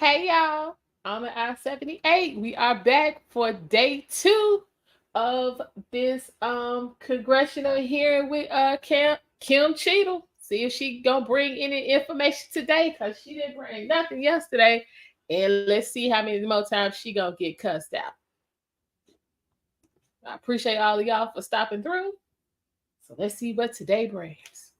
Hey y'all, I'm at I-78. We are back for day 2 of this congressional hearing with Kim Cheatle. See if she gonna bring any information today, because she didn't bring nothing yesterday. And let's see how many more times she gonna get cussed out. I appreciate all of y'all for stopping through. So let's see what today brings.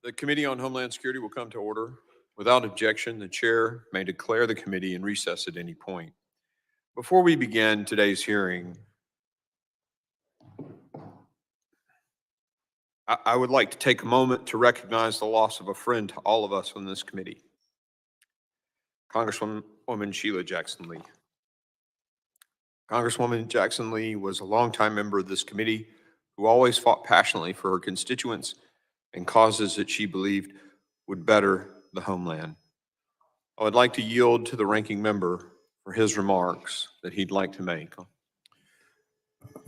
The Committee on Homeland Security will come to order. Without objection, the chair may declare the committee in recess at any point. Before we begin today's hearing, I would like to take a moment to recognize the loss of a friend to all of us on this committee, Congresswoman Sheila Jackson Lee. Congresswoman Jackson Lee was a longtime member of this committee who always fought passionately for her constituents and causes that she believed would better the homeland. I would like to yield to the ranking member for his remarks that he'd like to make.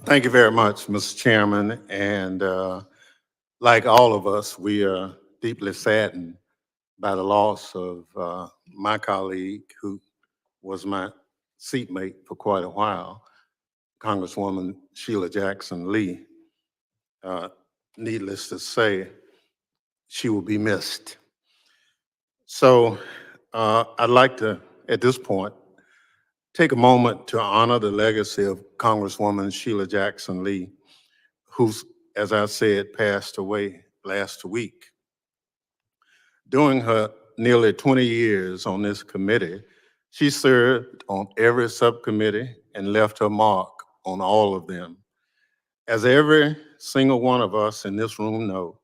Thank you very much, Mr. Chairman. And like all of us, we are deeply saddened by the loss of my colleague, who was my seatmate for quite a while, Congresswoman Sheila Jackson Lee. Needless to say, she will be missed. So I'd like to, at this point, take a moment to honor the legacy of Congresswoman Sheila Jackson Lee, who, as I said, passed away last week. During her nearly 20 years on this committee, she served on every subcommittee and left her mark on all of them. As every single one of us in this room know,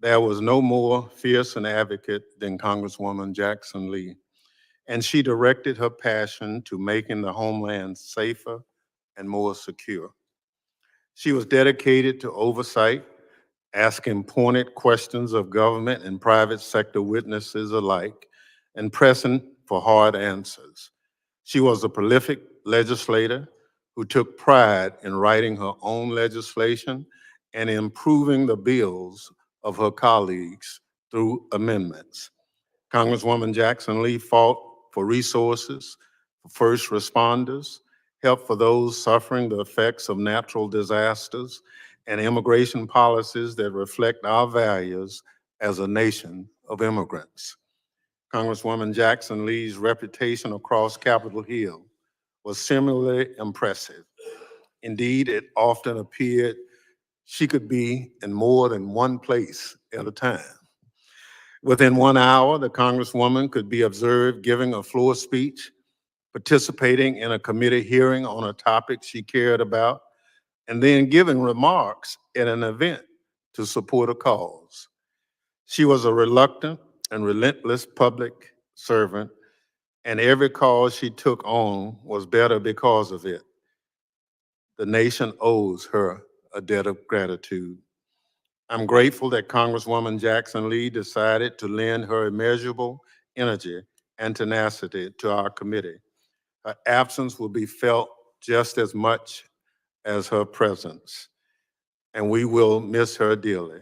there was no more fierce an advocate than Congresswoman Jackson Lee, and she directed her passion to making the homeland safer and more secure. She was dedicated to oversight, asking pointed questions of government and private sector witnesses alike, and pressing for hard answers. She was a prolific legislator who took pride in writing her own legislation and improving the bills of her colleagues through amendments. Congresswoman Jackson Lee fought for resources for first responders, help for those suffering the effects of natural disasters, and immigration policies that reflect our values as a nation of immigrants. Congresswoman Jackson Lee's reputation across Capitol Hill was similarly impressive. Indeed, it often appeared she could be in more than one place at a time. Within 1 hour, the Congresswoman could be observed giving a floor speech, participating in a committee hearing on a topic she cared about, and then giving remarks at an event to support a cause. She was a reluctant and relentless public servant, and every cause she took on was better because of it. The nation owes her a debt of gratitude. I'm grateful that Congresswoman Jackson Lee decided to lend her immeasurable energy and tenacity to our committee. Her absence will be felt just as much as her presence, and we will miss her dearly.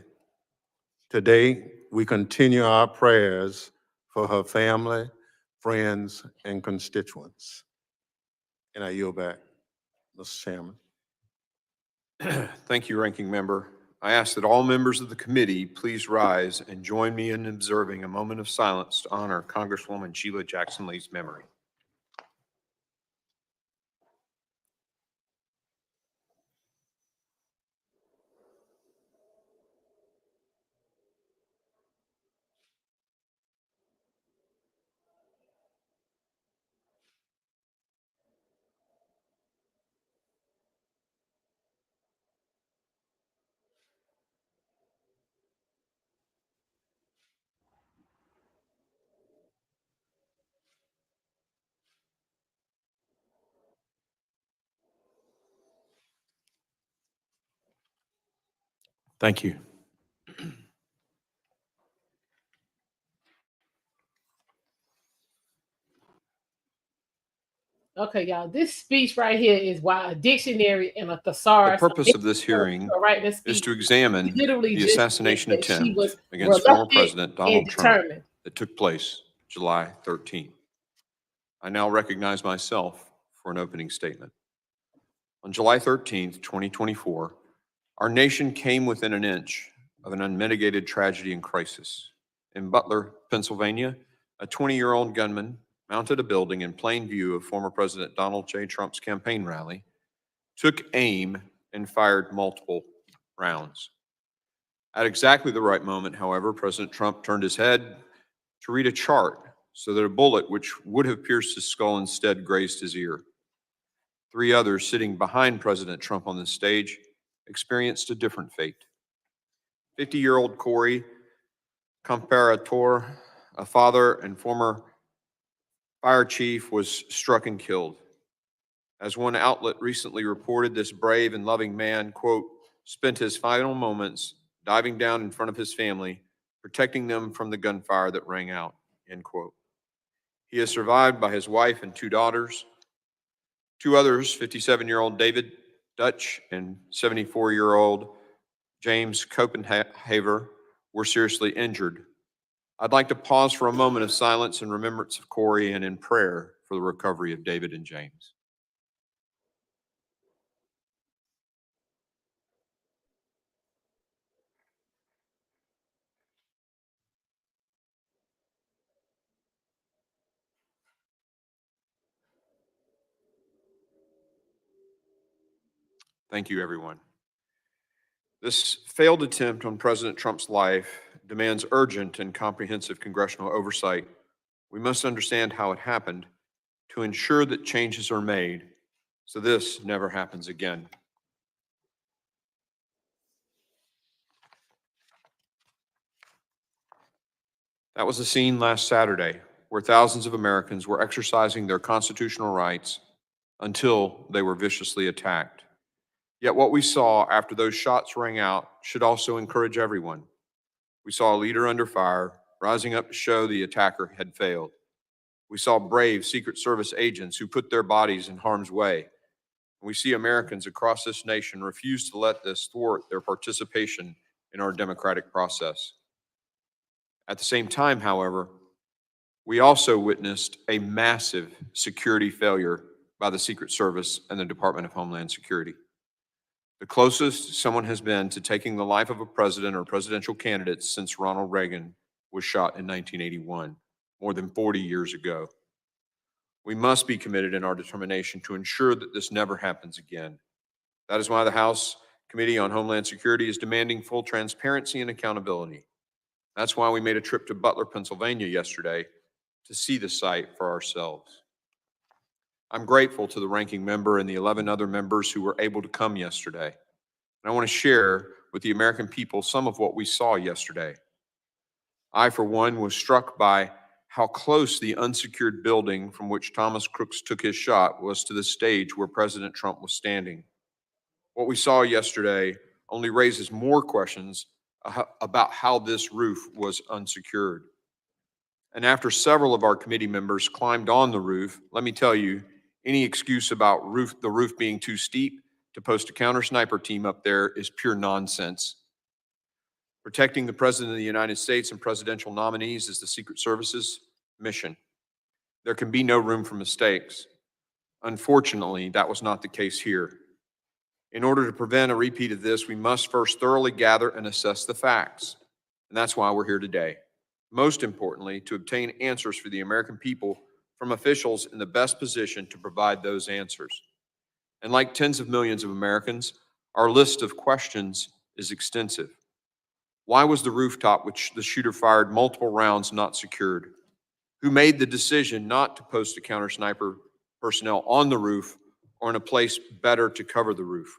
Today, we continue our prayers for her family, friends, and constituents. And I yield back, Mr. Chairman. Thank you, Ranking Member. I ask that all members of the committee please rise and join me in observing a moment of silence to honor Congresswoman Sheila Jackson Lee's memory. Thank you. Okay, y'all. This speech right here is why a dictionary and a The thesaurus. purpose of this hearing Right, this is speech. to examine Literally the just assassination said that she attempt was against former reluctant President and Donald Trump determined. that took place July 13th. I now recognize myself for an opening statement. On July 13th, 2024, our nation came within an inch of an unmitigated tragedy and crisis. In Butler, Pennsylvania, a 20-year-old gunman mounted a building in plain view of former President Donald J. Trump's campaign rally, took aim, and fired multiple rounds. At exactly the right moment, however, President Trump turned his head to read a chart so that a bullet which would have pierced his skull instead grazed his ear. 3 others sitting behind President Trump on the stage experienced a different fate. 50-year-old Corey Comparator, a father and former fire chief, was struck and killed. As one outlet recently reported, this brave and loving man, quote, spent his final moments diving down in front of his family, protecting them from the gunfire that rang out, end quote. He is survived by his wife and 2 daughters. 2 others, 57-year-old David Dutch and 74-year-old James Copenhaver, were seriously injured. I'd like to pause for a moment of silence in remembrance of Corey and in prayer for the recovery of David and James. Thank you, everyone. This failed attempt on President Trump's life demands urgent and comprehensive congressional oversight. We must understand how it happened to ensure that changes are made so this never happens again. That was the scene last Saturday, where thousands of Americans were exercising their constitutional rights until they were viciously attacked. Yet what we saw after those shots rang out should also encourage everyone. We saw a leader under fire, rising up to show the attacker had failed. We saw brave Secret Service agents who put their bodies in harm's way. We see Americans across this nation refuse to let this thwart their participation in our democratic process. At the same time, however, we also witnessed a massive security failure by the Secret Service and the Department of Homeland Security. The closest someone has been to taking the life of a president or presidential candidate since Ronald Reagan was shot in 1981, more than 40 years ago. We must be committed in our determination to ensure that this never happens again. That is why the House Committee on Homeland Security is demanding full transparency and accountability. That's why we made a trip to Butler, Pennsylvania yesterday to see the site for ourselves. I'm grateful to the ranking member and the 11 other members who were able to come yesterday. And I want to share with the American people some of what we saw yesterday. I, for one, was struck by how close the unsecured building from which Thomas Crooks took his shot was to the stage where President Trump was standing. What we saw yesterday only raises more questions about how this roof was unsecured. And after several of our committee members climbed on the roof, let me tell you, any excuse about the roof being too steep to post a counter sniper team up there is pure nonsense. Protecting the President of the United States and presidential nominees is the Secret Service's mission. There can be no room for mistakes. Unfortunately, that was not the case here. In order to prevent a repeat of this, we must first thoroughly gather and assess the facts. And that's why we're here today. Most importantly, to obtain answers for the American people from officials in the best position to provide those answers. And like tens of millions of Americans, our list of questions is extensive. Why was the rooftop which the shooter fired multiple rounds not secured? Who made the decision not to post a counter sniper personnel on the roof or in a place better to cover the roof?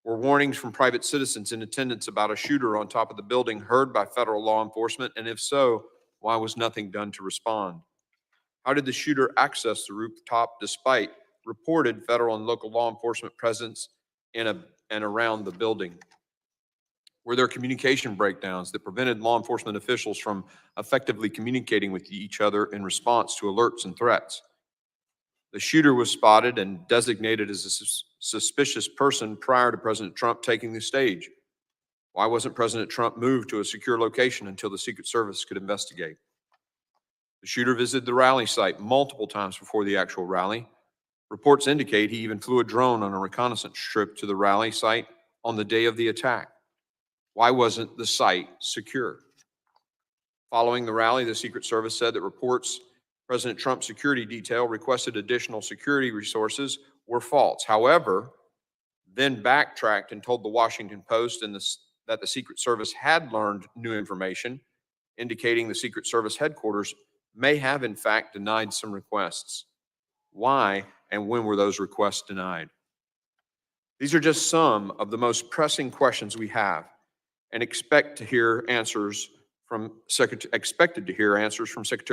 Were warnings from private citizens in attendance about a shooter on top of the building heard by federal law enforcement? And if so, why was nothing done to respond? How did the shooter access the rooftop despite reported federal and local law enforcement presence in and around the building? Were there communication breakdowns that prevented law enforcement officials from effectively communicating with each other in response to alerts and threats? The shooter was spotted and designated as a suspicious person prior to President Trump taking the stage. Why wasn't President Trump moved to a secure location until the Secret Service could investigate? The shooter visited the rally site multiple times before the actual rally. Reports indicate he even flew a drone on a reconnaissance trip to the rally site on the day of the attack. Why wasn't the site secure? Following the rally, the Secret Service said that reports President Trump's security detail requested additional security resources were false. However, then backtracked and told the Washington Post that the Secret Service had learned new information, indicating the Secret Service headquarters may have in fact denied some requests. Why and when were those requests denied? These are just some of the most pressing questions we have and expected to hear answers from Secretary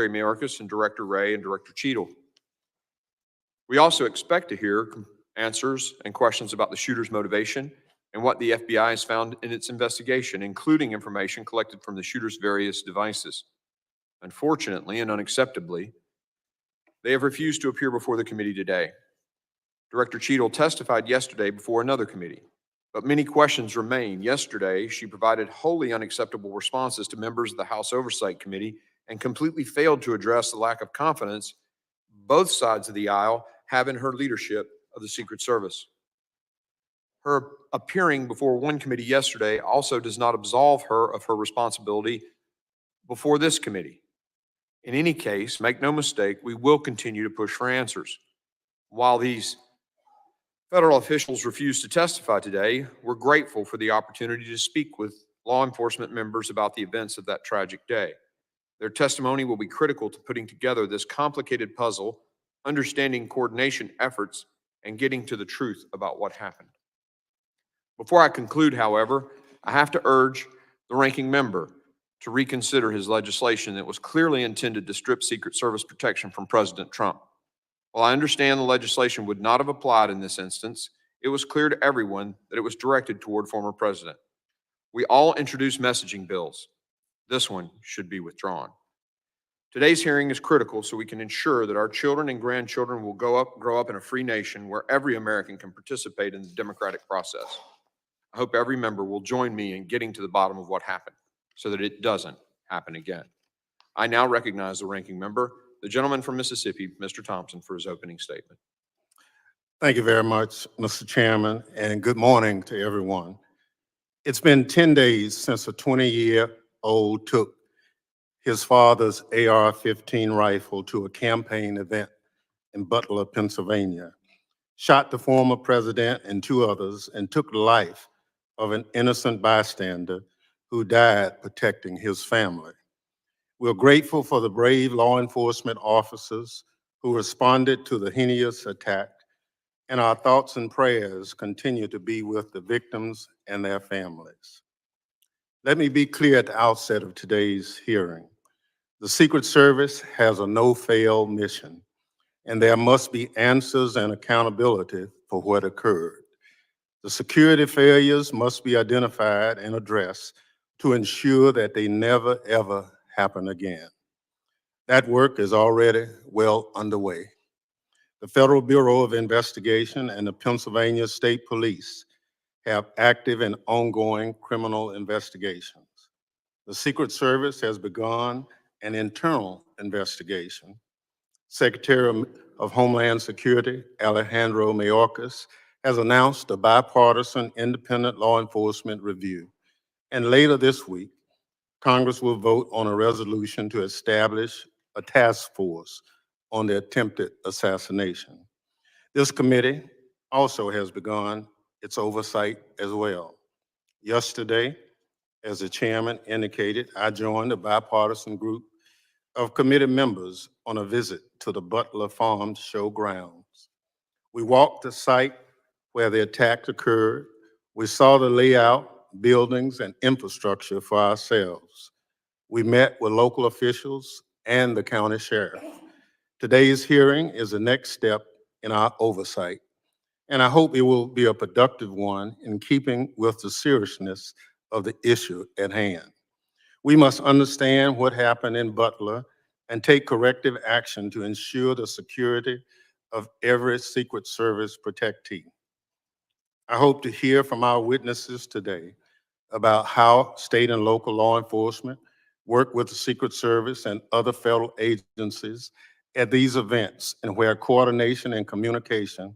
Mayorkas and Director Wray and Director Cheetle. We also expect to hear answers and questions about the shooter's motivation and what the FBI has found in its investigation, including information collected from the shooter's various devices. Unfortunately and unacceptably, they have refused to appear before the committee today. Director Cheetle testified yesterday before another committee. But many questions remain. Yesterday, she provided wholly unacceptable responses to members of the House Oversight Committee and completely failed to address the lack of confidence both sides of the aisle have in her leadership of the Secret Service. Her appearing before one committee yesterday also does not absolve her of her responsibility before this committee. In any case, make no mistake, we will continue to push for answers. While these federal officials refuse to testify today, we're grateful for the opportunity to speak with law enforcement members about the events of that tragic day. Their testimony will be critical to putting together this complicated puzzle, understanding coordination efforts, and getting to the truth about what happened. Before I conclude, however, I have to urge the ranking member to reconsider his legislation that was clearly intended to strip Secret Service protection from President Trump. While I understand the legislation would not have applied in this instance, it was clear to everyone that it was directed toward former president. We all introduced messaging bills. This one should be withdrawn. Today's hearing is critical so we can ensure that our children and grandchildren will grow up in a free nation where every American can participate in the democratic process. I hope every member will join me in getting to the bottom of what happened so that it doesn't happen again. I now recognize the ranking member, the gentleman from Mississippi, Mr. Thompson, for his opening statement. Thank you very much, Mr. Chairman, and good morning to everyone. It's been 10 days since a 20-year-old took his father's AR-15 rifle to a campaign event in Butler, Pennsylvania, shot the former president and two others, and took the life of an innocent bystander who died protecting his family. We're grateful for the brave law enforcement officers who responded to the heinous attack, and our thoughts and prayers continue to be with the victims and their families. Let me be clear at the outset of today's hearing. The Secret Service has a no-fail mission, and there must be answers and accountability for what occurred. The security failures must be identified and addressed to ensure that they never, ever happen again. That work is already well underway. The Federal Bureau of Investigation and the Pennsylvania State Police have active and ongoing criminal investigations. The Secret Service has begun an internal investigation. Secretary of Homeland Security, Alejandro Mayorkas, has announced a bipartisan independent law enforcement review. And later this week, Congress will vote on a resolution to establish a task force on the attempted assassination. This committee also has begun its oversight as well. Yesterday, as the chairman indicated, I joined a bipartisan group of committee members on a visit to the Butler Farm Show grounds. We walked the site where the attack occurred. We saw the layout, buildings, and infrastructure for ourselves. We met with local officials and the county sheriff. Today's hearing is the next step in our oversight, and I hope it will be a productive one in keeping with the seriousness of the issue at hand. We must understand what happened in Butler and take corrective action to ensure the security of every Secret Service protectee. I hope to hear from our witnesses today about how state and local law enforcement work with the Secret Service and other federal agencies at these events and where coordination and communication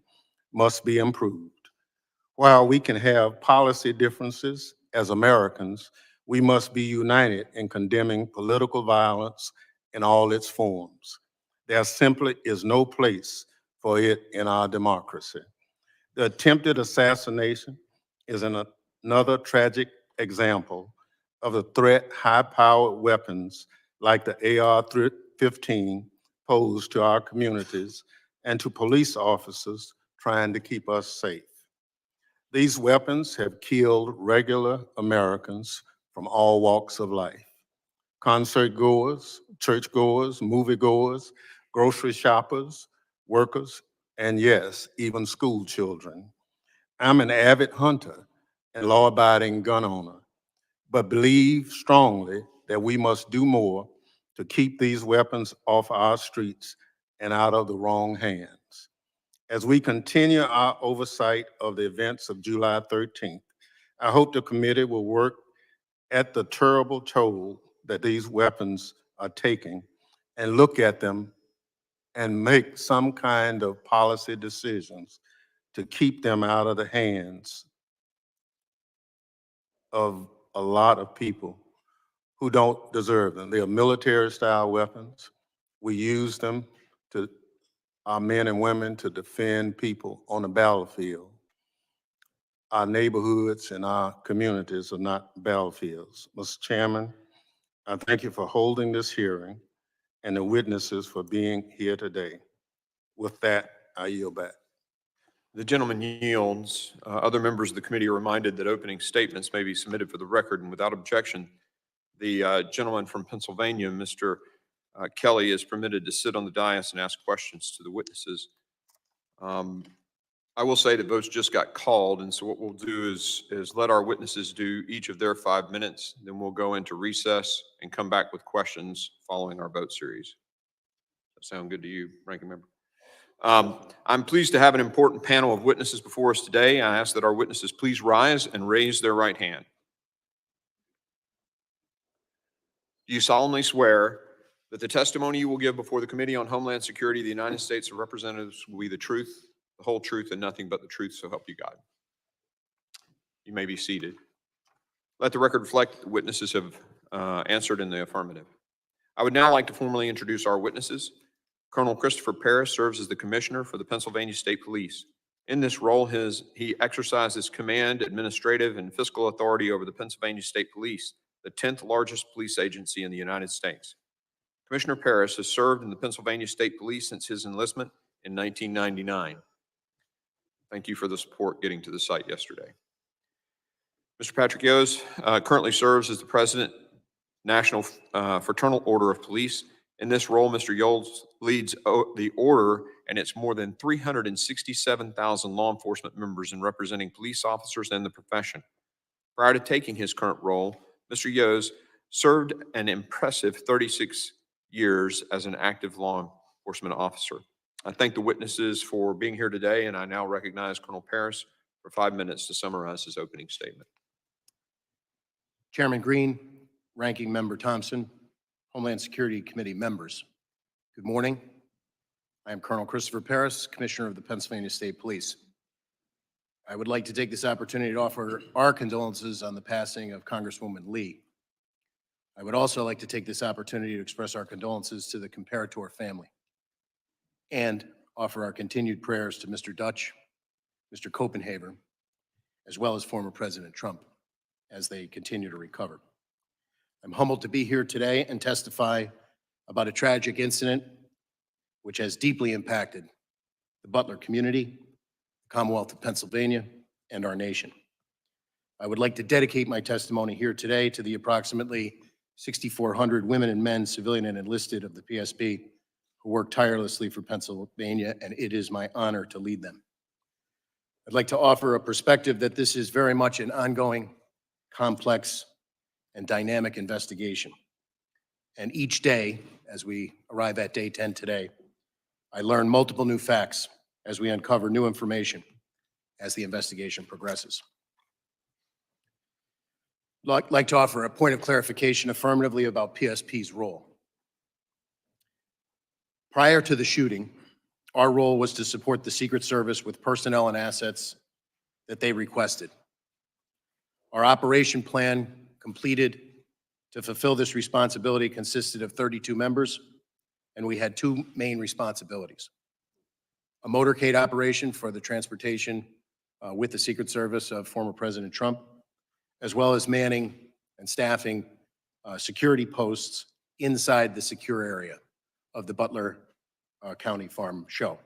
must be improved. While we can have policy differences as Americans, we must be united in condemning political violence in all its forms. There simply is no place for it in our democracy. The attempted assassination is another tragic example of the threat high-powered weapons like the AR-15 pose to our communities and to police officers trying to keep us safe. These weapons have killed regular Americans from all walks of life. Concert goers, church goers, movie goers, grocery shoppers, workers, and yes, even school children. I'm an avid hunter and law-abiding gun owner, but believe strongly that we must do more to keep these weapons off our streets and out of the wrong hands. As we continue our oversight of the events of July 13th, I hope the committee will work at the terrible toll that these weapons are taking and look at them and make some kind of policy decisions to keep them out of the hands of a lot of people who don't deserve them. They are military-style weapons. We use them to, our men and women, to defend people on the battlefield. Our neighborhoods and our communities are not battlefields. Mr. Chairman, I thank you for holding this hearing and the witnesses for being here today. With that, I yield back. The gentleman yields. Other members of the committee are reminded that opening statements may be submitted for the record, and without objection, the gentleman from Pennsylvania, Mr. Kelly, is permitted to sit on the dais and ask questions to the witnesses. I will say that votes just got called, and so what we'll do is let our witnesses do each of their 5 minutes, then we'll go into recess and come back with questions following our vote series. Does that sound good to you, Ranking Member? I'm pleased to have an important panel of witnesses before us today. I ask that our witnesses please rise and raise their right hand. Do you solemnly swear that the testimony you will give before the Committee on Homeland Security of the United States of Representatives will be the truth, the whole truth, and nothing but the truth, so help you God? You may be seated. Let the record reflect that the witnesses have answered in the affirmative. I would now like to formally introduce our witnesses. Colonel Christopher Paris serves as the Commissioner for the Pennsylvania State Police. In this role, he exercises command, administrative, and fiscal authority over the Pennsylvania State Police, the 10th largest police agency in the United States. Commissioner Paris has served in the Pennsylvania State Police since his enlistment in 1999. Thank you for the support getting to the site yesterday. Mr. Patrick Yos currently serves as the President, National Fraternal Order of Police. In this role, Mr. Yos leads the order and its more than 367,000 law enforcement members in representing police officers and the profession. Prior to taking his current role, Mr. Yos served an impressive 36 years as an active law enforcement officer. I thank the witnesses for being here today, and I now recognize Colonel Paris for 5 minutes to summarize his opening statement. Chairman Green, Ranking Member Thompson, Homeland Security Committee members, good morning. I am Colonel Christopher Paris, Commissioner of the Pennsylvania State Police. I would like to take this opportunity to offer our condolences on the passing of Congresswoman Lee. I would also like to take this opportunity to express our condolences to the Comparator family and offer our continued prayers to Mr. Dutch, Mr. Copenhaver, as well as former President Trump as they continue to recover. I'm humbled to be here today and testify about a tragic incident which has deeply impacted the Butler community, the Commonwealth of Pennsylvania, and our nation. I would like to dedicate my testimony here today to the approximately 6,400 women and men, civilian and enlisted, of the PSP who work tirelessly for Pennsylvania, and it is my honor to lead them. I'd like to offer a perspective that this is very much an ongoing, complex, and dynamic investigation. And each day, as we arrive at day 10 today, I learn multiple new facts as we uncover new information as the investigation progresses. I'd like to offer a point of clarification affirmatively about PSP's role. Prior to the shooting, our role was to support the Secret Service with personnel and assets that they requested. Our operation plan completed to fulfill this responsibility consisted of 32 members, and we had two main responsibilities: a motorcade operation for the transportation with the Secret Service of former President Trump, as well as manning and staffing security posts inside the secure area of the Butler County Farm Show.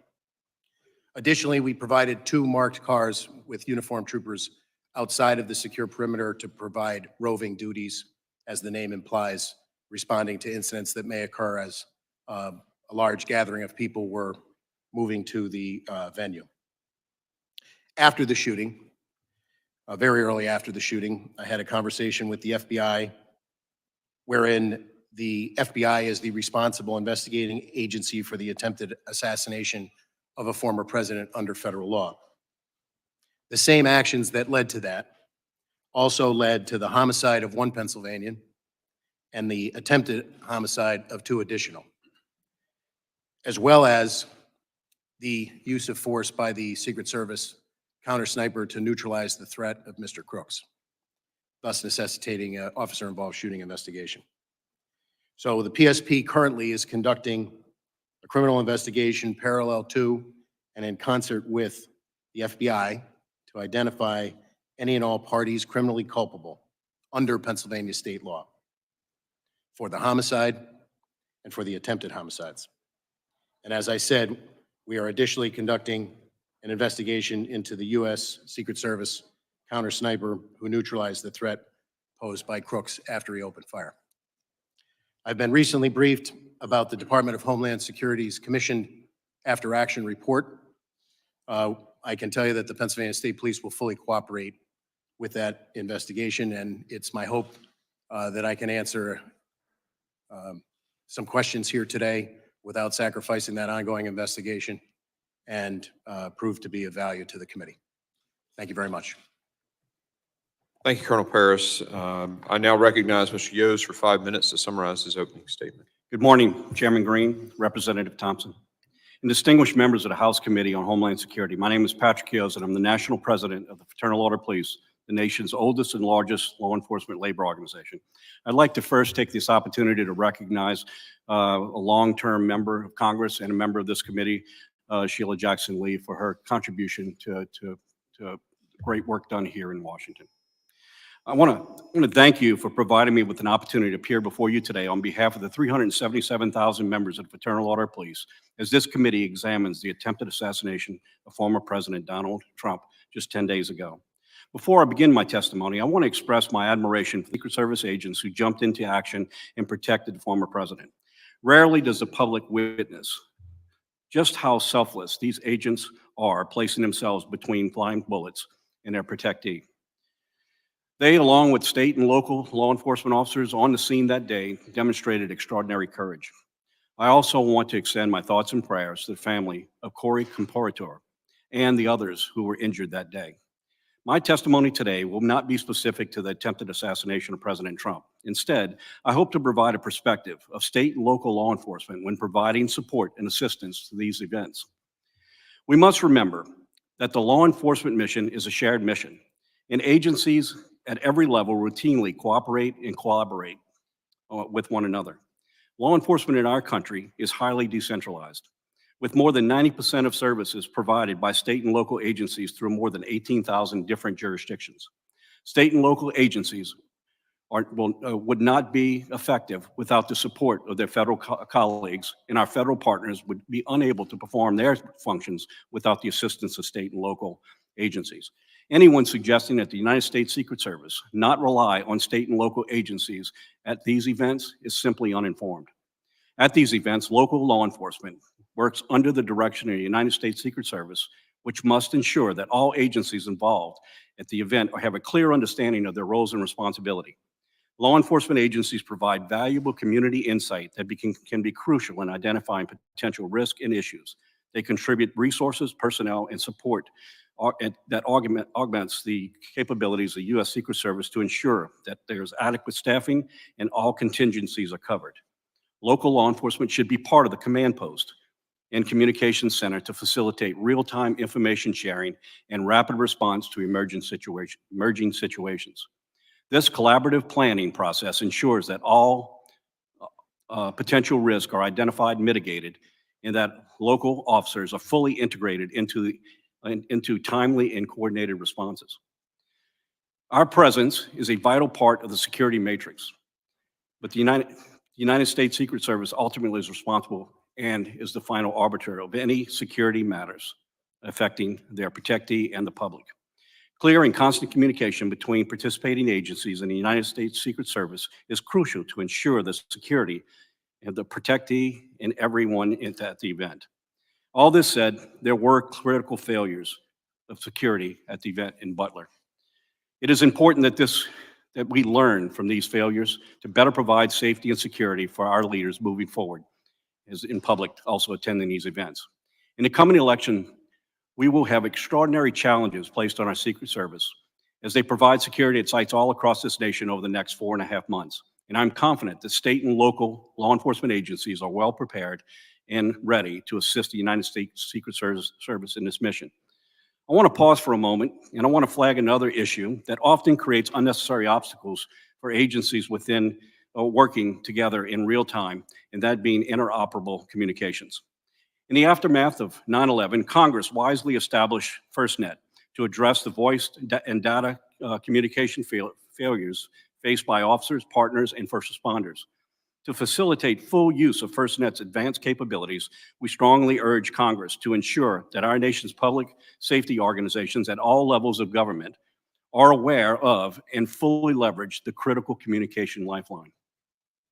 Additionally, we provided two marked cars with uniformed troopers outside of the secure perimeter to provide roving duties, as the name implies, responding to incidents that may occur as a large gathering of people were moving to the venue. After the shooting, very early after the shooting, I had a conversation with the FBI, wherein the FBI is the responsible investigating agency for the attempted assassination of a former president under federal law. The same actions that led to that also led to the homicide of one Pennsylvanian and the attempted homicide of 2 additional, as well as the use of force by the Secret Service counter sniper to neutralize the threat of Mr. Crooks, thus necessitating an officer-involved shooting investigation. So the PSP currently is conducting a criminal investigation parallel to and in concert with the FBI to identify any and all parties criminally culpable under Pennsylvania state law for the homicide and for the attempted homicides. And as I said, we are additionally conducting an investigation into the U.S. Secret Service counter sniper who neutralized the threat posed by Crooks after he opened fire. I've been recently briefed about the Department of Homeland Security's commissioned after action report. I can tell you that the Pennsylvania State Police will fully cooperate with that investigation, and it's my hope that I can answer some questions here today without sacrificing that ongoing investigation and prove to be of value to the committee. Thank you very much. Thank you, Colonel Paris. I now recognize Mr. Yost for 5 minutes to summarize his opening statement. Good morning, Chairman Green, Representative Thompson, and distinguished members of the House Committee on Homeland Security. My name is Patrick Yost, and I'm the National President of the Fraternal Order of Police, the nation's oldest and largest law enforcement labor organization. I'd like to first take this opportunity to recognize a long-term member of Congress and a member of this committee, Sheila Jackson Lee, for her contribution to great work done here in Washington. I want to thank you for providing me with an opportunity to appear before you today on behalf of the 377,000 members of the Fraternal Order of Police as this committee examines the attempted assassination of former President Donald Trump just 10 days ago. Before I begin my testimony, I want to express my admiration for Secret Service agents who jumped into action and protected the former president. Rarely does the public witness just how selfless these agents are, placing themselves between flying bullets and their protectee. They, along with state and local law enforcement officers on the scene that day, demonstrated extraordinary courage. I also want to extend my thoughts and prayers to the family of Corey Comparator and the others who were injured that day. My testimony today will not be specific to the attempted assassination of President Trump. Instead, I hope to provide a perspective of state and local law enforcement when providing support and assistance to these events. We must remember that the law enforcement mission is a shared mission, and agencies at every level routinely cooperate and collaborate with one another. Law enforcement in our country is highly decentralized, with more than 90% of services provided by state and local agencies through more than 18,000 different jurisdictions. State and local agencies would not be effective without the support of their federal colleagues, and our federal partners would be unable to perform their functions without the assistance of state and local agencies. Anyone suggesting that the United States Secret Service not rely on state and local agencies at these events is simply uninformed. At these events, local law enforcement works under the direction of the United States Secret Service, which must ensure that all agencies involved at the event have a clear understanding of their roles and responsibility. Law enforcement agencies provide valuable community insight that can be crucial in identifying potential risk and issues. They contribute resources, personnel, and support that augments the capabilities of the U.S. Secret Service to ensure that there's adequate staffing and all contingencies are covered. Local law enforcement should be part of the command post and communications center to facilitate real-time information sharing and rapid response to emerging situations. This collaborative planning process ensures that all potential risks are identified and mitigated, and that local officers are fully integrated into timely and coordinated responses. Our presence is a vital part of the security matrix, but the United States Secret Service ultimately is responsible and is the final arbiter of any security matters affecting their protectee and the public. Clear and constant communication between participating agencies and the United States Secret Service is crucial to ensure the security of the protectee and everyone at the event. All this said, there were critical failures of security at the event in Butler. It is important that we learn from these failures to better provide safety and security for our leaders moving forward, as in public also attending these events. In the coming election, we will have extraordinary challenges placed on our Secret Service as they provide security at sites all across this nation over the next 4.5 months. And I'm confident that state and local law enforcement agencies are well prepared and ready to assist the United States Secret Service in this mission. I want to pause for a moment, and I want to flag another issue that often creates unnecessary obstacles for agencies within working together in real time, and that being interoperable communications. In the aftermath of 9/11, Congress wisely established FirstNet to address the voice and data communication failures faced by officers, partners, and first responders. To facilitate full use of FirstNet's advanced capabilities, we strongly urge Congress to ensure that our nation's public safety organizations at all levels of government are aware of and fully leverage the critical communication lifeline.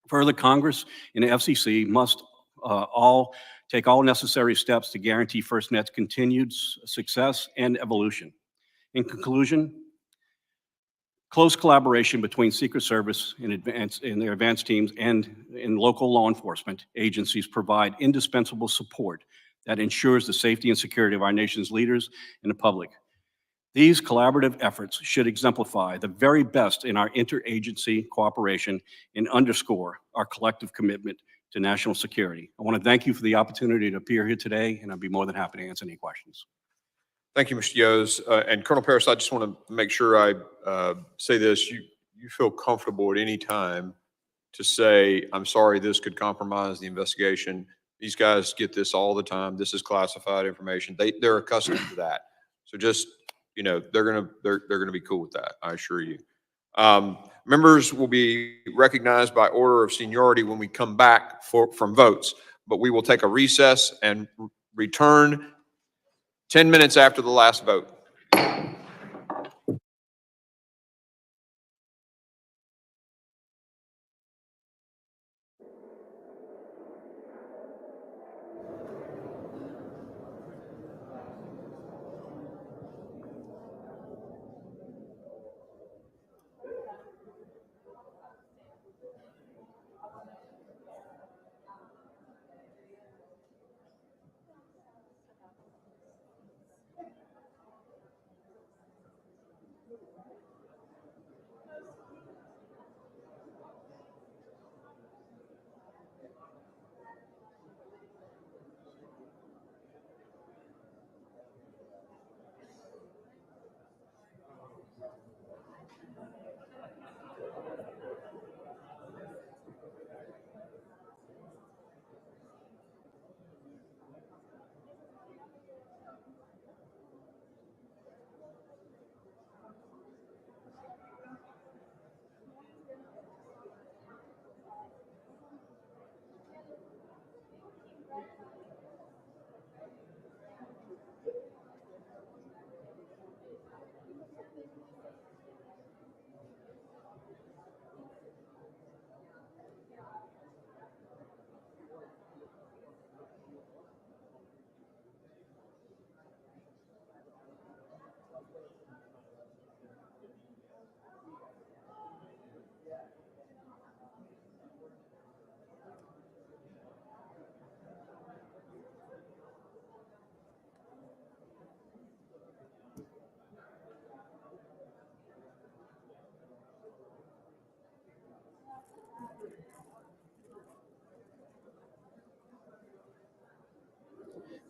Further, Congress and the FCC must all take all necessary steps to guarantee FirstNet's continued success and evolution. In conclusion, close collaboration between Secret Service and their advanced teams and in local law enforcement agencies provide indispensable support that ensures the safety and security of our nation's leaders and the public. These collaborative efforts should exemplify the very best in our interagency cooperation and underscore our collective commitment to national security. I want to thank you for the opportunity to appear here today, and I'd be more than happy to answer any questions. Thank you, Mr. Yos. And Colonel Paris, I just want to make sure I say this. You feel comfortable at any time to say, I'm sorry, this could compromise the investigation. These guys get this all the time. This is classified information. They're accustomed to that. So just, you know, they're gonna be cool with that, I assure you. Members will be recognized by order of seniority when we come back from votes, but we will take a recess and return 10 minutes after the last vote.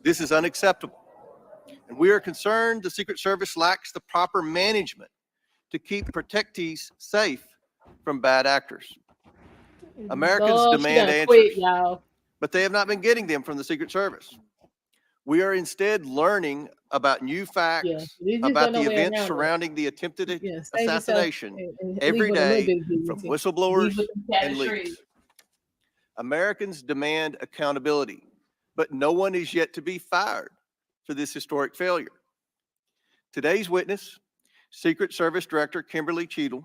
This is unacceptable, and we are concerned the Secret Service lacks the proper management to keep protectees safe from bad actors. Americans Lord, she demand done answers, quit, y'all. but they have not been getting them from the Secret Service. We are instead learning about new facts Yeah, they just about don't know the way events around it. surrounding the attempted Yeah, save yourself assassination and every leave with a little day bit of dignity. from Leave whistleblowers with them tatted and shreds. leaks. Americans demand accountability, but no one is yet to be fired for this historic failure. Today's witness, Secret Service Director Kimberly Cheetle,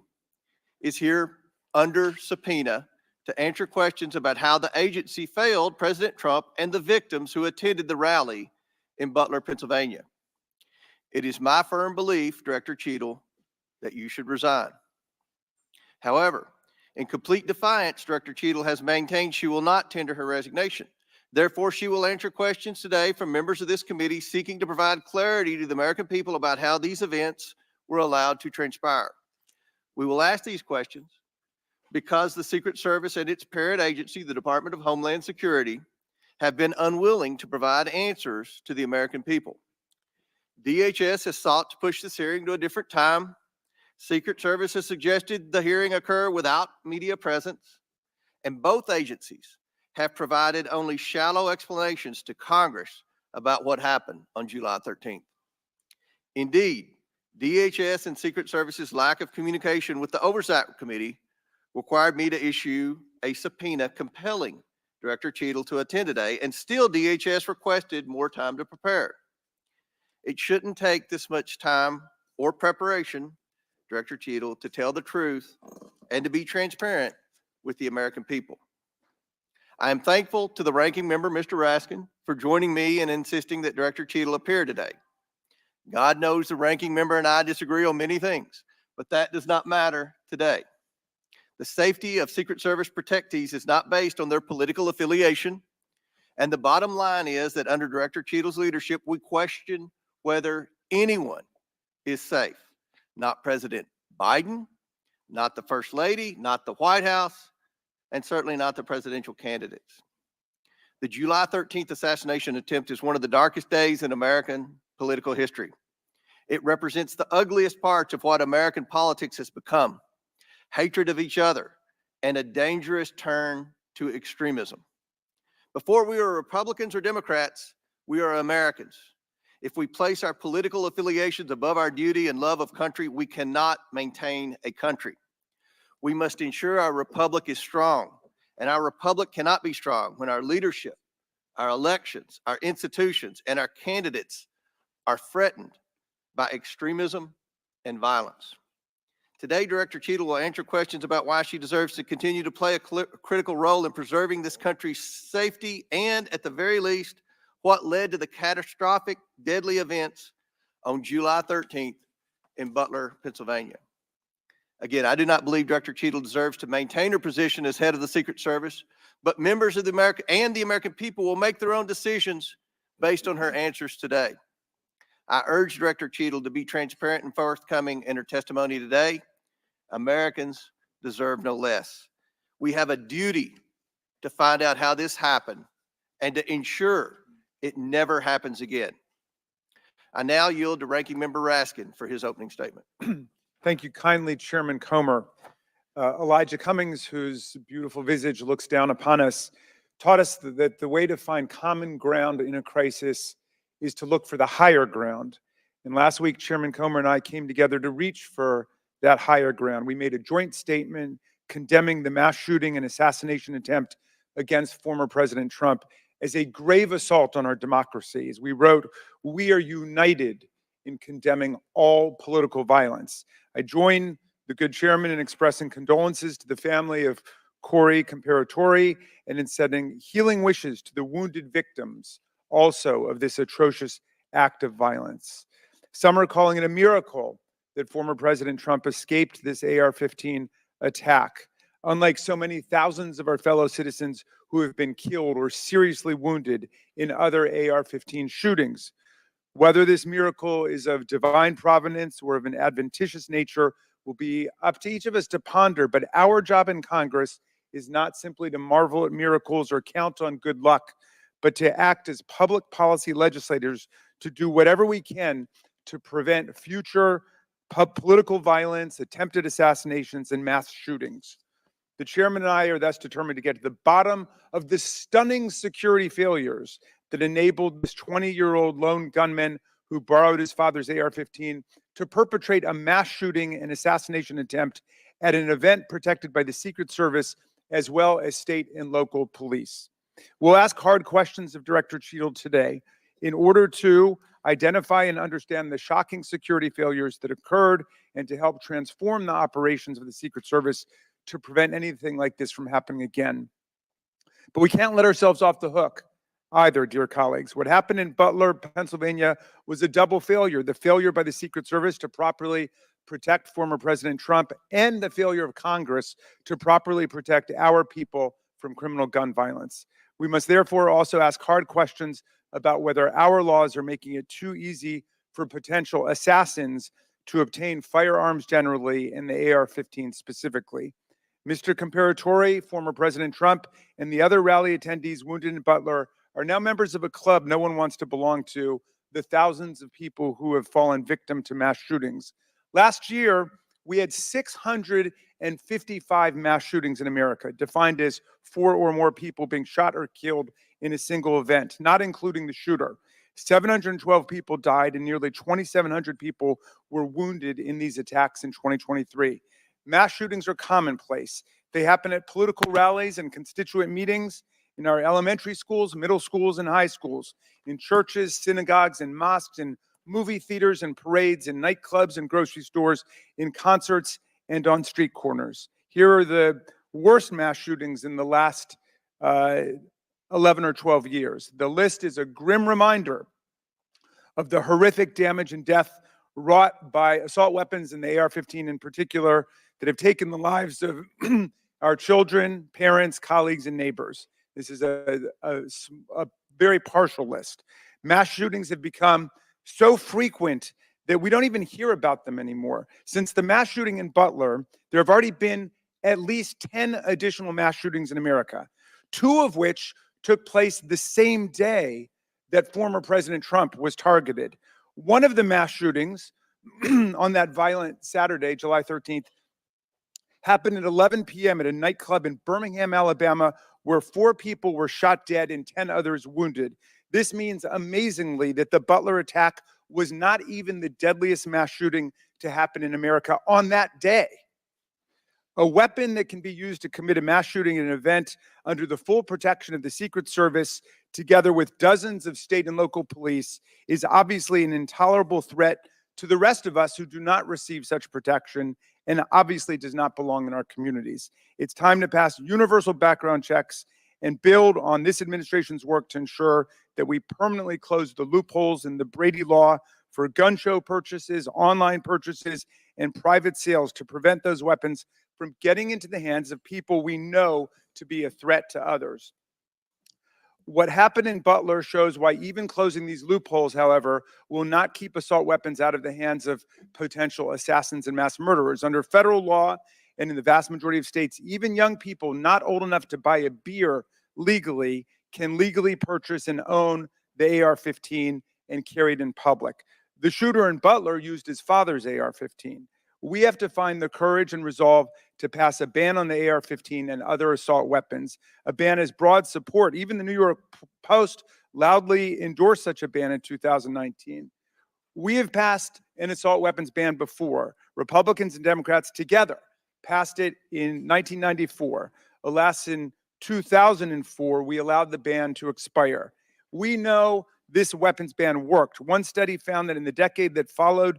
is here under subpoena to answer questions about how the agency failed President Trump and the victims who attended the rally in Butler, Pennsylvania. It is my firm belief, Director Cheetle, that you should resign. However, in complete defiance, Director Cheetle has maintained she will not tender her resignation. Therefore, she will answer questions today from members of this committee seeking to provide clarity to the American people about how these events were were allowed to transpire. We will ask these questions because the Secret Service and its parent agency, the Department of Homeland Security, have been unwilling to provide answers to the American people. DHS has sought to push this hearing to a different time. Secret Service has suggested the hearing occur without media presence, and both agencies have provided only shallow explanations to Congress about what happened on July 13th. Indeed, DHS and Secret Service's lack of communication with the Oversight Committee required me to issue a subpoena compelling Director Cheetle to attend today, and still DHS requested more time to prepare. It shouldn't take this much time or preparation, Director Cheetle, to tell the truth and to be transparent with the American people. I am thankful to the ranking member, Mr. Raskin, for joining me and insisting that Director Cheetle appear today. God knows the ranking member and I disagree on many things, but that does not matter today. The safety of Secret Service protectees is not based on their political affiliation, and the bottom line is that under Director Cheetle's leadership, we question whether anyone is safe. Not President Biden, not the First Lady, not the White House, and certainly not the presidential candidates. The July 13th assassination attempt is one of the darkest days in American political history. It represents the ugliest parts of what American politics has become: hatred of each other and a dangerous turn to extremism. Before we are Republicans or Democrats, we are Americans. If we place our political affiliations above our duty and love of country, we cannot maintain a country. We must ensure our republic is strong, and our republic cannot be strong when our leadership, our elections, our institutions, and our candidates are threatened by extremism and violence. Today, Director Cheetle will answer questions about why she deserves to continue to play a critical role in preserving this country's safety and, at the very least, what led to the catastrophic, deadly events on July 13th in Butler, Pennsylvania. Again, I do not believe Director Cheetle deserves to maintain her position as head of the Secret Service, but members of the American people will make their own decisions based on her answers today. I urge Director Cheetle to be transparent and forthcoming in her testimony today. Americans deserve no less. We have a duty to find out how this happened and to ensure it never happens again. I now yield to Ranking Member Raskin for his opening statement. Thank you kindly, Chairman Comer. Elijah Cummings, whose beautiful visage looks down upon us, taught us that the way to find common ground in a crisis is to look for the higher ground. And last week, Chairman Comer and I came together to reach for that higher ground. We made a joint statement condemning the mass shooting and assassination attempt against former President Trump as a grave assault on our democracy. As we wrote, we are united in condemning all political violence. I join the good chairman in expressing condolences to the family of Corey Comparatori and in sending healing wishes to the wounded victims also of this atrocious act of violence. Some are calling it a miracle that former President Trump escaped this AR-15 attack, unlike so many thousands of our fellow citizens who have been killed or seriously wounded in other AR-15 shootings. Whether this miracle is of divine providence or of an adventitious nature will be up to each of us to ponder, but our job in Congress is not simply to marvel at miracles or count on good luck, but to act as public policy legislators to do whatever we can to prevent future political violence, attempted assassinations, and mass shootings. The chairman and I are thus determined to get to the bottom of the stunning security failures that enabled this 20-year-old lone gunman who borrowed his father's AR-15 to perpetrate a mass shooting and assassination attempt at an event protected by the Secret Service as well as state and local police. We'll ask hard questions of Director Cheetle today in order to identify and understand the shocking security failures that occurred and to help transform the operations of the Secret Service to prevent anything like this from happening again. But we can't let ourselves off the hook either, dear colleagues. What happened in Butler, Pennsylvania was a double failure: the failure by the Secret Service to properly protect former President Trump and the failure of Congress to properly protect our people from criminal gun violence. We must therefore also ask hard questions about whether our laws are making it too easy for potential assassins to obtain firearms generally and the AR-15 specifically. Mr. Comparatore, former President Trump, and the other rally attendees wounded in Butler are now members of a club no one wants to belong to, the thousands of people who have fallen victim to mass shootings. Last year, we had 655 mass shootings in America, defined as 4 or more people being shot or killed in a single event, not including the shooter. 712 people died and nearly 2,700 people were wounded in these attacks in 2023. Mass shootings are commonplace. They happen at political rallies and constituent meetings, in our elementary schools, middle schools, and high schools, in churches, synagogues, and mosques, in movie theaters and parades, in nightclubs and grocery stores, in concerts, and on street corners. Here are the worst mass shootings in the last 11 or 12 years. The list is a grim reminder of the horrific damage and death wrought by assault weapons and the AR-15 in particular that have taken the lives of our children, parents, colleagues, and neighbors. This is a very partial list. Mass shootings have become so frequent that we don't even hear about them anymore. Since the mass shooting in Butler, there have already been at least 10 additional mass shootings in America, 2 of which took place the same day that former President Trump was targeted. One of the mass shootings on that violent Saturday, July 13th, happened at 11 p.m. at a nightclub in Birmingham, Alabama, where 4 people were shot dead and 10 others wounded. This means, amazingly, that the Butler attack was not even the deadliest mass shooting to happen in America on that day. A weapon that can be used to commit a mass shooting at an event under the full protection of the Secret Service, together with dozens of state and local police, is obviously an intolerable threat to the rest of us who do not receive such protection, and obviously does not belong in our communities. It's time to pass universal background checks and build on this administration's work to ensure that we permanently close the loopholes in the Brady law for gun show purchases, online purchases, and private sales to prevent those weapons from getting into the hands of people we know to be a threat to others. What happened in Butler shows why even closing these loopholes, however, will not keep assault weapons out of the hands of potential assassins and mass murderers. Under federal law, and in the vast majority of states, even young people not old enough to buy a beer legally can legally purchase and own the AR-15 and carry it in public. The shooter in Butler used his father's AR-15. We have to find the courage and resolve to pass a ban on the AR-15 and other assault weapons. A ban has broad support. Even the New York Post loudly endorsed such a ban in 2019. We have passed an assault weapons ban before. Republicans and Democrats together passed it in 1994. Alas, in 2004, we allowed the ban to expire. We know this weapons ban worked. One study found that in the decade that followed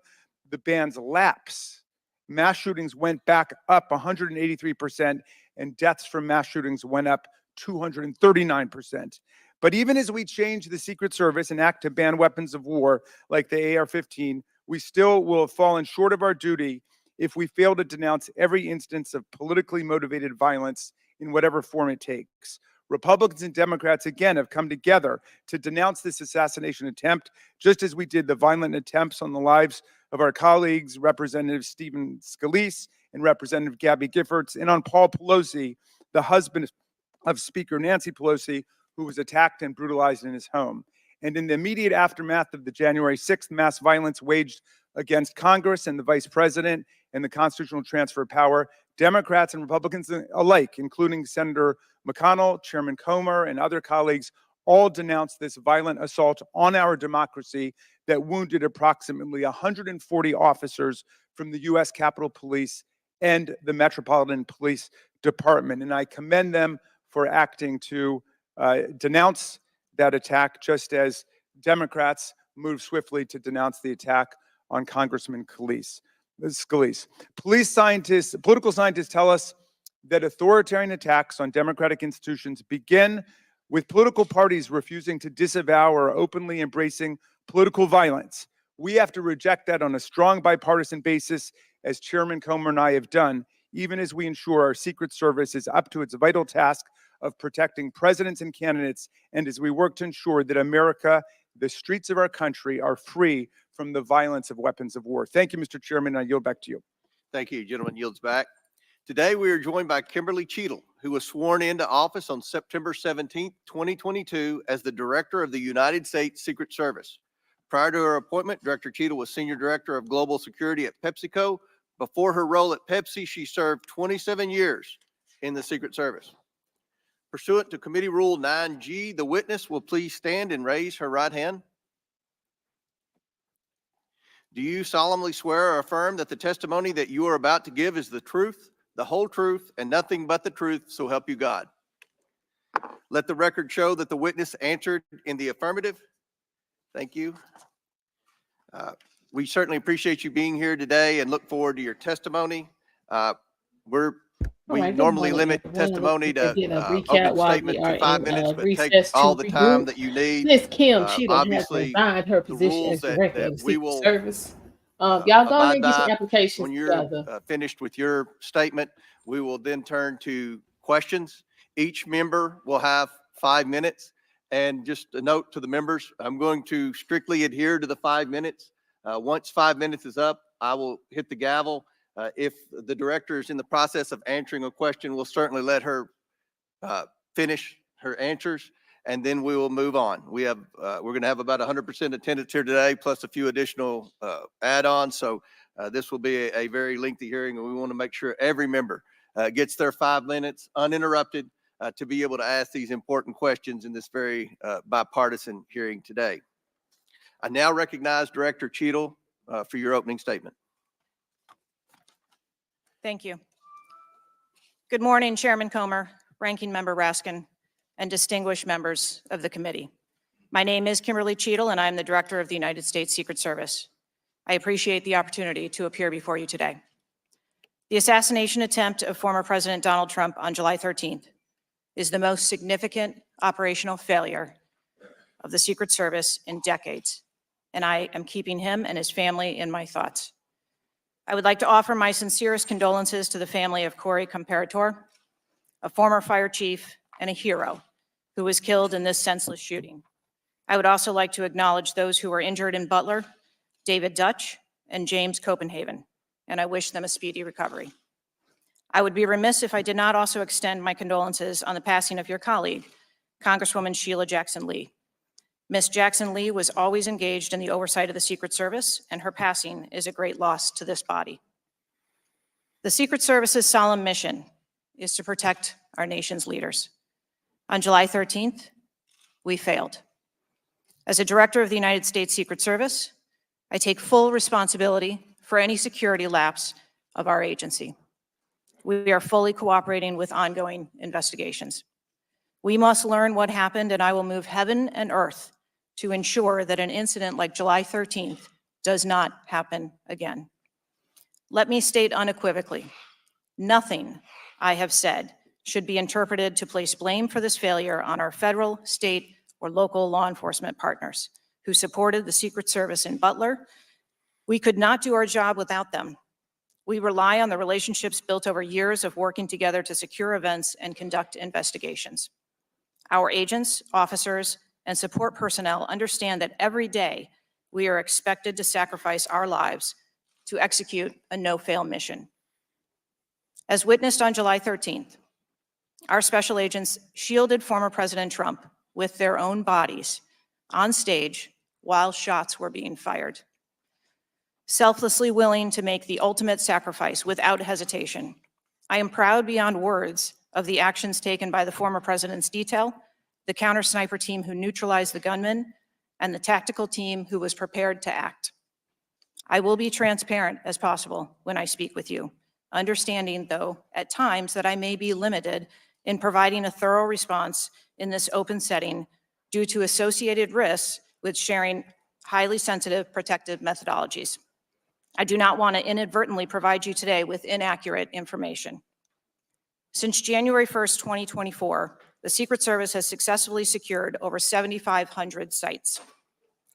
the ban's lapse, mass shootings went back up 183%, and deaths from mass shootings went up 239%. But even as we change the Secret Service and act to ban weapons of war like the AR-15, we still will have fallen short of our duty if we fail to denounce every instance of politically motivated violence in whatever form it takes. Republicans and Democrats, again, have come together to denounce this assassination attempt, just as we did the violent attempts on the lives of our colleagues, Representative Stephen Scalise and Representative Gabby Giffords, and on Paul Pelosi, the husband of Speaker Nancy Pelosi, who was attacked and brutalized in his home. And in the immediate aftermath of the January 6th mass violence waged against Congress and the Vice President and the constitutional transfer of power, Democrats and Republicans alike, including Senator McConnell, Chairman Comer, and other colleagues, all denounced this violent assault on our democracy that wounded approximately 140 officers from the U.S. Capitol Police and the Metropolitan Police Department. And I commend them for acting to denounce that attack, just as Democrats moved swiftly to denounce the attack on Congressman Scalise. Political scientists tell us that authoritarian attacks on democratic institutions begin with political parties refusing to disavow or openly embracing political violence. We have to reject that on a strong bipartisan basis, as Chairman Comer and I have done, even as we ensure our Secret Service is up to its vital task of protecting presidents and candidates, and as we work to ensure that America the streets of our country are free from the violence of weapons of war. Thank you, Mr. Chairman. I yield back to you. Thank you. Gentleman yields back. Today, we are joined by Kimberly Cheatle, who was sworn into office on September 17, 2022 as the Director of the United States Secret Service. Prior to her appointment, Director Cheatle was Senior Director of Global Security at PepsiCo. Before her role at Pepsi, she served 27 years in the Secret Service. Pursuant to Committee Rule 9G, the witness will please stand and raise her right hand. Do you solemnly swear or affirm that the testimony that you are about to give is the truth, the whole truth, and nothing but the truth, so help you God? Let the record show that the witness answered in the affirmative. Thank you. We certainly appreciate you being here today and look forward to your testimony. We normally limit testimony to opening statements to 5 minutes, but take all the time that you need. Ms. Kim Cheatle has Obviously, resigned her the position rules as Director of that the we Secret will Service. Y'all go ahead and get abide your by. applications When together. you're finished with your statement, we will then turn to questions. Each member will have 5 minutes. And just a note to the members, I'm going to strictly adhere to the 5 minutes. Once 5 minutes is up, I will hit the gavel. If the director is in the process of answering a question, we'll certainly let her finish her answers, and then we will move on. We're going to have about 100% attendance here today, plus a few additional add-ons. So this will be a very lengthy hearing, and we want to make sure every member gets their 5 minutes uninterrupted to be able to ask these important questions in this very bipartisan hearing today. I now recognize Director Cheatle for your opening statement. Thank you. Good morning, Chairman Comer, Ranking Member Raskin, and distinguished members of the committee. My name is Kimberly Cheatle, and I'm the Director of the United States Secret Service. I appreciate the opportunity to appear before you today. The assassination attempt of former President Donald Trump on July 13th is the most significant operational failure of the Secret Service in decades, and I am keeping him and his family in my thoughts. I would like to offer my sincerest condolences to the family of Corey Comparator, a former fire chief and a hero who was killed in this senseless shooting. I would also like to acknowledge those who were injured in Butler, David Dutch and James Copenhagen, and I wish them a speedy recovery. I would be remiss if I did not also extend my condolences on the passing of your colleague, Congresswoman Sheila Jackson Lee. Ms. Jackson Lee was always engaged in the oversight of the Secret Service, and her passing is a great loss to this body. The Secret Service's solemn mission is to protect our nation's leaders. On July 13th, we failed. As a Director of the United States Secret Service, I take full responsibility for any security lapse of our agency. We are fully cooperating with ongoing investigations. We must learn what happened, and I will move heaven and earth to ensure that an incident like July 13th does not happen again. Let me state unequivocally, nothing I have said should be interpreted to place blame for this failure on our federal, state, or local law enforcement partners who supported the Secret Service in Butler. We could not do our job without them. We rely on the relationships built over years of working together to secure events and conduct investigations. Our agents, officers, and support personnel understand that every day we are expected to sacrifice our lives to execute a no-fail mission. As witnessed on July 13th, our special agents shielded former President Trump with their own bodies on stage while shots were being fired. Selflessly willing to make the ultimate sacrifice without hesitation, I am proud beyond words of the actions taken by the former president's detail, the counter-sniper team who neutralized the gunman, and the tactical team who was prepared to act. I will be transparent as possible when I speak with you, understanding, though, at times that I may be limited in providing a thorough response in this open setting due to associated risks with sharing highly sensitive protective methodologies. I do not want to inadvertently provide you today with inaccurate information. Since January 1st, 2024, the Secret Service has successfully secured over 7,500 sites.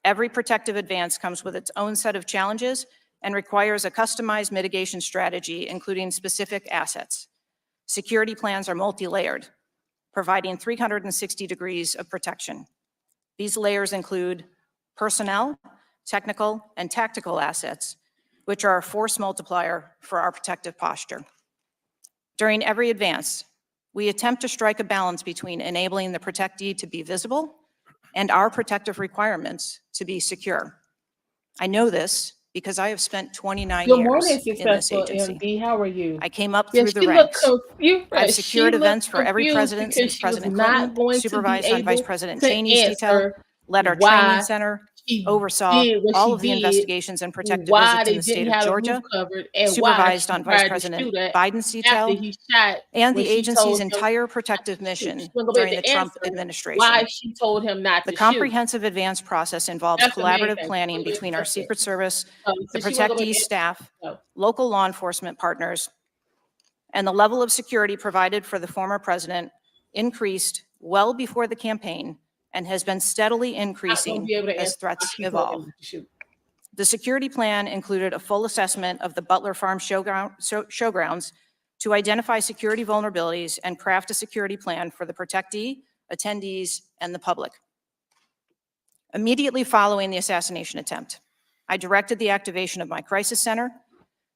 Every protective advance comes with its own set of challenges and requires a customized mitigation strategy, including specific assets. Security plans are multi-layered, providing 360 degrees of protection. These layers include personnel, technical, and tactical assets, which are a force multiplier for our protective posture. During every advance, we attempt to strike a balance between enabling the protectee to be visible and our protective requirements to be secure. I know this because I have spent 29 Good years morning, in this successful agency. MD. How are you? I came up Yeah, through the she looked ranks. confused. I've She secured looked events for every confused president because since she was President not Clinton, going to be supervised on Vice able President to Cheney's detail, answer led our training why center, she oversaw did what all she of the did, investigations and protective why visits in they the state didn't of have the roof Georgia, covered, and why supervised she on Vice tried to President shoot at Biden's after detail, he shot and when the she agency's told him entire not protective to shoot. mission She's gonna go during back the to Trump answer administration. why she told him not The to shoot. comprehensive advance process involves That's the main collaborative thing. planning Go back between to our answer. Secret Service, the So she wanna go back protectees to staff, answer. local law enforcement partners, and the level of security provided for the former president increased well before the campaign and has been steadily Not gonna increasing be able to as answer why threats she told evolve. him not to shoot. The security plan included a full assessment of the Butler Farm showgrounds to identify security vulnerabilities and craft a security plan for the protectee, attendees, and the public. Immediately following the assassination attempt, I directed the activation of my crisis center.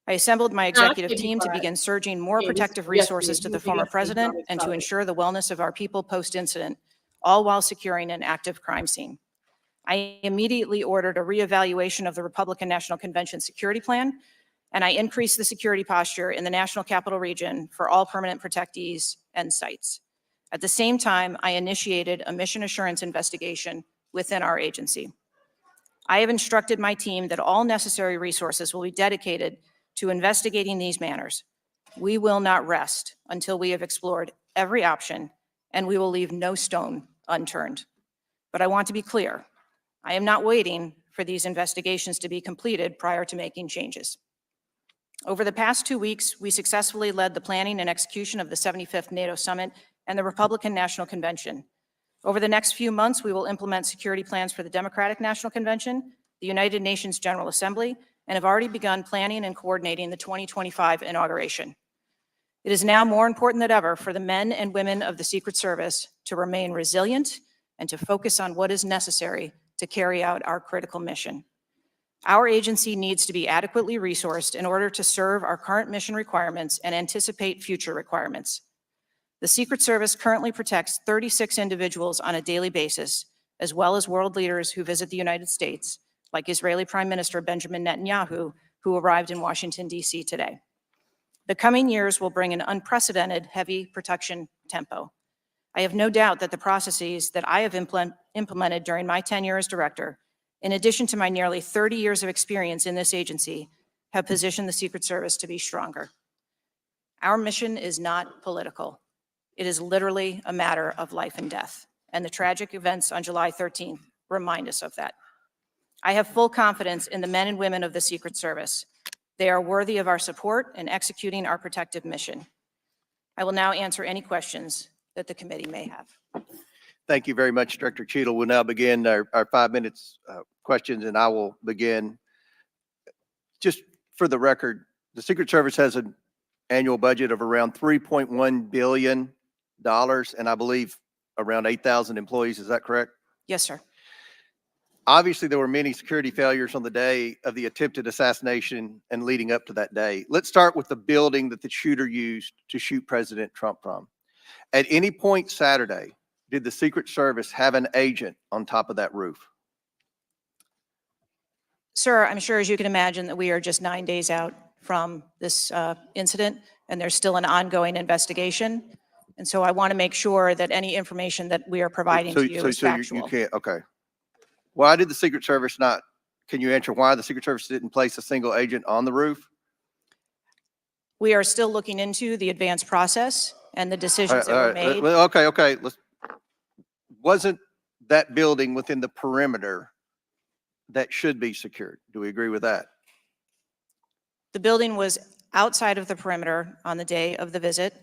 I assembled my executive team to begin surging more Yeah, this protective is resources yesterday. to You the were former yesterday, president Thomas and to Collins. ensure the wellness of our people post-incident, all while securing an active crime scene. I immediately ordered a reevaluation of the Republican National Convention security plan, and I increased the security posture in the National Capital Region for all permanent protectees and sites. At the same time, I initiated a mission assurance investigation within our agency. I have instructed my team that all necessary resources will be dedicated to investigating these matters. We will not rest until we have explored every option, and we will leave no stone unturned. But I want to be clear, I am not waiting for these investigations to be completed prior to making changes. Over the past 2 weeks, we successfully led the planning and execution of the 75th NATO Summit and the Republican National Convention. Over the next few months, we will implement security plans for the Democratic National Convention, the United Nations General Assembly, and have already begun planning and coordinating the 2025 inauguration. It is now more important than ever for the men and women of the Secret Service to remain resilient and to focus on what is necessary to carry out our critical mission. Our agency needs to be adequately resourced in order to serve our current mission requirements and anticipate future requirements. The Secret Service currently protects 36 individuals on a daily basis, as well as world leaders who visit the United States, like Israeli Prime Minister Benjamin Netanyahu, who arrived in Washington, D.C. today. The coming years will bring an unprecedented heavy protection tempo. I have no doubt that the processes that I have implemented during my tenure as director, in addition to my nearly 30 years of experience in this agency, have positioned the Secret Service to be stronger. Our mission is not political. It is literally a matter of life and death, and the tragic events on July 13th remind us of that. I have full confidence in the men and women of the Secret Service. They are worthy of our support in executing our protective mission. I will now answer any questions that the committee may have. Thank you very much, Director Cheetle. We'll now begin our 5 minutes questions, and I will begin. Just for the record, the Secret Service has an annual budget of around $3.1 billion, and I believe around 8,000 employees. Is that correct? Yes, sir. Obviously, there were many security failures on the day of the attempted assassination and leading up to that day. Let's start with the building that the shooter used to shoot President Trump from. At any point Saturday, did the Secret Service have an agent on top of that roof? Sir, I'm sure, as you can imagine, that we are just 9 days out from this incident, and there's still an ongoing investigation. And so I want to make sure that any information that we are providing to you is factual. You can't, okay. Why did the Secret Service not, can you answer why the Secret Service didn't place a single agent on the roof? We are still looking into the advanced process and the decisions that were made. Well, okay. Wasn't that building within the perimeter that should be secured? Do we agree with that? The building was outside of the perimeter on the day of the visit.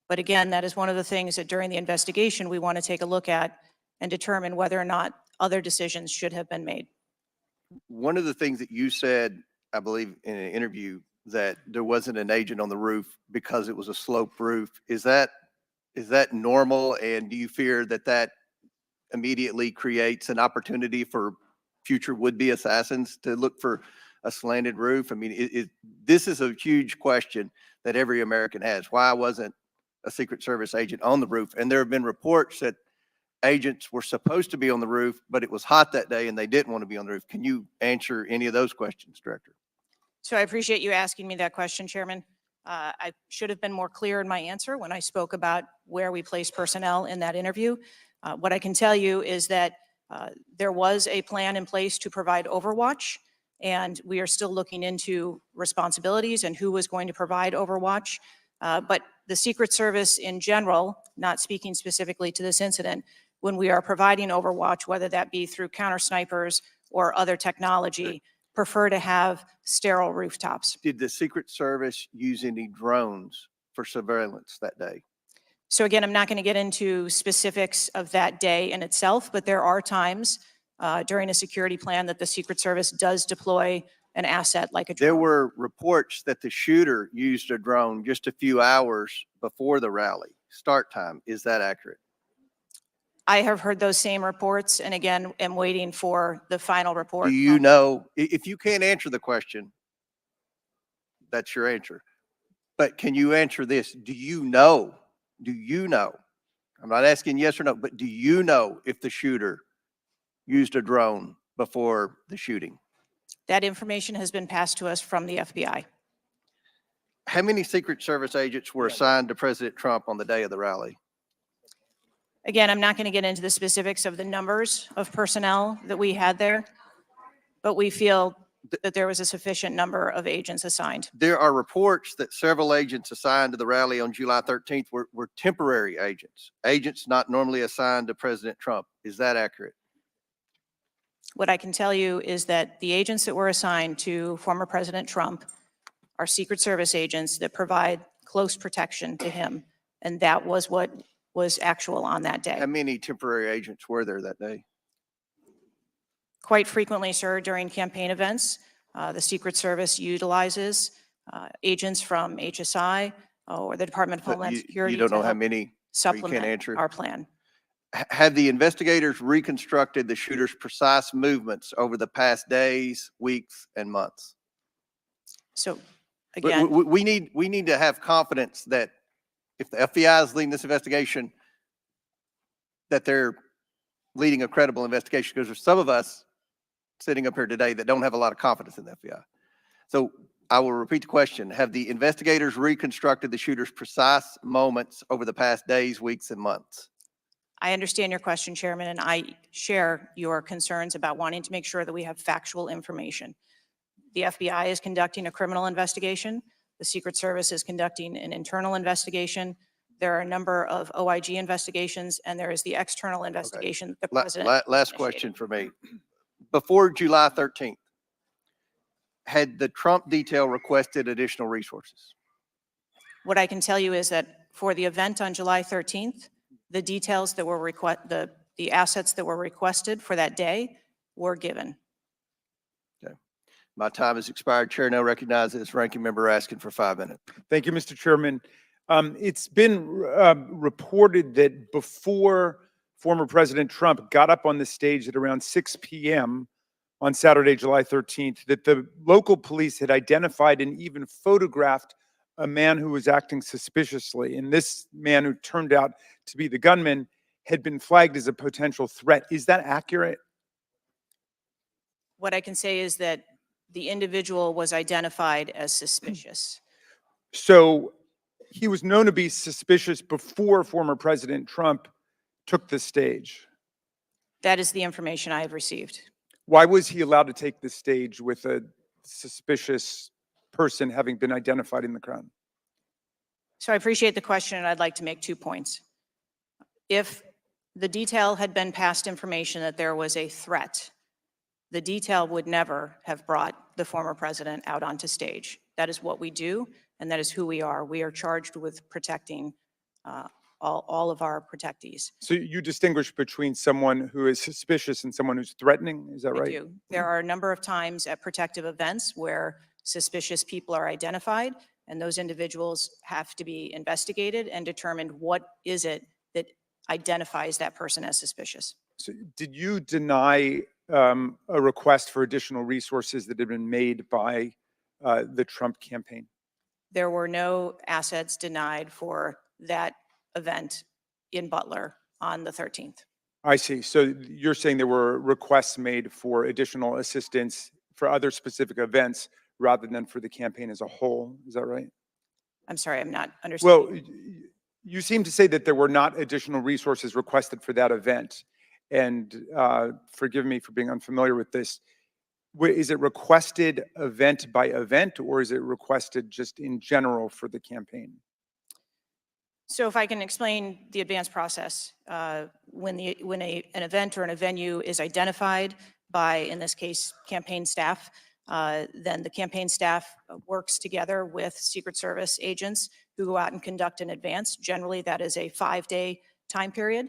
But again, that is one of the things that during the investigation, we want to take a look at and determine whether or not other decisions should have been made. One of the things that you said, I believe in an interview, that there wasn't an agent on the roof because it was a sloped roof. Is that normal? And do you fear that that immediately creates an opportunity for future would-be assassins to look for a slanted roof? I mean, this is a huge question that every American has. Why wasn't a Secret Service agent on the roof? And there have been reports that agents were supposed to be on the roof, but it was hot that day and they didn't want to be on the roof. Can you answer any of those questions, Director? So I appreciate you asking me that question, Chairman. I should have been more clear in my answer when I spoke about where we place personnel in that interview. What I can tell you is that there was a plan in place to provide overwatch, and we are still looking into responsibilities and who was going to provide overwatch. But the Secret Service in general, not speaking specifically to this incident, when we are providing overwatch, whether that be through counter snipers or other technology, prefer to have sterile rooftops. Did the Secret Service use any drones for surveillance that day? So again, I'm not going to get into specifics of that day in itself, but there are times during a security plan that the Secret Service does deploy an asset like a drone. There were reports that the shooter used a drone just a few hours before the rally start time. Is that accurate? I have heard those same reports, and again, am waiting for the final report. Do you know, if you can't answer the question, that's your answer. But can you answer this? Do you know? I'm not asking yes or no, but do you know if the shooter used a drone before the shooting? That information has been passed to us from the FBI. How many Secret Service agents were assigned to President Trump on the day of the rally? Again, I'm not going to get into the specifics of the numbers of personnel that we had there, but we feel that there was a sufficient number of agents assigned. There are reports that several agents assigned to the rally on July 13th were temporary agents not normally assigned to President Trump. Is that accurate? What I can tell you is that the agents that were assigned to former President Trump are Secret Service agents that provide close protection to him, and that was what was actual on that day. How many temporary agents were there that day? Quite frequently, sir, during campaign events, the Secret Service utilizes agents from HSI or the Department of Homeland Security. You don't know to how help many? supplement our plan. Have the investigators reconstructed the shooter's precise movements over the past days, weeks, and months? So again, We need to have confidence that if the FBI is leading this investigation, that they're leading a credible investigation, because there's some of us sitting up here today that don't have a lot of confidence in the FBI. So I will repeat the question. Have the investigators reconstructed the shooter's precise moments over the past days, weeks, and months? I understand your question, Chairman, and I share your concerns about wanting to make sure that we have factual information. The FBI is conducting a criminal investigation. The Secret Service is conducting an internal investigation. There are a number of OIG investigations, and there is the external investigation that the president Last question for me. Before July 13th, had the Trump detail requested additional resources? What I can tell you is that for the event on July 13th, the details that were the assets that were requested for that day were given. My time has expired. Chair now recognizes Ranking Member Raskin for 5 minutes. Thank you, Mr. Chairman. It's been reported that before former President Trump got up on the stage at around 6 p.m. on Saturday, July 13th, that the local police had identified and even photographed a man who was acting suspiciously. And this man, who turned out to be the gunman, had been flagged as a potential threat. Is that accurate? What I can say is that the individual was identified as suspicious. So he was known to be suspicious before former President Trump took the stage. That is the information I have received. Why was he allowed to take the stage with a suspicious person having been identified in the crowd? So I appreciate the question, and I'd like to make 2 points. If the detail had been passed information that there was a threat, the detail would never have brought the former president out onto stage. That is what we do, and that is who we are. We are charged with protecting all of our protectees. So you distinguish between someone who is suspicious and someone who's threatening, is that right? I do. There are a number of times at protective events where suspicious people are identified, and those individuals have to be investigated and determined what is it that identifies that person as suspicious. So did you deny a request for additional resources that had been made by the Trump campaign? There were no assets denied for that event in Butler on the 13th. I see. So you're saying there were requests made for additional assistance for other specific events rather than for the campaign as a whole. Is that right? I'm sorry, I'm not understanding. Well, you seem to say that there were not additional resources requested for that event. And forgive me for being unfamiliar with this. Is it requested event by event, or is it requested just in general for the campaign? So if I can explain the advance process, when an event or a venue is identified by, in this case, campaign staff, then the campaign staff works together with Secret Service agents who go out and conduct an advance. Generally, that is a 5-day time period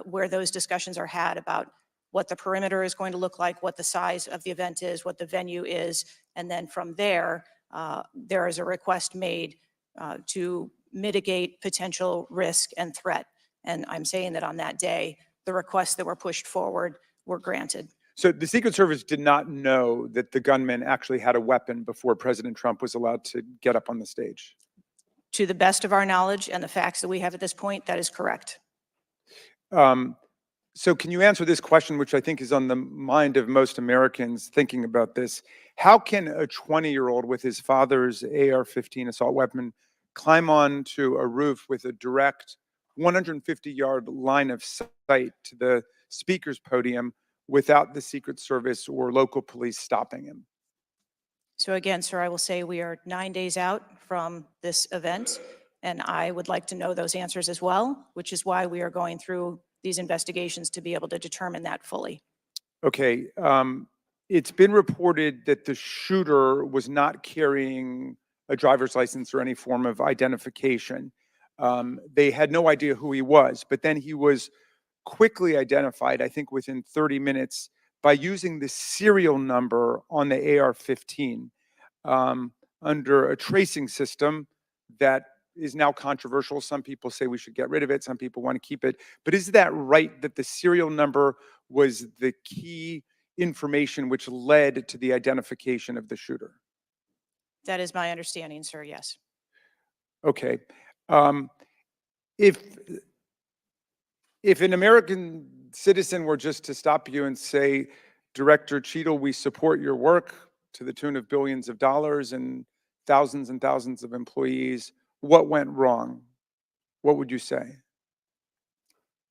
where those discussions are had about what the perimeter is going to look like, what the size of the event is, what the venue is, and then from there, there is a request made to mitigate potential risk and threat. And I'm saying that on that day, the requests that were pushed forward were granted. So the Secret Service did not know that the gunman actually had a weapon before President Trump was allowed to get up on the stage? To the best of our knowledge and the facts that we have at this point, that is correct. So can you answer this question, which I think is on the mind of most Americans thinking about this? How can a 20-year-old with his father's AR-15 assault weapon climb onto a roof with a direct 150-yard line of sight to the speaker's podium without the Secret Service or local police stopping him? So again, sir, I will say we are 9 days out from this event, and I would like to know those answers as well, which is why we are going through these investigations to be able to determine that fully. Okay. It's been reported that the shooter was not carrying a driver's license or any form of identification. They had no idea who he was, but then he was quickly identified, I think within 30 minutes, by using the serial number on the AR-15 under a tracing system that is now controversial. Some people say we should get rid of it. Some people want to keep it. But is that right, that the serial number was the key information which led to the identification of the shooter? That is my understanding, sir, yes. Okay. If an American citizen were just to stop you and say, Director Cheetle, we support your work to the tune of billions of dollars and thousands of employees, what went wrong? What would you say?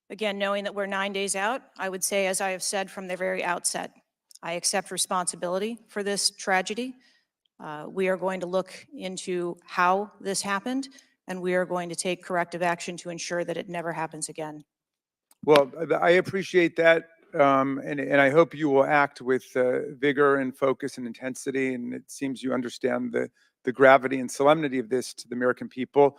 Again, knowing that we're 9 days out, I would say, as I have said from the very outset, I accept responsibility for this tragedy. We are going to look into how this happened, and we are going to take corrective action to ensure that it never happens again. Well, I appreciate that, and I hope you will act with vigor and focus and intensity, and it seems you understand the gravity and solemnity of this to the American people.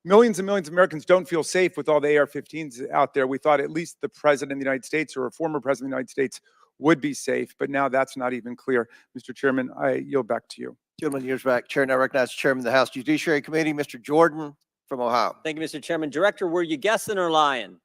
Millions and millions of Americans don't feel safe with all the AR-15s out there. We thought at least the President of the United States or a former President of the United States would be safe, but now that's not even clear. Mr. Chairman, I yield back to you. Gentleman yields back. Chair now recognizes Chairman of the House Judiciary Committee, Mr. Jordan from Ohio. Thank you, Mr. Chairman. Director, were you guessing or lying?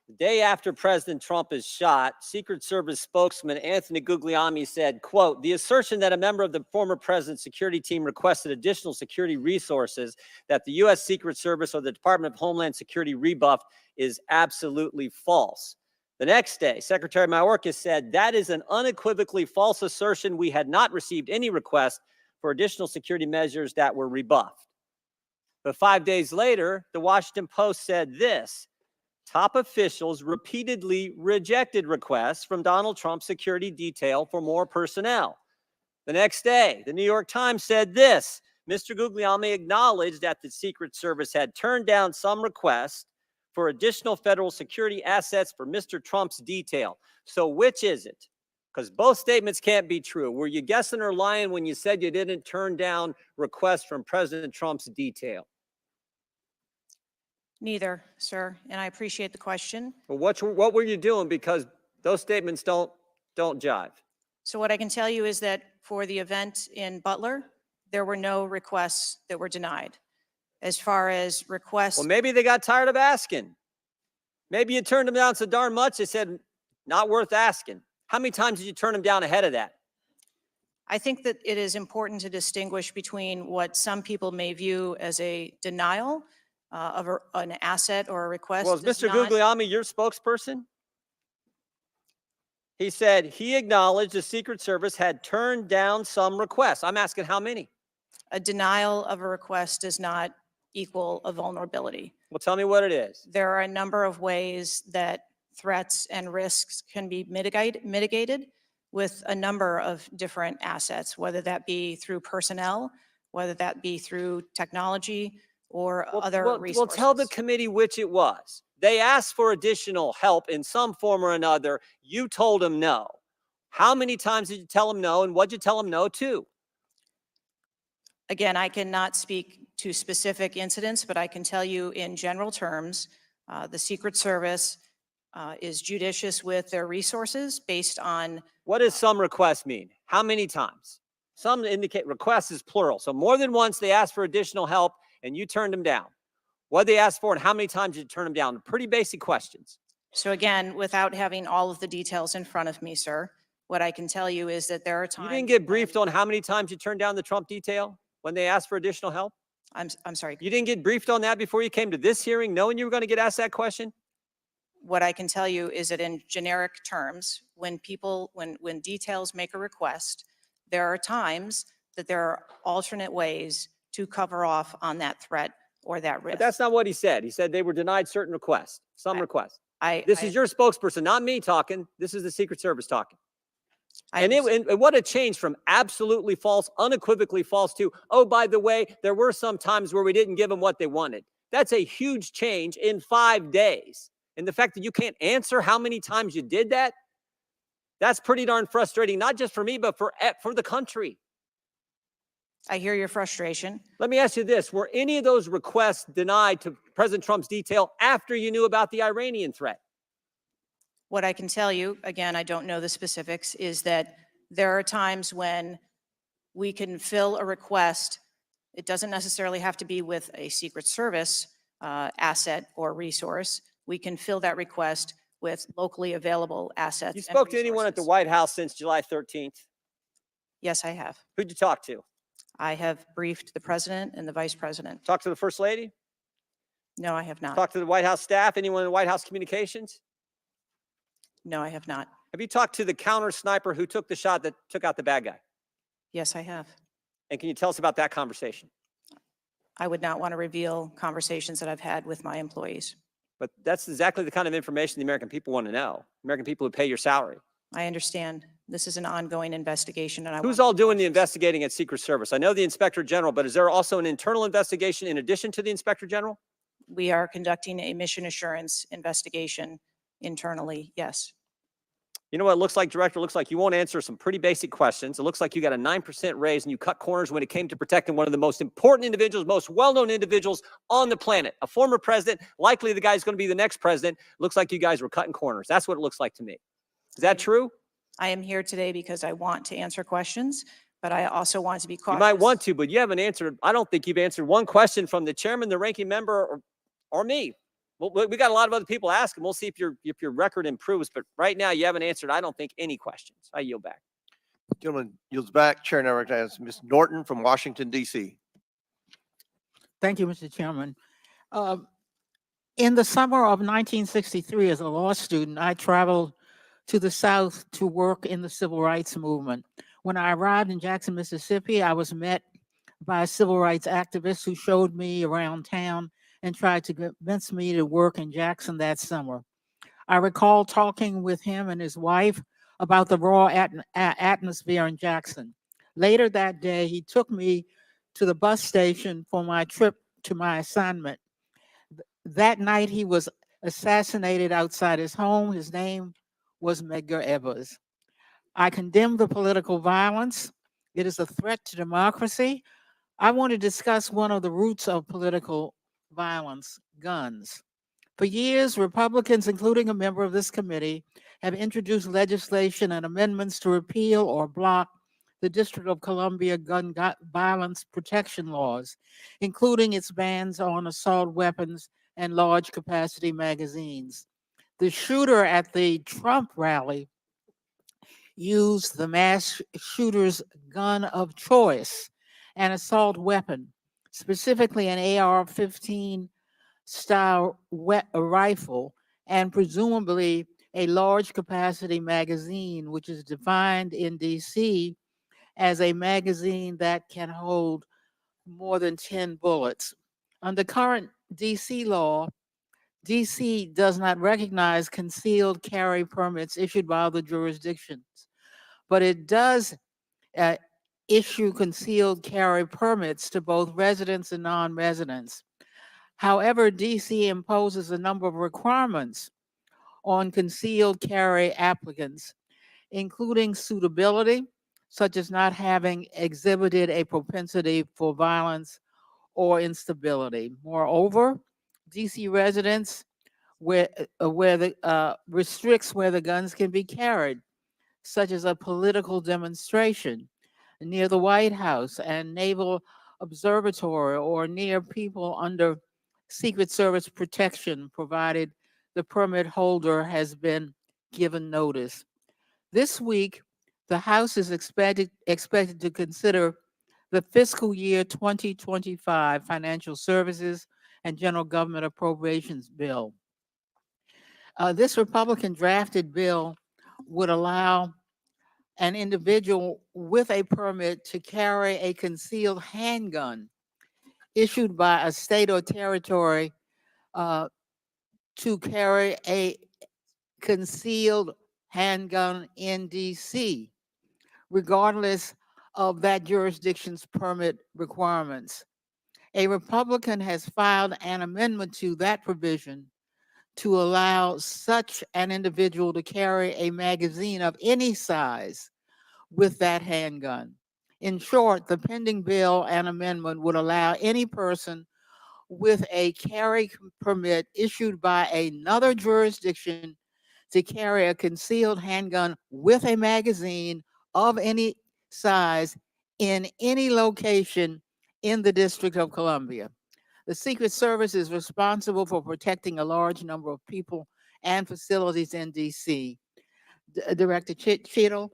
The day after President Trump is shot, Secret Service spokesman Anthony Guglielmi said, quote, the assertion that a member of the former president's security team requested additional security resources that the U.S. Secret Service or the Department of Homeland Security rebuffed is absolutely false. The next day, Secretary Mayorkas said that is an unequivocally false assertion. We had not received any request for additional security measures that were rebuffed. But 5 days later, the Washington Post said this: top officials repeatedly rejected requests from Donald Trump's security detail for more personnel. The next day, the New York Times said this: Mr. Guglielmi acknowledged that the Secret Service had turned down some requests for additional federal security assets for Mr. Trump's detail. So which is it? Because both statements can't be true. Were you guessing or lying when you said you didn't turn down requests from President Trump's detail? Neither, sir, and I appreciate the question. Well, what were you doing? Because those statements don't jive. So what I can tell you is that for the event in Butler, there were no requests that were denied. As far as requests. Well, maybe they got tired of asking. Maybe you turned them down so darn much, they said, Not worth asking. How many times did you turn them down ahead of that? I think that it is important to distinguish between what some people may view as a denial of an asset or a request. Well, is does Mr. not- Guglielmi your spokesperson? He said he acknowledged the Secret Service had turned down some requests. I'm asking how many? A denial of a request does not equal a vulnerability. Well, tell me what it is. There are a number of ways that threats and risks can be mitigated with a number of different assets, whether that be through personnel, whether that be through technology or other resources. Well, tell the committee which it was. They asked for additional help in some form or another. You told them no. How many times did you tell them no, and what'd you tell them no to? Again, I cannot speak to specific incidents, but I can tell you in general terms, the Secret Service is judicious with their resources based on. What does some requests mean? How many times? Some indicate requests is plural. So more than once they asked for additional help and you turned them down. What did they ask for and how many times did you turn them down? Pretty basic questions. So again, without having all of the details in front of me, sir, what I can tell you is that there are You times. didn't get briefed on how many times you turned down the Trump detail when they asked for additional help? I'm sorry. You didn't get briefed on that before you came to this hearing knowing you were going to get asked that question? What I can tell you is that in generic terms, when details make a request, there are times that there are alternate ways to cover off on that threat or that risk. But that's not what he said. He said they were denied certain requests, some requests. This is your spokesperson, not me talking. This is the Secret Service talking. And what a change from absolutely false, unequivocally false to, oh, by the way, there were some times where we didn't give them what they wanted. That's a huge change in 5 days. And the fact that you can't answer how many times you did that, that's pretty darn frustrating, not just for me, but for the country. I hear your frustration. Let me ask you this. Were any of those requests denied to President Trump's detail after you knew about the Iranian threat? What I can tell you, again, I don't know the specifics, is that there are times when we can fill a request. It doesn't necessarily have to be with a Secret Service asset or resource. We can fill that request with locally available assets. You spoke to anyone at the White House since July 13th? Yes, I have. Who'd you talk to? I have briefed the president and the vice president. Talk to the First Lady? No, I have not. Talk to the White House staff? Anyone in the White House communications? No, I have not. Have you talked to the counter sniper who took the shot that took out the bad guy? Yes, I have. And can you tell us about that conversation? I would not want to reveal conversations that I've had with my employees. But that's exactly the kind of information the American people want to know. American people who pay your salary. I understand this is an ongoing investigation, and Who's all doing the investigating at Secret Service? I know the Inspector General, but is there also an internal investigation in addition to the Inspector General? We are conducting a mission assurance investigation internally, yes. You know what it looks like, Director? It looks like you won't answer some pretty basic questions. It looks like you got a 9% raise and you cut corners when it came to protecting one of the most important individuals, most well-known individuals on the planet. A former president, likely the guy who's going to be the next president. Looks like you guys were cutting corners. That's what it looks like to me. Is that true? I am here today because I want to answer questions, but I also want to be cautious. You might want to, but you haven't answered. I don't think you've answered one question from the chairman, the ranking member, or me. Well, we got a lot of other people asking. We'll see if your record improves. But right now, you haven't answered, I don't think, any questions. I yield back. Gentleman yields back. Chair now recognizes Ms. Norton from Washington, D.C. Thank you, Mr. Chairman. In the summer of 1963, as a law student, I traveled to the South to work in the civil rights movement. When I arrived in Jackson, Mississippi, I was met by a civil rights activist who showed me around town and tried to convince me to work in Jackson that summer. I recall talking with him and his wife about the raw atmosphere in Jackson. Later that day, he took me to the bus station for my trip to my assignment. That night, he was assassinated outside his home. His name was Medgar Evers. I condemn the political violence. It is a threat to democracy. I want to discuss one of the roots of political violence, guns. For years, Republicans, including a member of this committee, have introduced legislation and amendments to repeal or block the District of Columbia gun violence protection laws, including its bans on assault weapons and large capacity magazines. The shooter at the Trump rally used the mass shooter's gun of choice, an assault weapon, specifically an AR-15 style rifle, and presumably a large capacity magazine, which is defined in DC as a magazine that can hold more than 10 bullets. Under current DC law, DC does not recognize concealed carry permits issued by other jurisdictions, but it does issue concealed carry permits to both residents and non-residents. However, DC imposes a number of requirements on concealed carry applicants, including suitability, such as not having exhibited a propensity for violence or instability. Moreover, DC residents restricts where the guns can be carried, such as a political demonstration near the White House and Naval Observatory, or near people under Secret Service protection, provided the permit holder has been given notice. This week, the House is expected to consider the fiscal year 2025 Financial Services and General Government Appropriations Bill. This Republican drafted bill would allow an individual with a permit to carry a concealed handgun issued by a state or territory to carry a concealed handgun in DC, regardless of that jurisdiction's permit requirements. A Republican has filed an amendment to that provision to allow such an individual to carry a magazine of any size with that handgun. In short, the pending bill and amendment would allow any person with a carry permit issued by another jurisdiction to carry a concealed handgun with a magazine of any size in any location in the District of Columbia. The Secret Service is responsible for protecting a large number of people and facilities in DC. Director Cheetle,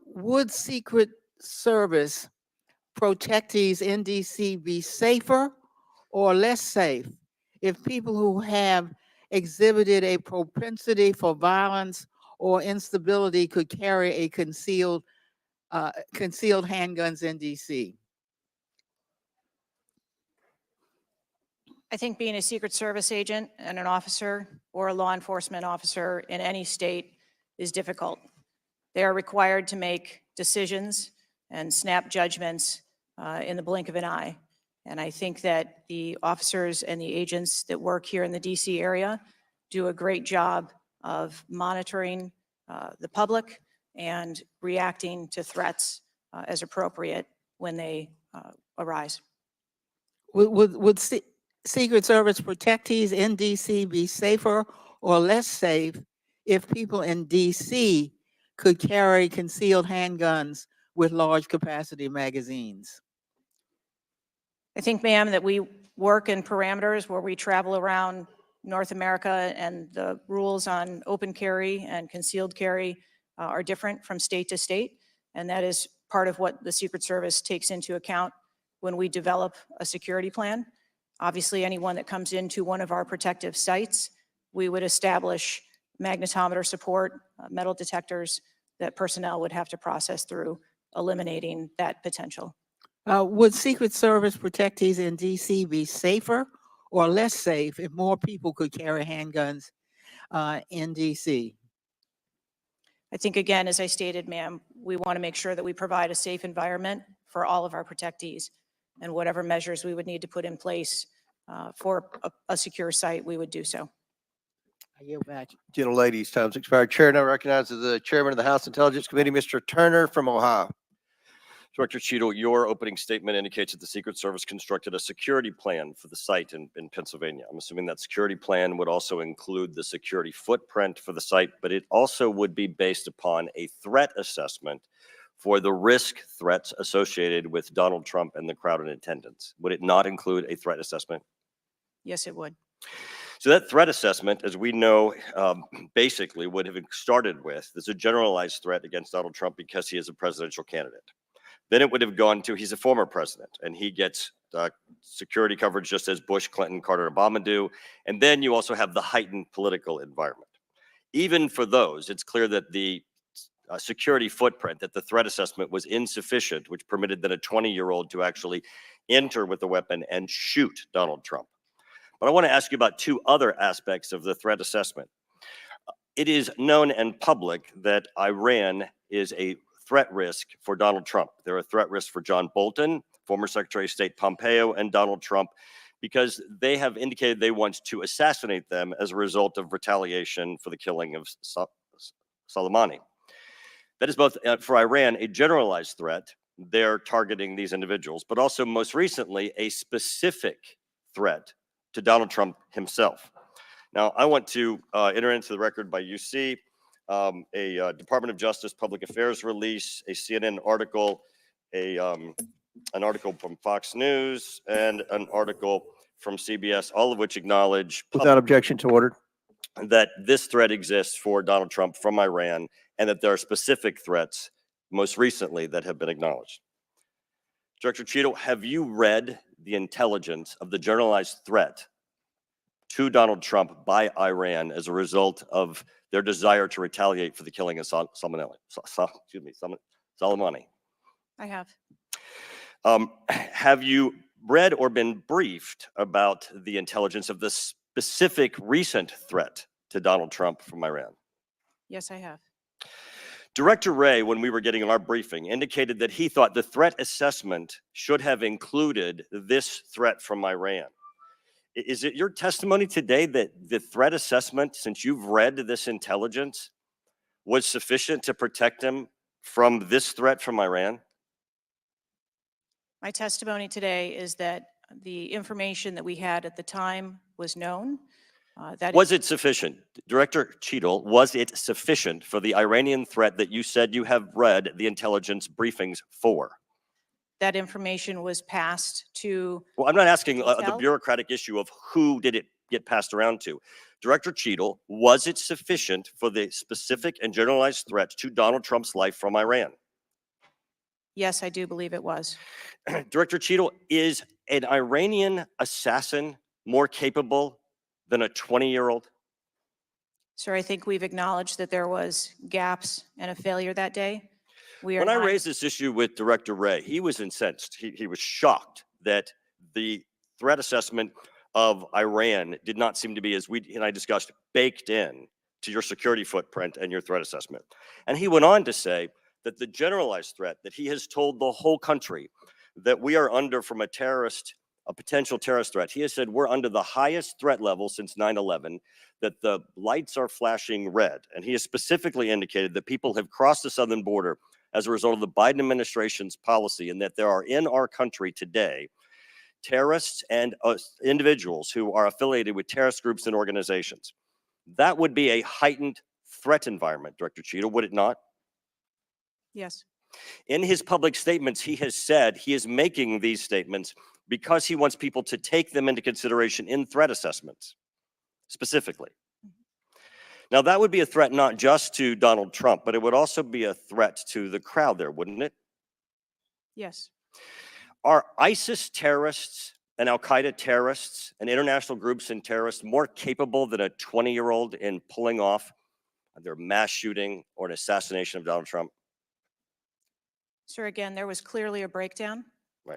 would Secret Service protectees in DC be safer or less safe if people who have exhibited a propensity for violence or instability could carry a concealed handguns in DC? I think being a Secret Service agent and an officer or a law enforcement officer in any state is difficult. They are required to make decisions and snap judgments in the blink of an eye. And I think that the officers and the agents that work here in the DC area do a great job of monitoring the public and reacting to threats as appropriate when they arise. Would Secret Service protectees in DC be safer or less safe if people in DC could carry concealed handguns with large capacity magazines? I think, ma'am, that we work in parameters where we travel around North America, and the rules on open carry and concealed carry are different from state to state. And that is part of what the Secret Service takes into account when we develop a security plan. Obviously, anyone that comes into one of our protective sites, we would establish magnetometer support, metal detectors that personnel would have to process through, eliminating that potential. Would Secret Service protectees in DC be safer or less safe if more people could carry handguns in DC? I think, again, as I stated, ma'am, we want to make sure that we provide a safe environment for all of our protectees, and whatever measures we would need to put in place for a secure site, we would do so. I yield back. Gentlelady's time's expired. Chair now recognizes the Chairman of the House Intelligence Committee, Mr. Turner from Ohio. Director Cheetle, your opening statement indicates that the Secret Service constructed a security plan for the site in Pennsylvania. I'm assuming that security plan would also include the security footprint for the site, but it also would be based upon a threat assessment for the risk threats associated with Donald Trump and the crowd in attendance. Would it not include a threat assessment? Yes, it would. So that threat assessment, as we know, basically would have started with, there's a generalized threat against Donald Trump because he is a presidential candidate. Then it would have gone to, he's a former president and he gets security coverage just as Bush, Clinton, Carter, and Obama do. And then you also have the heightened political environment. Even for those, it's clear that the security footprint, that the threat assessment was insufficient, which permitted then a 20-year-old to actually enter with a weapon and shoot Donald Trump. But I want to ask you about two other aspects of the threat assessment. It is known and public that Iran is a threat risk for Donald Trump. They're a threat risk for John Bolton, former Secretary of State Pompeo, and Donald Trump, because they have indicated they want to assassinate them as a result of retaliation for the killing of Soleimani. That is both for Iran a generalized threat. They're targeting these individuals, but also most recently a specific threat to Donald Trump himself. Now, I want to enter into the record by UC a Department of Justice Public Affairs release, a CNN article, an article from Fox News, and an article from CBS, all of which acknowledge Without objection to order. that this threat exists for Donald Trump from Iran, and that there are specific threats most recently that have been acknowledged. Director Cheetle, have you read the intelligence of the generalized threat to Donald Trump by Iran as a result of their desire to retaliate for the killing of Soleimani? I have. Have you read or been briefed about the intelligence of the specific recent threat to Donald Trump from Iran? Yes, I have. Director Wray, when we were getting our briefing, indicated that he thought the threat assessment should have included this threat from Iran. Is it your testimony today that the threat assessment, since you've read this intelligence, was sufficient to protect him from this threat from Iran? My testimony today is that the information that we had at the time was known. Was it sufficient? Director Cheetle, was it sufficient for the Iranian threat that you said you have read the intelligence briefings for? That information was passed to. Well, I'm not asking the Cheetle? bureaucratic issue of who did it get passed around to. Director Cheetle, was it sufficient for the specific and generalized threat to Donald Trump's life from Iran? Yes, I do believe it was. Director Cheetle, is an Iranian assassin more capable than a 20-year-old? Sir, I think we've acknowledged that there was gaps and a failure that day. When I raised this issue with Director Wray, he was incensed. He was shocked that the threat assessment of Iran did not seem to be, as we and I discussed, baked in to your security footprint and your threat assessment. And he went on to say that the generalized threat that he has told the whole country that we are under from a potential terrorist threat. He has said we're under the highest threat level since 9/11, that the lights are flashing red. And he has specifically indicated that people have crossed the southern border as a result of the Biden administration's policy, and that there are in our country today terrorists and individuals who are affiliated with terrorist groups and organizations. That would be a heightened threat environment, Director Cheetle, would it not? Yes. In his public statements, he has said he is making these statements because he wants people to take them into consideration in threat assessments, specifically. Now, that would be a threat not just to Donald Trump, but it would also be a threat to the crowd there, wouldn't it? Yes. Are ISIS terrorists and Al-Qaeda terrorists and international groups and terrorists more capable than a 20-year-old in pulling off their mass shooting or an assassination of Donald Trump? Sir, again, there was clearly a breakdown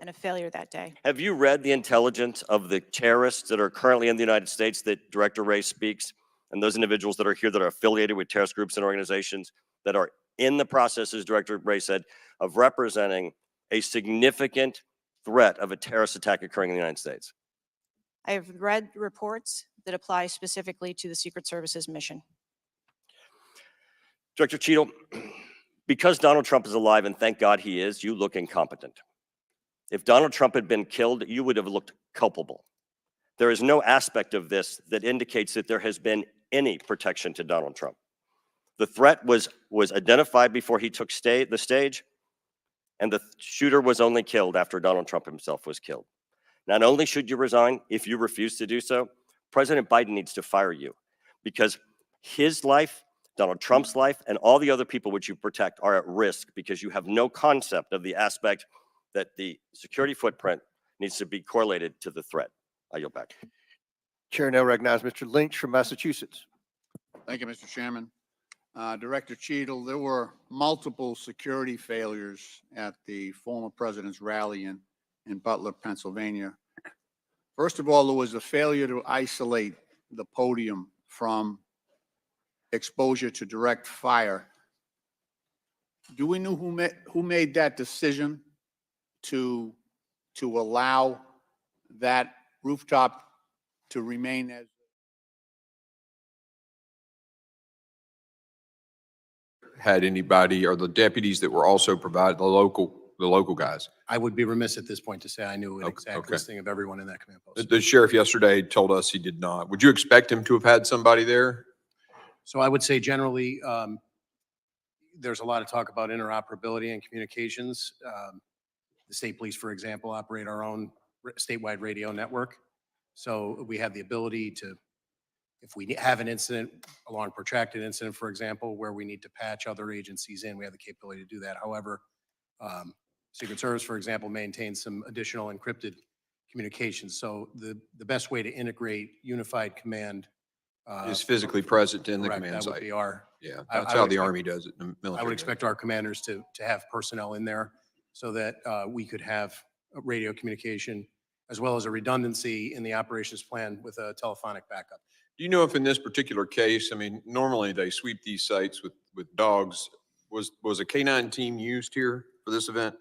and a failure that day. Have you read the intelligence of the terrorists that are currently in the United States that Director Wray speaks, and those individuals that are here that are affiliated with terrorist groups and organizations that are in the process, as Director Wray said, of representing a significant threat of a terrorist attack occurring in the United States? I have read reports that apply specifically to the Secret Service's mission. Director Cheetle, because Donald Trump is alive, and thank God he is, you look incompetent. If Donald Trump had been killed, you would have looked culpable. There is no aspect of this that indicates that there has been any protection to Donald Trump. The threat was identified before he took the stage, and the shooter was only killed after Donald Trump himself was killed. Not only should you resign if you refuse to do so, President Biden needs to fire you because his life, Donald Trump's life, and all the other people which you protect are at risk because you have no concept of the aspect that the security footprint needs to be correlated to the threat. I yield back. Chair now recognizes Mr. Lynch from Massachusetts. Thank you, Mr. Chairman. Director Cheetle, there were multiple security failures at the former president's rally in Butler, Pennsylvania. First of all, there was a failure to isolate the podium from exposure to direct fire. Do we know who made that decision to allow that rooftop to remain as? Had anybody or the deputies that were also provided, the local guys? I would be remiss at this point to say I knew an Okay, exact okay. listing of everyone in that command post. The sheriff yesterday told us he did not. Would you expect him to have had somebody there? So I would say generally, there's a lot of talk about interoperability and communications. The state police, for example, operate our own statewide radio network. So we have the ability to, if we have an incident, a long protracted incident, for example, where we need to patch other agencies in, we have the capability to do that. However, Secret Service, for example, maintains some additional encrypted communications. So the best way to integrate unified command Is physically present in the correct, command that would site? be our, Yeah, I- that's I how would the expect- Army does it in the military. I would expect our commanders to have personnel in there so that we could have a radio communication as well as a redundancy in the operations plan with a telephonic backup. Do you know if in this particular case, I mean, normally they sweep these sites with dogs. Was a K-9 team used here for this event?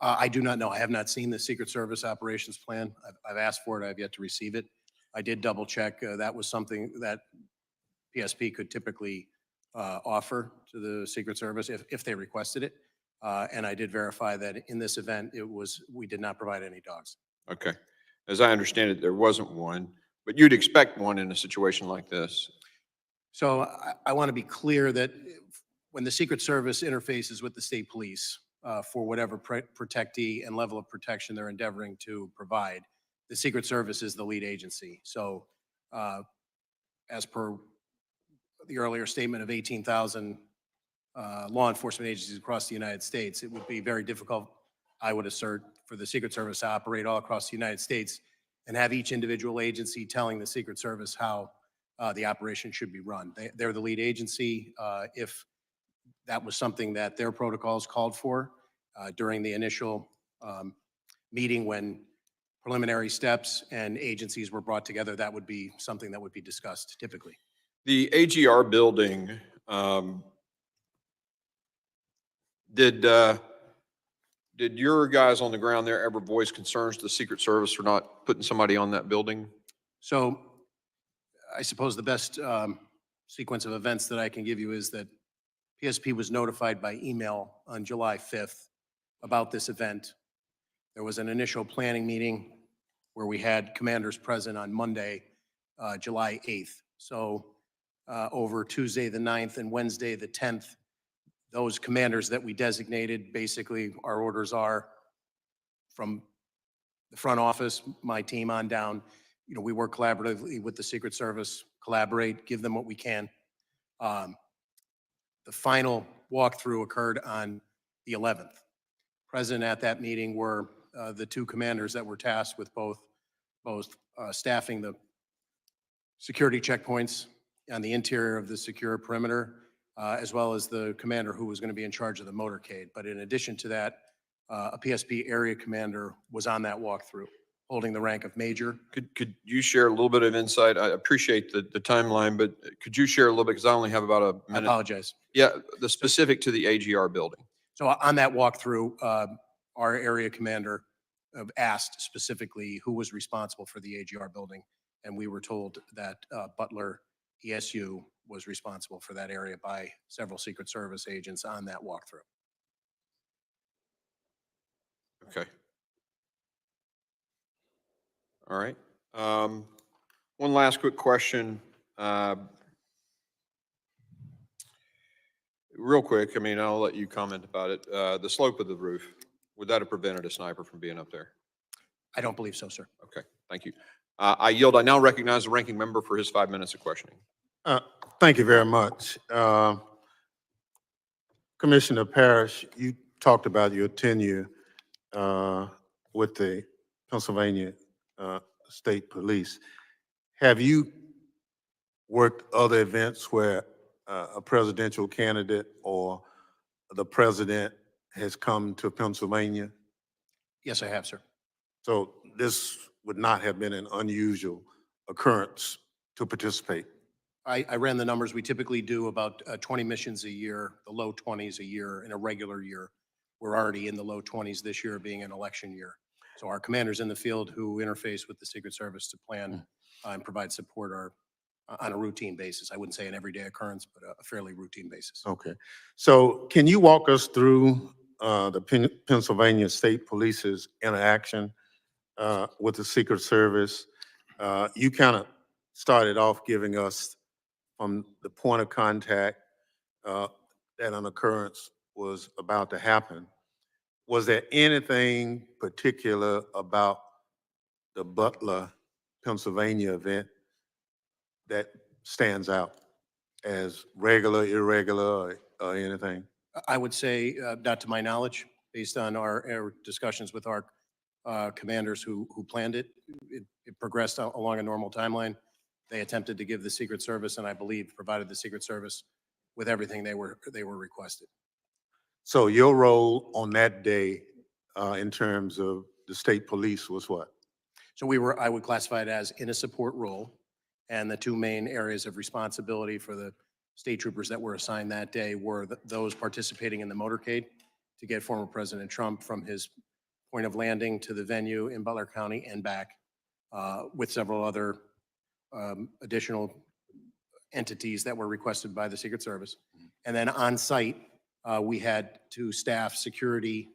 I do not know. I have not seen the Secret Service operations plan. I've asked for it. I have yet to receive it. I did double check. That was something that PSP could typically offer to the Secret Service if they requested it. And I did verify that in this event, we did not provide any dogs. Okay. As I understand it, there wasn't one, but you'd expect one in a situation like this. So I want to be clear that when the Secret Service interfaces with the state police for whatever protectee and level of protection they're endeavoring to provide, the Secret Service is the lead agency. So as per the earlier statement of 18,000 law enforcement agencies across the United States, it would be very difficult, I would assert, for the Secret Service to operate all across the United States and have each individual agency telling the Secret Service how the operation should be run. They're the lead agency. If that was something that their protocols called for during the initial meeting when preliminary steps and agencies were brought together, that would be something that would be discussed typically. The AGR building, did your guys on the ground there ever voice concerns to the Secret Service for not putting somebody on that building? So I suppose the best sequence of events that I can give you is that PSP was notified by email on July 5th about this event. There was an initial planning meeting where we had commanders present on Monday, July 8th. So over Tuesday, the 9th, and Wednesday, the 10th, those commanders that we designated, basically our orders are from the front office, my team on down. You know, we work collaboratively with the Secret Service, collaborate, give them what we can. The final walkthrough occurred on the 11th. Present at that meeting were the two commanders that were tasked with both staffing the security checkpoints on the interior of the secure perimeter, as well as the commander who was going to be in charge of the motorcade. But in addition to that, a PSP area commander was on that walkthrough, holding the rank of major. Could you share a little bit of insight? I appreciate the timeline, but could you share a little bit, because I only have about a I minute. apologize. Yeah, the specific to the AGR building. So on that walkthrough, our area commander asked specifically who was responsible for the AGR building, and we were told that Butler ESU was responsible for that area by several Secret Service agents on that walkthrough. Okay. All right. One last quick question. Real quick, I mean, I'll let you comment about it. The slope of the roof, would that have prevented a sniper from being up there? I don't believe so, sir. Okay. Thank you. I yield. I now recognize the ranking member for his 5 minutes of questioning. Thank you very much. Commissioner Parrish, you talked about your tenure with the Pennsylvania State Police. Have you worked other events where a presidential candidate or the president has come to Pennsylvania? Yes, I have, sir. So this would not have been an unusual occurrence to participate. I ran the numbers. We typically do about 20 missions a year, the low 20s a year in a regular year. We're already in the low 20s this year being an election year. So our commanders in the field who interface with the Secret Service to plan and provide support are on a routine basis. I wouldn't say an everyday occurrence, but a fairly routine basis. Okay. So can you walk us through the Pennsylvania State Police's interaction with the Secret Service? You kind of started off giving us from the point of contact that an occurrence was about to happen. Was there anything particular about the Butler, Pennsylvania event that stands out as regular, irregular, or anything? I would say, not to my knowledge, based on our discussions with our commanders who planned it, it progressed along a normal timeline. They attempted to give the Secret Service, and I believe provided the Secret Service with everything they were requested. So your role on that day in terms of the state police was what? So I would classify it as in a support role, and the two main areas of responsibility for the state troopers that were assigned that day were those participating in the motorcade to get former President Trump from his point of landing to the venue in Butler County and back, with several other additional entities that were requested by the Secret Service. And then on site, we had to staff security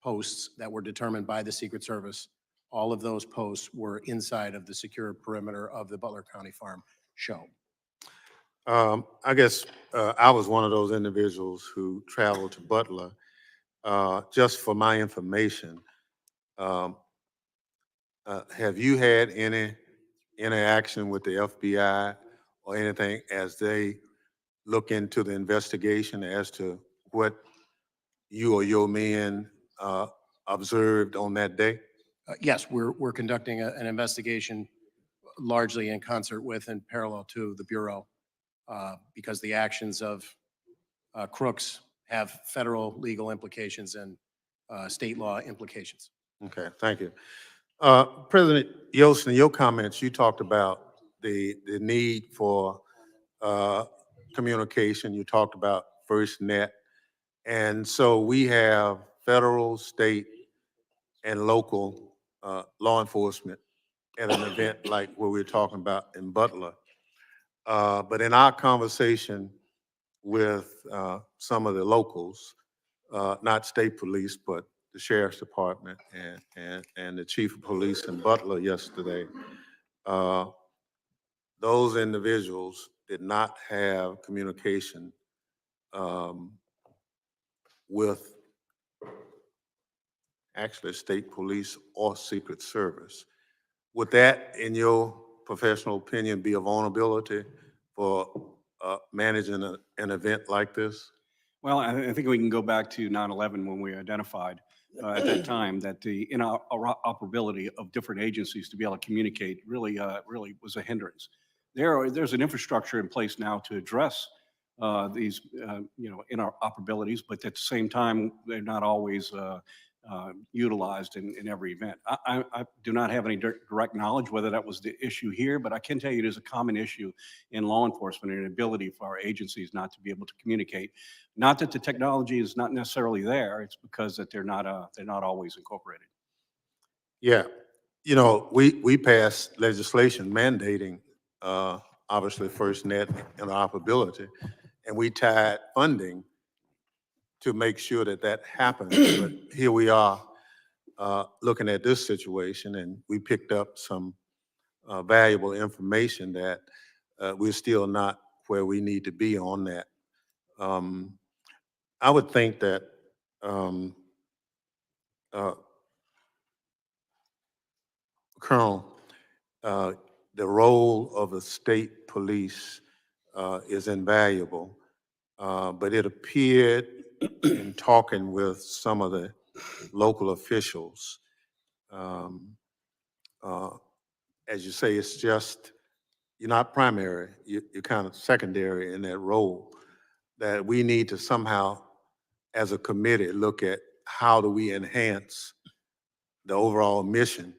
posts that were determined by the Secret Service. All of those posts were inside of the secure perimeter of the Butler County Farm show. I guess I was one of those individuals who traveled to Butler. Just for my information, have you had any interaction with the FBI or anything as they look into the investigation as to what you or your men observed on that day? Yes, we're conducting an investigation largely in concert with and parallel to the Bureau because the actions of crooks have federal legal implications and state law implications. Okay, thank you. President Yost, in your comments, you talked about the need for communication. You talked about FirstNet. And so we have federal, state, and local law enforcement at an event like what we're talking about in Butler. But in our conversation with some of the locals, not state police, but the sheriff's department and the chief of police in Butler yesterday, those individuals did not have communication with actually state police or Secret Service. Would that, in your professional opinion, be a vulnerability for managing an event like this? Well, I think we can go back to 9/11 when we identified at that time that the interoperability of different agencies to be able to communicate really was a hindrance. There's an infrastructure in place now to address these interoperabilities, but at the same time, they're not always utilized in every event. I do not have any direct knowledge whether that was the issue here, but I can tell you it is a common issue in law enforcement and ability for our agencies not to be able to communicate. Not that the technology is not necessarily there, it's because that they're not always incorporated. Yeah, you know, we passed legislation mandating obviously FirstNet interoperability, and we tied funding to make sure that that happens. But here we are looking at this situation, and we picked up some valuable information that we're still not where we need to be on that. I would think that Colonel, the role of the state police is invaluable. But it appeared in talking with some of the local officials, as you say, it's just, you're not primary, you're kind of secondary in that role, that we need to somehow, as a committee, look at how do we enhance the overall mission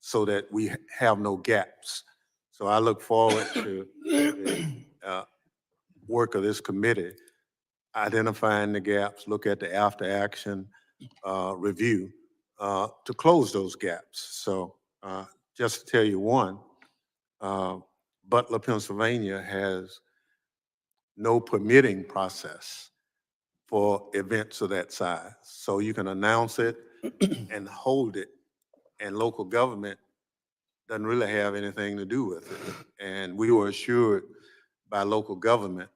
so that we have no gaps. So I look forward to the work of this committee, identifying the gaps, look at the after action review to close those gaps. So just to tell you one, Butler, Pennsylvania has no permitting process for events of that size. So you can announce it and hold it, and local government doesn't really have anything to do with it. And we were assured by local government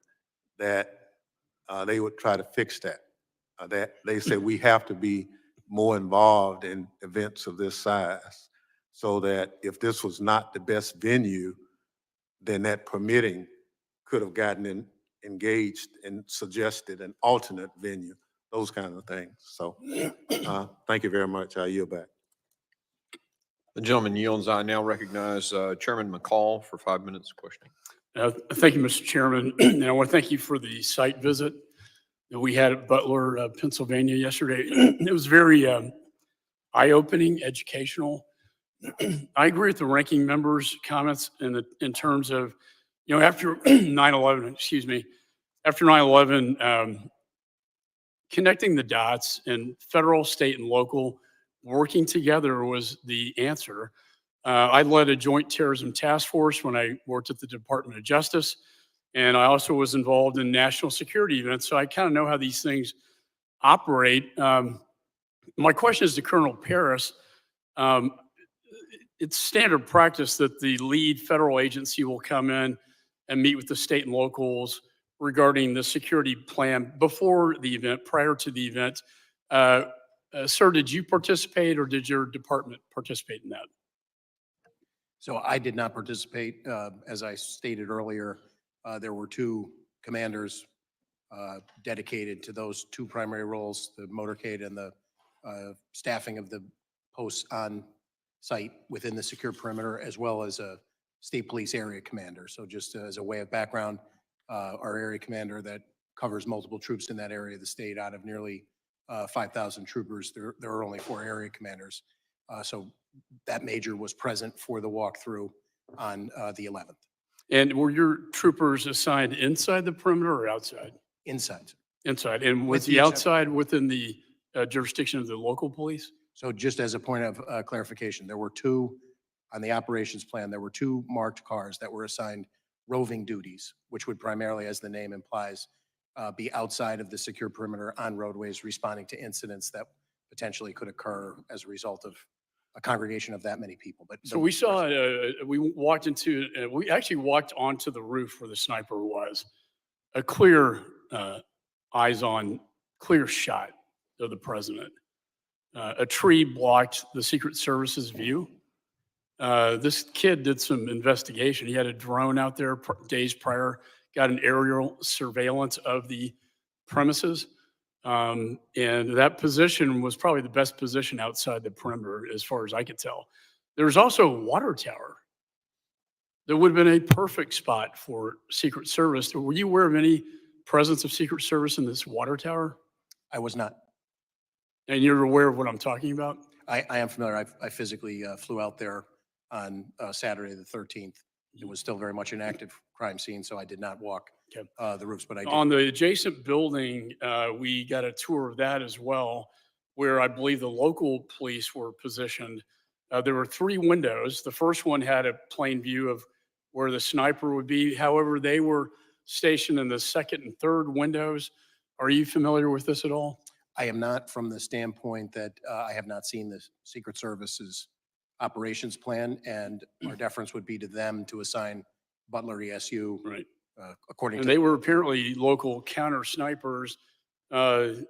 that they would try to fix that. That they said we have to be more involved in events of this size, so that if this was not the best venue, then that permitting could have gotten engaged and suggested an alternate venue, those kind of things. So thank you very much. I yield back. The gentleman yields. I now recognize Chairman McCall for 5 minutes questioning. Thank you, Mr. Chairman. And I want to thank you for the site visit that we had at Butler, Pennsylvania yesterday. It was very eye-opening, educational. I agree with the ranking member's comments in terms of, you know, after 9/11, excuse me, after 9/11, connecting the dots and federal, state, and local working together was the answer. I led a joint terrorism task force when I worked at the Department of Justice, and I also was involved in national security events, so I kind of know how these things operate. My question is to Colonel Paris. It's standard practice that the lead federal agency will come in and meet with the state and locals regarding the security plan before the event, prior to the event. Sir, did you participate or did your department participate in that? So I did not participate. As I stated earlier, there were two commanders dedicated to those two primary roles, the motorcade and the staffing of the posts on site within the secure perimeter, as well as a state police area commander. So just as a way of background, our area commander that covers multiple troops in that area of the state, out of nearly 5,000 troopers, there are only 4 area commanders. So that major was present for the walkthrough on the 11th. And were your troopers assigned inside the perimeter or outside? Inside. Inside. And was With the the outside within the jurisdiction of the local police? So just as a point of clarification, there were 2, on the operations plan, there were 2 marked cars that were assigned roving duties, which would primarily, as the name implies, be outside of the secure perimeter on roadways, responding to incidents that potentially could occur as a result of a congregation of that many people. But So we saw, we actually walked onto the roof where the sniper was. A clear, eyes on, clear shot of the president. A tree blocked the Secret Service's view. This kid did some investigation. He had a drone out there days prior, got an aerial surveillance of the premises. And that position was probably the best position outside the perimeter, as far as I could tell. There was also a water tower that would have been a perfect spot for Secret Service. Were you aware of any presence of Secret Service in this water tower? I was not. And you're aware of what I'm talking about? I am familiar. I physically flew out there on Saturday the 13th. It was still very much an active crime scene, so I did not walk the roofs, but I did. On the adjacent building, we got a tour of that as well, where I believe the local police were positioned. There were 3 windows. The first one had a plain view of where the sniper would be. However, they were stationed in the second and third windows. Are you familiar with this at all? I am not, from the standpoint that I have not seen the Secret Service's operations plan, and our deference would be to them to assign Butler ESU. Right. According And to. they were apparently local counter snipers. Do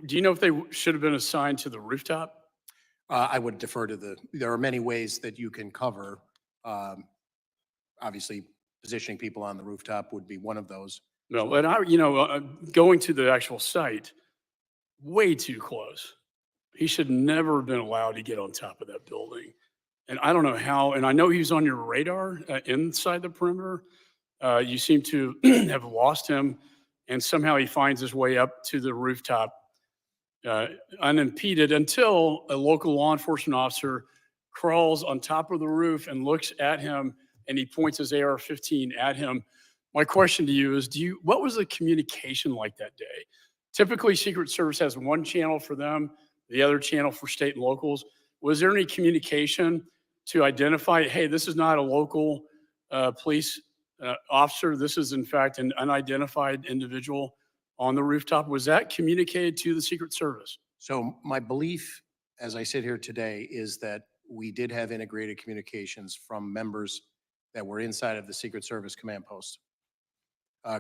you know if they should have been assigned to the rooftop? I would defer to there are many ways that you can cover, obviously, positioning people on the rooftop would be one of those. No, and going to the actual site, way too close. He should never have been allowed to get on top of that building. And I don't know how, and I know he was on your radar inside the perimeter. You seem to have lost him, and somehow he finds his way up to the rooftop unimpeded until a local law enforcement officer crawls on top of the roof and looks at him, and he points his AR-15 at him. My question to you is, what was the communication like that day? Typically, Secret Service has one channel for them, the other channel for state and locals. Was there any communication to identify, hey, this is not a local police officer, this is in fact an unidentified individual on the rooftop? Was that communicated to the Secret Service? So my belief, as I sit here today, is that we did have integrated communications from members that were inside of the Secret Service command post.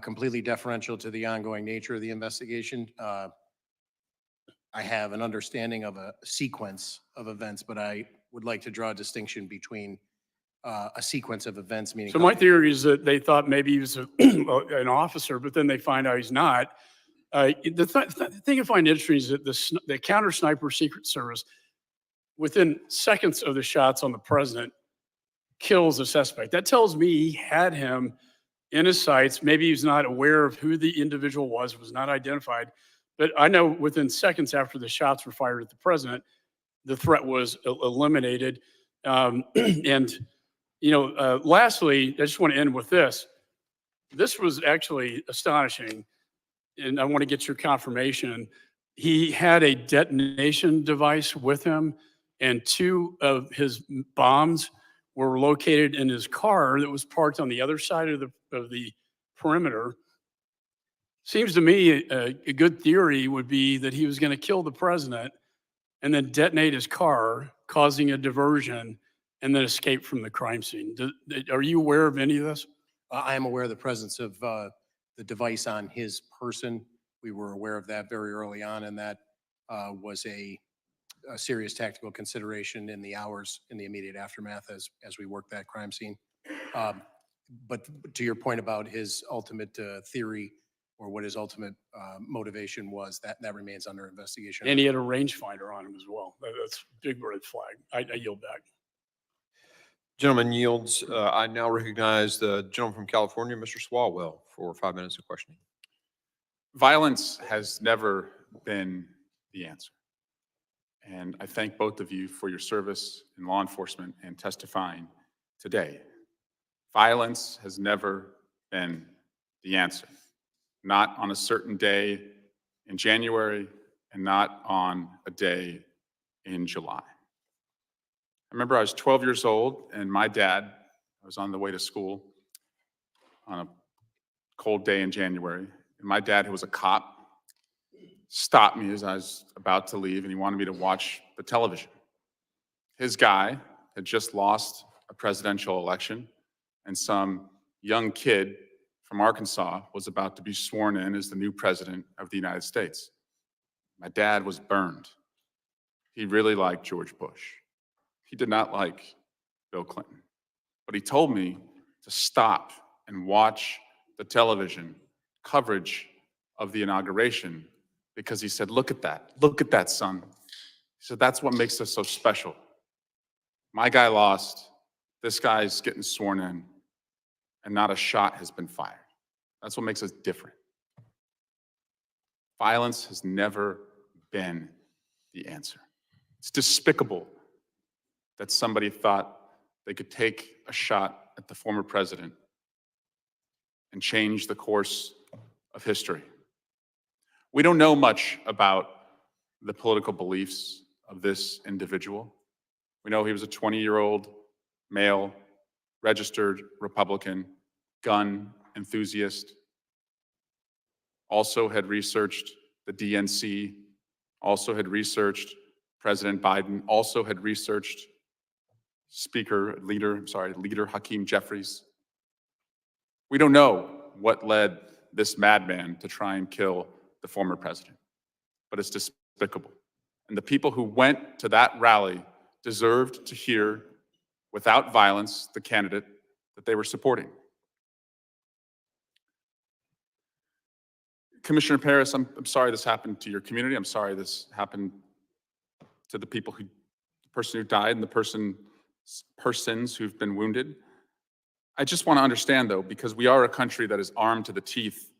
Completely deferential to the ongoing nature of the investigation. I have an understanding of a sequence of events, but I would like to draw a distinction between a sequence of events, meaning. So my theory is that they thought maybe he was an officer, but then they find out he's not. The thing I find interesting is that the counter sniper Secret Service, within seconds of the shots on the president, kills the suspect. That tells me he had him in his sights. Maybe he was not aware of who the individual was not identified. But I know within seconds after the shots were fired at the president, the threat was eliminated. Lastly, I just want to end with this. This was actually astonishing, and I want to get your confirmation. He had a detonation device with him, and 2 of his bombs were located in his car that was parked on the other side of the perimeter. Seems to me a good theory would be that he was going to kill the president and then detonate his car, causing a diversion, and then escape from the crime scene. Are you aware of any of this? I am aware of the presence of the device on his person. We were aware of that very early on, and that was a serious tactical consideration in the hours in the immediate aftermath as we worked that crime scene. But to your point about his ultimate theory or what his ultimate motivation was, that remains under investigation. And he had a rangefinder on him as well. That's a big red flag. I yield back. Gentleman yields. I now recognize the gentleman from California, Mr. Swalwell, for 5 minutes of questioning. Violence has never been the answer. And I thank both of you for your service in law enforcement and testifying today. Violence has never been the answer. Not on a certain day in January and not on a day in July. I remember I was 12 years old and my dad, I was on the way to school on a cold day in January. And my dad, who was a cop, stopped me as I was about to leave, and he wanted me to watch the television. His guy had just lost a presidential election, and some young kid from Arkansas was about to be sworn in as the new president of the United States. My dad was burned. He really liked George Bush. He did not like Bill Clinton. But he told me to stop and watch the television coverage of the inauguration because he said, look at that, son. He said, that's what makes us so special. My guy lost, this guy's getting sworn in, and not a shot has been fired. That's what makes us different. Violence has never been the answer. It's despicable that somebody thought they could take a shot at the former president and change the course of history. We don't know much about the political beliefs of this individual. We know he was a 20-year-old male, registered Republican, gun enthusiast, also had researched the DNC, also had researched President Biden, also had researched Leader Hakeem Jeffries. We don't know what led this madman to try and kill the former president, but it's despicable. And the people who went to that rally deserved to hear, without violence, the candidate that they were supporting. Commissioner Paris, I'm sorry this happened to your community. I'm sorry this happened to the person who died and the persons who've been wounded. I just want to understand, though, because we are a country that is armed to the teeth,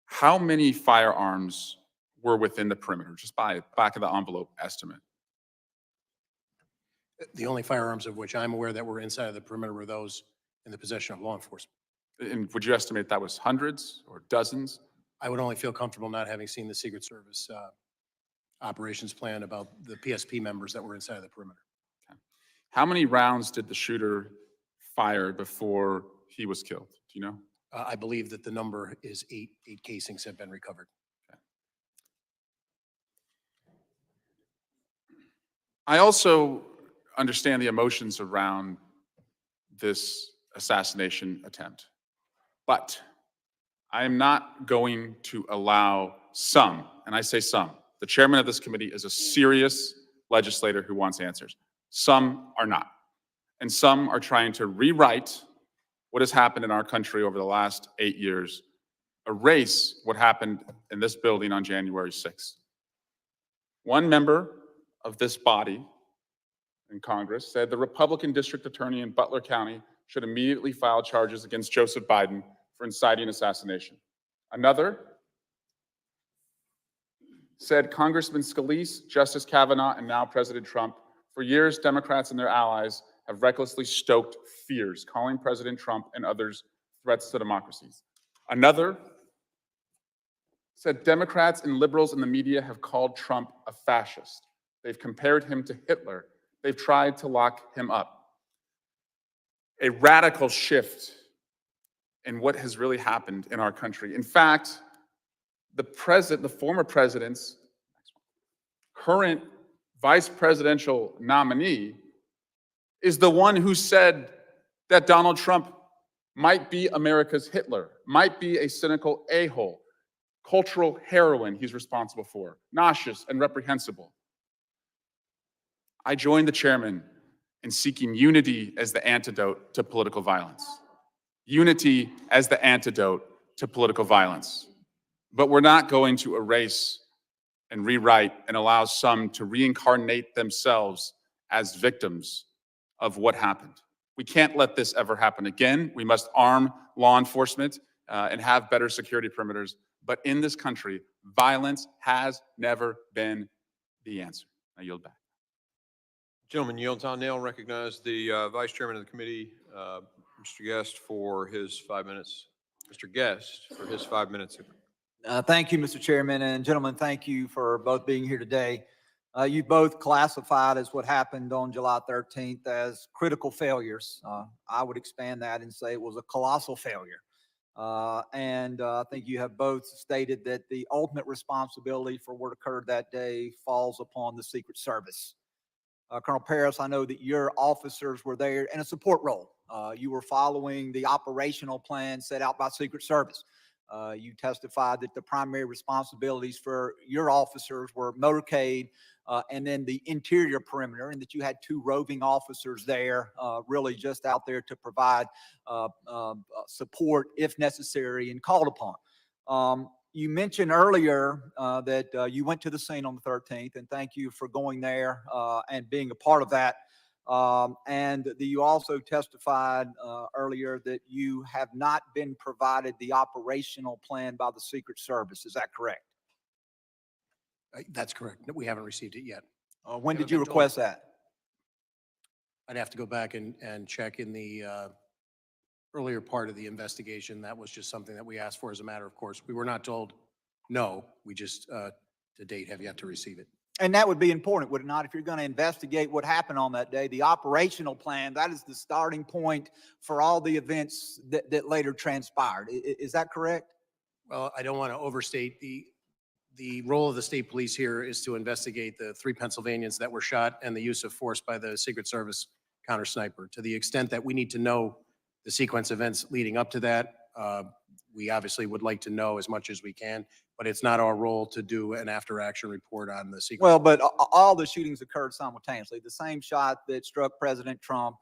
how many firearms were within the perimeter, just by back of the envelope estimate? The only firearms of which I'm aware that were inside of the perimeter were those in the possession of law enforcement. And would you estimate that was hundreds or dozens? I would only feel comfortable not having seen the Secret Service operations plan about the PSP members that were inside of the perimeter. Okay. How many rounds did the shooter fire before he was killed? Do you know? I believe that the number is 8. 8 casings have been recovered. Okay. I also understand the emotions around this assassination attempt, but I am not going to allow some, and I say some, the chairman of this committee is a serious legislator who wants answers. Some are not. And some are trying to rewrite what has happened in our country over the last 8 years, erase what happened in this building on January 6th. One member of this body in Congress said the Republican district attorney in Butler County should immediately file charges against Joseph Biden for inciting assassination. Another said Congressman Scalise, Justice Kavanaugh, and now President Trump, for years, Democrats and their allies have recklessly stoked fears, calling President Trump and others threats to democracies. Another said Democrats and liberals in the media have called Trump a fascist. They've compared him to Hitler. They've tried to lock him up. A radical shift in what has really happened in our country. In fact, the former president's current vice presidential nominee is the one who said that Donald Trump might be America's Hitler, might be a cynical a-hole, cultural heroin he's responsible for, nauseous and reprehensible. I joined the chairman in seeking unity as the antidote to political violence. Unity as the antidote to political violence. But we're not going to erase and rewrite and allow some to reincarnate themselves as victims of what happened. We can't let this ever happen again. We must arm law enforcement and have better security perimeters. But in this country, violence has never been the answer. I yield back. Gentleman yields. I'll now recognize the Vice Chairman of the committee, Mr. Guest, for his 5 minutes. Mr. Guest, for his 5 minutes. Thank you, Mr. Chairman, and gentlemen, thank you for both being here today. You both classified as what happened on July 13th as critical failures. I would expand that and say it was a colossal failure. And I think you have both stated that the ultimate responsibility for what occurred that day falls upon the Secret Service. Colonel Paris, I know that your officers were there in a support role. You were following the operational plan set out by Secret Service. You testified that the primary responsibilities for your officers were motorcade and then the interior perimeter, and that you had 2 roving officers there, really just out there to provide support if necessary and called upon. You mentioned earlier that you went to the scene on the 13th, and thank you for going there and being a part of that. And you also testified earlier that you have not been provided the operational plan by the Secret Service. Is that correct? That's correct. We haven't received it yet. When did you request that? I'd have to go back and check in the earlier part of the investigation. That was just something that we asked for as a matter of course. We were not told no. We just, to date, have yet to receive it. And that would be important, would it not? If you're going to investigate what happened on that day, the operational plan, that is the starting point for all the events that later transpired. Is that correct? Well, I don't want to overstate the role of the state police here is to investigate the 3 Pennsylvanians that were shot and the use of force by the Secret Service counter sniper. To the extent that we need to know the sequence of events leading up to that, we obviously would like to know as much as we can, but it's not our role to do an after-action report on the secret. Well, but all the shootings occurred simultaneously. The same shot that struck President Trump,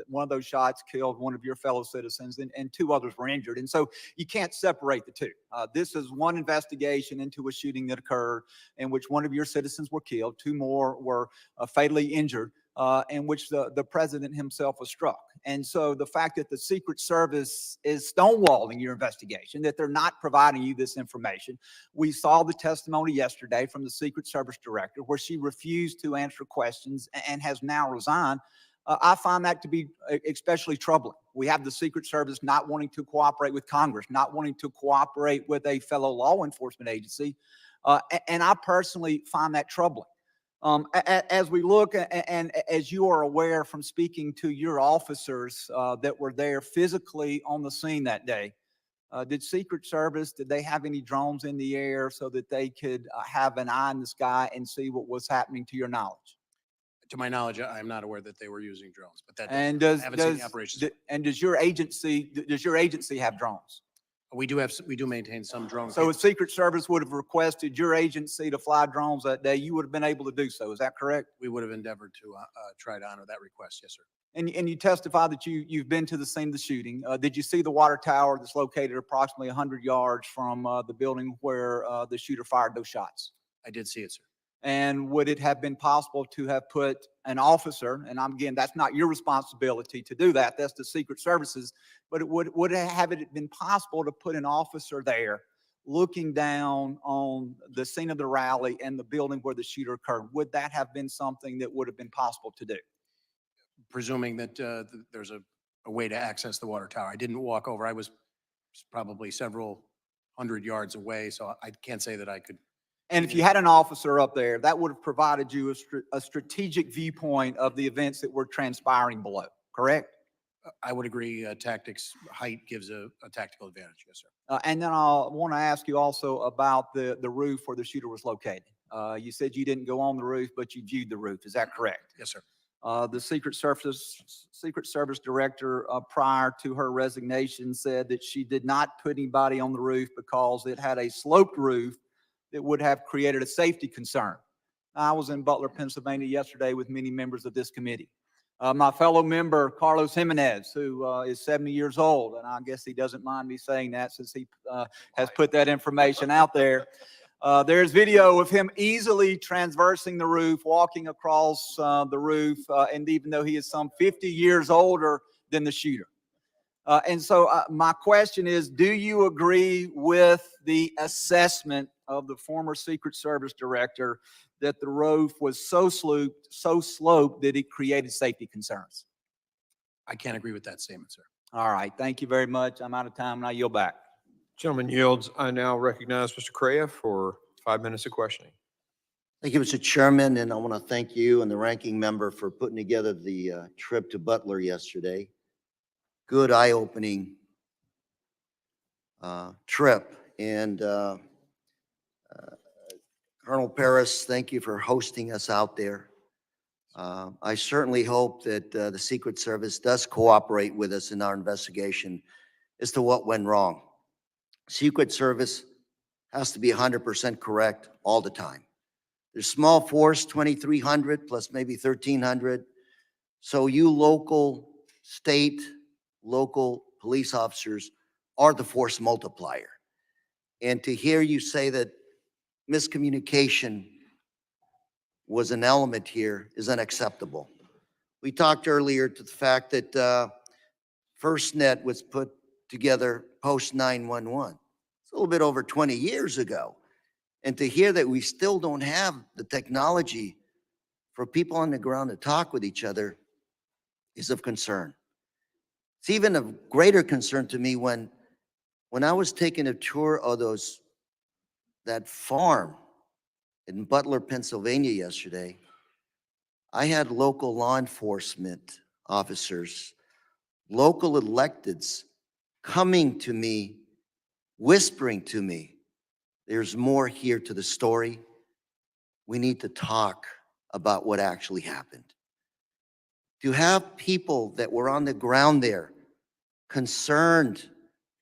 one of those shots killed one of your fellow citizens, and two others were injured. And so you can't separate the two. This is one investigation into a shooting that occurred in which one of your citizens were killed, two more were fatally injured, in which the president himself was struck. And so the fact that the Secret Service is stonewalling your investigation, that they're not providing you this information. We saw the testimony yesterday from the Secret Service director where she refused to answer questions and has now resigned. I find that to be especially troubling. We have the Secret Service not wanting to cooperate with Congress, not wanting to cooperate with a fellow law enforcement agency. And I personally find that troubling. As we look, and as you are aware from speaking to your officers that were there physically on the scene that day, did Secret Service, did they have any drones in the air so that they could have an eye in the sky and see what was happening, to your knowledge? To my knowledge, I'm not aware that they were using drones, but that And I haven't seen the operations. does your agency have drones? We do maintain some drones. So if Secret Service would have requested your agency to fly drones that day, you would have been able to do so. Is that correct? We would have endeavored to try to honor that request. Yes, sir. And you testified that you've been to the scene of the shooting. Did you see the water tower that's located approximately 100 yards from the building where the shooter fired those shots? I did see it, sir. And would it have been possible to have put an officer, and again, that's not your responsibility to do that, that's the Secret Service's, but would it have been possible to put an officer there looking down on the scene of the rally and the building where the shooter occurred? Would that have been something that would have been possible to do? Presuming that there's a way to access the water tower. I didn't walk over. I was probably several hundred yards away, so I can't say that I could. And if you had an officer up there, that would have provided you a strategic viewpoint of the events that were transpiring below, correct? I would agree. Tactics, height gives a tactical advantage. Yes, sir. And then I want to ask you also about the roof where the shooter was located. You said you didn't go on the roof, but you viewed the roof. Is that correct? Yes, sir. The Secret Service director, prior to her resignation, said that she did not put anybody on the roof because it had a sloped roof that would have created a safety concern. I was in Butler, Pennsylvania yesterday with many members of this committee. My fellow member, Carlos Jimenez, who is 70 years old, and I guess he doesn't mind me saying that since he has put that information out there. There's video of him easily transversing the roof, walking across the roof, and even though he is some 50 years older than the shooter. And so my question is, do you agree with the assessment of the former Secret Service director that the roof was so sloped that it created safety concerns? I can't agree with that statement, sir. All right. Thank you very much. I'm out of time and I yield back. Gentleman yields. I now recognize Mr. Correa for 5 minutes of questioning. Thank you, Mr. Chairman, and I want to thank you and the ranking member for putting together the trip to Butler yesterday. Good eye-opening trip. And Colonel Paris, thank you for hosting us out there. I certainly hope that the Secret Service does cooperate with us in our investigation as to what went wrong. Secret Service has to be 100% correct all the time. There's small force, 2,300 plus maybe 1,300. So you local, state, local police officers are the force multiplier. And to hear you say that miscommunication was an element here is unacceptable. We talked earlier to the fact that FirstNet was put together post 9/11. It's a little bit over 20 years ago. And to hear that we still don't have the technology for people on the ground to talk with each other is of concern. It's even of greater concern to me when I was taking a tour of that farm in Butler, Pennsylvania yesterday. I had local law enforcement officers, local electeds coming to me, whispering to me, there's more here to the story. We need to talk about what actually happened. To have people that were on the ground there concerned,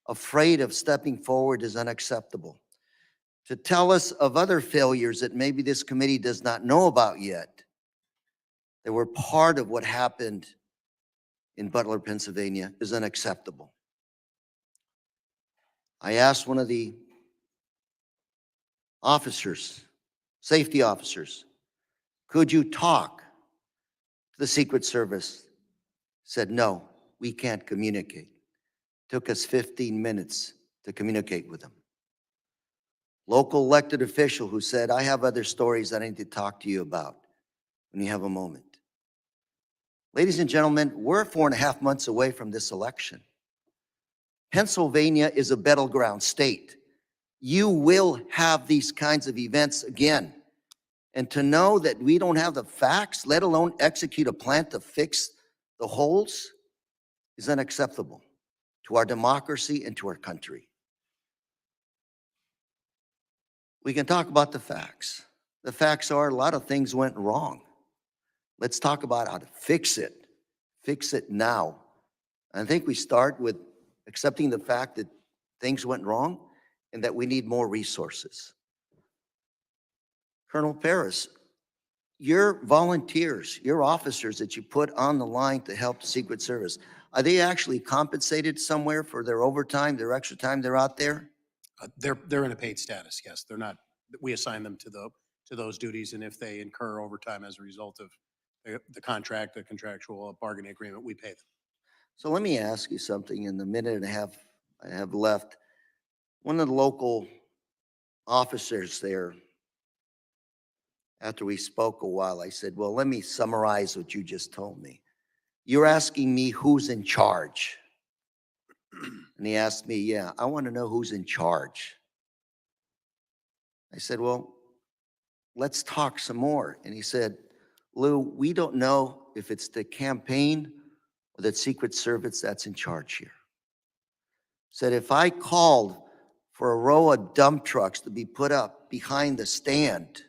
afraid of stepping forward is unacceptable. to tell us of other failures that maybe this committee does not know about yet, that were part of what happened in Butler, Pennsylvania, is unacceptable. I asked one of the officers, safety officers, could you talk to the Secret Service? Said, no, we can't communicate. Took us 15 minutes to communicate with them. Local elected official who said, I have other stories I need to talk to you about when you have a moment. Ladies and gentlemen, we're 4.5 months away from this election. Pennsylvania is a battleground state. You will have these kinds of events again. And to know that we don't have the facts, let alone execute a plan to fix the holes, is unacceptable to our democracy and to our country. We can talk about the facts. The facts are a lot of things went wrong. Let's talk about how to fix it. Fix it now. I think we start with accepting the fact that things went wrong and that we need more resources. Colonel Paris, your volunteers, your officers that you put on the line to help the Secret Service, are they actually compensated somewhere for their overtime, their extra time they're out there? They're in a paid status, yes. They're not, we assign them to those duties, and if they incur overtime as a result of the contract, the contractual bargaining agreement, we pay them. So let me ask you something in the minute and a half I have left. One of the local officers there, after we spoke a while, I said, well, let me summarize what you just told me. You're asking me who's in charge. And he asked me, yeah, I want to know who's in charge. I said, well, let's talk some more. And he said, Lou, we don't know if it's the campaign or the Secret Service that's in charge here. Said, if I called for a row of dump trucks to be put up behind the stand,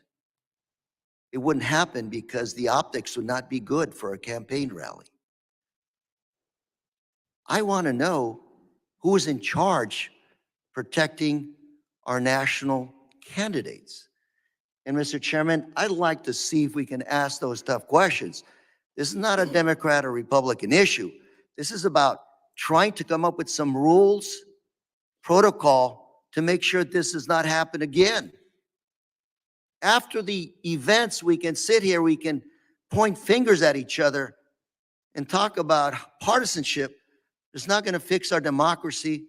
it wouldn't happen because the optics would not be good for a campaign rally. I want to know who is in charge protecting our national candidates. And Mr. Chairman, I'd like to see if we can ask those tough questions. This is not a Democrat or Republican issue. This is about trying to come up with some rules, protocol to make sure this does not happen again. After the events, we can sit here, we can point fingers at each other and talk about partisanship. It's not going to fix our democracy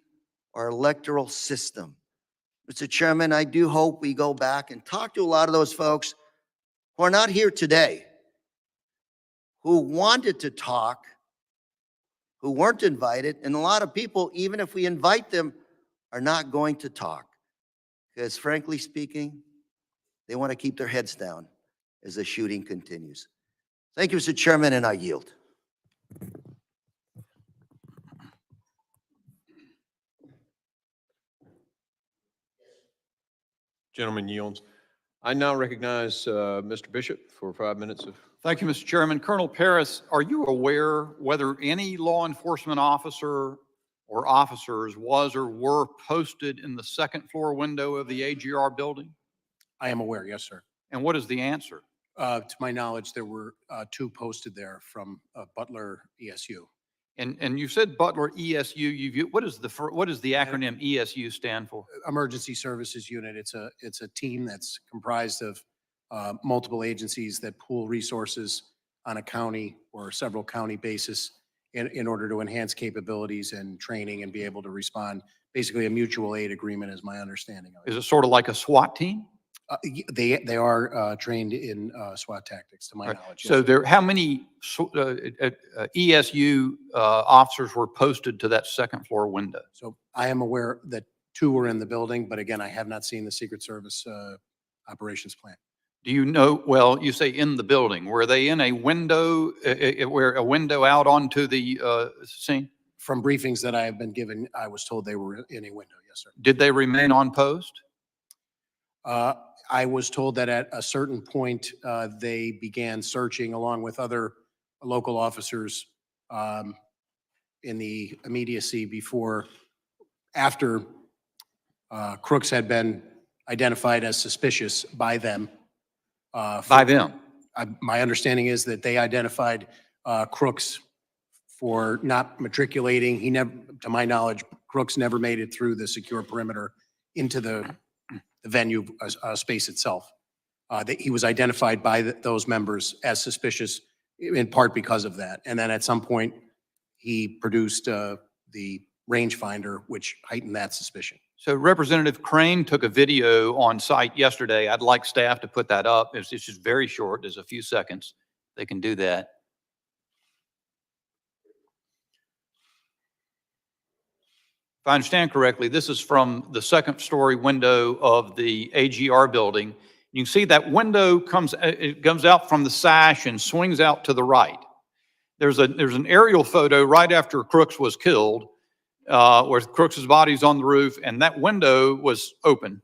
or electoral system. Mr. Chairman, I do hope we go back and talk to a lot of those folks who are not here today, who wanted to talk, who weren't invited, and a lot of people, even if we invite them, are not going to talk. Because frankly speaking, they want to keep their heads down as the shooting continues. Thank you, Mr. Chairman, and I yield. Gentleman yields. I now recognize Mr. Bishop for 5 minutes of. Thank you, Mr. Chairman. Colonel Paris, are you aware whether any law enforcement officer or officers was or were posted in the second floor window of the AGR building? I am aware, yes, sir. And what is the answer? To my knowledge, there were 2 posted there from Butler ESU. And you said Butler ESU. What is the acronym ESU stand for? Emergency Services Unit. It's a team that's comprised of multiple agencies that pool resources on a county or several county basis in order to enhance capabilities and training and be able to respond. Basically, a mutual aid agreement is my understanding of it. Is it sort of like a SWAT team? They are trained in SWAT tactics, to my knowledge. So yes. there, how many ESU officers were posted to that second floor window? So I am aware that 2 were in the building, but again, I have not seen the Secret Service operations plan. Do you know, well, you say in the building, were they in a window, where a window out onto the scene? From briefings that I have been given, I was told they were in a window, yes, sir. Did they remain on post? I was told that at a certain point, they began searching along with other local officers in the immediacy after crooks had been identified as suspicious by them. By them? My understanding is that they identified Crooks for not matriculating. He never, to my knowledge, Crooks never made it through the secure perimeter into the venue space itself. That he was identified by those members as suspicious in part because of that. And then at some point, he produced the rangefinder, which heightened that suspicion. So Representative Crane took a video on site yesterday. I'd like staff to put that up. It's just very short. There's a few seconds. They can do that. If I understand correctly, this is from the second story window of the AGR building. You can see that window comes out from the sash and swings out to the right. There's an aerial photo right after Crooks was killed, where Crooks's body's on the roof, and that window was open.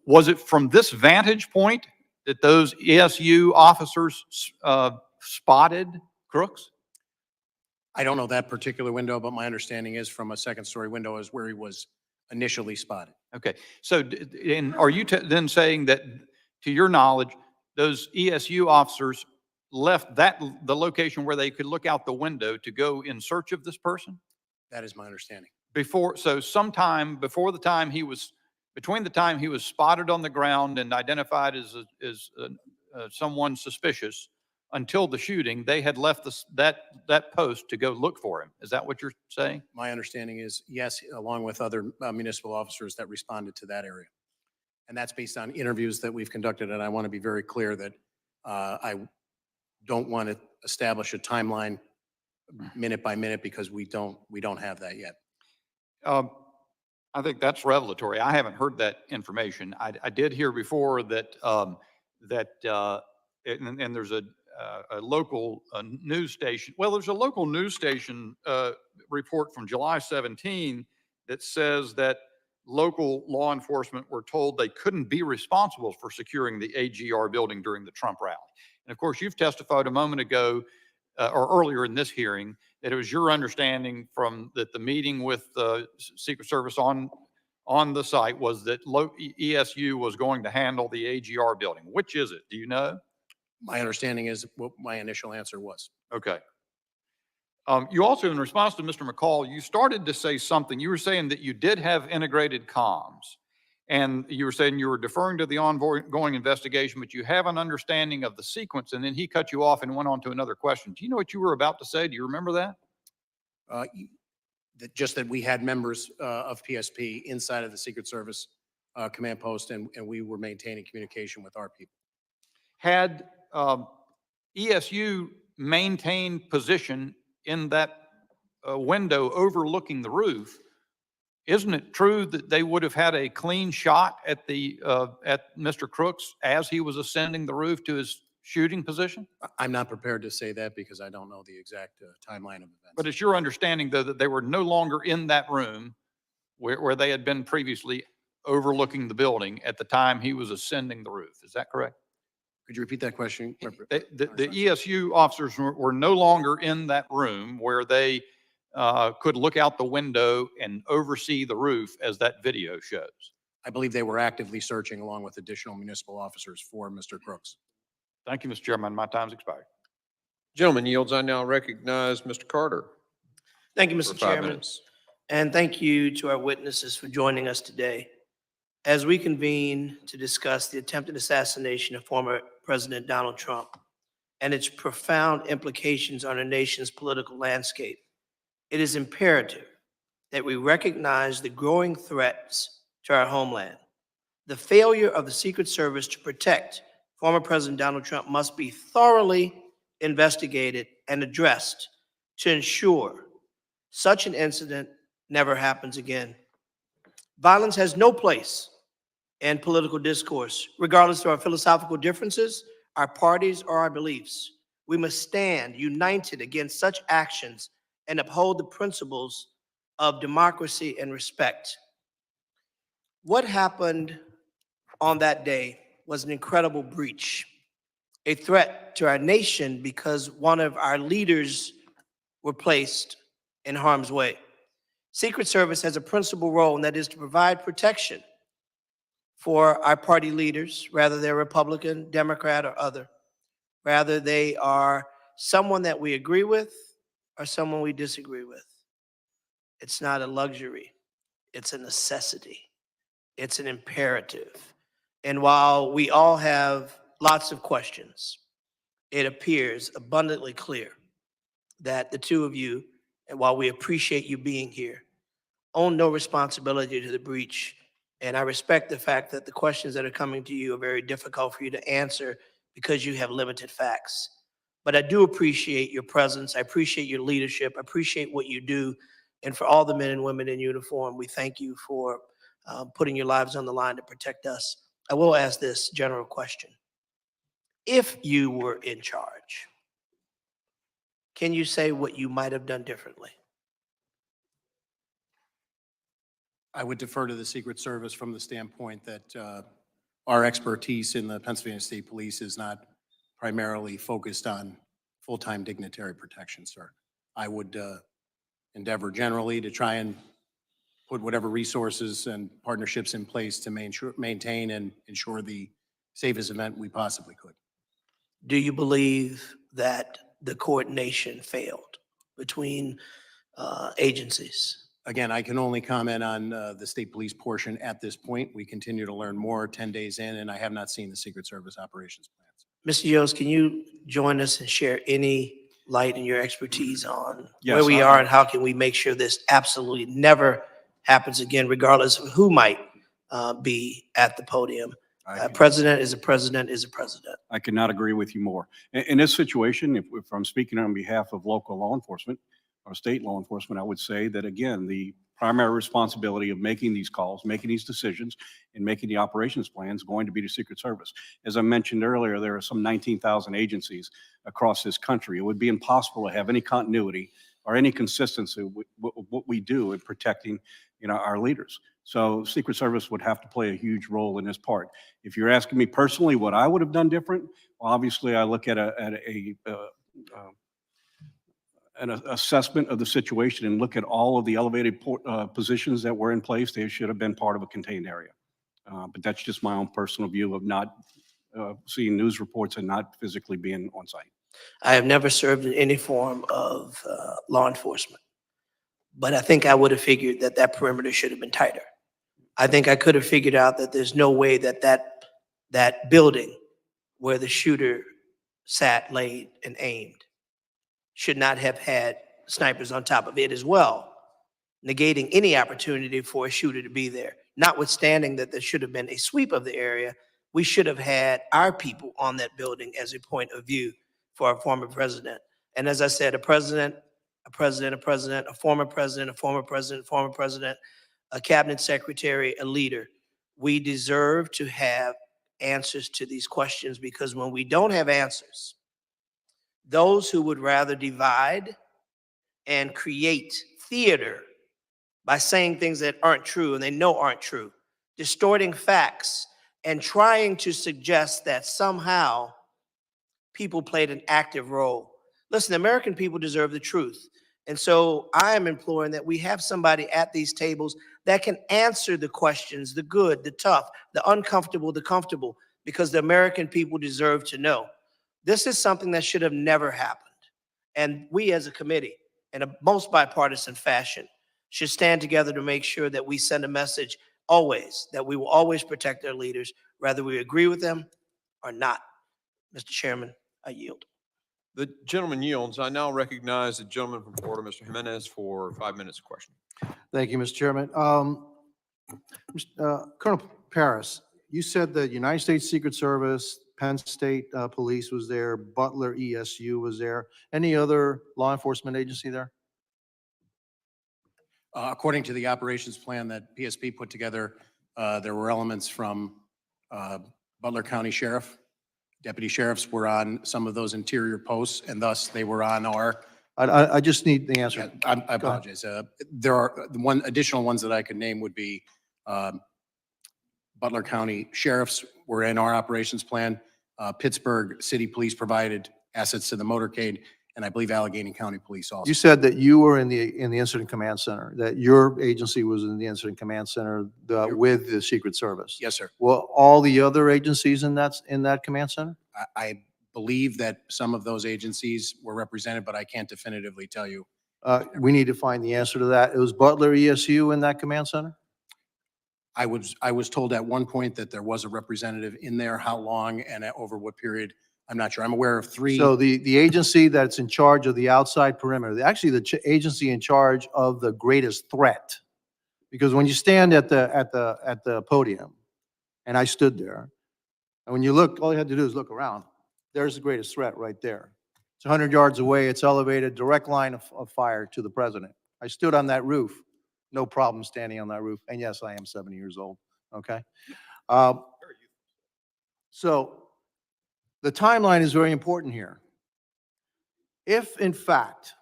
Was it from this vantage point that those ESU officers spotted Crooks? I don't know that particular window, but my understanding is from a second story window is where he was initially spotted. Okay, so and are you then saying that, to your knowledge, those ESU officers left the location where they could look out the window to go in search of this person? That is my understanding. Sometime before the time between the time he was spotted on the ground and identified as someone suspicious until the shooting, they had left that post to go look for him. Is that what you're saying? My understanding is yes, along with other municipal officers that responded to that area. And that's based on interviews that we've conducted. And I want to be very clear that I don't want to establish a timeline minute by minute because we don't have that yet. I think that's revelatory. I haven't heard that information. I did hear before that and there's a local news station. Well, there's a local news station report from July 17 that says that local law enforcement were told they couldn't be responsible for securing the AGR building during the Trump rally. And of course, you've testified a moment ago or earlier in this hearing that it was your understanding from that the meeting with the Secret Service on the site was that ESU was going to handle the AGR building. Which is it? Do you know? My understanding is what my initial answer was. Okay. You also, in response to Mr. McCall, you started to say something. You were saying that you did have integrated comms, and you were saying you were deferring to the ongoing investigation, but you have an understanding of the sequence, and then he cut you off and went on to another question. Do you know what you were about to say? Do you remember that? Just that we had members of PSP inside of the Secret Service command post, and we were maintaining communication with our people. Had ESU maintained position in that window overlooking the roof, isn't it true that they would have had a clean shot at Mr. Crooks as he was ascending the roof to his shooting position? I'm not prepared to say that because I don't know the exact timeline of events. But it's your understanding, though, that they were no longer in that room where they had been previously overlooking the building at the time he was ascending the roof. Is that correct? Could you repeat that question? The ESU officers were no longer in that room where they could look out the window and oversee the roof as that video shows. I believe they were actively searching along with additional municipal officers for Mr. Crooks. Thank you, Mr. Chairman. My time's expired. Gentleman yields. I now recognize Mr. Carter. Thank you, for Mr. 5 Chairman. minutes. And thank you to our witnesses for joining us today as we convene to discuss the attempted assassination of former President Donald Trump and its profound implications on our nation's political landscape. It is imperative that we recognize the growing threats to our homeland. The failure of the Secret Service to protect former President Donald Trump must be thoroughly investigated and addressed to ensure such an incident never happens again. Violence has no place in political discourse, regardless of our philosophical differences, our parties, or our beliefs. We must stand united against such actions and uphold the principles of democracy and respect. What happened on that day was an incredible breach, a threat to our nation because one of our leaders were placed in harm's way. Secret Service has a principal role, and that is to provide protection for our party leaders, whether they're Republican, Democrat, or other, whether they are someone that we agree with or someone we disagree with. It's not a luxury. It's a necessity. It's an imperative. And while we all have lots of questions, it appears abundantly clear that the two of you, and while we appreciate you being here, own no responsibility to the breach. And I respect the fact that the questions that are coming to you are very difficult for you to answer because you have limited facts. But I do appreciate your presence. I appreciate your leadership. I appreciate what you do. And for all the men and women in uniform, we thank you for putting your lives on the line to protect us. I will ask this general question. If you were in charge, can you say what you might have done differently? I would defer to the Secret Service from the standpoint that our expertise in the Pennsylvania State Police is not primarily focused on full-time dignitary protection, sir. I would endeavor generally to try and put whatever resources and partnerships in place to maintain and ensure the safest event we possibly could. Do you believe that the coordination failed between agencies? Again, I can only comment on the state police portion at this point. We continue to learn more 10 days in, and I have not seen the Secret Service operations plans. Mr. Yost, can you join us and share any light in your expertise on Yes, where we I- are and how can we make sure this absolutely never happens again, regardless of who might be at the podium? President is a president is a president. I could not agree with you more. In this situation, if I'm speaking on behalf of local law enforcement or state law enforcement, I would say that, again, the primary responsibility of making these calls, making these decisions, and making the operations plans going to be the Secret Service. As I mentioned earlier, there are some 19,000 agencies across this country. It would be impossible to have any continuity or any consistency with what we do in protecting, our leaders. So Secret Service would have to play a huge role in this part. If you're asking me personally what I would have done different, well, obviously I look at an assessment of the situation and look at all of the elevated positions that were in place. They should have been part of a contained area. But that's just my own personal view of not seeing news reports and not physically being on site. I have never served in any form of law enforcement, but I think I would have figured that that perimeter should have been tighter. I think I could have figured out that there's no way that that building where the shooter sat, laid, and aimed should not have had snipers on top of it as well, negating any opportunity for a shooter to be there. Notwithstanding that there should have been a sweep of the area, we should have had our people on that building as a point of view for our former president. And as I said, a president, a president, a president, a former president, a former president, former president, a cabinet secretary, a leader. We deserve to have answers to these questions, because when we don't have answers, those who would rather divide and create theater by saying things that aren't true and they know aren't true, distorting facts and trying to suggest that somehow people played an active role. Listen, the American people deserve the truth. And so I am imploring that we have somebody at these tables that can answer the questions, the good, the tough, the uncomfortable, the comfortable, because the American people deserve to know. This is something that should have never happened. And we as a committee, in a most bipartisan fashion, should stand together to make sure that we send a message always, that we will always protect our leaders, whether we agree with them or not. Mr. Chairman, I yield. The gentleman yields. I now recognize the gentleman from Florida, Mr. Jimenez, for 5 minutes of question. Thank you, Mr. Chairman. Colonel Paris, you said the United States Secret Service, Penn State Police was there, Butler ESU was there. Any other law enforcement agency there? According to the operations plan that PSP put together, there were elements from Butler County Sheriff. Deputy sheriffs were on some of those interior posts, and thus they were on our. I just need the answer. I apologize. There are one additional ones that I could name would be Butler County Sheriffs were in our operations plan. Pittsburgh City Police provided assets to the motorcade, and I believe Allegheny County Police also. You said that you were in the incident command center, that your agency was in the incident command center with the Secret Service. Yes, sir. Well, all the other agencies in that command center? I believe that some of those agencies were represented, but I can't definitively tell you. We need to find the answer to that. It was Butler ESU in that command center? I was told at one point that there was a representative in there. How long and over what period, I'm not sure. I'm aware of 3. So the agency that's in charge of the outside perimeter, actually the agency in charge of the greatest threat, because when you stand at the podium, and I stood there, and when you look, all you had to do is look around. There's the greatest threat right there. It's 100 yards away. It's elevated, direct line of fire to the president. I stood on that roof. No problem standing on that roof. And yes, I am 70 years old. Okay. So the timeline is very important here. If in fact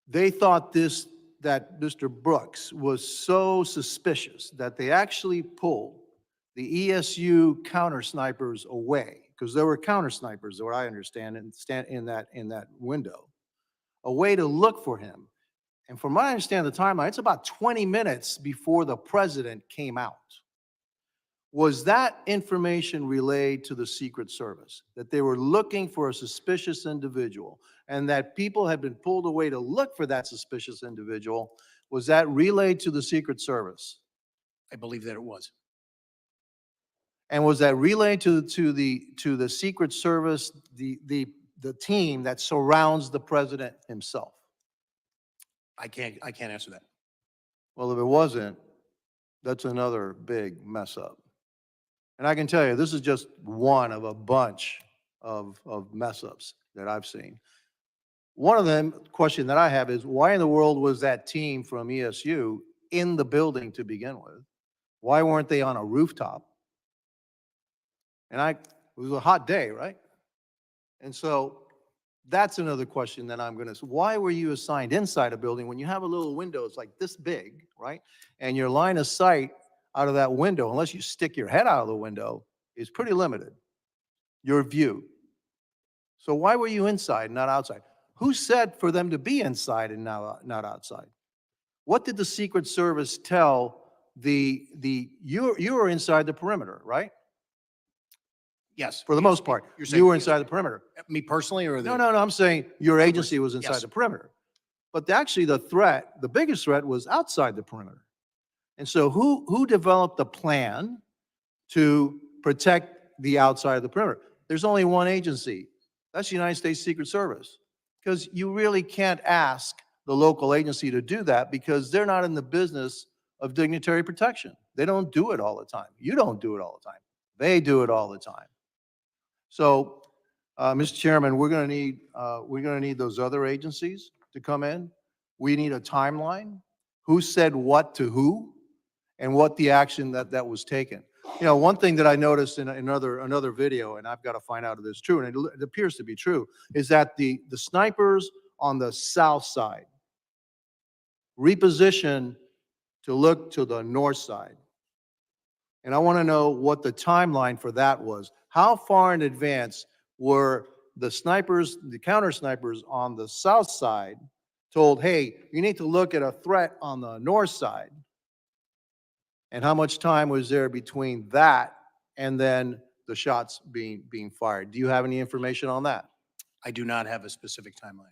they thought that Mr. Brooks was so suspicious that they actually pulled the ESU counter snipers away, because there were counter snipers, what I understand, in that window, a way to look for him. And from what I understand the timeline, it's about 20 minutes before the president came out. Was that information relayed to the Secret Service, that they were looking for a suspicious individual and that people had been pulled away to look for that suspicious individual? Was that relayed to the Secret Service? I believe that it was. And was that relayed to the Secret Service, the team that surrounds the president himself? I can't answer that. Well, if it wasn't, that's another big mess up. And I can tell you, this is just one of a bunch of mess ups that I've seen. One of them, question that I have is, why in the world was that team from ESU in the building to begin with? Why weren't they on a rooftop? And it was a hot day, right? And so that's another question that I'm going to, why were you assigned inside a building when you have a little window, it's like this big, right? And your line of sight out of that window, unless you stick your head out of the window, is pretty limited, your view. So why were you inside, not outside? Who said for them to be inside and not outside? What did the Secret Service tell you were inside the perimeter, right? Yes. For the most part, you were inside the perimeter. Me personally, or No, I'm saying your agency was inside the perimeter. But actually the biggest threat was outside the perimeter. And so who developed the plan to protect the outside of the perimeter? There's only one agency. That's the United States Secret Service. Because you really can't ask the local agency to do that, because they're not in the business of dignitary protection. They don't do it all the time. You don't do it all the time. They do it all the time. So, Mr. Chairman, we're going to need those other agencies to come in. We need a timeline. Who said what to who, and what the action that was taken. You know, one thing that I noticed in another video, and I've got to find out if it's true, and it appears to be true, is that the snipers on the south side reposition to look to the north side. And I want to know what the timeline for that was. How far in advance were the snipers, the counter snipers on the south side told, hey, you need to look at a threat on the north side? And how much time was there between that and then the shots being fired? Do you have any information on that? I do not have a specific timeline.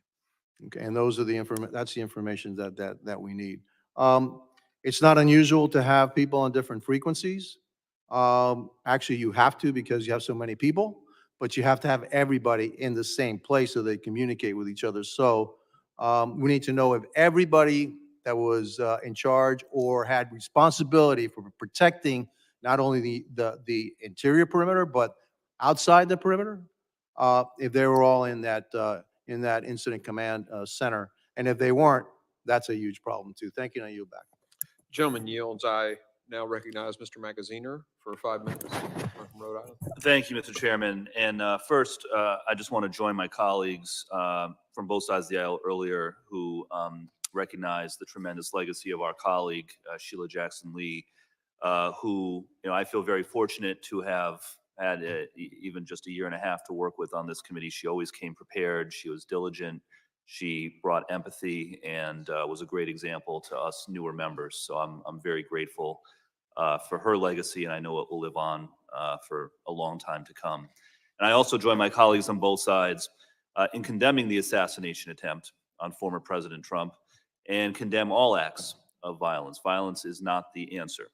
Okay, and those are that's the information that we need. It's not unusual to have people on different frequencies. Actually, you have to, because you have so many people, but you have to have everybody in the same place so they communicate with each other. So we need to know if everybody that was in charge or had responsibility for protecting not only the interior perimeter, but outside the perimeter, if they were all in that incident command center. And if they weren't, that's a huge problem too. Thank you. Now you back. Gentleman yields. I now recognize Mr. Magaziner for 5 minutes from Rhode Island. Thank you, Mr. Chairman. And first, I just want to join my colleagues from both sides of the aisle earlier who recognized the tremendous legacy of our colleague, Sheila Jackson Lee, who, I feel very fortunate to have had even just a year and a half to work with on this committee. She always came prepared. She was diligent. She brought empathy and was a great example to us newer members. So I'm very grateful for her legacy, and I know it will live on for a long time to come. And I also join my colleagues on both sides in condemning the assassination attempt on former President Trump and condemn all acts of violence. Violence is not the answer.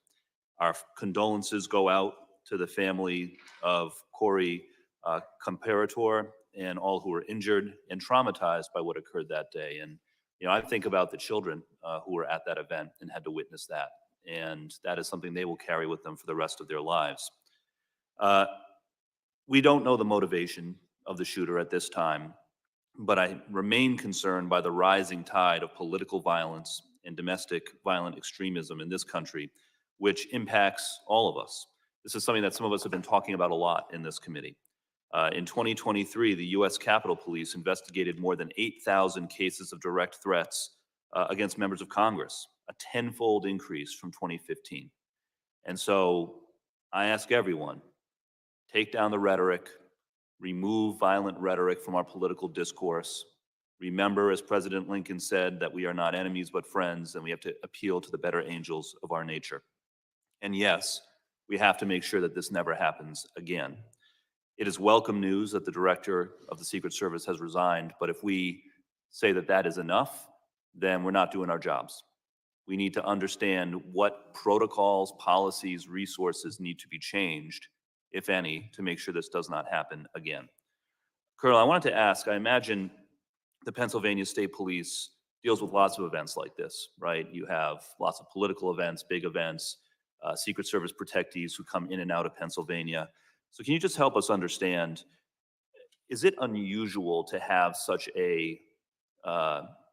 Our condolences go out to the family of Corey Comparator and all who were injured and traumatized by what occurred that day. And, you know, I think about the children who were at that event and had to witness that. And that is something they will carry with them for the rest of their lives. We don't know the motivation of the shooter at this time, but I remain concerned by the rising tide of political violence and domestic violent extremism in this country, which impacts all of us. This is something that some of us have been talking about a lot in this committee. In 2023, the U.S. Capitol Police investigated more than 8,000 cases of direct threats against members of Congress, a tenfold increase from 2015. And so I ask everyone, take down the rhetoric, remove violent rhetoric from our political discourse. Remember, as President Lincoln said, that we are not enemies but friends, and we have to appeal to the better angels of our nature. And yes, we have to make sure that this never happens again. It is welcome news that the director of the Secret Service has resigned, but if we say that that is enough, then we're not doing our jobs. We need to understand what protocols, policies, resources need to be changed, if any, to make sure this does not happen again. Colonel, I wanted to ask, I imagine the Pennsylvania State Police deals with lots of events like this, right? You have lots of political events, big events, Secret Service protectees who come in and out of Pennsylvania. So can you just help us understand, is it unusual to have such a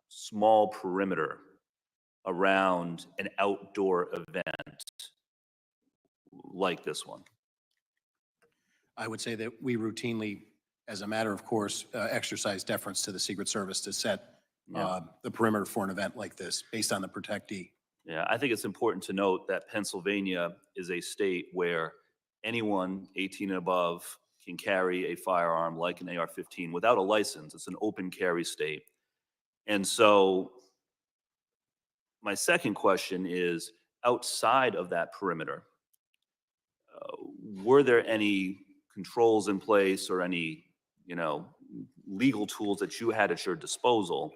small perimeter around an outdoor event like this one? I would say that we routinely, as a matter of course, exercise deference to the Secret Service to set the perimeter for an event like this based on the protectee. Yeah, I think it's important to note that Pennsylvania is a state where anyone 18 and above can carry a firearm like an AR-15 without a license. It's an open carry state. And so my second question is, outside of that perimeter, were there any controls in place or any, legal tools that you had at your disposal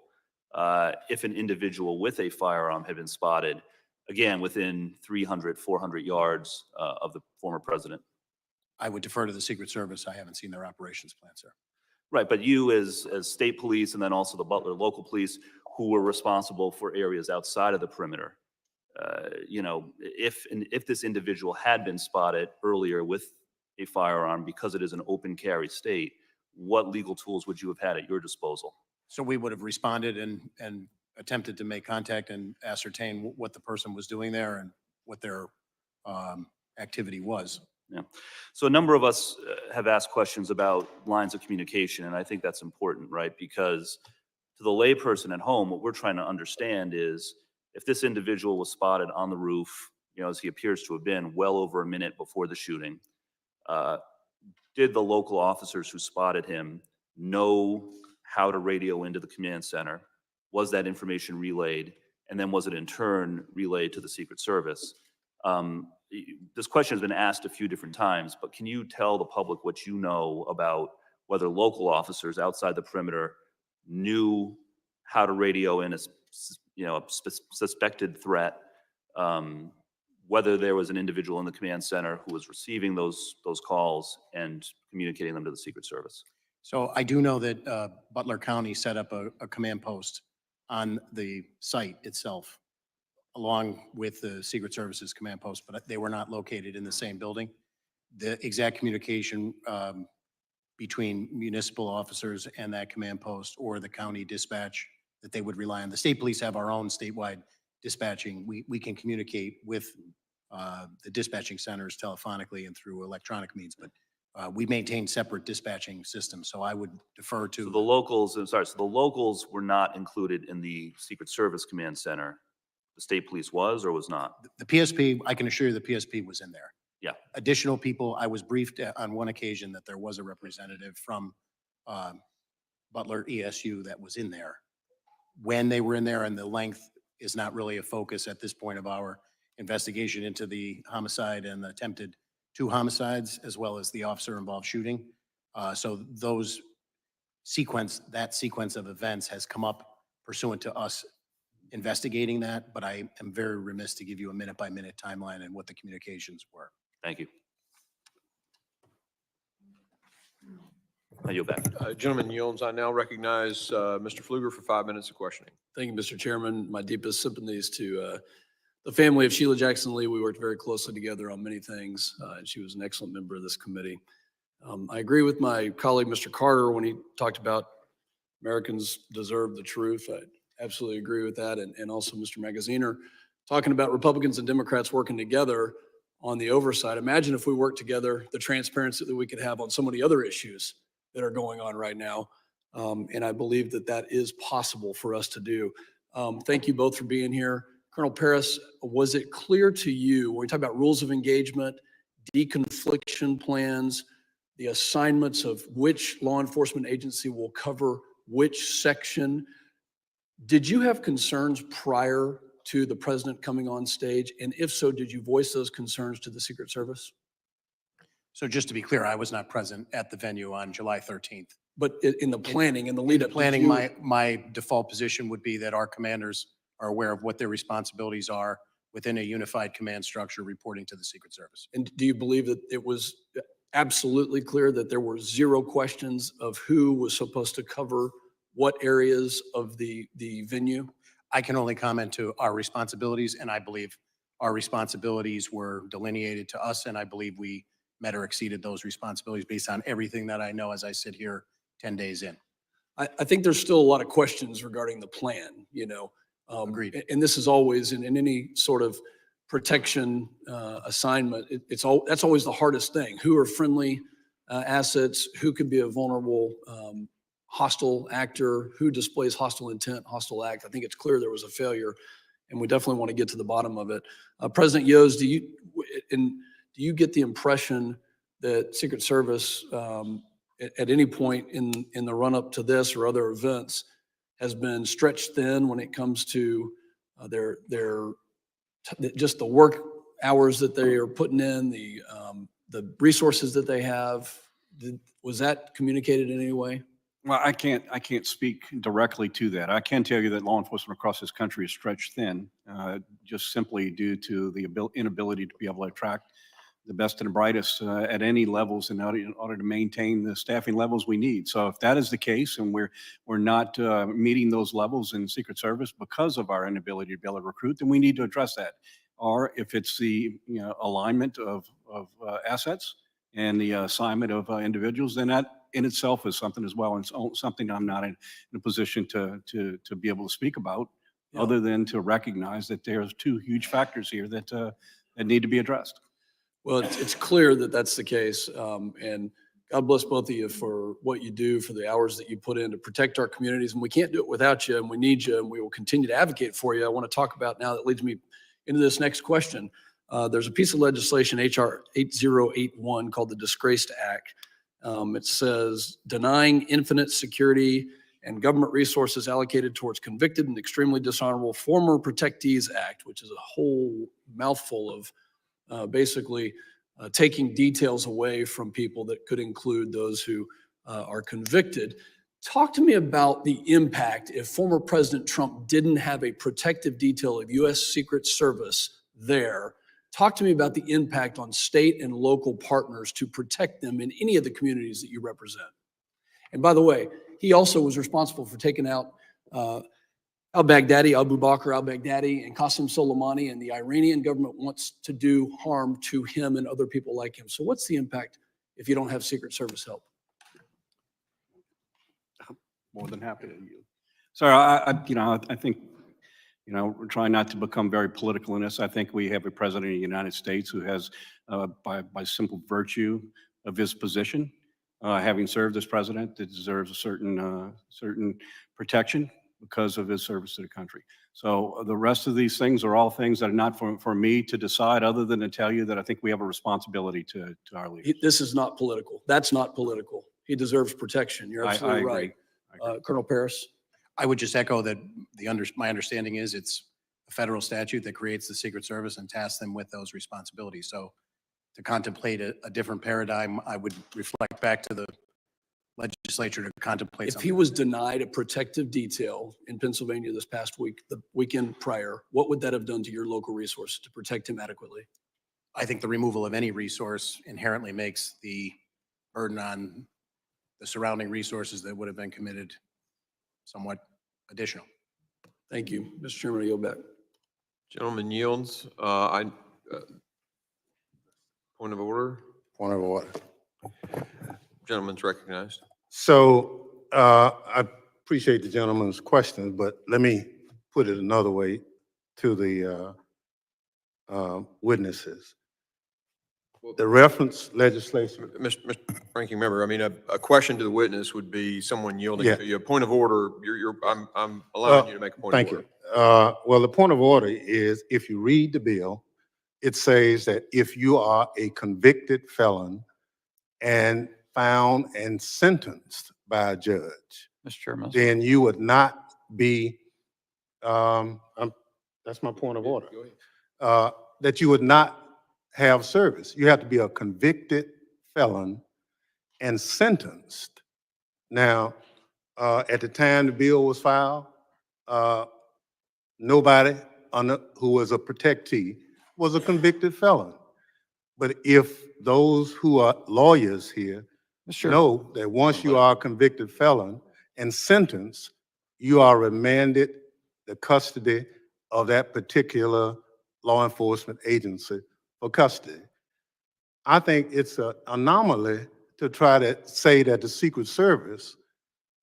if an individual with a firearm had been spotted, again, within 300, 400 yards of the former president? I would defer to the Secret Service. I haven't seen their operations plan, sir. Right, but you as state police and then also the Butler local police who were responsible for areas outside of the perimeter, if this individual had been spotted earlier with a firearm because it is an open carry state, what legal tools would you have had at your disposal? So we would have responded and attempted to make contact and ascertain what the person was doing there and what their activity was. Yeah. So a number of us have asked questions about lines of communication, and I think that's important, right? Because to the layperson at home, what we're trying to understand is if this individual was spotted on the roof, as he appears to have been well over a minute before the shooting, did the local officers who spotted him know how to radio into the command center? Was that information relayed? And then was it in turn relayed to the Secret Service? This question has been asked a few different times, but can you tell the public what you know about whether local officers outside the perimeter knew how to radio in a suspected threat, whether there was an individual in the command center who was receiving those calls and communicating them to the Secret Service? So I do know that Butler County set up a command post on the site itself, along with the Secret Service's command post, but they were not located in the same building. The exact communication between municipal officers and that command post or the county dispatch that they would rely on. The state police have our own statewide dispatching. We can communicate with the dispatching centers telephonically and through electronic means, but we maintain separate dispatching systems. So I would defer to So the locals, so the locals were not included in the Secret Service command center. The state police was or was not? the PSP. I can assure you the PSP was in there. Yeah. Additional people, I was briefed on one occasion that there was a representative from Butler ESU that was in there. When they were in there, and the length is not really a focus at this point of our investigation into the homicide and the attempted 2 homicides, as well as the officer-involved shooting. So that sequence of events has come up pursuant to us investigating that, but I am very remiss to give you a minute-by-minute timeline and what the communications were. Thank you. I yield back. Gentleman yields. I now recognize Mr. Pfluger for 5 minutes of questioning. Thank you, Mr. Chairman. My deepest sympathies to the family of Sheila Jackson Lee. We worked very closely together on many things, and she was an excellent member of this committee. I agree with my colleague, Mr. Carter, when he talked about Americans deserve the truth. I absolutely agree with that. And also Mr. Magaziner talking about Republicans and Democrats working together on the oversight. Imagine if we worked together, the transparency that we could have on so many other issues that are going on right now. And I believe that that is possible for us to do. Thank you both for being here. Colonel Paris, was it clear to you when we talk about rules of engagement, deconfliction plans, the assignments of which law enforcement agency will cover which section, did you have concerns prior to the president coming on stage? And if so, did you voice those concerns to the Secret Service? So just to be clear, I was not present at the venue on July 13th. But in the planning and the lead up, Planning, my default position would be that our commanders are aware of what their responsibilities are within a unified command structure reporting to the Secret Service. And do you believe that it was absolutely clear that there were 0 questions of who was supposed to cover what areas of the venue? I can only comment to our responsibilities, and I believe our responsibilities were delineated to us, and I believe we met or exceeded those responsibilities based on everything that I know as I sit here 10 days in. I think there's still a lot of questions regarding the plan, you know. Agreed. And this is always in any sort of protection assignment, that's always the hardest thing. Who are friendly assets? Who could be a vulnerable hostile actor? Who displays hostile intent, hostile act? I think it's clear there was a failure, and we definitely want to get to the bottom of it. President Yost, do you get the impression that Secret Service at any point in the run-up to this or other events has been stretched thin when it comes to just the work hours that they are putting in, the resources that they have? Was that communicated in any way? Well, I can't speak directly to that. I can tell you that law enforcement across this country is stretched thin, just simply due to the inability to be able to attract the best and the brightest at any levels in order to maintain the staffing levels we need. So if that is the case, and we're not meeting those levels in Secret Service because of our inability to be able to recruit, then we need to address that. Or if it's the alignment of assets and the assignment of individuals, then that in itself is something as well, and something I'm not in a position to be able to speak about, other than to recognize that there's 2 huge factors here that need to be addressed. Well, it's clear that that's the case, and God bless both of you for what you do, for the hours that you put in to protect our communities, and we can't do it without you, and we need you, and we will continue to advocate for you. I want to talk about now, that leads me into this next question. There's a piece of legislation, HR 8081, called the Disgraced Act. It says, denying infinite security and government resources allocated towards convicted and extremely dishonorable former protectees act, which is a whole mouthful of basically taking details away from people that could include those who are convicted. Talk to me about the impact if former President Trump didn't have a protective detail of U.S. Secret Service there. Talk to me about the impact on state and local partners to protect them in any of the communities that you represent. And by the way, he also was responsible for taking out al-Baghdadi, Abu Bakr al-Baghdadi, and Qasem Soleimani, and the Iranian government wants to do harm to him and other people like him. So what's the impact if you don't have Secret Service help? More than happy to yield. So I think, we're trying not to become very political in this. I think we have a president of the United States who has, by simple virtue of his position, having served as president, that deserves a certain protection. because of his service to the country. So the rest of these things are all things that are not for me to decide, other than to tell you that I think we have a responsibility to our leaders. This is not political. That's not political. He deserves protection. You're absolutely I right. agree. Colonel Paris? I would just echo that my understanding is it's a federal statute that creates the Secret Service and tasks them with those responsibilities. So to contemplate a different paradigm, I would reflect back to the legislature to contemplate If something. he was denied a protective detail in Pennsylvania this past week, the weekend prior, what would that have done to your local resources to protect him adequately? I think the removal of any resource inherently makes the burden on the surrounding resources that would have been committed somewhat additional. Thank you. Mr. Chairman, I yield back. Gentleman yields. Point of order. Point of order. Gentleman's recognized. So I appreciate the gentleman's questions, but let me put it another way to the witnesses. The reference legislation. Mr. Ranking Member, I mean, a question to the witness would be someone yielding Yeah. to you. A point of order, I'm allowing you to make a point of Thank order. you. Well, the point of order is, if you read the bill, it says that if you are a convicted felon and found and sentenced by a judge, Mr. Chairman. then you would not be, that's my point of order, that you would not have service. You have to be a convicted felon and sentenced. Now, at the time the bill was filed, nobody who was a protectee was a convicted felon. But if those who are lawyers here know that once you are a convicted felon and sentenced, you are remanded the custody of that particular law enforcement agency for custody. I think it's an anomaly to try to say that the Secret Service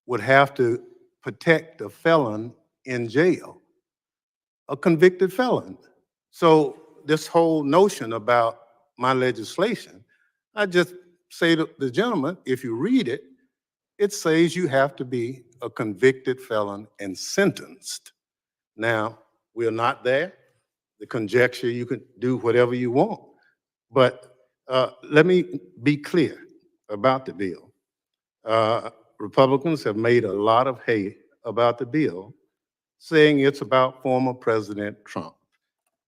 would have to protect a felon in jail, a convicted felon. So this whole notion about my legislation, I just say to the gentleman, if you read it, it says you have to be a convicted felon and sentenced. Now, we're not there. The conjecture, you can do whatever you want. But let me be clear about the bill. Republicans have made a lot of hay about the bill, saying it's about former President Trump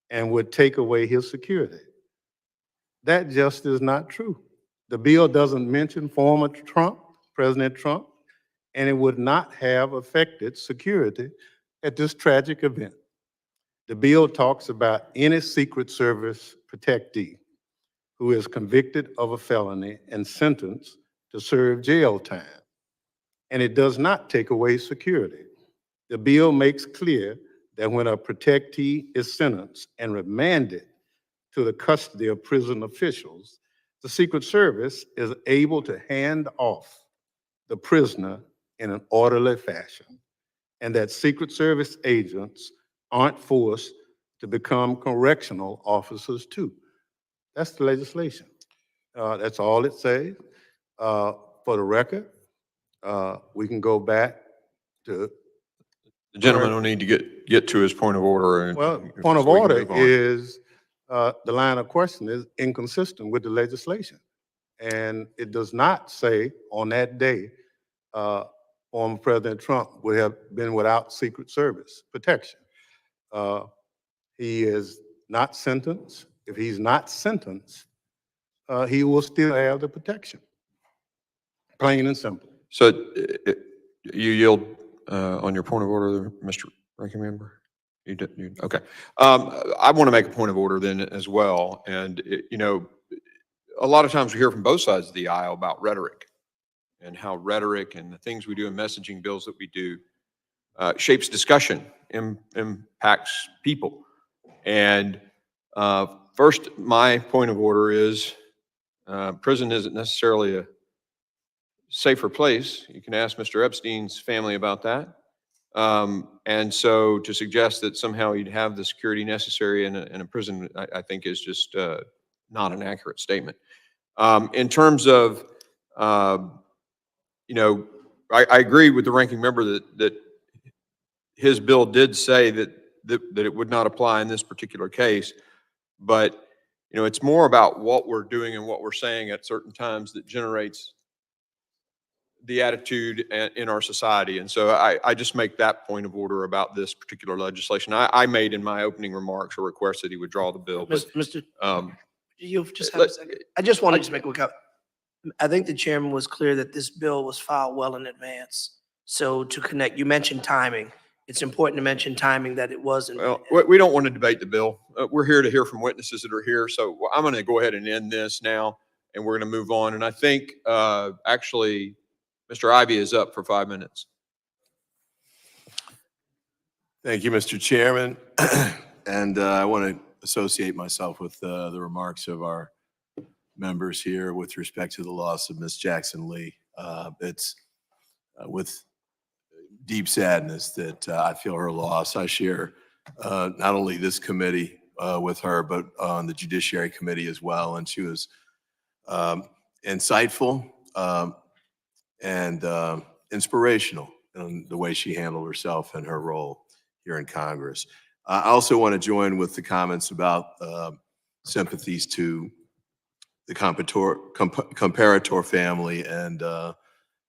and would take away his security. That just is not true. The bill doesn't mention former Trump, President Trump, and it would not have affected security at this tragic event. The bill talks about any Secret Service protectee who is convicted of a felony and sentenced to serve jail time. And it does not take away security. The bill makes clear that when a protectee is sentenced and remanded to the custody of prison officials, the Secret Service is able to hand off the prisoner in an orderly fashion, and that Secret Service agents aren't forced to become correctional officers too. That's the legislation. That's all it says. For the record, we can go back to. The gentleman will need to get to his point of order. And Well, point of so we can order move on. is, the line of question is inconsistent with the legislation. And it does not say on that day, former President Trump would have been without Secret Service protection. He is not sentenced. If he's not sentenced, he will still have the protection. Plain and simple. So you yield on your point of order, Mr. Ranking Member? You did, okay. I want to make a point of order then as well. And, you know, a lot of times we hear from both sides of the aisle about rhetoric and how rhetoric and the things we do in messaging bills that we do shapes discussion, impacts people. And first, my point of order is prison isn't necessarily a safer place. You can ask Mr. Epstein's family about that. And so to suggest that somehow you'd have the security necessary in a prison, I think is just not an accurate statement. In terms of, you know, I agree with the ranking member that his bill did say that it would not apply in this particular case, but it's more about what we're doing and what we're saying at certain times that generates the attitude in our society. And so I just make that point of order about this particular legislation. I made in my opening remarks a request that he would draw the bill. But, Mr. You just have a second. I just wanted to make a quick comment. I think the chairman was clear that this bill was filed well in advance. So to connect, you mentioned timing. It's important to mention timing, that it wasn't. Well, we don't want to debate the bill. We're here to hear from witnesses that are here. So I'm going to go ahead and end this now, and we're going to move on. And I think actually Mr. Ivy is up for 5 minutes. Thank you, Mr. Chairman. And I want to associate myself with the remarks of our members here with respect to the loss of Miss Jackson Lee. It's with deep sadness that I feel her loss. I share not only this committee with her, but on the Judiciary Committee as well. And she was insightful and inspirational in the way she handled herself and her role here in Congress. I also want to join with the comments about sympathies to the comparator family and the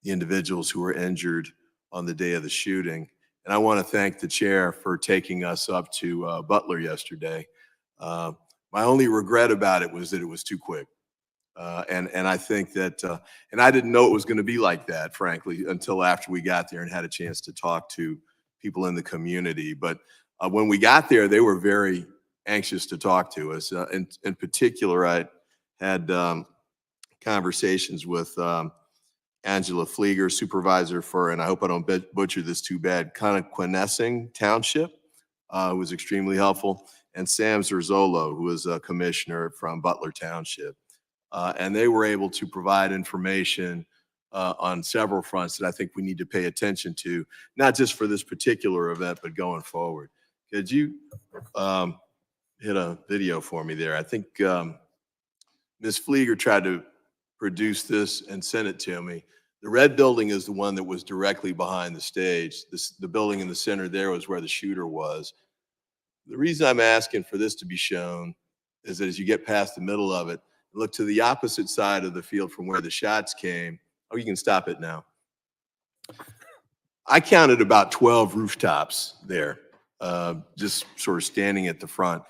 individuals who were injured on the day of the shooting. And I want to thank the chair for taking us up to Butler yesterday. My only regret about it was that it was too quick. And I think that, and I didn't know it was going to be like that, frankly, until after we got there and had a chance to talk to people in the community. But when we got there, they were very anxious to talk to us. In particular, I had conversations with Angela Flieger, supervisor for, and I hope I don't butcher this too bad, Connequenessing Township, who was extremely helpful, and Sam Zerzolo, who is a commissioner from Butler Township. And they were able to provide information on several fronts that I think we need to pay attention to, not just for this particular event, but going forward. Could you hit a video for me there? I think Ms. Flieger tried to produce this and sent it to me. The red building is the one that was directly behind the stage. The building in the center there was where the shooter was. The reason I'm asking for this to be shown is that as you get past the middle of it, look to the opposite side of the field from where the shots came. Oh, you can stop it now. I counted about 12 rooftops there, just sort of standing at the front.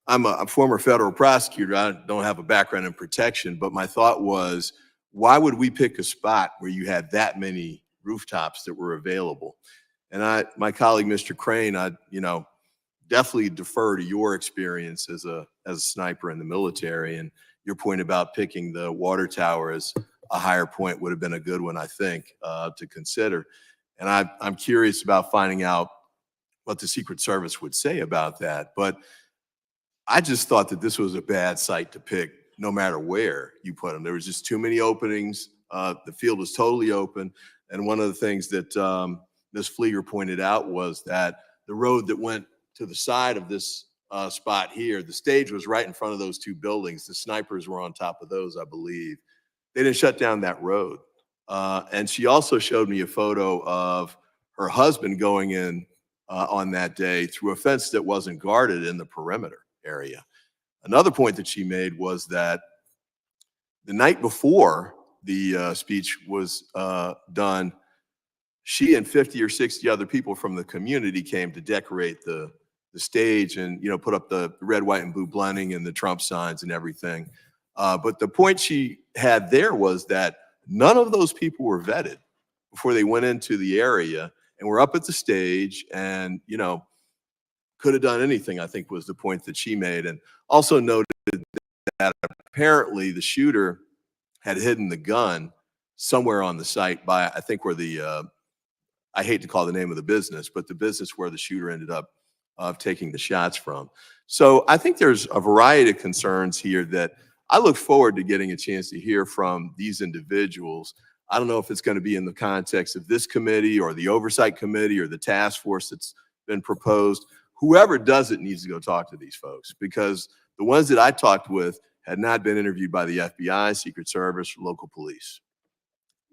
I'm a former federal prosecutor. I don't have a background in protection, but my thought was, why would we pick a spot where you had that many rooftops that were available? And my colleague, Mr. Crane, I definitely defer to your experience as a sniper in the military, and your point about picking the water tower as a higher point would have been a good one, I think, to consider. And I'm curious about finding out what the Secret Service would say about that. But I just thought that this was a bad site to pick, no matter where you put them. There was just too many openings. The field was totally open. And one of the things that Ms. Flieger pointed out was that the road that went to the side of this spot here, the stage was right in front of those two buildings. The snipers were on top of those, I believe. They didn't shut down that road. And she also showed me a photo of her husband going in on that day through a fence that wasn't guarded in the perimeter area. Another point that she made was that the night before the speech was done, she and 50 or 60 other people from the community came to decorate the stage and put up the red, white, and blue blending and the Trump signs and everything. But the point she had there was that none of those people were vetted before they went into the area and were up at the stage and could have done anything, I think was the point that she made. And also noted that apparently the shooter had hidden the gun somewhere on the site by, I think, where I hate to call the name of the business, but the business where the shooter ended up taking the shots from. So I think there's a variety of concerns here that I look forward to getting a chance to hear from these individuals. I don't know if it's going to be in the context of this committee or the oversight committee or the task force that's been proposed. Whoever does it needs to go talk to these folks, because the ones that I talked with had not been interviewed by the FBI, Secret Service, or local police.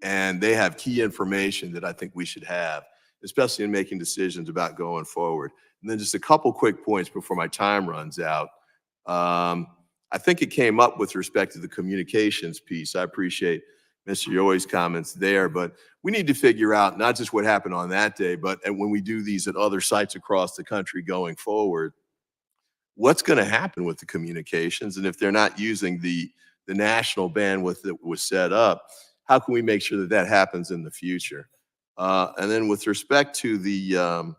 And they have key information that I think we should have. especially in making decisions about going forward. And then just a couple quick points before my time runs out. I think it came up with respect to the communications piece. I appreciate Mr. Yoi's comments there, but we need to figure out not just what happened on that day, but when we do these at other sites across the country going forward, what's going to happen with the communications? And if they're not using the national bandwidth that was set up, how can we make sure that that happens in the future? And then with respect to the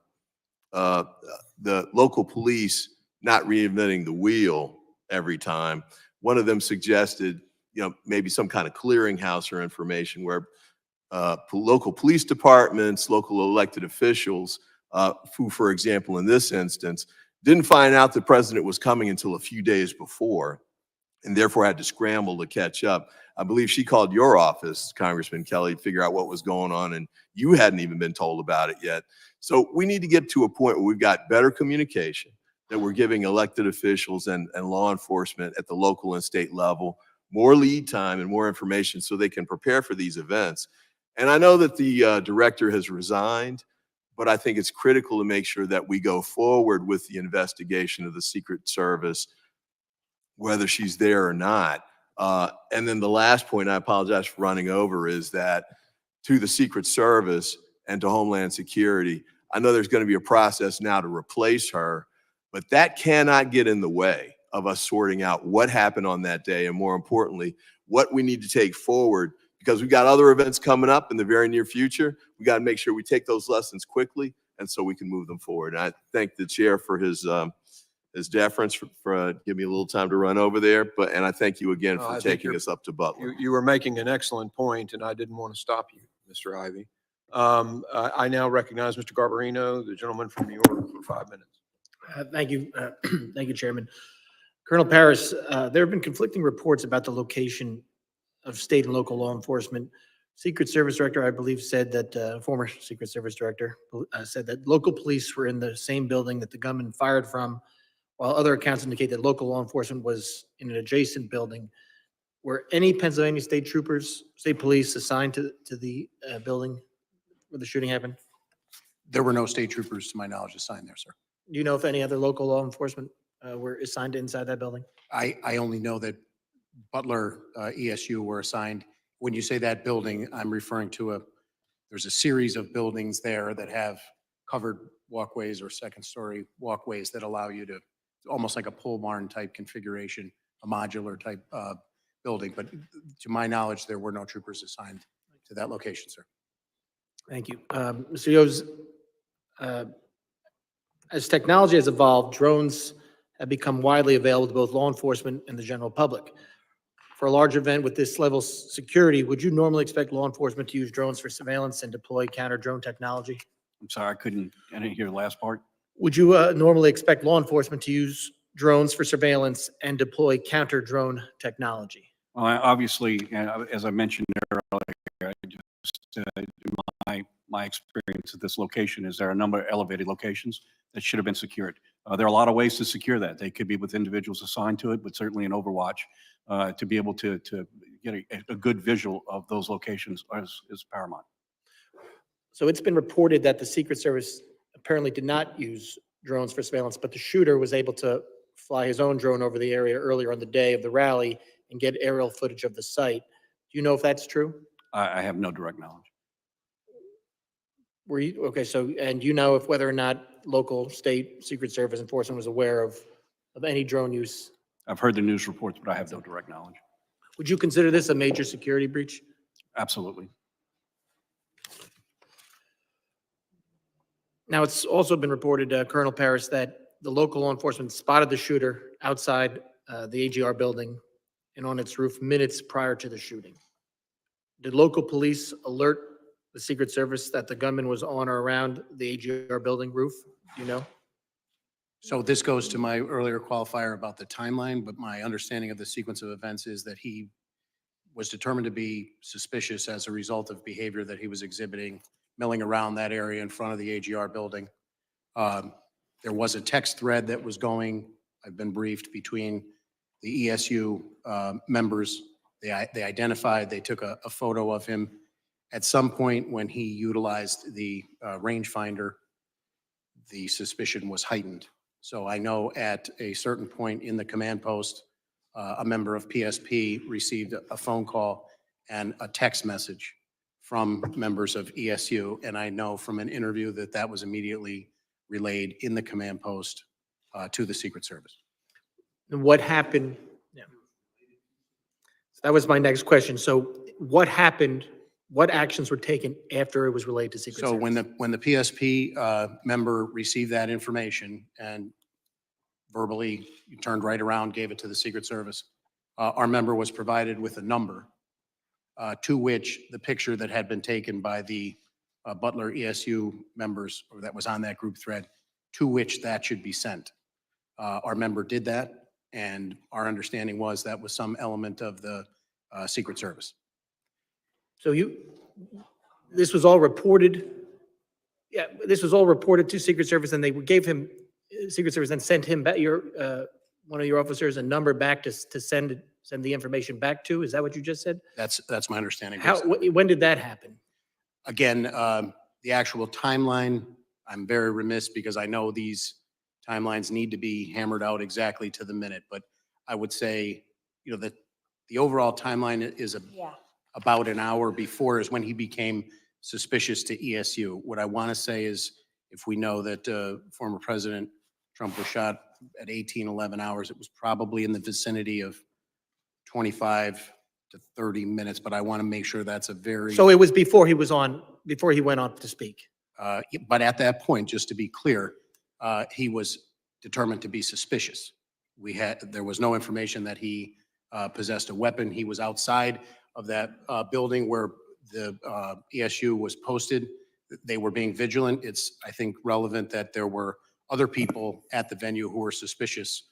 local police not reinventing the wheel every time, one of them suggested, maybe some kind of clearinghouse or information where local police departments, local elected officials, who, for example, in this instance, didn't find out the president was coming until a few days before, and therefore had to scramble to catch up. I believe she called your office, Congressman Kelly, to figure out what was going on, and you hadn't even been told about it yet. So we need to get to a point where we've got better communication, that we're giving elected officials and law enforcement at the local and state level more lead time and more information so they can prepare for these events. And I know that the director has resigned, but I think it's critical to make sure that we go forward with the investigation of the Secret Service, whether she's there or not. And then the last point, I apologize for running over, is that to the Secret Service and to Homeland Security, I know there's going to be a process now to replace her, but that cannot get in the way of us sorting out what happened on that day, and more importantly, what we need to take forward, because we've got other events coming up in the very near future. We got to make sure we take those lessons quickly, and so we can move them forward. And I thank the chair for his deference for giving me a little time to run over there, and I thank you again for taking us up to Butler. You were making an excellent point, and I didn't want to stop you, Mr. Ivey. I now recognize Mr. Garbarino, the gentleman from New York, for 5 minutes. Thank you. Thank you, Chairman. Colonel Paris, there have been conflicting reports about the location of state and local law enforcement. Secret Service Director, I believe, said that, former Secret Service Director said that local police were in the same building that the gunman fired from, while other accounts indicate that local law enforcement was in an adjacent building. Were any Pennsylvania state troopers, state police assigned to the building where the shooting happened? There were no state troopers, to my knowledge, assigned there, sir. Do you know if any other local law enforcement were assigned inside that building? I only know that Butler ESU were assigned. When you say that building, I'm referring to there's a series of buildings there that have covered walkways or second-story walkways that allow you to, almost like a pole barn type configuration, a modular type building. But to my knowledge, there were no troopers assigned to that location, sir. Thank you. Mr. Yos, as technology has evolved, drones have become widely available to both law enforcement and the general public. For a large event with this level of security, would you normally expect law enforcement to use drones for surveillance and deploy counter-drone technology? I'm sorry, I didn't hear the last part. Would you normally expect law enforcement to use drones for surveillance and deploy counter-drone technology? Well, obviously, as I mentioned earlier, my experience at this location is there are a number of elevated locations that should have been secured. There are a lot of ways to secure that. They could be with individuals assigned to it, but certainly in Overwatch, to be able to get a good visual of those locations is paramount. So it's been reported that the Secret Service apparently did not use drones for surveillance, but the shooter was able to fly his own drone over the area earlier on the day of the rally and get aerial footage of the site. Do you know if that's true? I have no direct knowledge. Were you, okay, so, and you know if whether or not local, state, Secret Service enforcement was aware of any drone use? I've heard the news reports, but I have no direct knowledge. Would you consider this a major security breach? Absolutely. Now, it's also been reported, Colonel Paris, that the local law enforcement spotted the shooter outside the AGR building and on its roof minutes prior to the shooting. Did local police alert the Secret Service that the gunman was on or around the AGR building roof? Do you know? So this goes to my earlier qualifier about the timeline, but my understanding of the sequence of events is that he was determined to be suspicious as a result of behavior that he was exhibiting, milling around that area in front of the AGR building. There was a text thread that was going, I've been briefed, between the ESU members. They identified, they took a photo of him At some point when he utilized the rangefinder, the suspicion was heightened. So I know at a certain point in the command post, a member of PSP received a phone call and a text message from members of ESU. And I know from an interview that that was immediately relayed in the command post to the Secret Service. And what happened? Yeah. So that was my next question. So what happened? What actions were taken after it was relayed to Secret So Service? when the PSP member received that information and verbally turned right around, gave it to the Secret Service, our member was provided with a number to which the picture that had been taken by the Butler ESU members, or that was on that group thread, to which that should be sent. Our member did that, and our understanding was that was some element of the Secret Service. So this was all reported. Yeah, this was all reported to Secret Service, and they gave him, Secret Service then sent him back, one of your officers, a number back to send the information back to. Is that what you just said? That's my understanding. When did that happen? Again, the actual timeline, I'm very remiss because I know these timelines need to be hammered out exactly to the minute, but I would say, that the overall timeline is about an hour before is when he became suspicious to ESU. What I want to say is, if we know that former President Trump was shot at 11 hours, it was probably in the vicinity of 25 to 30 minutes, but I want to make sure that's a very... So it was before he went on to speak. But at that point, just to be clear, he was determined to be suspicious. There was no information that he possessed a weapon. He was outside of that building where the ESU was posted. They were being vigilant. It's, I think, relevant that there were other people at the venue who were suspicious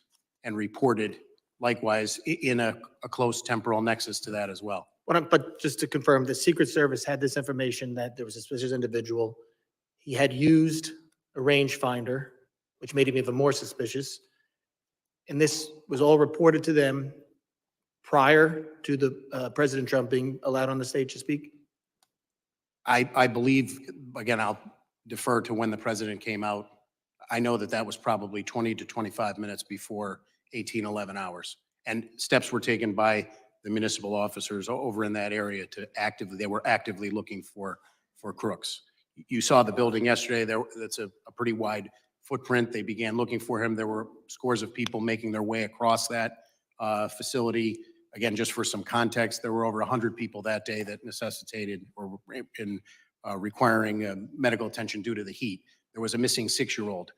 and reported likewise in a close temporal nexus to that as well. But just to confirm, the Secret Service had this information that there was a suspicious individual. He had used a rangefinder, which made him even more suspicious. And this was all reported to them prior to the President Trump being allowed on the stage to speak? I believe, again, I'll defer to when the president came out. I know that that was probably 20 to 25 minutes before 11 hours. And steps were taken by the municipal officers over in that area to they were actively looking for crooks. You saw the building yesterday. That's a pretty wide footprint. They began looking for him. There were scores of people making their way across that facility. Again, just for some context, there were over 100 people that day that necessitated or in requiring medical attention due to the heat. There was a missing 6-year-old.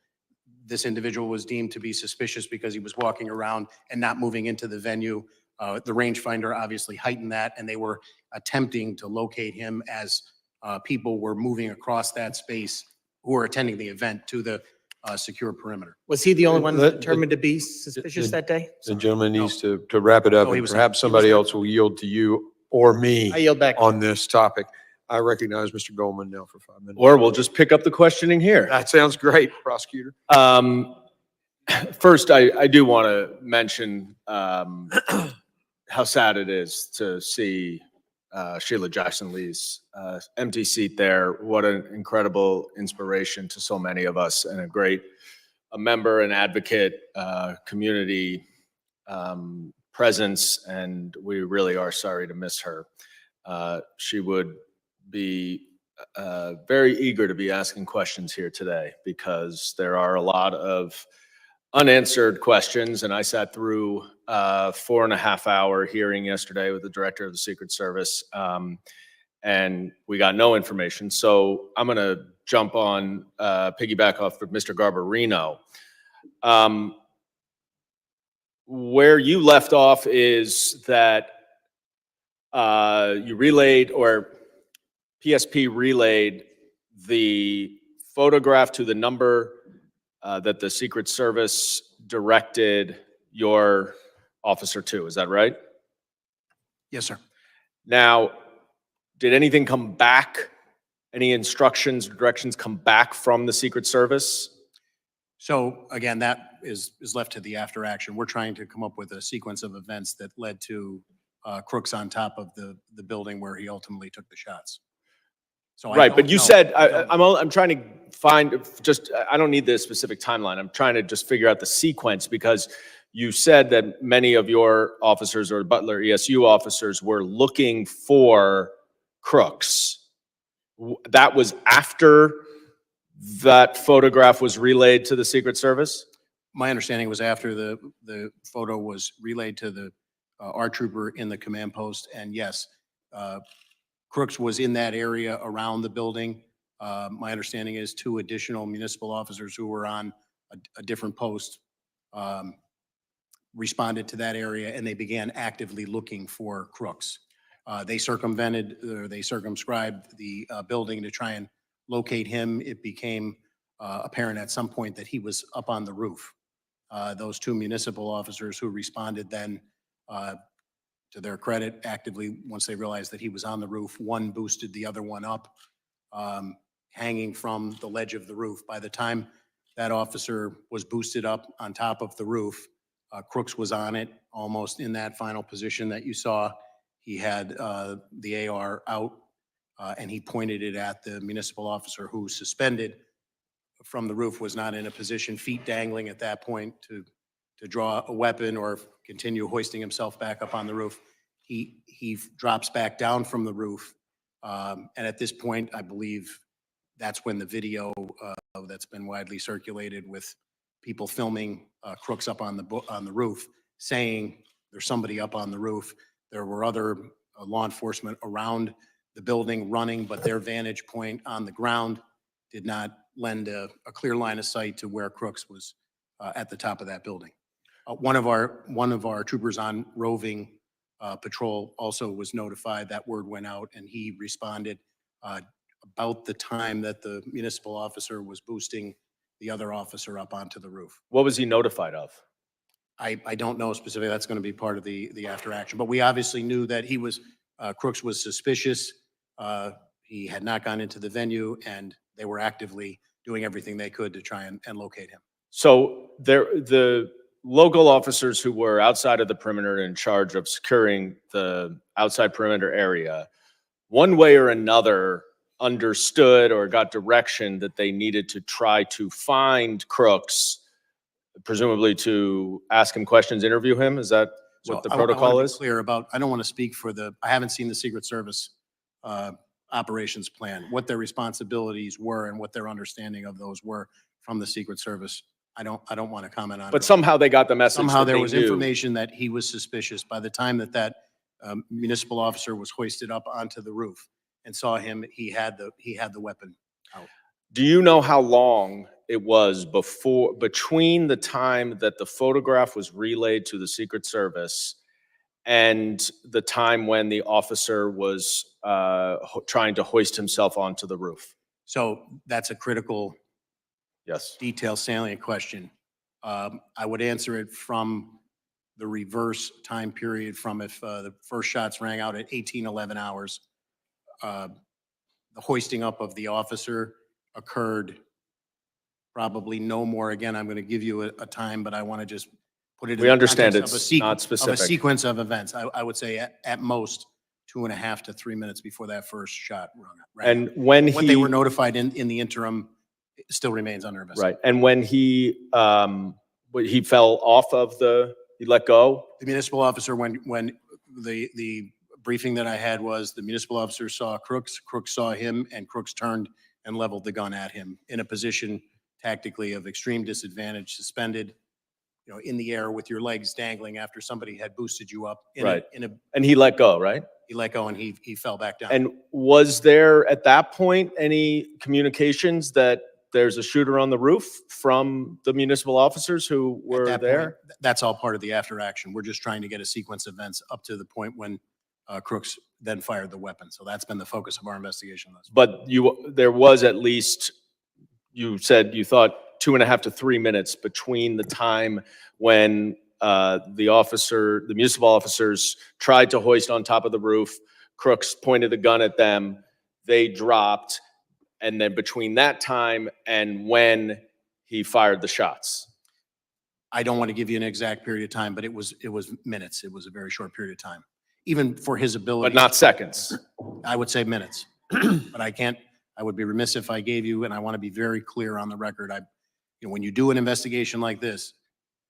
This individual was deemed to be suspicious because he was walking around and not moving into the venue. The rangefinder obviously heightened that, and they were attempting to locate him as people were moving across that space who were attending the event to the secure perimeter. Was he the only one determined to be suspicious that day? The gentleman needs to wrap it up, Oh, he and was perhaps not. somebody else will yield to you or me I yield back. on this topic. I recognize Mr. Goldman now for 5 minutes. Or we'll just pick up the questioning here. That sounds great, prosecutor. First, I do want to mention how sad it is to see Sheila Jackson Lee's empty seat there. What an incredible inspiration to so many of us, and a member and advocate, community presence, and we really are sorry to miss her. She would be very eager to be asking questions here today, because there are a lot of unanswered questions, and I sat through a 4.5-hour hearing yesterday with the director of the Secret Service, and we got no information. So I'm going to jump on, piggyback off of Mr. Garbarino. Where you left off is that you relayed, or PSP relayed, the photograph to the number that the Secret Service directed your officer to. Is that right? Yes, sir. Now, did anything come back? Any instructions, directions come back from the Secret Service? So again, that is left to the after action. We're trying to come up with a sequence of events that led to crooks on top of the building where he ultimately took the shots. So I Right, don't but you know. said, I don't know. I'm trying to find, just, I don't need the specific timeline. I'm trying to just figure out the sequence because you said that many of your officers or Butler ESU officers were looking for crooks. That was after that photograph was relayed to the Secret Service? My understanding was after the photo was relayed to the our trooper in the command post, and yes, Crooks was in that area around the building. My understanding is 2 additional municipal officers who were on a different post responded to that area, and they began actively looking for Crooks. They circumvented, or they circumscribed the building to try and locate him. It became apparent at some point that he was up on the roof. Those 2 municipal officers who responded then, to their credit, actively, once they realized that he was on the roof, one boosted the other one up, hanging from the ledge of the roof. By the time that officer was boosted up on top of the roof, Crooks was on it, almost in that final position that you saw. He had the AR out, and he pointed it at the municipal officer who, suspended from the roof, was not in a position, feet dangling at that point, to draw a weapon or continue hoisting himself back up on the roof. He drops back down from the roof, and at this point, I believe that's when the video that's been widely circulated with people filming Crooks up on the roof, saying there's somebody up on the roof. There were other law enforcement around the building running, but their vantage point on the ground did not lend a clear line of sight to where Crooks was at the top of that building. One of our troopers on roving patrol also was notified. That word went out, and he responded about the time that the municipal officer was boosting the other officer up onto the roof. What was he notified of? I don't know specifically. That's going to be part of the after action. But we obviously knew that he was, Crooks was suspicious. He had not gone into the venue, and they were actively doing everything they could to try and locate him. So the local officers who were outside of the perimeter in charge of securing the outside perimeter area, one way or another understood or got direction that they needed to try to find Crooks, presumably to ask him questions, interview him. Is that what the protocol I wanna be is? clear about, I don't want to speak for I haven't seen the Secret Service operations plan, what their responsibilities were and what their understanding of those were from the Secret Service. I don't want to comment on it. But somehow they got the message Somehow that there they was knew. information that he was suspicious. By the time that municipal officer was hoisted up onto the roof and saw him, he had the weapon out. Do you know how long it was between the time that the photograph was relayed to the Secret Service and the time when the officer was trying to hoist himself onto the roof? So that's a critical, yes, detailed, salient question. I would answer it from the reverse time period, from if the first shots rang out at 18:11 hours. The hoisting up of the officer occurred probably no more. Again, I'm going to give you a time, but I want to just put it in We the understand context it's not of specific. a sequence of events. I would say at most 2.5 to 3 minutes before that first shot rang And out. when What they were notified in the interim still remains under investigation. Right. And when he fell off of he let go? The municipal officer, when the briefing that I had was, the municipal officer saw Crooks saw him, and Crooks turned and leveled the gun at him in a position tactically of extreme disadvantage, suspended, in the air with your legs dangling after somebody had boosted you up. Right. And he let go, right? He let go and he fell back down. And was there at that point any communications that there's a shooter on the roof from the municipal officers who were At that there? point, that's all part of the after action. We're just trying to get a sequence of events up to the point when Crooks then fired the weapon. So that's been the focus of our investigation. But there was at least, you said you thought 2.5 to 3 minutes between the time when the municipal officers tried to hoist on top of the roof, Crooks pointed the gun at them, they dropped, and then between that time and when he fired the shots. I don't want to give you an exact period of time, but it was minutes. It was a very short period of time, even for his ability. But not seconds. I would say minutes, but I can't I would be remiss if I gave you, and I want to be very clear on the record, when you do an investigation like this,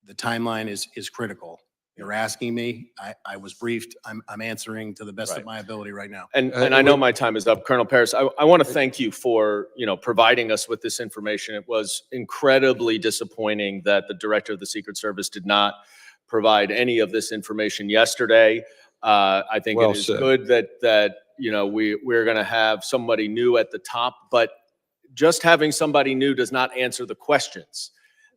the timeline is critical. You're asking me, I was briefed, I'm answering to the best of my ability right now. And I know my time is up, Colonel Paris. I want to thank you for, providing us with this information. It was incredibly disappointing that the Director of the Secret Service did not provide any of this information yesterday. I think Well it is said. good that we're going to have somebody new at the top, but just having somebody new does not answer the questions.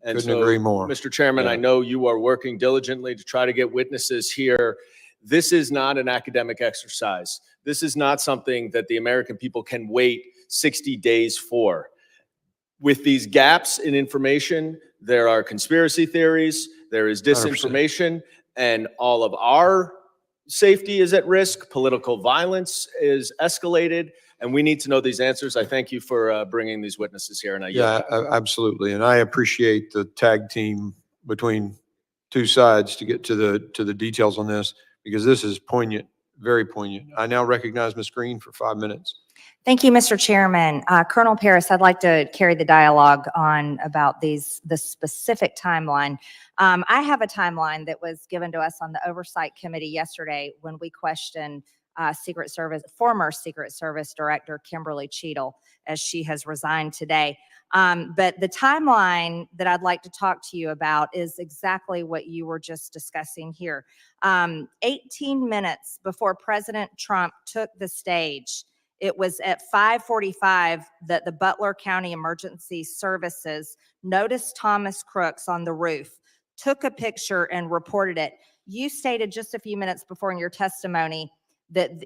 And Couldn't so, agree more. Mr. Chairman, I know you are working diligently to try to get witnesses here. This is not an academic exercise. This is not something that the American people can wait 60 days for. With these gaps in information, there are conspiracy theories, there is 100%. disinformation, and all of our safety is at risk. Political violence is escalated, and we need to know these answers. I thank you for bringing these witnesses here, and I yield. Yeah, absolutely. And I appreciate the tag team between two sides to get to the details on this, because this is poignant, very poignant. I now recognize Ms. Green for 5 minutes. Thank you, Mr. Chairman. Colonel Paris, I'd like to carry the dialogue on about the specific timeline. I have a timeline that was given to us on the Oversight Committee yesterday when we questioned former Secret Service Director Kimberly Cheetle, as she has resigned today. But the timeline that I'd like to talk to you about is exactly what you were just discussing here. 18 minutes before President Trump took the stage, it was at 5:45 that the Butler County Emergency Services noticed Thomas Crooks on the roof, took a picture and reported it. You stated just a few minutes before in your testimony that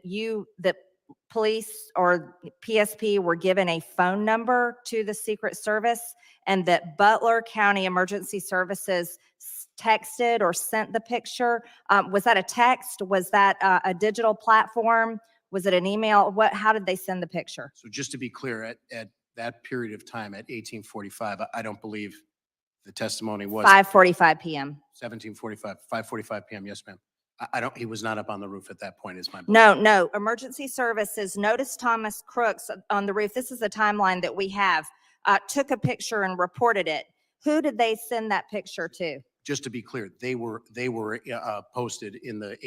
police or PSP were given a phone number to the Secret Service, and that Butler County Emergency Services texted or sent the picture. Was that a text? Was that a digital platform? Was it an email? How did they send the picture? So just to be clear, at that period of time, at 18:45, I don't believe the testimony was 5:45 p.m. 5:45 p.m. Yes, ma'am. He was not up on the roof at that point, is my. No. Emergency Services noticed Thomas Crooks on the roof. This is a timeline that we have. Took a picture and reported it. Who did they send that picture to? Just to be clear, they were posted in the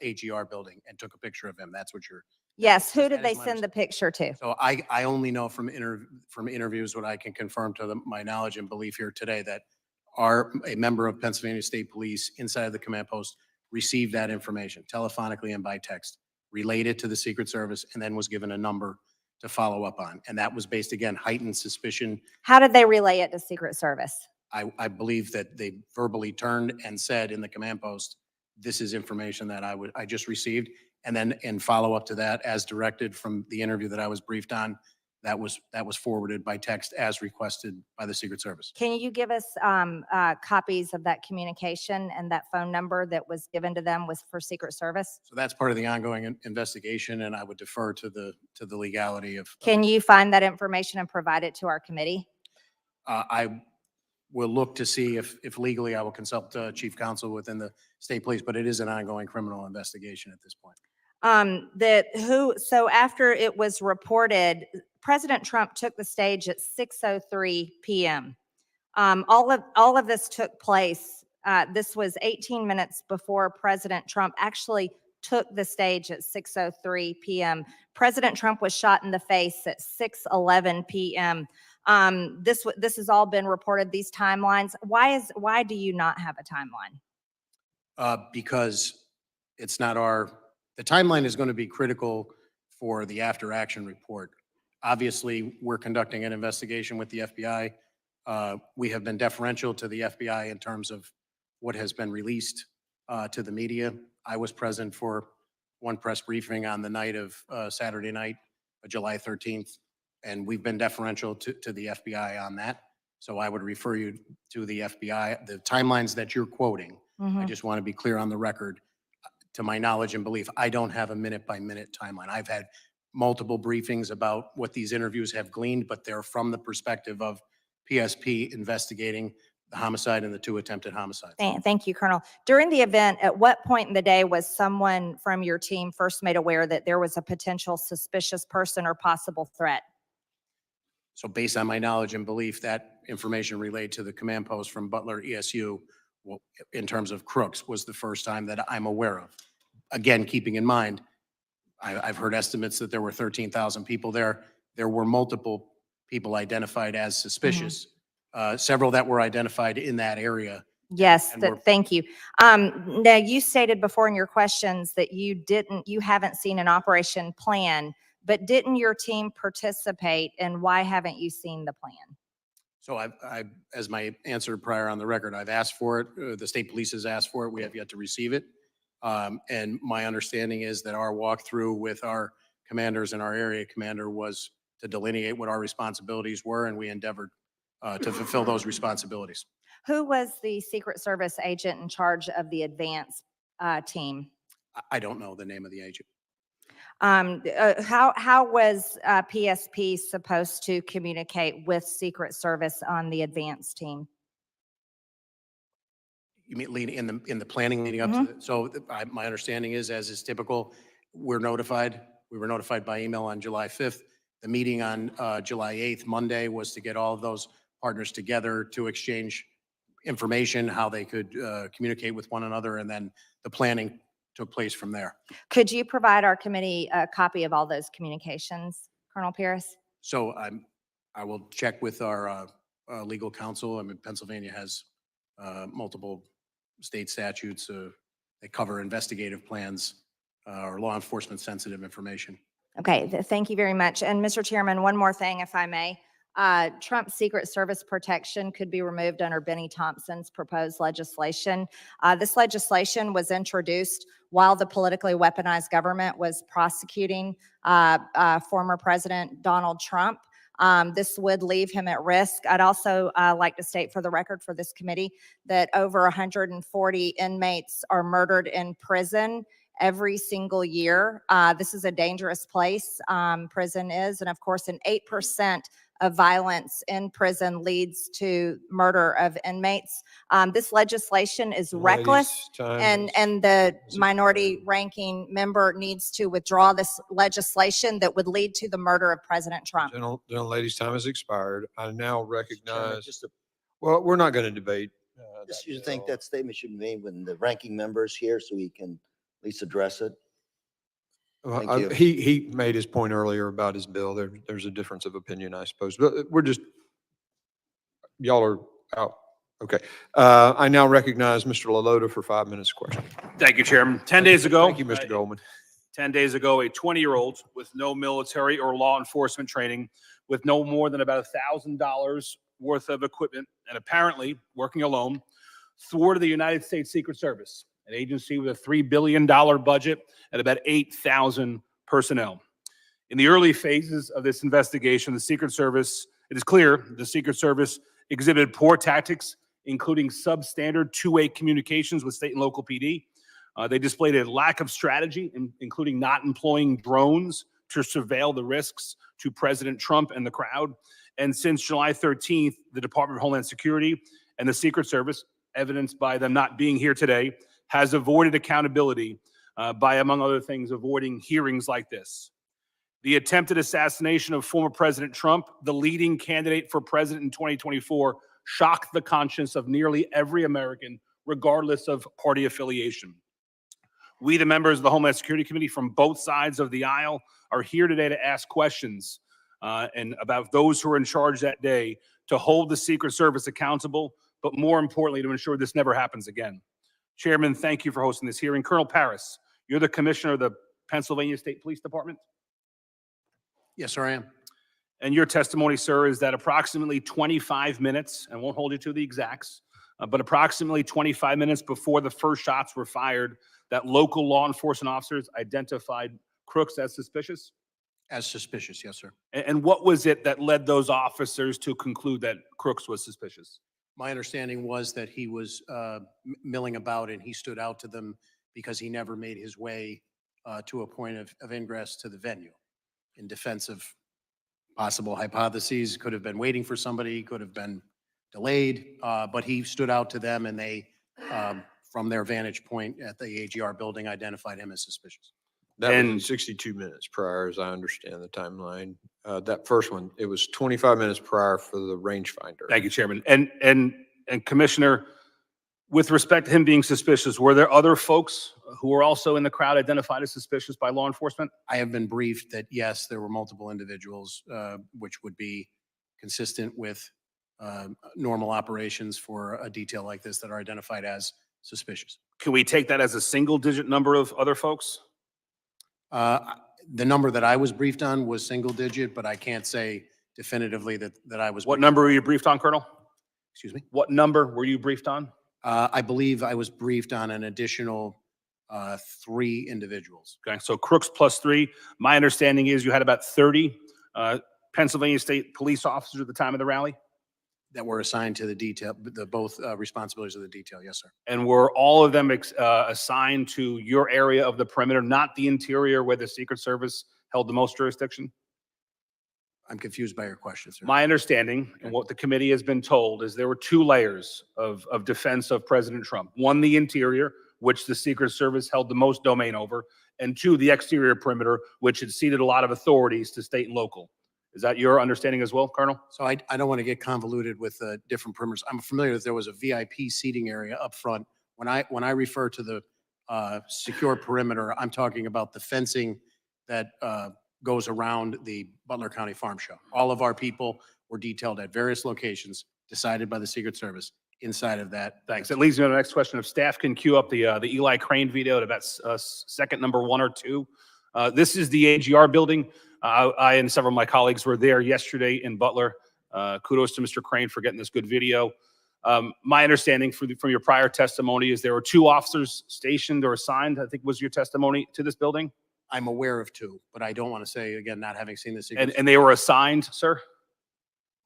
AGR building and took a picture of him. That's what you're. Yes. Who did they send the picture to? So I only know from interviews what I can confirm to my knowledge and belief here today, that a member of Pennsylvania State Police inside of the command post received that information telephonically and by text, related to the Secret Service, and then was given a number to follow up on. And that was based, again, heightened suspicion. How did they relay it to Secret Service? I believe that they verbally turned and said in the command post, this is information that I just received. And then in follow up to that, as directed from the interview that I was briefed on, that was forwarded by text as requested by the Secret Service. Can you give us copies of that communication, and that phone number that was given to them was for Secret Service? So that's part of the ongoing investigation, and I would defer to the legality of. Can you find that information and provide it to our committee? I will look to see if legally I will consult chief counsel within the state police, but it is an ongoing criminal investigation at this point. So after it was reported, President Trump took the stage at 6:03 p.m. All of this took place. This was 18 minutes before President Trump actually took the stage at 6:03 p.m. President Trump was shot in the face at 6:11 p.m. This has all been reported, these timelines. Why do you not have a timeline? Because it's not the timeline is going to be critical for the after action report. Obviously, we're conducting an investigation with the FBI. We have been deferential to the FBI in terms of what has been released to the media. I was present for one press briefing on the night of Saturday night, July 13th, and we've been deferential to the FBI on that. So I would refer you to the FBI. The timelines that you're quoting, I just want to be clear on the record. To my knowledge and belief, I don't have a minute-by-minute timeline. I've had multiple briefings about what these interviews have gleaned, but they're from the perspective of PSP investigating the homicide and the 2 attempted homicides. Thank you, Colonel. During the event, at what point in the day was someone from your team first made aware that there was a potential suspicious person or possible threat? So based on my knowledge and belief, that information relayed to the command post from Butler ESU, in terms of crooks, was the first time that I'm aware of. Again, keeping in mind, I've heard estimates that there were 13,000 people there. There were multiple people identified as suspicious, several that were identified in that area. Yes, And we're- thank you. Now, you stated before in your questions that you haven't seen an operation plan, but didn't your team participate, and why haven't you seen the plan? So as my answer prior on the record, I've asked for it. The state police has asked for it. We have yet to receive it. And my understanding is that our walkthrough with our commanders and our area commander was to delineate what our responsibilities were, and we endeavored to fulfill those responsibilities. Who was the Secret Service agent in charge of the advance team? I don't know the name of the agent. How was PSP supposed to communicate with Secret Service on the advance team? You mean leading in the planning leading up to it? So my understanding is, as is typical, we're notified. We were notified by email on July 5th. The meeting on July 8th, Monday, was to get all of those partners together to exchange information, how they could communicate with one another, and then the planning took place from there. Could you provide our committee a copy of all those communications, Colonel Pierce? So I will check with our legal counsel. I mean, Pennsylvania has multiple state statutes that cover investigative plans or law enforcement sensitive information. Okay, thank you very much. And Mr. Chairman, one more thing, if I may. Trump's Secret Service protection could be removed under Benny Thompson's proposed legislation. This legislation was introduced while the politically weaponized government was prosecuting former President Donald Trump. This would leave him at risk. I'd also like to state for the record for this committee that over 140 inmates are murdered in prison every single year. This is a dangerous place, prison is, and of course, 8% of violence in prison leads to murder of inmates. This legislation is reckless, and the minority ranking member needs to withdraw this legislation that would lead to the murder of President Trump. Ladies, time has expired. I now recognize, well, we're not going to debate. You think that statement should be made when the ranking member's here so we can at least address it? Thank you. He made his point earlier about his bill. There's a difference of opinion, I suppose, but y'all are out. Okay. I now recognize Mr. LaLota for 5 minutes question. Thank you, Chairman. 10 days ago. Thank you, Mr. Goldman. 10 days ago, a 20-year-old with no military or law enforcement training, with no more than about $1,000 worth of equipment, and apparently working alone, thwarted the United States Secret Service, an agency with a $3 billion budget and about 8,000 personnel. In the early phases of this investigation, the Secret Service, it is clear the Secret Service exhibited poor tactics, including substandard two-way communications with state and local PD. They displayed a lack of strategy, including not employing drones to surveil the risks to President Trump and the crowd. And since July 13th, the Department of Homeland Security and the Secret Service, evidenced by them not being here today, has avoided accountability by, among other things, avoiding hearings like this. The attempted assassination of former President Trump, the leading candidate for president in 2024, shocked the conscience of nearly every American, regardless of party affiliation. We, the members of the Homeland Security Committee from both sides of the aisle, are here today to ask questions and about those who are in charge that day, to hold the Secret Service accountable, but more importantly, to ensure this never happens again. Chairman, thank you for hosting this hearing. Colonel Paris, you're the Commissioner of the Pennsylvania State Police Department? Yes, sir, I am. And your testimony, sir, is that approximately 25 minutes, and won't hold you to the exacts, but approximately 25 minutes before the first shots were fired, that local law enforcement officers identified Crooks as suspicious? As suspicious, yes, sir. And what was it that led those officers to conclude that Crooks was suspicious? My understanding was that he was milling about, and he stood out to them because he never made his way to a point of ingress to the venue. In defense of possible hypotheses, could have been waiting for somebody, could have been delayed, but he stood out to them, and they, from their vantage point at the AGR building, identified him as suspicious. That was in And 62 minutes prior, as I understand the timeline. That first one, it was 25 minutes prior for the rangefinder. thank you, Chairman. And Commissioner, with respect to him being suspicious, were there other folks who were also in the crowd identified as suspicious by law enforcement? I have been briefed that, yes, there were multiple individuals, which would be consistent with normal operations for a detail like this that are identified as suspicious. Can we take that as a single-digit number of other folks? The number that I was briefed on was single digit, but I can't say definitively that I was. What number were you briefed on, Colonel? Excuse me? What number were you briefed on? I believe I was briefed on an additional 3 individuals. Okay, so Crooks plus 3. My understanding is you had about 30 Pennsylvania State police officers at the time of the rally? That were assigned to the detail, both responsibilities of the detail. Yes, sir. And were all of them assigned to your area of the perimeter, not the interior where the Secret Service held the most jurisdiction? I'm confused by your question, sir. My understanding and what the committee has been told is there were 2 layers of defense of President Trump. 1, the interior, which the Secret Service held the most domain over, and 2, the exterior perimeter, which had ceded a lot of authorities to state and local. Is that your understanding as well, Colonel? So I don't want to get convoluted with different perimeters. I'm familiar that there was a VIP seating area up front. When I refer to the secure perimeter, I'm talking about the fencing that goes around the Butler County Farm Show. All of our people were detailed at various locations decided by the Secret Service inside of that. Thanks. That leads me to the next question. If staff can queue up the Eli Crane video at about second number 1 or 2. This is the AGR building. I and several of my colleagues were there yesterday in Butler. Kudos to Mr. Crane for getting this good video. My understanding from your prior testimony is there were 2 officers stationed or assigned, I think was your testimony, to this building? I'm aware of 2, but I don't want to say, again, not having seen the Secret And they were assigned, sir?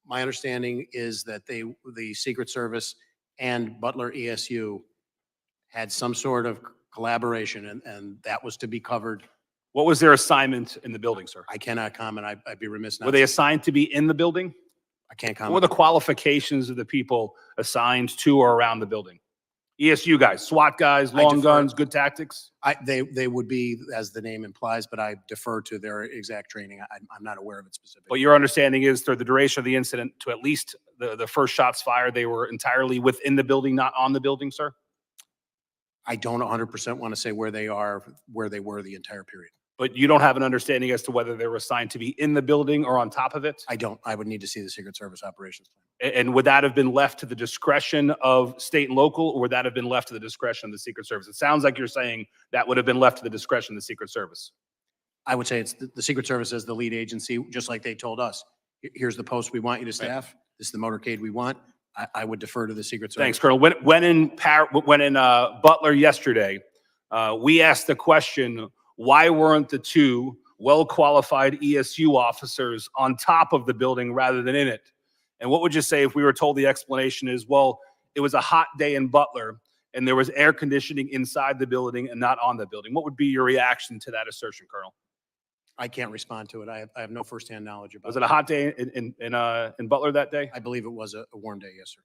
My understanding is that the Secret Service and Butler ESU had some sort of collaboration, and that was to be covered. What was their assignment in the building, sir? I cannot comment. I'd be remiss not. Were they assigned to be in the building? I can't What were comment. the qualifications of the people assigned to or around the building? ESU guys, SWAT guys, I long defer. guns, good tactics? They would be, as the name implies, but I defer to their exact training. I'm not aware of it specifically. But your understanding is through the duration of the incident to at least the first shots fired, they were entirely within the building, not on the building, sir? I don't 100% want to say where they are, where they were the entire period. But you don't have an understanding as to whether they were assigned to be in the building or on top of it? I don't. I would need to see the Secret Service operations plan. And would that have been left to the discretion of state and local, or would that have been left to the discretion of the Secret Service? It sounds like you're saying that would have been left to the discretion of the Secret Service. I would say it's the Secret Service as the lead agency, just like they told us. Here's the post we want you to staff. This is the motorcade we want. I would defer to the Secret Service. Thanks, Colonel. When in Butler yesterday, we asked the question, why weren't the 2 well-qualified ESU officers on top of the building rather than in it? And what would you say if we were told the explanation is, well, it was a hot day in Butler and there was air conditioning inside the building and not on the building? What would be your reaction to that assertion, Colonel? I can't respond to it. I have no firsthand knowledge about it. Was it a hot day in Butler that day? I believe it was a warm day, yes, sir.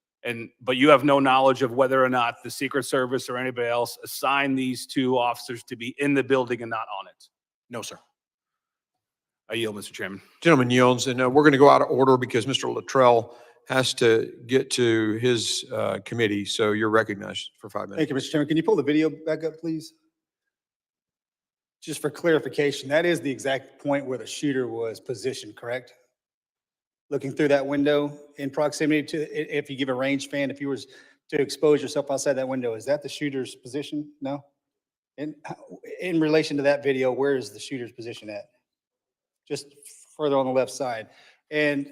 But you have no knowledge of whether or not the Secret Service or anybody else assigned these 2 officers to be in the building and not on it? No, sir. I yield, Mr. Chairman. Gentleman yields, and we're going to go out of order because Mr. Luttrell has to get to his committee, so you're recognized for 5 minutes. Thank you, Mr. Chairman. Can you pull the video back up, please? Just for clarification, that is the exact point where the shooter was positioned, correct? Looking through that window in proximity to, if you give a range fan, if you were to expose yourself outside that window, is that the shooter's position? No? And in relation to that video, where is the shooter's position at? Just further on the left side. And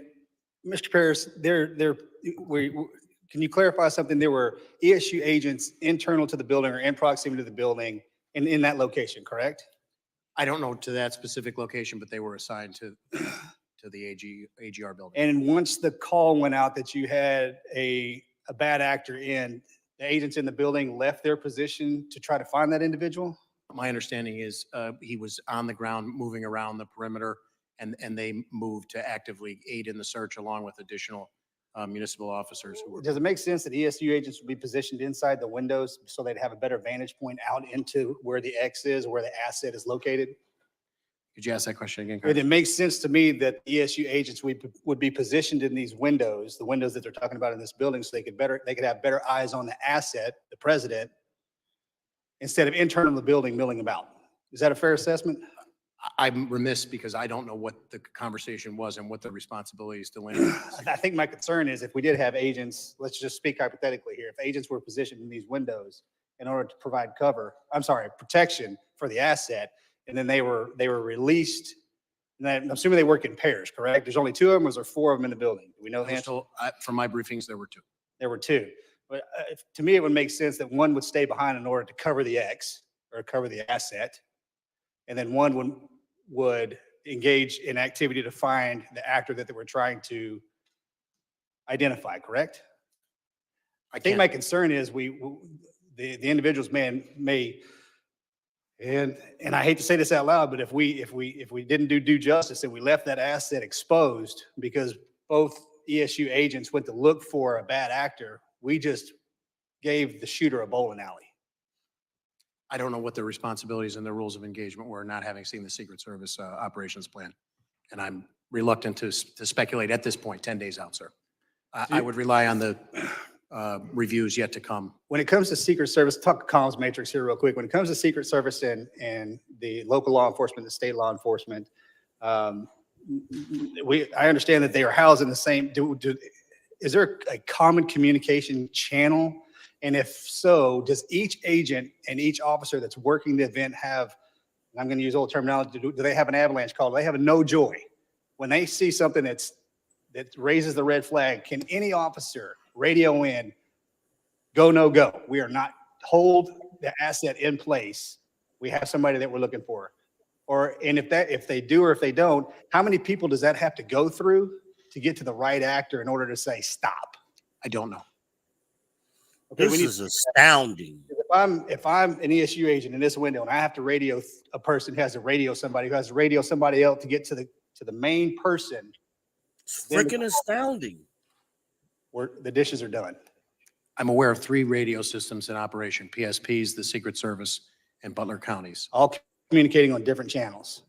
Mr. Paris, can you clarify something? There were ESU agents internal to the building or in proximity to the building and in that location, correct? I don't know to that specific location, but they were assigned to the AGR building. And once the call went out that you had a bad actor in, the agents in the building left their position to try to find that individual? My understanding is he was on the ground moving around the perimeter, and they moved to actively aid in the search along with additional municipal officers who were. Does it make sense that ESU agents would be positioned inside the windows so they'd have a better vantage point out into where the X is, where the asset is located? Could you ask that question again? It makes sense to me that ESU agents would be positioned in these windows, the windows that they're talking about in this building, so they could have better eyes on the asset, the president, instead of internal in the building milling about. Is that a fair assessment? I'm remiss because I don't know what the conversation was and what the responsibilities to Lynn. I think my concern is if we did have agents, let's just speak hypothetically here, if agents were positioned in these windows in order to provide protection for the asset, and then they were released, and I'm assuming they work in pairs, correct? There's only 2 of them, or is there 4 of them in the building? Do we know the answer? From my briefings, there were 2. There were 2. But to me, it would make sense that one would stay behind in order to cover the X or cover the asset. And then one would engage in activity to find the actor that they were trying to identify, correct? I think my concern is the individuals may, and I hate to say this out loud, but if we didn't do due justice and we left that asset exposed because both ESU agents went to look for a bad actor, we just gave the shooter a bowling alley. I don't know what their responsibilities and their rules of engagement were, not having seen the Secret Service operations plan. And I'm reluctant to speculate at this point, 10 days out, sir. I would rely on the reviews yet to come. When it comes to Secret Service, talk comms matrix here real quick. When it comes to Secret Service and the local law enforcement, the state law enforcement, I understand that they are housed in the same, is there a common communication channel? And if so, does each agent and each officer that's working the event have, I'm going to use old terminology, do they have an avalanche call? Do they have a no joy? When they see something that raises the red flag, can any officer radio in, go, no go? We are not, hold the asset in place. We have somebody that we're looking for. And if they do or if they don't, how many people does that have to go through to get to the right actor in order to say stop? I don't know. Okay, This is astounding. If I'm an ESU agent in this window and I have to radio a person who has to radio somebody who has to radio somebody else to get to the main person, It's freaking astounding. the dishes are done. I'm aware of 3 radio systems in operation, PSPs, the Secret Service, and Butler counties. All communicating on different channels.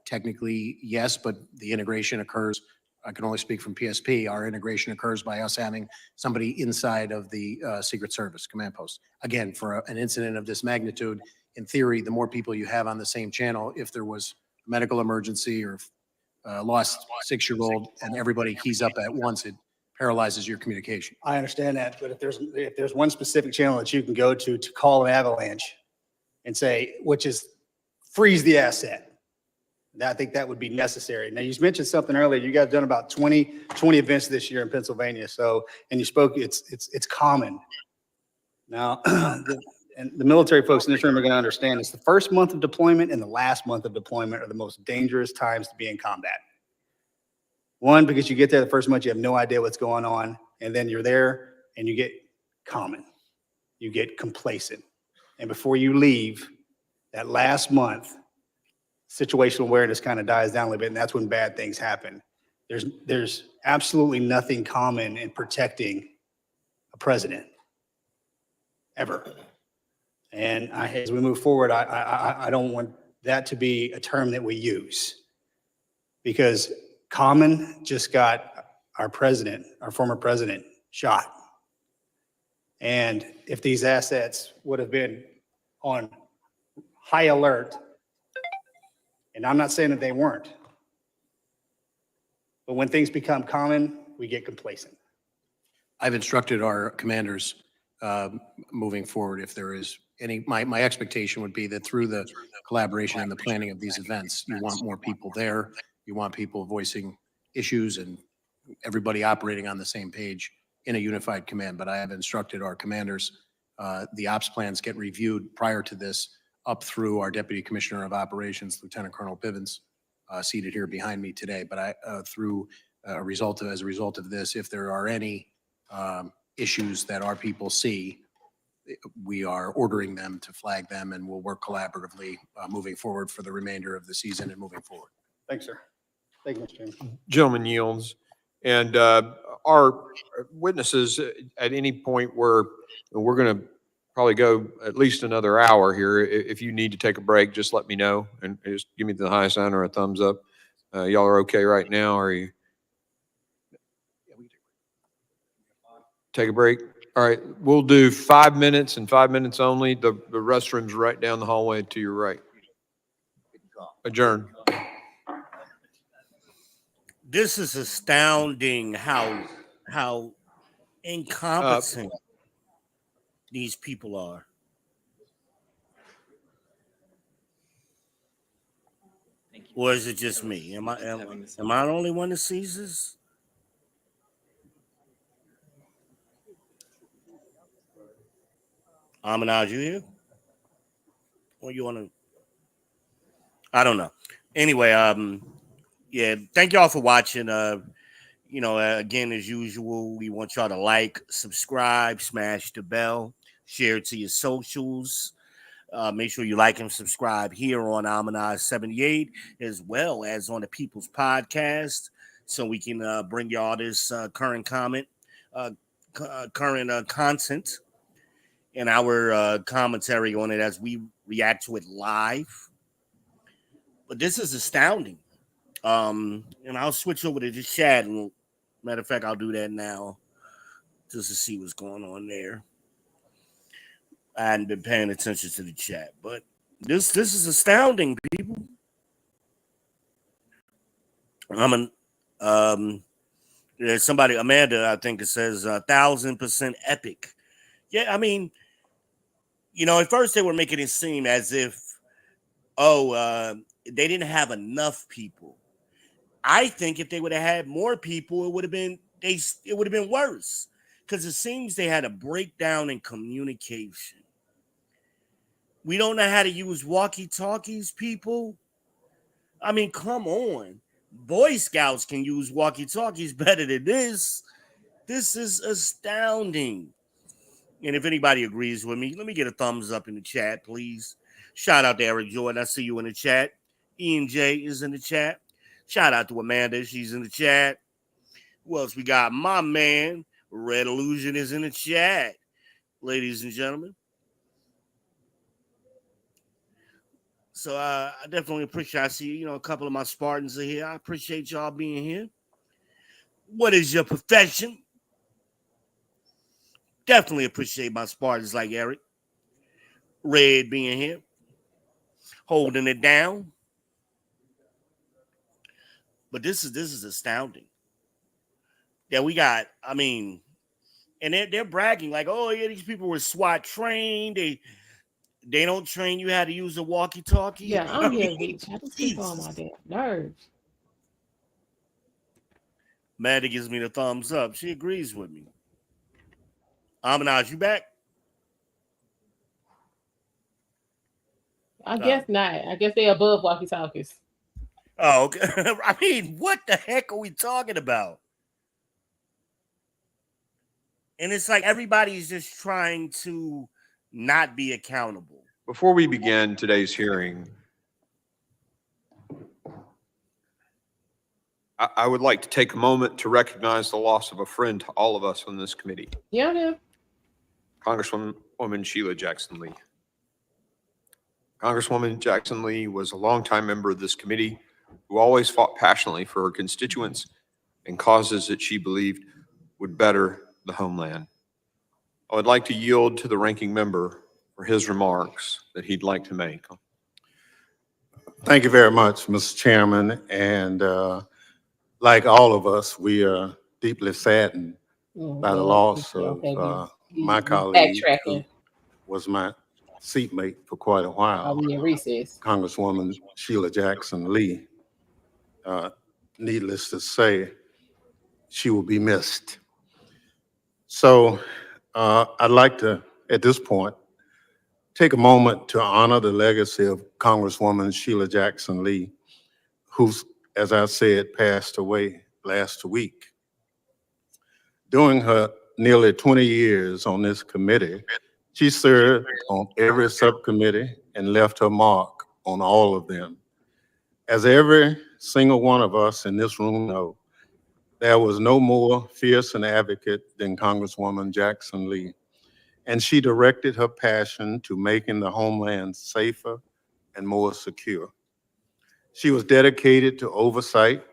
Technically, yes, but the integration occurs, I can only speak from PSP, our integration occurs by us having somebody inside of the Secret Service command post. Again, for an incident of this magnitude, in theory, the more people you have on the same channel, if there was a medical emergency or lost 6-year-old and everybody keys up at once, it paralyzes your communication. I understand that, but if there's one specific channel that you can go to call an avalanche and say, which is freeze the asset, I think that would be necessary. Now, you mentioned something earlier. You guys have done about 20 events this year in Pennsylvania. So, and you spoke, it's common. Now, and the military folks in this room are going to understand it's the first month of deployment and the last month of deployment are the most dangerous times to be in combat. One, because you get there the first month, you have no idea what's going on. And then you're there and you get common. You get complacent. And before you leave, that last month, situational awareness kind of dies down a little bit, and that's when bad things happen. There's absolutely nothing common in protecting a president, ever. And as we move forward, I don't want that to be a term that we use, because common just got our president, our former president, shot. And if these assets would have been on high alert, and I'm not saying that they weren't, but when things become common, we get complacent. I've instructed our commanders moving forward, if there is any, my expectation would be that through the collaboration and the planning of these events, you want more people there, you want people voicing issues and everybody operating on the same page in a unified command. But I have instructed our commanders, the ops plans get reviewed prior to this, up through our Deputy Commissioner of Operations, Lieutenant Colonel Bivens, seated here behind me today. But as a result of this, if there are any issues that our people see, we are ordering them to flag them, and we'll work collaboratively moving forward for the remainder of the season and moving forward. Thanks, sir. Thank you, Mr. Chairman. Gentleman yields. And our witnesses at any point where we're going to probably go at least another hour here. If you need to take a break, just let me know and just give me the high sign or a thumbs up. Y'all are okay right now? Or are you? Take a break? All right, we'll do 5 minutes and 5 minutes only. The restroom's right down the hallway to your right. Adjourn. This is astounding how incompetent these people are. Or is it just me? Am I the only one that sees this? Aminaj, you here? Or you want to? I don't know. Anyway, yeah, thank y'all for watching. Again, as usual, we want y'all to like, subscribe, smash the bell, share it to your socials. Make sure you like and subscribe here on Aminaj 78, as well as on the People's Podcast, so we can bring y'all this current content and our commentary on it as we react to it live. But this is astounding. And I'll switch over to the chat. And matter of fact, I'll do that now just to see what's going on there. I hadn't been paying attention to the chat, but this is astounding, people. There's somebody, Amanda, I think it says 1,000% epic. Yeah, I mean, at first they were making it seem as if, they didn't have enough people. I think if they would have had more people, it would have been worse, because it seems they had a breakdown in communication. We don't know how to use walkie-talkies, people. I mean, come on. Boy Scouts can use walkie-talkies better than this. This is astounding. And if anybody agrees with me, let me get a thumbs up in the chat, please. Shout out to Eric Jordan. I see you in the chat. Ian J is in the chat. Shout out to Amanda. She's in the chat. Who else we got? My man, Red Illusion, is in the chat. Ladies and gentlemen. So I definitely appreciate, I see, a couple of my Spartans are here. I appreciate y'all being here. What is your profession? Definitely appreciate my Spartans like Eric. Red being here. Holding it down. But this is astounding. Yeah, we got, and they're bragging like, oh yeah, these people were SWAT trained. They don't train you how to use a walkie-talkie. Yeah, I'm here, bitch. I just keep on my damn nerves. Maddie gives me the thumbs up. She agrees with me. Aminaj, you back? I guess not. I guess they above walkie-talkies. Oh, okay. I mean, what the heck are we talking about? And it's like everybody's just trying to not be accountable. Before we begin today's hearing, I would like to take a moment to recognize the loss of a friend to all of us on this committee. Yeah. Congresswoman Sheila Jackson Lee. Congresswoman Jackson Lee was a longtime member of this committee who always fought passionately for her constituents and causes that she believed would better the homeland. I would like to yield to the ranking member for his remarks that he'd like to make. Thank you very much, Mr. Chairman. And like all of us, we are deeply saddened by the loss of my colleague, who was my seatmate for quite a while, Congresswoman Sheila Jackson Lee. Needless to say, she will be missed. So I'd like to, at this point, take a moment to honor the legacy of Congresswoman Sheila Jackson Lee, who, as I said, passed away last week. During her nearly 20 years on this committee, she served on every subcommittee and left her mark on all of them. As every single one of us in this room know, there was no more fierce an advocate than Congresswoman Jackson Lee. and she directed her passion to making the homeland safer and more secure. She was dedicated to oversight,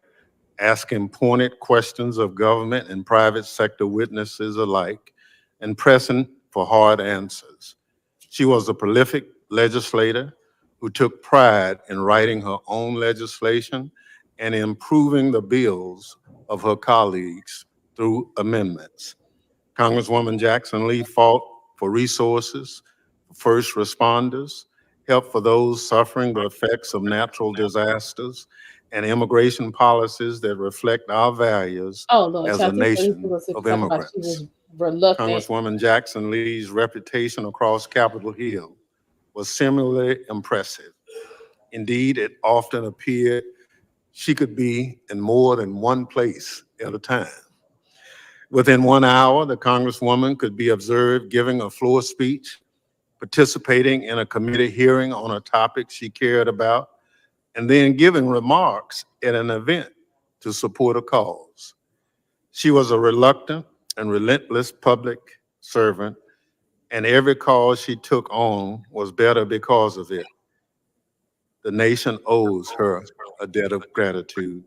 asking pointed questions of government and private sector witnesses alike, and pressing for hard answers. She was a prolific legislator who took pride in writing her own legislation and improving the bills of her colleagues through amendments. Congresswoman Jackson Lee fought for resources for first responders, help for those suffering the effects of natural disasters, and immigration policies that reflect our values Oh Lord, as a child, this nation was of talking about she immigrants. was reluctant. Congresswoman Jackson Lee's reputation across Capitol Hill was similarly impressive. Indeed, it often appeared she could be in more than one place at a time. Within 1 hour, the Congresswoman could be observed giving a floor speech, participating in a committee hearing on a topic she cared about, and then giving remarks at an event to support a cause. She was a reluctant and relentless public servant, and every cause she took on was better because of it. The nation owes her a debt of gratitude.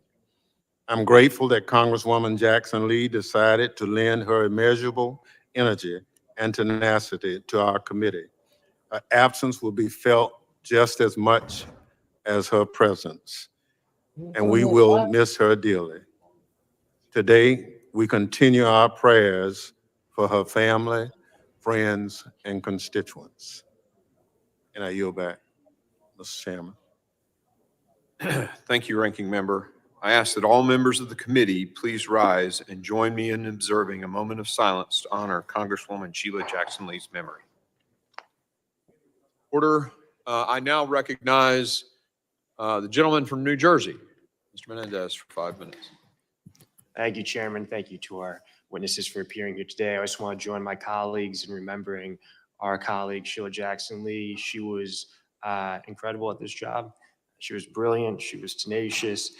I'm grateful that Congresswoman Jackson Lee decided to lend her immeasurable energy and tenacity to our committee. Her absence will be felt just as much as her presence, and we will miss her dearly. Today, we continue our prayers for her family, friends, and constituents. And I yield back, Mr. Chairman. Thank you, Ranking Member. I ask that all members of the committee please rise and join me in observing a moment of silence to honor Congresswoman Sheila Jackson Lee's memory. Order. I now recognize the gentleman from New Jersey, Mr. Menendez, for 5 minutes. Thank you, Chairman. Thank you to our witnesses for appearing here today. I just want to join my colleagues in remembering our colleague, Sheila Jackson Lee. She was incredible at this job. She was brilliant. She was tenacious.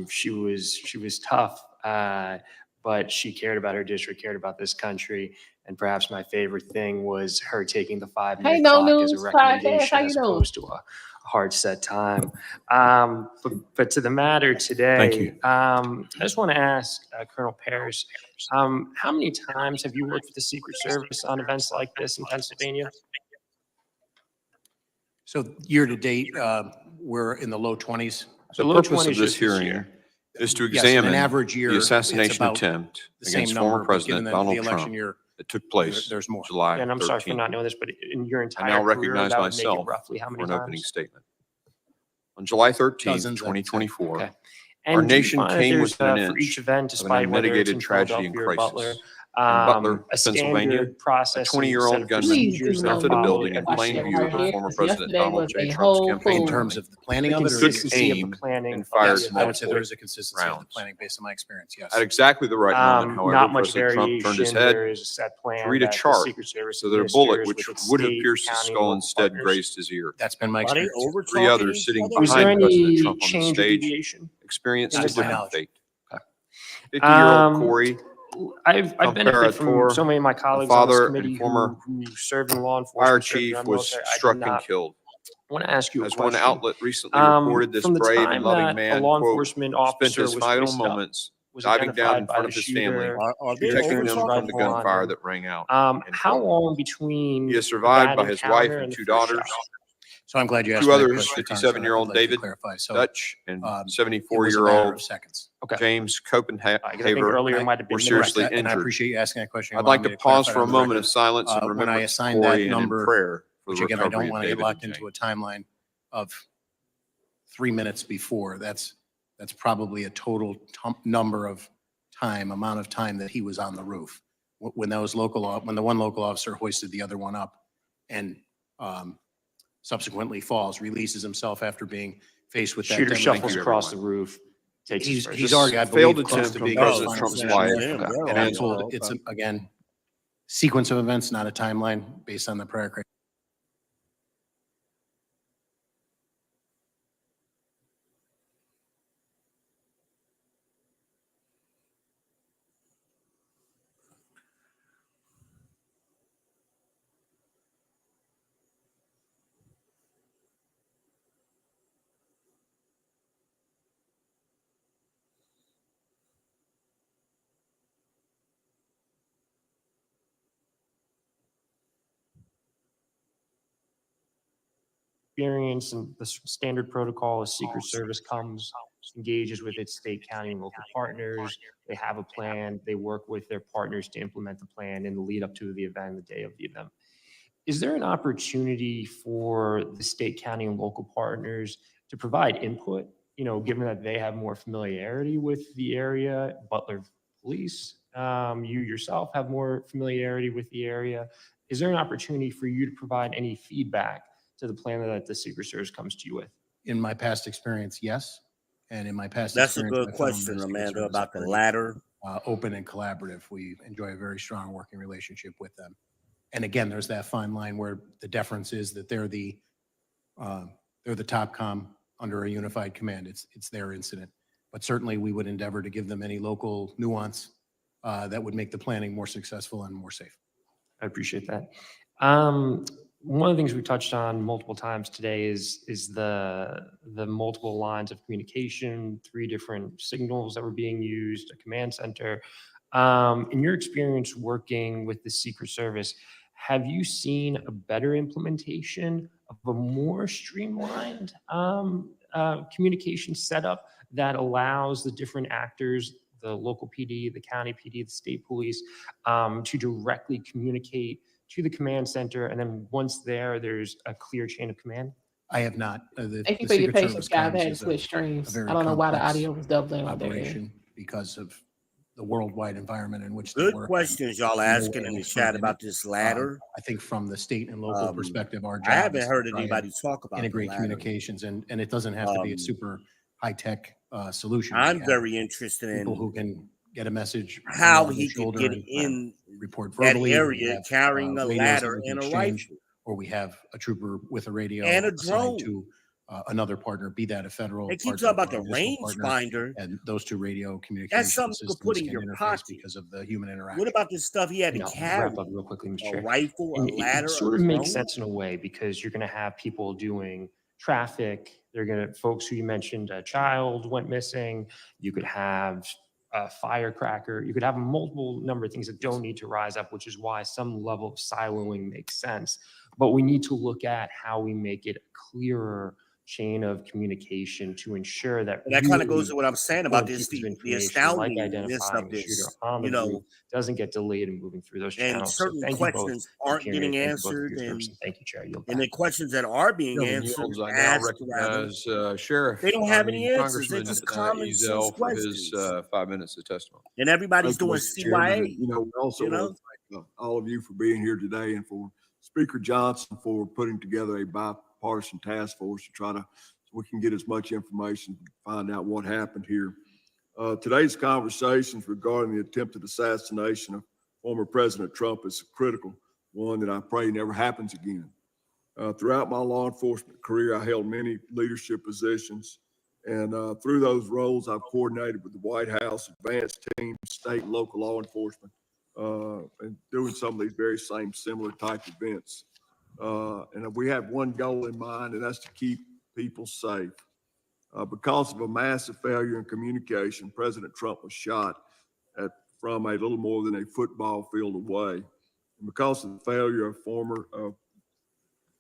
She was tough, but she cared about her district, cared about this country. And perhaps my favorite thing was her taking the 5-minute Hey, no clock as a news podcast. recommendation How you as doing? opposed to a hard set time. But to the matter today, Thank you. I just want to ask Colonel Parrish, how many times have you worked with the Secret Service on events like this in Pennsylvania? So year to date, we're in the low 20s. The low purpose 20s of this just this hearing year. is to Yes, in an examine average year, the it's assassination about attempt the same against number, former but given President the Donald election Trump year, that took place there's more. July And I'm sorry for 13th. not knowing this, but in your I entire now career, recognize that would make it myself roughly how for many an times? opening statement. On July 13th, Dozens, I would say. 2024, Okay. our And do you nation find that came there's, within an for each inch event, of an despite whether it's in unmitigated tragedy and Philadelphia or Butler, crisis. In Butler, a Pennsylvania, standard process a 20-year-old gunman Please do not entered a follow building in what I plain said view right of here, former because President yesterday Donald was J. a Trump's whole campaign In fool. terms rally. of the planning of it, or Took is it? consistency of the aim planning. and of fired the Yes, I would say event. there is a consistency of the rounds. planning based on my experience, yes. At exactly the right moment, however, Not much President Trump turned his variation. head There is a set plan to read a that the chart Secret Service so that a bullet, administers which with its would have state, pierced his county, and skull, local instead partners. grazed his ear. That's been my Are they experience. over Three talking others sitting Was there behind President any Trump on the change or stage deviation? experienced Not a to my different knowledge. fate. 50-year-old Corey, I've benefited from Comparator, so many of my a colleagues on this father committee and former who served in law fire enforcement, served in chief, our was military. I did struck and not. killed. I want to ask you a As one question. outlet recently reported, this From the brave time and loving that man, a law quote, enforcement spent officer his was final hoisted up, moments was diving down in identified by front the of his shooter, family, Are they protecting over them talking? from the rifle on gunfire him. that rang out. end How quote. long between He is survived that by his wife encounter and and the two first daughters. shot? So I'm glad you asked Two me that others, question, Congressman. 57-year-old I'd like to David clarify. So, Dutch and it was a matter 74-year-old of seconds. Okay. James I think Copenhaver earlier it might have been were minutes. seriously Correct, and I injured. appreciate you asking that question. You I'd like allowed to me pause clarify for a on the moment record. of silence and When I remembrance assigned of that Corey and in number, prayer for which the again, I recovery don't of want to get David locked and into a James. timeline of 3 minutes before. That's probably a total amount of time that he was on the roof. When the one local officer hoisted the other one up and subsequently falls, releases himself after being faced with that. Shooter demonstration. shuffles across the roof. Takes his first. He's already, I failed believe, close attempt to on being President final Trump's position life. there. Damn, And I'm bro. told it's, again, sequence of events, not a timeline based on the prior criteria. experience and the standard protocol as Secret Service comes, engages with its state, county, and local partners. They have a plan. They work with their partners to implement the plan in the lead up to the event, the day of the event. Is there an opportunity for the state, county, and local partners to provide input, given that they have more familiarity with the area, Butler Police, you yourself have more familiarity with the area? Is there an opportunity for you to provide any feedback to the plan that the Secret Service comes to you with? In my past experience, yes. And in my past That's a experience, good I found question, investigators Amanda, are about the very, ladder. Open and collaborative. We enjoy a very strong working relationship with them. And again, there's that fine line where the deference is that they're the top comm under a unified command. It's their incident. But certainly we would endeavor to give them any local nuance that would make the planning more successful and more safe. I appreciate that. One of the things we touched on multiple times today is the multiple lines of communication, 3 different signals that were being used, a command center. In your experience working with the Secret Service, have you seen a better implementation of a more streamlined communication setup that allows the different actors, the local PD, the county PD, the state police, to directly communicate to the command center, and then once there's a clear chain of command? I have not. Thank you for your patience, guys. I had to switch streams. I don't know why the audio was doubling on there. Operation because of the worldwide environment in which they Good work. questions y'all asking in the chat about this ladder. I think from the state and local perspective, our job I haven't is to heard try and anybody talk about the integrate ladder. communications, and it doesn't have to be a super high-tech solution. We I'm have very interested people in who can get a message how over he their could shoulder get and in report that verbally. We area have, carrying a radios that ladder we can and a exchange, rifle. or we have a trooper with a radio And a assigned drone. to another partner, be that a federal They keep partner talking about or the a municipal partner, rangefinder. and those 2 radio communication That's something you could systems put in can your interface pocket. because of the human interaction. What about this stuff he had to No, carry? wrap up real quickly, Mr. A Chair. rifle, a And ladder, it sort a of makes drone? sense in a way because you're going to have people doing traffic. They're going to, folks who you mentioned, a child went missing. You could have a firecracker. You could have a multiple number of things that don't need to rise up, which is why some level of siloing makes sense. But we need to look at how we make it a clearer chain of communication to ensure that And that kind of really goes to what I'm saying about this, the information, like astoundingness identifying of the shooter this, on the you know, roof, doesn't get delayed and moving through those and channels. So certain thank you both questions for aren't appearing. getting Thank you both for answered, your service, and thank you, Chair. Yield the back. questions that are being Gentleman answered, yields. I now asked rather, recognize Sheriff, they don't have any answers. They're Congressman just common sense Ezell for his questions. 5 minutes of testimony. And everybody's Thank you, doing Mr. Chairman. CYA. And, we also you know? want to thank all of you for being here today, and for Speaker Johnson for putting together a bipartisan task force to try to, so we can get as much information, find out what happened here. Today's conversations regarding the attempted assassination of former President Trump is a critical one that I pray never happens again. Throughout my law enforcement career, I held many leadership positions, and through those roles, I've coordinated with the White House, advanced teams, state and local law enforcement, and doing some of these very same similar type events. And we have one goal in mind, and that's to keep people safe. Because of a massive failure in communication, President Trump was shot from a little more than a football field away. And because of the failure of former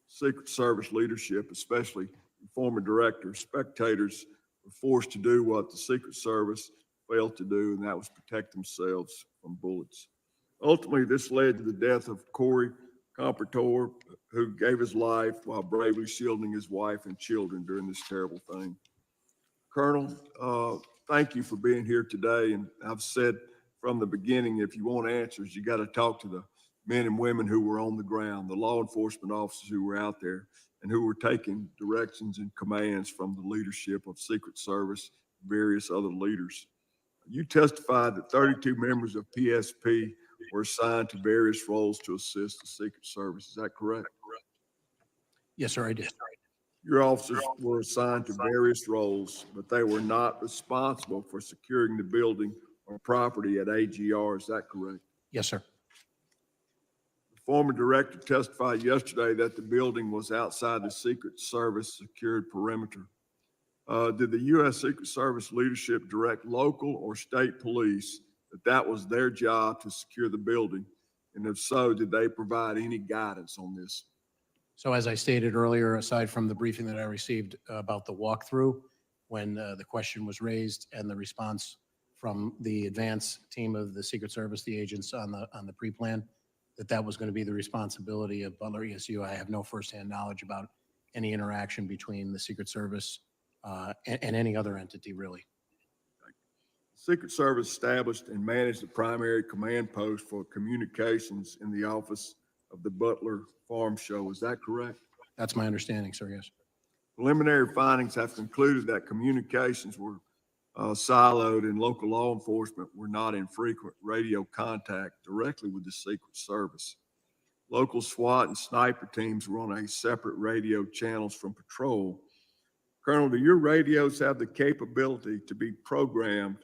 Secret Service leadership, especially former directors, spectators were forced to do what the Secret Service failed to do, and that was protect themselves from bullets. Ultimately, this led to the death of Corey Comparator, who gave his life while bravely shielding his wife and children during this terrible thing. Colonel, thank you for being here today. And I've said from the beginning, if you want answers, you got to talk to the men and women who were on the ground, the law enforcement officers who were out there and who were taking directions and commands from the leadership of Secret Service, various other leaders. You testified that 32 members of PSP were assigned to various roles to assist the Secret Service. Is that correct? Yes, sir, I did. Your officers were assigned to various roles, but they were not responsible for securing the building or property at AGR. Is that correct? Yes, sir. The former director testified yesterday that the building was outside the Secret Service secured perimeter. Did the U.S. Secret Service leadership direct local or state police that was their job to secure the building? And if so, did they provide any guidance on this? So as I stated earlier, aside from the briefing that I received about the walkthrough, when the question was raised and the response from the advance team of the Secret Service, the agents on the pre-plan, that was going to be the responsibility of Butler ESU. I have no firsthand knowledge about any interaction between the Secret Service and any other entity, really. Secret Service established and managed the primary command post for communications in the office of the Butler Farm Show. Is that correct? That's my understanding, sir, yes. Preliminary findings have concluded that communications were siloed and local law enforcement were not in frequent radio contact directly with the Secret Service. Local SWAT and sniper teams were on a separate radio channels from patrol. Colonel, do your radios have the capability to be programmed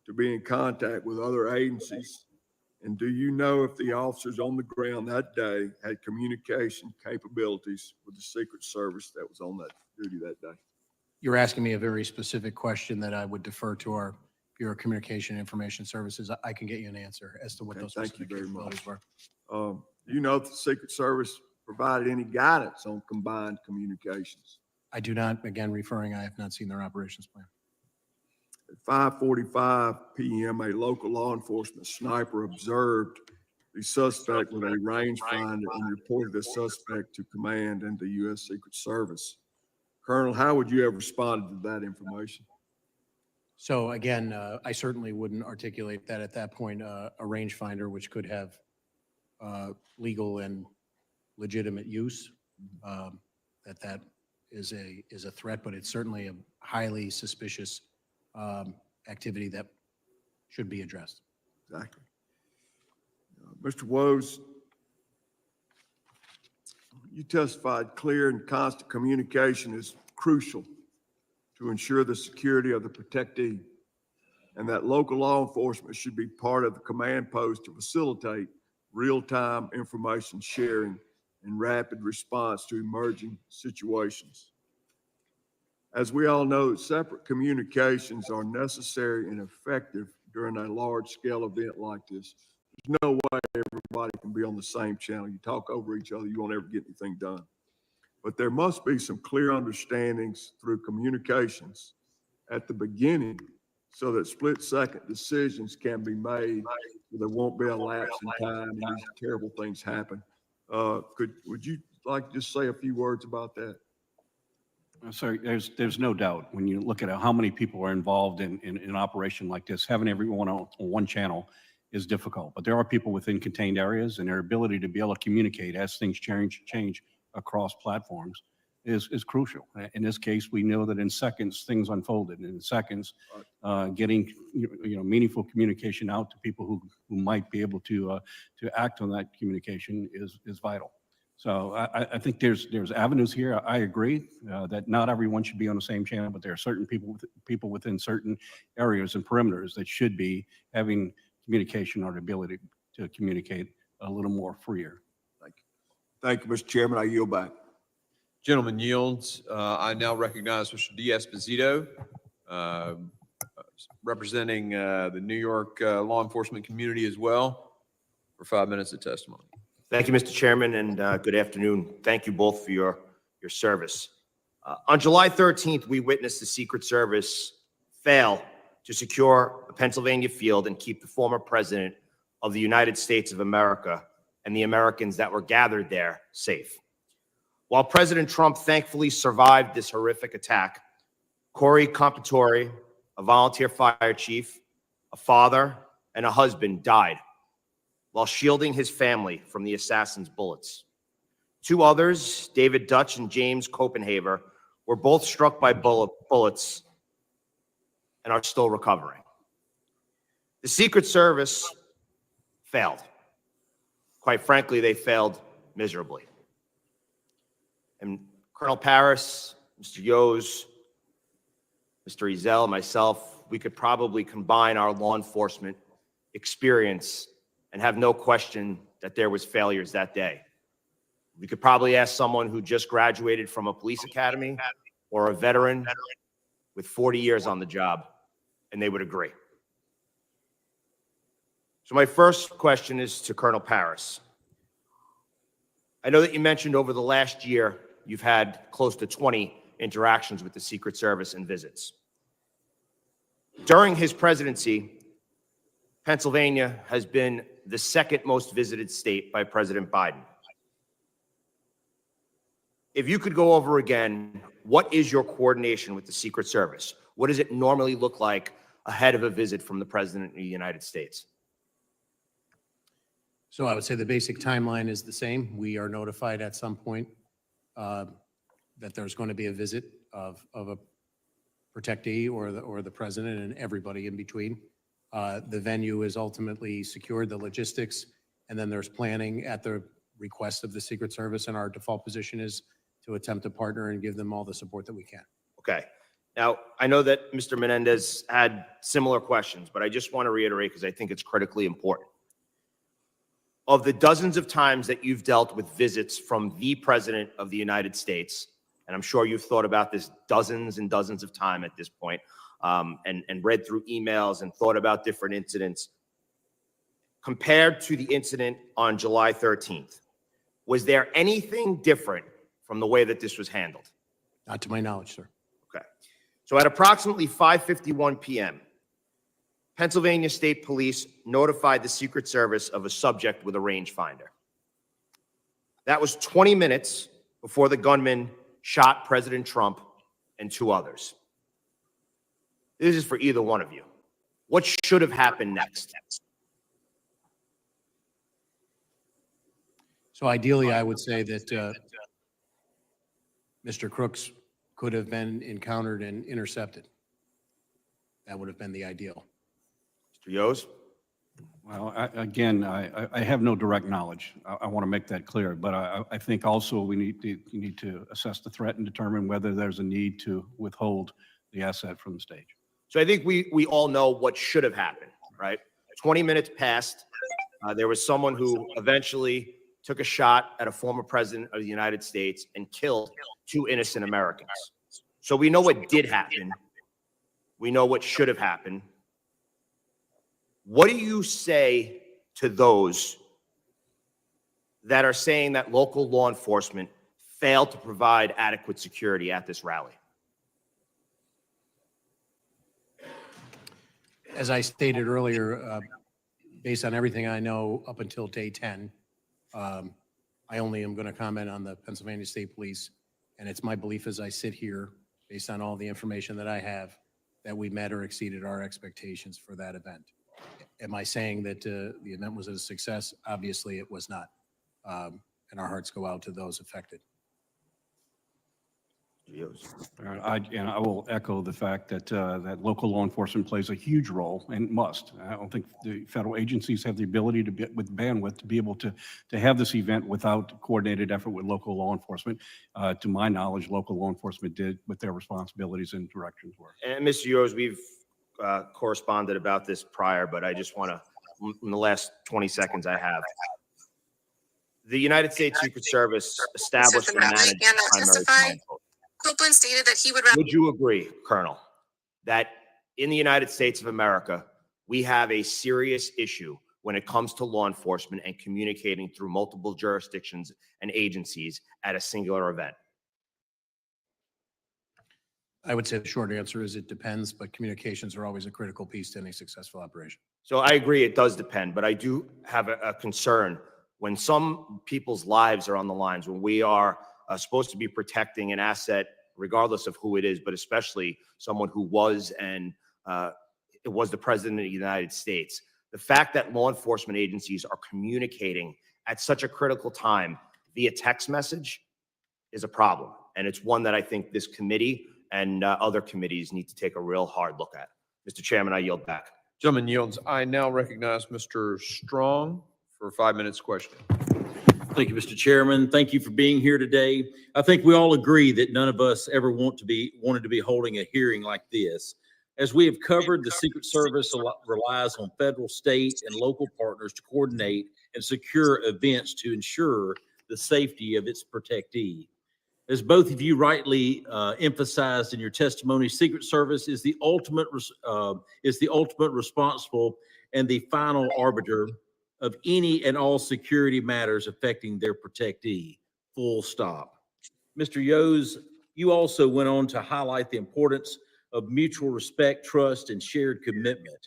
to be in contact with other agencies? And do you know if the officers on the ground that day had communication capabilities with the Secret Service that was on that duty that day? You're asking me a very specific question that I would defer to our Bureau of Communication and Information Services. I can get you an answer as to what those Thank you specific very capabilities much. were. Do you know if the Secret Service provided any guidance on combined communications? I do not, again, referring, I have not seen their operations plan. At 5:45 p.m., a local law enforcement sniper observed the suspect with a rangefinder and reported the suspect to command and the U.S. Secret Service. Colonel, how would you have responded to that information? So again, I certainly wouldn't articulate that at that point, a rangefinder, which could have legal and legitimate use, that is a threat, but it's certainly a highly suspicious activity that should be addressed. Exactly. Mr. Woes, you testified clear and constant communication is crucial to ensure the security of the protectee, and that local law enforcement should be part of the command post to facilitate real-time information sharing and rapid response to emerging situations. As we all know, separate communications are necessary and effective during a large-scale event like this. There's no way everybody can be on the same channel. You talk over each other, you won't ever get anything done. But there must be some clear understandings through communications at the beginning so that split-second decisions can be made, so there won't be a lapse in time and these terrible things happen. Would you like to just say a few words about that? Sorry, there's no doubt when you look at how many people are involved in an operation like this, having everyone on one channel is difficult. But there are people within contained areas, and their ability to be able to communicate as things change across platforms is crucial. In this case, we know that in seconds things unfolded, and in seconds, getting meaningful communication out to people who might be able to act on that communication is vital. So I think there's avenues here. I agree that not everyone should be on the same channel, but there are certain people within certain areas and perimeters that should be having communication or the ability to communicate a little more freer. Thank you. Thank you, Mr. Chairman. I yield back. Gentleman yields. I now recognize Mr. D'Esposito, representing the New York law enforcement community as well, for 5 minutes of testimony. Thank you, Mr. Chairman, and good afternoon. Thank you both for your service. On July 13th, we witnessed the Secret Service fail to secure a Pennsylvania field and keep the former president of the United States of America and the Americans that were gathered there safe. While President Trump thankfully survived this horrific attack, Corey Compatore, a volunteer fire chief, a father, and a husband died while shielding his family from the assassin's bullets. Two others, David Dutch and James Copenhaver, were both struck by bullets and are still recovering. The Secret Service failed. Quite frankly, they failed miserably. And Colonel Paris, Mr. Yos, Mr. Ezel, myself, we could probably combine our law enforcement experience and have no question that there was failures that day. We could probably ask someone who just graduated from a police academy or a veteran with 40 years on the job, and they would agree. So my first question is to Colonel Paris. I know that you mentioned over the last year, you've had close to 20 interactions with the Secret Service and visits. During his presidency, Pennsylvania has been the second most visited state by President Biden. If you could go over again, what is your coordination with the Secret Service? What does it normally look like ahead of a visit from the President of the United States? So I would say the basic timeline is the same. We are notified at some point that there's going to be a visit of a protectee or the president and everybody in between. The venue is ultimately secured, the logistics, and then there's planning at the request of the Secret Service, and our default position is to attempt to partner and give them all the support that we can. Okay. Now, I know that Mr. Menendez had similar questions, but I just want to reiterate because I think it's critically important. Of the dozens of times that you've dealt with visits from the President of the United States, and I'm sure you've thought about this dozens and dozens of times at this point, and read through emails and thought about different incidents, compared to the incident on July 13th, was there anything different from the way that this was handled? Not to my knowledge, sir. Okay. So at approximately 5:51 p.m., Pennsylvania State Police notified the Secret Service of a subject with a rangefinder. That was 20 minutes before the gunman shot President Trump and two others. This is for either one of you. What should have happened next? So ideally, I would say that Mr. Crooks could have been encountered and intercepted. That would have been the ideal. Mr. Yos? Well, I have no direct knowledge. I want to make that clear, but I think also you need to assess the threat and determine whether there's a need to withhold the asset from the stage. So I think we all know what should have happened, right? 20 minutes passed. There was someone who eventually took a shot at a former president of the United States and killed two innocent Americans. So we know what did happen. We know what should have happened. What do you say to those that are saying that local law enforcement failed to provide adequate security at this rally? As I stated earlier, based on everything I know up until day 10, I only am going to comment on the Pennsylvania State Police, and it's my belief as I sit here, based on all the information that I have, that we met or exceeded our expectations for that event. Am I saying that the event was a success? Obviously, it was not, and our hearts go out to those affected. I will echo the fact that that local law enforcement plays a huge role and must. I don't think the federal agencies have the ability to be with bandwidth to be able to have this event without coordinated effort with local law enforcement. To my knowledge, local law enforcement did what their responsibilities and directions were. And Mr. Yours, we've corresponded about this prior, but I just want to, in the last 20 seconds I have, the United States Secret Service established and managed primary command posts. Copeland stated that he would. Would you agree, Colonel, that in the United States of America, we have a serious issue when it comes to law enforcement and communicating through multiple jurisdictions and agencies at a singular event? I would say the short answer is it depends, but communications are always a critical piece to any successful operation. So I agree it does depend, but I do have a concern when some people's lives are on the lines, when we are supposed to be protecting an asset, regardless of who it is, but especially someone who was it was the president of the United States. The fact that law enforcement agencies are communicating at such a critical time via text message is a problem. And it's one that I think this committee and other committees need to take a real hard look at. Mr. Chairman, I yield back. Gentleman yields. I now recognize Mr. Strong for 5 minutes question. Thank you, Mr. Chairman. Thank you for being here today. I think we all agree that none of us ever wanted to be holding a hearing like this. As we have covered, the Secret Service relies on federal, state, and local partners to coordinate and secure events to ensure the safety of its protectee. As both of you rightly emphasized in your testimony, Secret Service is the ultimate responsible and the final arbiter of any and all security matters affecting their protectee, full stop. Mr. Yos, you also went on to highlight the importance of mutual respect, trust, and shared commitment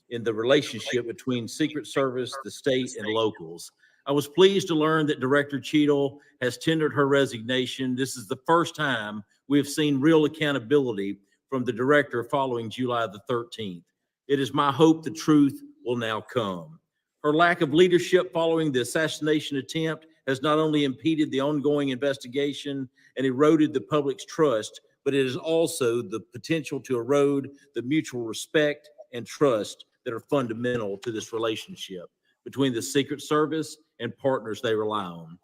in the relationship between Secret Service, the state, and locals. I was pleased to learn that Director Cheetle has tendered her resignation. This is the first time we have seen real accountability from the director following July the 13th. It is my hope the truth will now come. Her lack of leadership following the assassination attempt has not only impeded the ongoing investigation and eroded the public's trust, but it is also the potential to erode the mutual respect and trust that are fundamental to this relationship between the Secret Service and partners they rely on.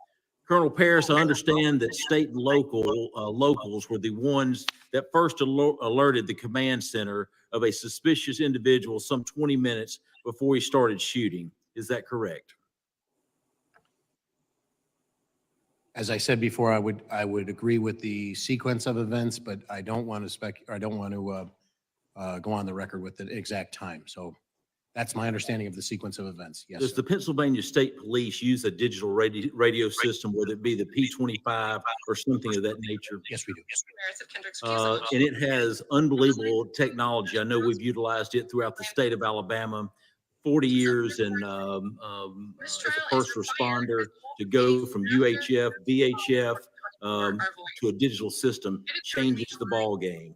Colonel Paris, I understand that state and locals were the ones that first alerted the command center of a suspicious individual some 20 minutes before he started shooting. Is that correct? As I said before, I would agree with the sequence of events, but I don't want to go on the record with the exact time. So that's my understanding of the sequence of events. Yes. Does the Pennsylvania State Police use a digital radio system, whether it be the P25 or something of that nature? Yes, we do. And it has unbelievable technology. I know we've utilized it throughout the state of Alabama. 40 years and as a first responder to go from UHF, VHF to a digital system changes the ball game.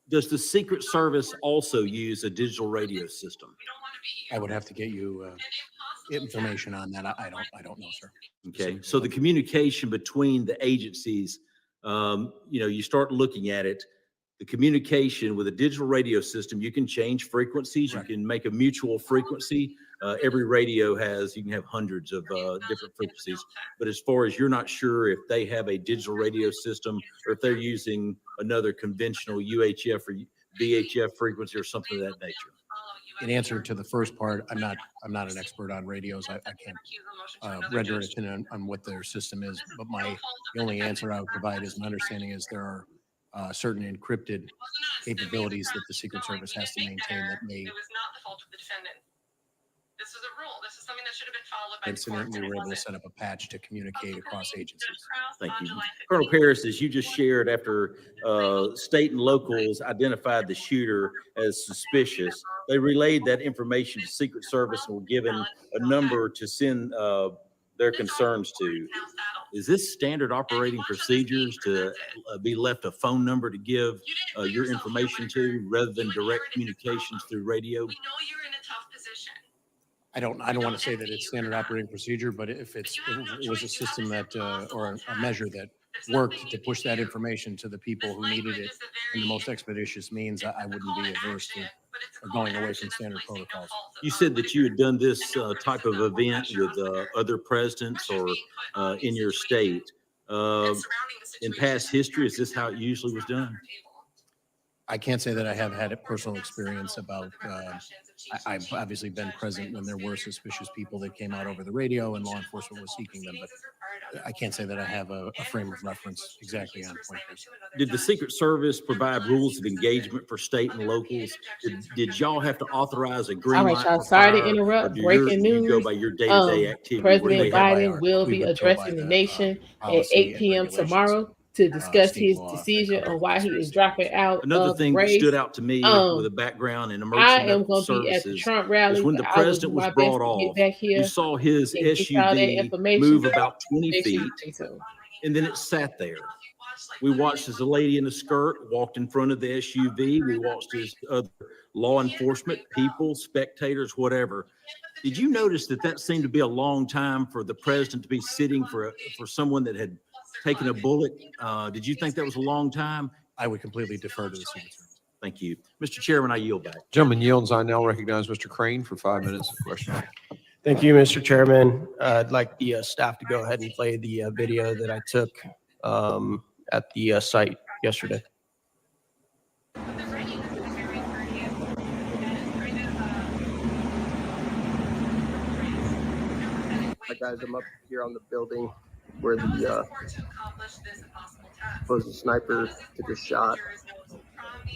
Does the Secret Service also use a digital radio system? I would have to get you information on that. I don't know, sir. Okay, so the communication between the agencies, you start looking at it, the communication with a digital radio system, you can change frequencies, you can make a mutual frequency. Every radio you can have hundreds of different frequencies. But as far as you're not sure if they have a digital radio system or if they're using another conventional UHF or VHF frequency or something of that nature. In answer to the first part, I'm not an expert on radios. I can't render an opinion on what their system is. But the only answer I would provide is my understanding is there are certain encrypted capabilities that the Secret Service has to maintain that may. It was not the fault of the defendant. This is a rule. This is something that should have been followed by the Incident, courts, we and it were able to wasn't. set up a patch to communicate across agencies. Thank you. Colonel Paris, as you just shared, after state and locals identified the shooter as suspicious, they relayed that information to Secret Service and were given a number to send their concerns to. Is this standard operating procedures to be left a phone number to give your information to rather than direct communications through radio? We know you're in a tough position. I don't want to say that it's standard operating procedure, but if it was a system that, or a measure that worked to push that information to the people who needed it in the most expeditious means, I wouldn't be averse to going away from standard protocols. You said that you had done this type of event with other presidents or in your state. In past history, is this how it usually was done? I can't say that I have had a personal experience about, I've obviously been present when there were suspicious people that came out over the radio and law enforcement was seeking them, but I can't say that I have a frame of reference exactly on point. Did the Secret Service provide rules of engagement for state and locals? Did y'all have to authorize a green All right, light y'all, for sorry to fire, interrupt. or do Breaking you news. go by your day-to-day activity? where President they have- Biden will be addressing the nation at 8 p.m. tomorrow to discuss his decision on why he is dropping out Another of thing that race. stood out to me with a background in I emergency am medical going to be at the services Trump rally. is when the I will do president was my best brought to get off, back here you saw his and get y'all that SUV information. move about 20 Make sure feet, you think so. and then it sat there. We watched as a lady in a skirt walked in front of the SUV. We watched as other law enforcement, people, spectators, whatever. Did you notice that seemed to be a long time for the president to be sitting for someone that had taken a bullet? Did you think that was a long time? I would completely defer to the Secret Service. Thank you. Mr. Chairman, I yield back. Gentleman yields. I now recognize Mr. Crane for 5 minutes of questioning. Thank you, Mr. Chairman. I'd like the staff to go ahead and play the video that I took at the site yesterday. Guys, I'm up here on the building where the supposed sniper took a shot.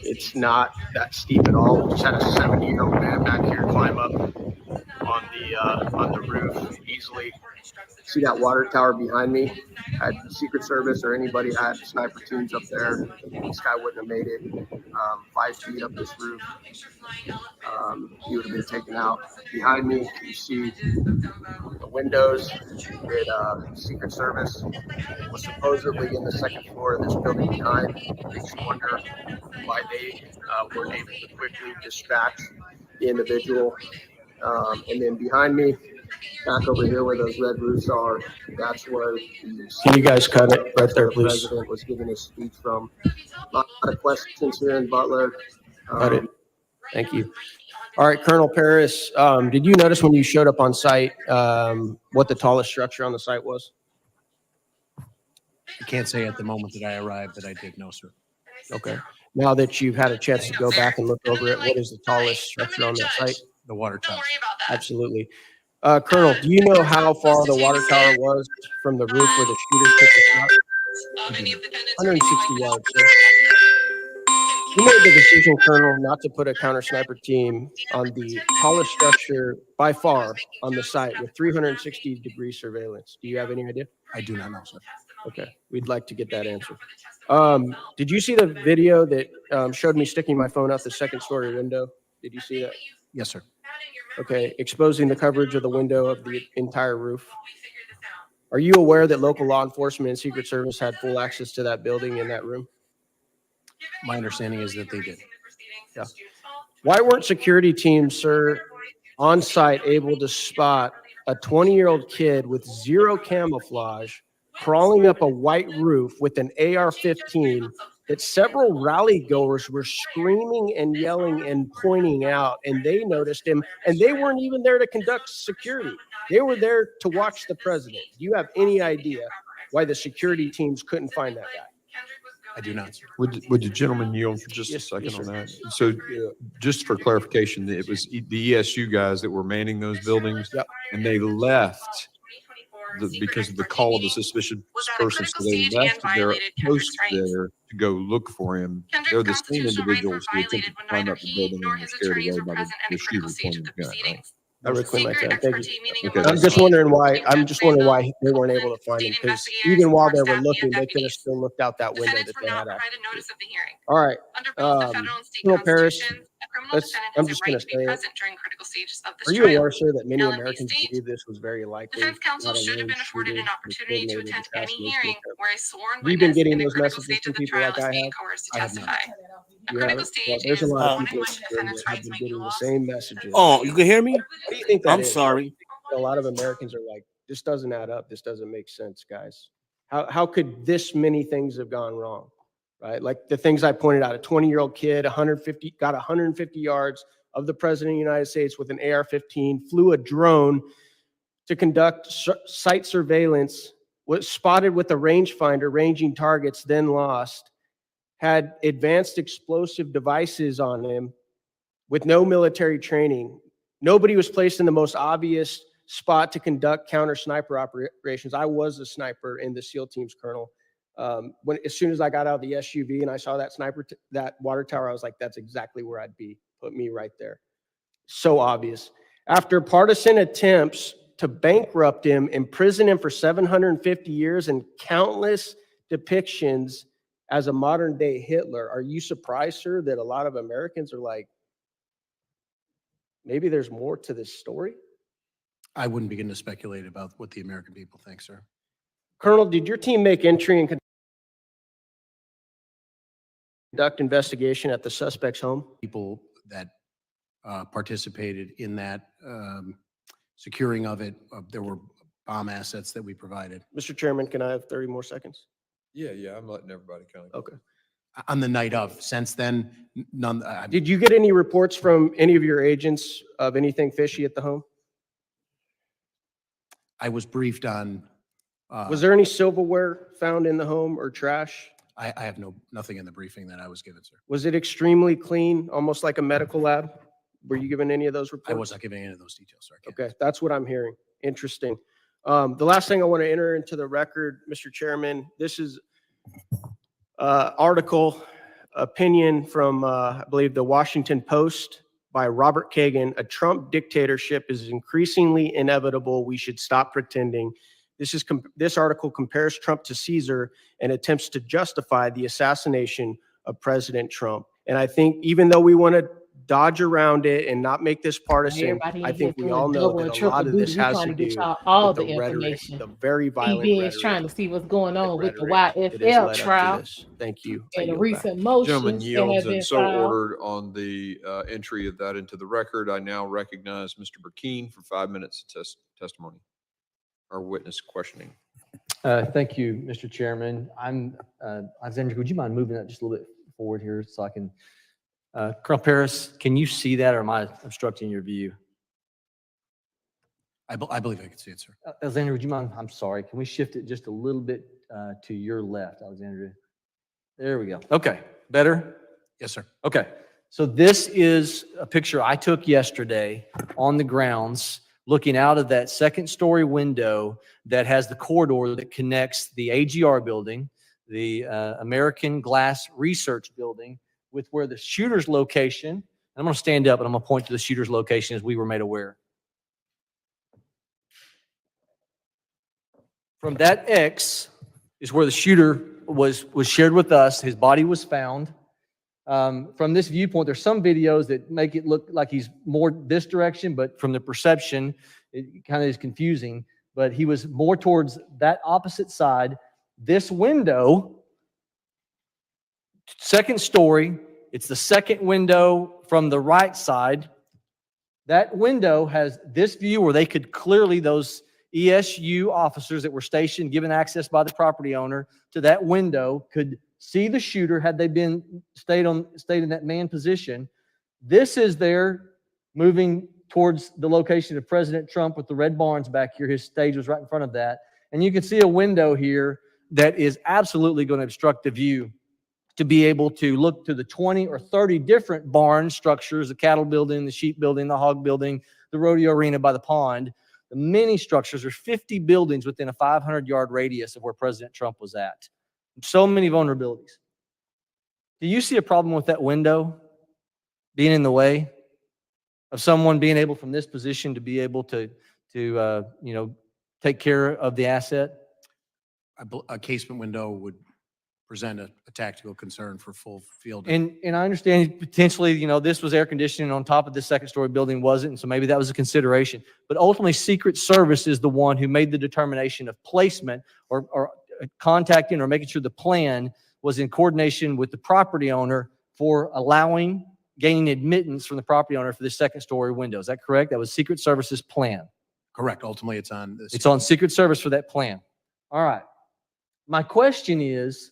It's not that steep at all. We just had a 70-year-old man back here climb up on the on the roof easily. See that water tower behind me? Had Secret Service or anybody had sniper teams up there, this guy wouldn't have made it 5 feet up this roof. He would have been taken out. Behind me, you see the windows that Secret Service was supposedly in the second floor of this building behind. Makes you wonder why they weren't able to quickly dispatch the individual. And then behind me, back over here where those red roofs are, that's where can you guys cut it right there, please? The president was giving his speech from. A lot of questions here in Butler. Got it. Thank you. All right, Colonel Paris, did you notice when you showed up on site what the tallest structure on the site was? I can't say at the moment that I arrived that I did, no, sir. Okay. Now that you've had a chance to go back and look over it, what is the tallest structure on that site? The water tower. Absolutely. Colonel, do you know how far the water tower was from the roof where the shooter took the shot? 160 yards. Sir. You made the decision, Colonel, not to put a counter sniper team on the tallest structure by far on the site with 360-degree surveillance. Do you have any idea? I do not know, sir. Okay, we'd like to get that answer. Did you see the video that showed me sticking my phone out the second-story window? Did you see that? Yes, sir. Okay, exposing the coverage of the window of the entire roof. Are you aware that local law enforcement and Secret Service had full access to that building in that room? My understanding is that they did. Yeah. Why weren't security teams, sir, on site able to spot a 20-year-old kid with zero camouflage crawling up a white roof with an AR-15 that several rally goers were screaming and yelling and pointing out, and they noticed him, and they weren't even there to conduct security. They were there to watch the president. Do you have any idea why the security teams couldn't find that guy? I do not, sir. Would the gentleman yield for just a Yes, second yes, on sir. that? So just for clarification, it was the ESU guys that were manning those buildings? Yep. And they left because of the call of a suspicious person. So they left their post there to go look for him. They're the same individuals who attempted to climb up the building and were scared away by the shooter pointing the gun, right? I reclaim my time. Thank you. Okay. I'm just wondering why they weren't able to find him, because even while they were looking, they could have still looked out that window that they had access to. All right. Colonel Paris, I'm just going to say, are you aware, sir, that many Americans believe this was very likely? Defense counsel not a should have lone been afforded an shooter, opportunity to coordinated attend any assassination hearing attempt? where a sworn Have you been witness getting in a those critical messages stage from of the people trial like is I being have? coerced to I have not. testify. A You critical haven't? Well, stage there's a is lot of one in people which the defendant's that have rights been may be getting the lost. same messages. Oh, you can hear me? What do you think that I'm is? sorry. A lot of Americans are like, this doesn't add up. This doesn't make sense, guys. How could this many things have gone wrong? Right? Like the things I pointed out, a 20-year-old kid, 150 yards of the president of the United States with an AR-15, flew a drone to conduct site surveillance, was spotted with a rangefinder ranging targets, then lost, had advanced explosive devices on him with no military training. Nobody was placed in the most obvious spot to conduct counter sniper operations. I was a sniper in the SEAL teams, Colonel. As soon as I got out of the SUV and I saw that that water tower, I was like, that's exactly where I'd be. Put me right there. So obvious. After partisan attempts to bankrupt him, imprison him for 750 years, and countless depictions as a modern day Hitler, are you surprised, sir, that a lot of Americans are like, maybe there's more to this story? I wouldn't begin to speculate about what the American people think, sir. Colonel, did your team make entry and conduct investigation at the suspect's home? People that participated in that securing of it, there were bomb assets that we provided. Mr. Chairman, can I have 30 more seconds? Yeah, I'm letting everybody kind of. Okay. On the night of. Since then, none. Did you get any reports from any of your agents of anything fishy at the home? I was briefed on. Was there any silverware found in the home or trash? I have nothing in the briefing that I was given, sir. Was it extremely clean, almost like a medical lab? Were you given any of those reports? I was not giving any of those details, sir. Okay, that's what I'm hearing. Interesting. The last thing I want to enter into the record, Mr. Chairman, this is article opinion from, I believe, the Washington Post by Robert Kagan, a Trump dictatorship is increasingly inevitable. We should stop pretending. This article compares Trump to Caesar and attempts to justify the assassination of President Trump. And I think even though we want to dodge around it and not make this partisan, Everybody in I here think we doing all know double that and a triple lot of duty. this We has trying to to get do y'all all with the the rhetoric, information. the very violent CBS rhetoric. trying to see what's going on with the that has YFL led up to trial this. Thank you. I and the yield back. recent Gentleman motions that yields have been and so filed. ordered on the entry of that into the record. I now recognize Mr. Burkeen for 5 minutes of testimony or witness questioning. Thank you, Mr. Chairman. Alexandra, would you mind moving that just a little bit forward here so I can, Colonel Paris, can you see that or am I obstructing your view? I believe I can see it, sir. Alexandra, would you mind? I'm sorry. Can we shift it just a little bit to your left, Alexandra? There we go. Okay. Better? Yes, sir. Okay. So this is a picture I took yesterday on the grounds looking out of that second story window that has the corridor that connects the AGR building, the American Glass Research Building, with where the shooter's location. I'm going to stand up and I'm going to point to the shooter's location as we were made aware. From that X is where the shooter was shared with us. His body was found. From this viewpoint, there's some videos that make it look like he's more this direction, but from the perception, it kind of is confusing. But he was more towards that opposite side. This window, second story, it's the second window from the right side. That window has this view where they could clearly, those ESU officers that were stationed, given access by the property owner to that window, could see the shooter had they been stayed in that man position. This is there moving towards the location of President Trump with the red barns back here. His stage was right in front of that. And you can see a window here that is absolutely going to obstruct the view to be able to look to the 20 or 30 different barn structures, the cattle building, the sheep building, the hog building, the rodeo arena by the pond. The many structures, there's 50 buildings within a 500-yard radius of where President Trump was at. So many vulnerabilities. Do you see a problem with that window being in the way of someone being able from this position to be able to take care of the asset? A casement window would present a tactical concern for full field. And I understand potentially, this was air conditioning on top of this second story building wasn't, and so maybe that was a consideration. But ultimately, Secret Service is the one who made the determination of placement or contacting or making sure the plan was in coordination with the property owner for gaining admittance from the property owner for the second story window. Is that correct? That was Secret Service's plan. Correct. Ultimately, it's on this. It's on Secret Service for that plan. All right. My question is,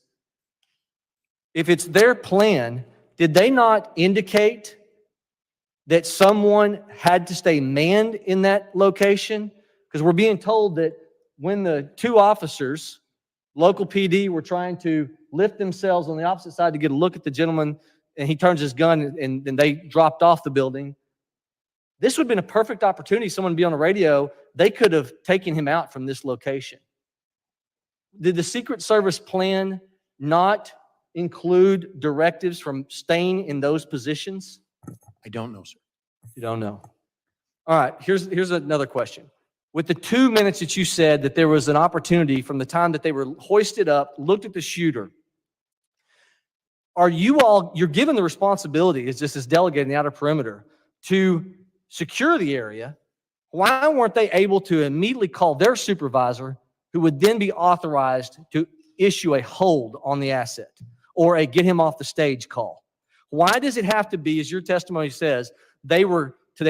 if it's their plan, did they not indicate that someone had to stay manned in that location? Because we're being told that when the two officers, local PD, were trying to lift themselves on the opposite side to get a look at the gentleman, and he turns his gun and they dropped off the building. This would have been a perfect opportunity. Someone would be on the radio. They could have taken him out from this location. Did the Secret Service plan not include directives from staying in those positions? I don't know, sir. You don't know. All right, here's another question. With the 2 minutes that you said that there was an opportunity from the time that they were hoisted up, looked at the shooter, you're given the responsibility, as this is delegated in the outer perimeter, to secure the area. Why weren't they able to immediately call their supervisor, who would then be authorized to issue a hold on the asset or a get him off the stage call? Why does it have to be, as your testimony says, they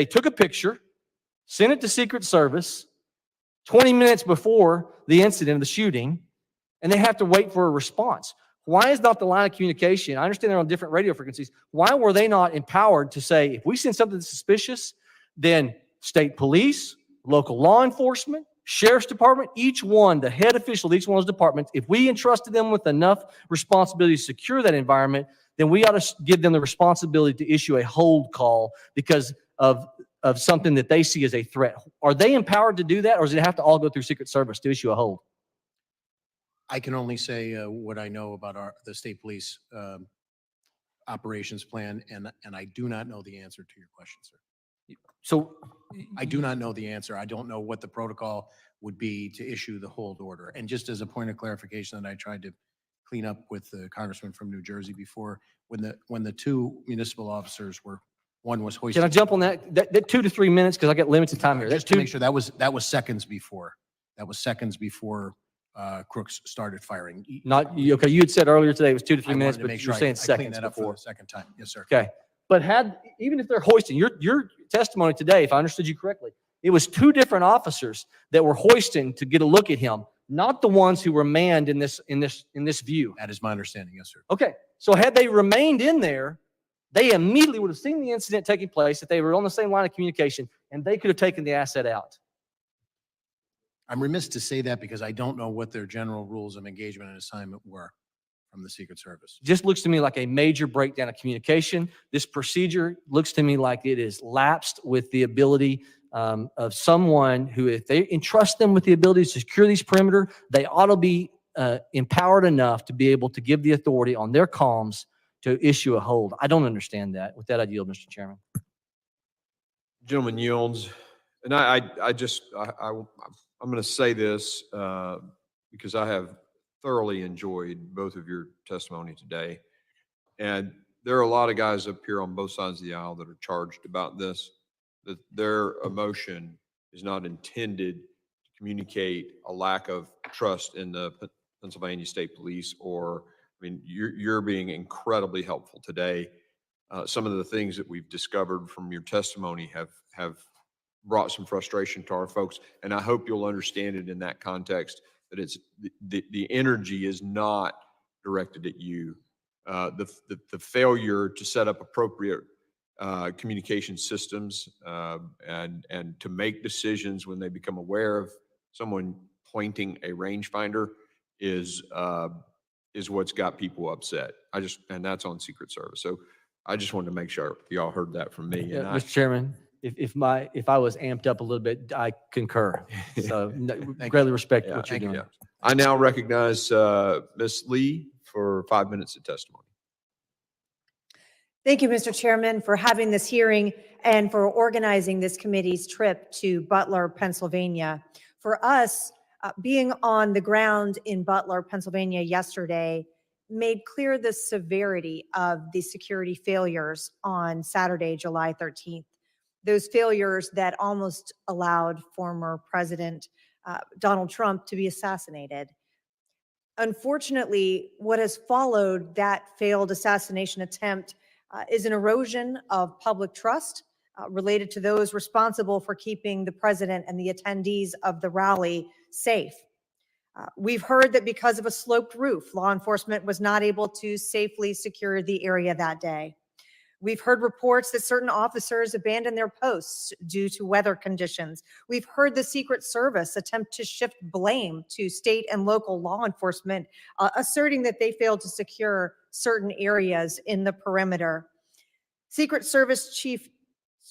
took a picture, sent it to Secret Service 20 minutes before the incident of the shooting, and they have to wait for a response? Why is not the line of communication? I understand they're on different radio frequencies. Why were they not empowered to say, if we send something suspicious, then state police, local law enforcement, sheriff's department, each one, the head official of each one of those departments, if we entrusted them with enough responsibility to secure that environment, then we ought to give them the responsibility to issue a hold call because of something that they see as a threat. Are they empowered to do that, or does it have to all go through Secret Service to issue a hold? I can only say what I know about the state police operations plan, and I do not know the answer to your question, sir. So I do not know the answer. I don't know what the protocol would be to issue the hold order. And just as a point of clarification that I tried to clean up with the congressman from New Jersey before, when the two municipal officers were, one was hoisted. can I jump on that 2 to 3 minutes? Because I got limited time here. Just to make sure, that was seconds before. That was seconds before Crooks started firing. Okay, you had said earlier today it was 2 to 3 I minutes, wanted to but make you're sure saying I cleaned seconds that up for before. the second time. Yes, sir. Okay, but even if they're hoisting, your testimony today, if I understood you correctly, it was 2 different officers that were hoisting to get a look at him, not the ones who were manned in this view. That is my understanding. Yes, sir. Okay, so had they remained in there, they immediately would have seen the incident taking place if they were on the same line of communication, and they could have taken the asset out. I'm remiss to say that because I don't know what their general rules of engagement and assignment were from the Secret Service. Just looks to me like a major breakdown of communication. This procedure looks to me like it is lapsed with the ability of someone who, if they entrust them with the ability to secure these perimeter, they ought to be empowered enough to be able to give the authority on their comms to issue a hold. I don't understand that. With that, I yield, Mr. Chairman. Gentleman yields. And I'm going to say this because I have thoroughly enjoyed both of your testimony today. And there are a lot of guys up here on both sides of the aisle that are charged about this, that their emotion is not intended to communicate a lack of trust in the Pennsylvania State Police, or, I mean, you're being incredibly helpful today. Some of the things that we've discovered from your testimony have brought some frustration to our folks, and I hope you'll understand it in that context, that it's the energy is not directed at you. The failure to set up appropriate communication systems and to make decisions when they become aware of someone pointing a rangefinder is what's got people upset. And that's on Secret Service. So I just wanted to make sure y'all heard that from me. Yeah, And Mr. Chairman, if I was amped up a little bit, I concur. So greatly respect what you're doing. I now recognize Ms. Lee for 5 minutes of testimony. Thank you, Mr. Chairman, for having this hearing and for organizing this committee's trip to Butler, Pennsylvania. For us, being on the ground in Butler, Pennsylvania yesterday made clear the severity of the security failures on Saturday, July 13th. Those failures that almost allowed former President Donald Trump to be assassinated. Unfortunately, what has followed that failed assassination attempt is an erosion of public trust related to those responsible for keeping the president and the attendees of the rally safe. We've heard that because of a sloped roof, law enforcement was not able to safely secure the area that day. We've heard reports that certain officers abandoned their posts due to weather conditions. We've heard the Secret Service attempt to shift blame to state and local law enforcement, asserting that they failed to secure certain areas in the perimeter. Secret Service Chief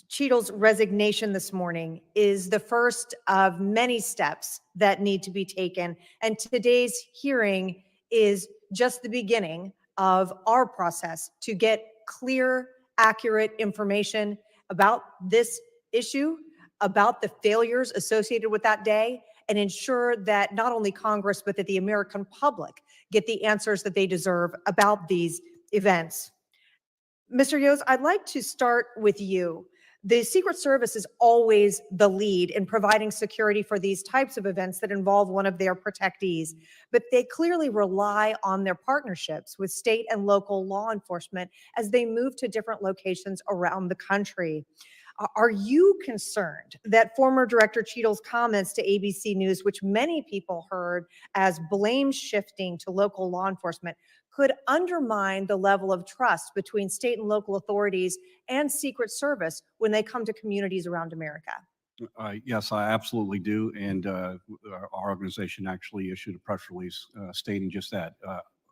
Cheetle's resignation this morning is the first of many steps that need to be taken, and today's hearing is just the beginning of our process to get clear, accurate information about this issue, about the failures associated with that day, and ensure that not only Congress, but that the American public get the answers that they deserve about these events. Mr. Yost, I'd like to start with you. The Secret Service is always the lead in providing security for these types of events that involve one of their protectees, but they clearly rely on their partnerships with state and local law enforcement as they move to different locations around the country. Are you concerned that former Director Cheetle's comments to ABC News, which many people heard as blame shifting to local law enforcement, could undermine the level of trust between state and local authorities and Secret Service when they come to communities around America? Yes, I absolutely do. And our organization actually issued a press release stating just that.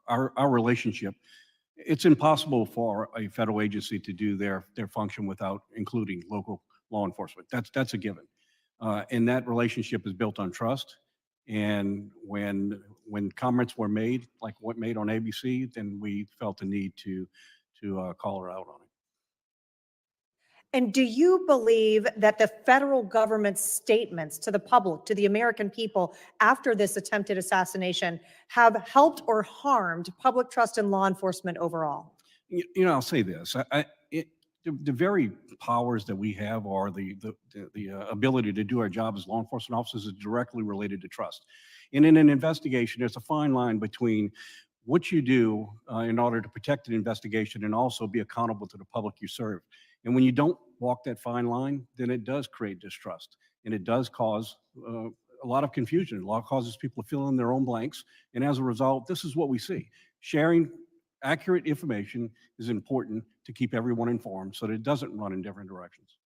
Our relationship, it's impossible for a federal agency to do their function without including local law enforcement. That's a given. And that relationship is built on trust. And when comments were made, like what made on ABC, then we felt the need to call her out on it. And do you believe that the federal government's statements to the public, to the American people after this attempted assassination have helped or harmed public trust in law enforcement overall? I'll say this. The very powers that we have or the ability to do our job as law enforcement officers is directly related to trust. And in an investigation, there's a fine line between what you do in order to protect an investigation and also be accountable to the public you serve. And when you don't walk that fine line, then it does create distrust. And it does cause a lot of confusion. Law causes people to fill in their own blanks. And as a result, this is what we see. Sharing accurate information is important to keep everyone informed so that it doesn't run in different directions.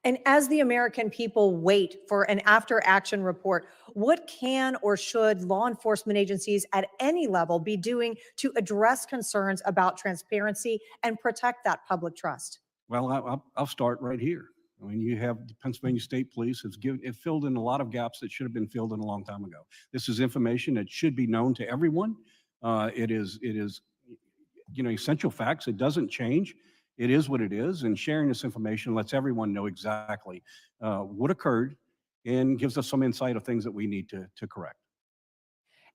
And as the American people wait for an after-action report, what can or should law enforcement agencies at any level be doing to address concerns about transparency and protect that public trust? Well, I'll start right here. I mean, you have the Pennsylvania State Police. It filled in a lot of gaps that should have been filled in a long time ago. This is information that should be known to everyone. It is essential facts. It doesn't change. It is what it is. And sharing this information lets everyone know exactly what occurred and gives us some insight of things that we need to correct.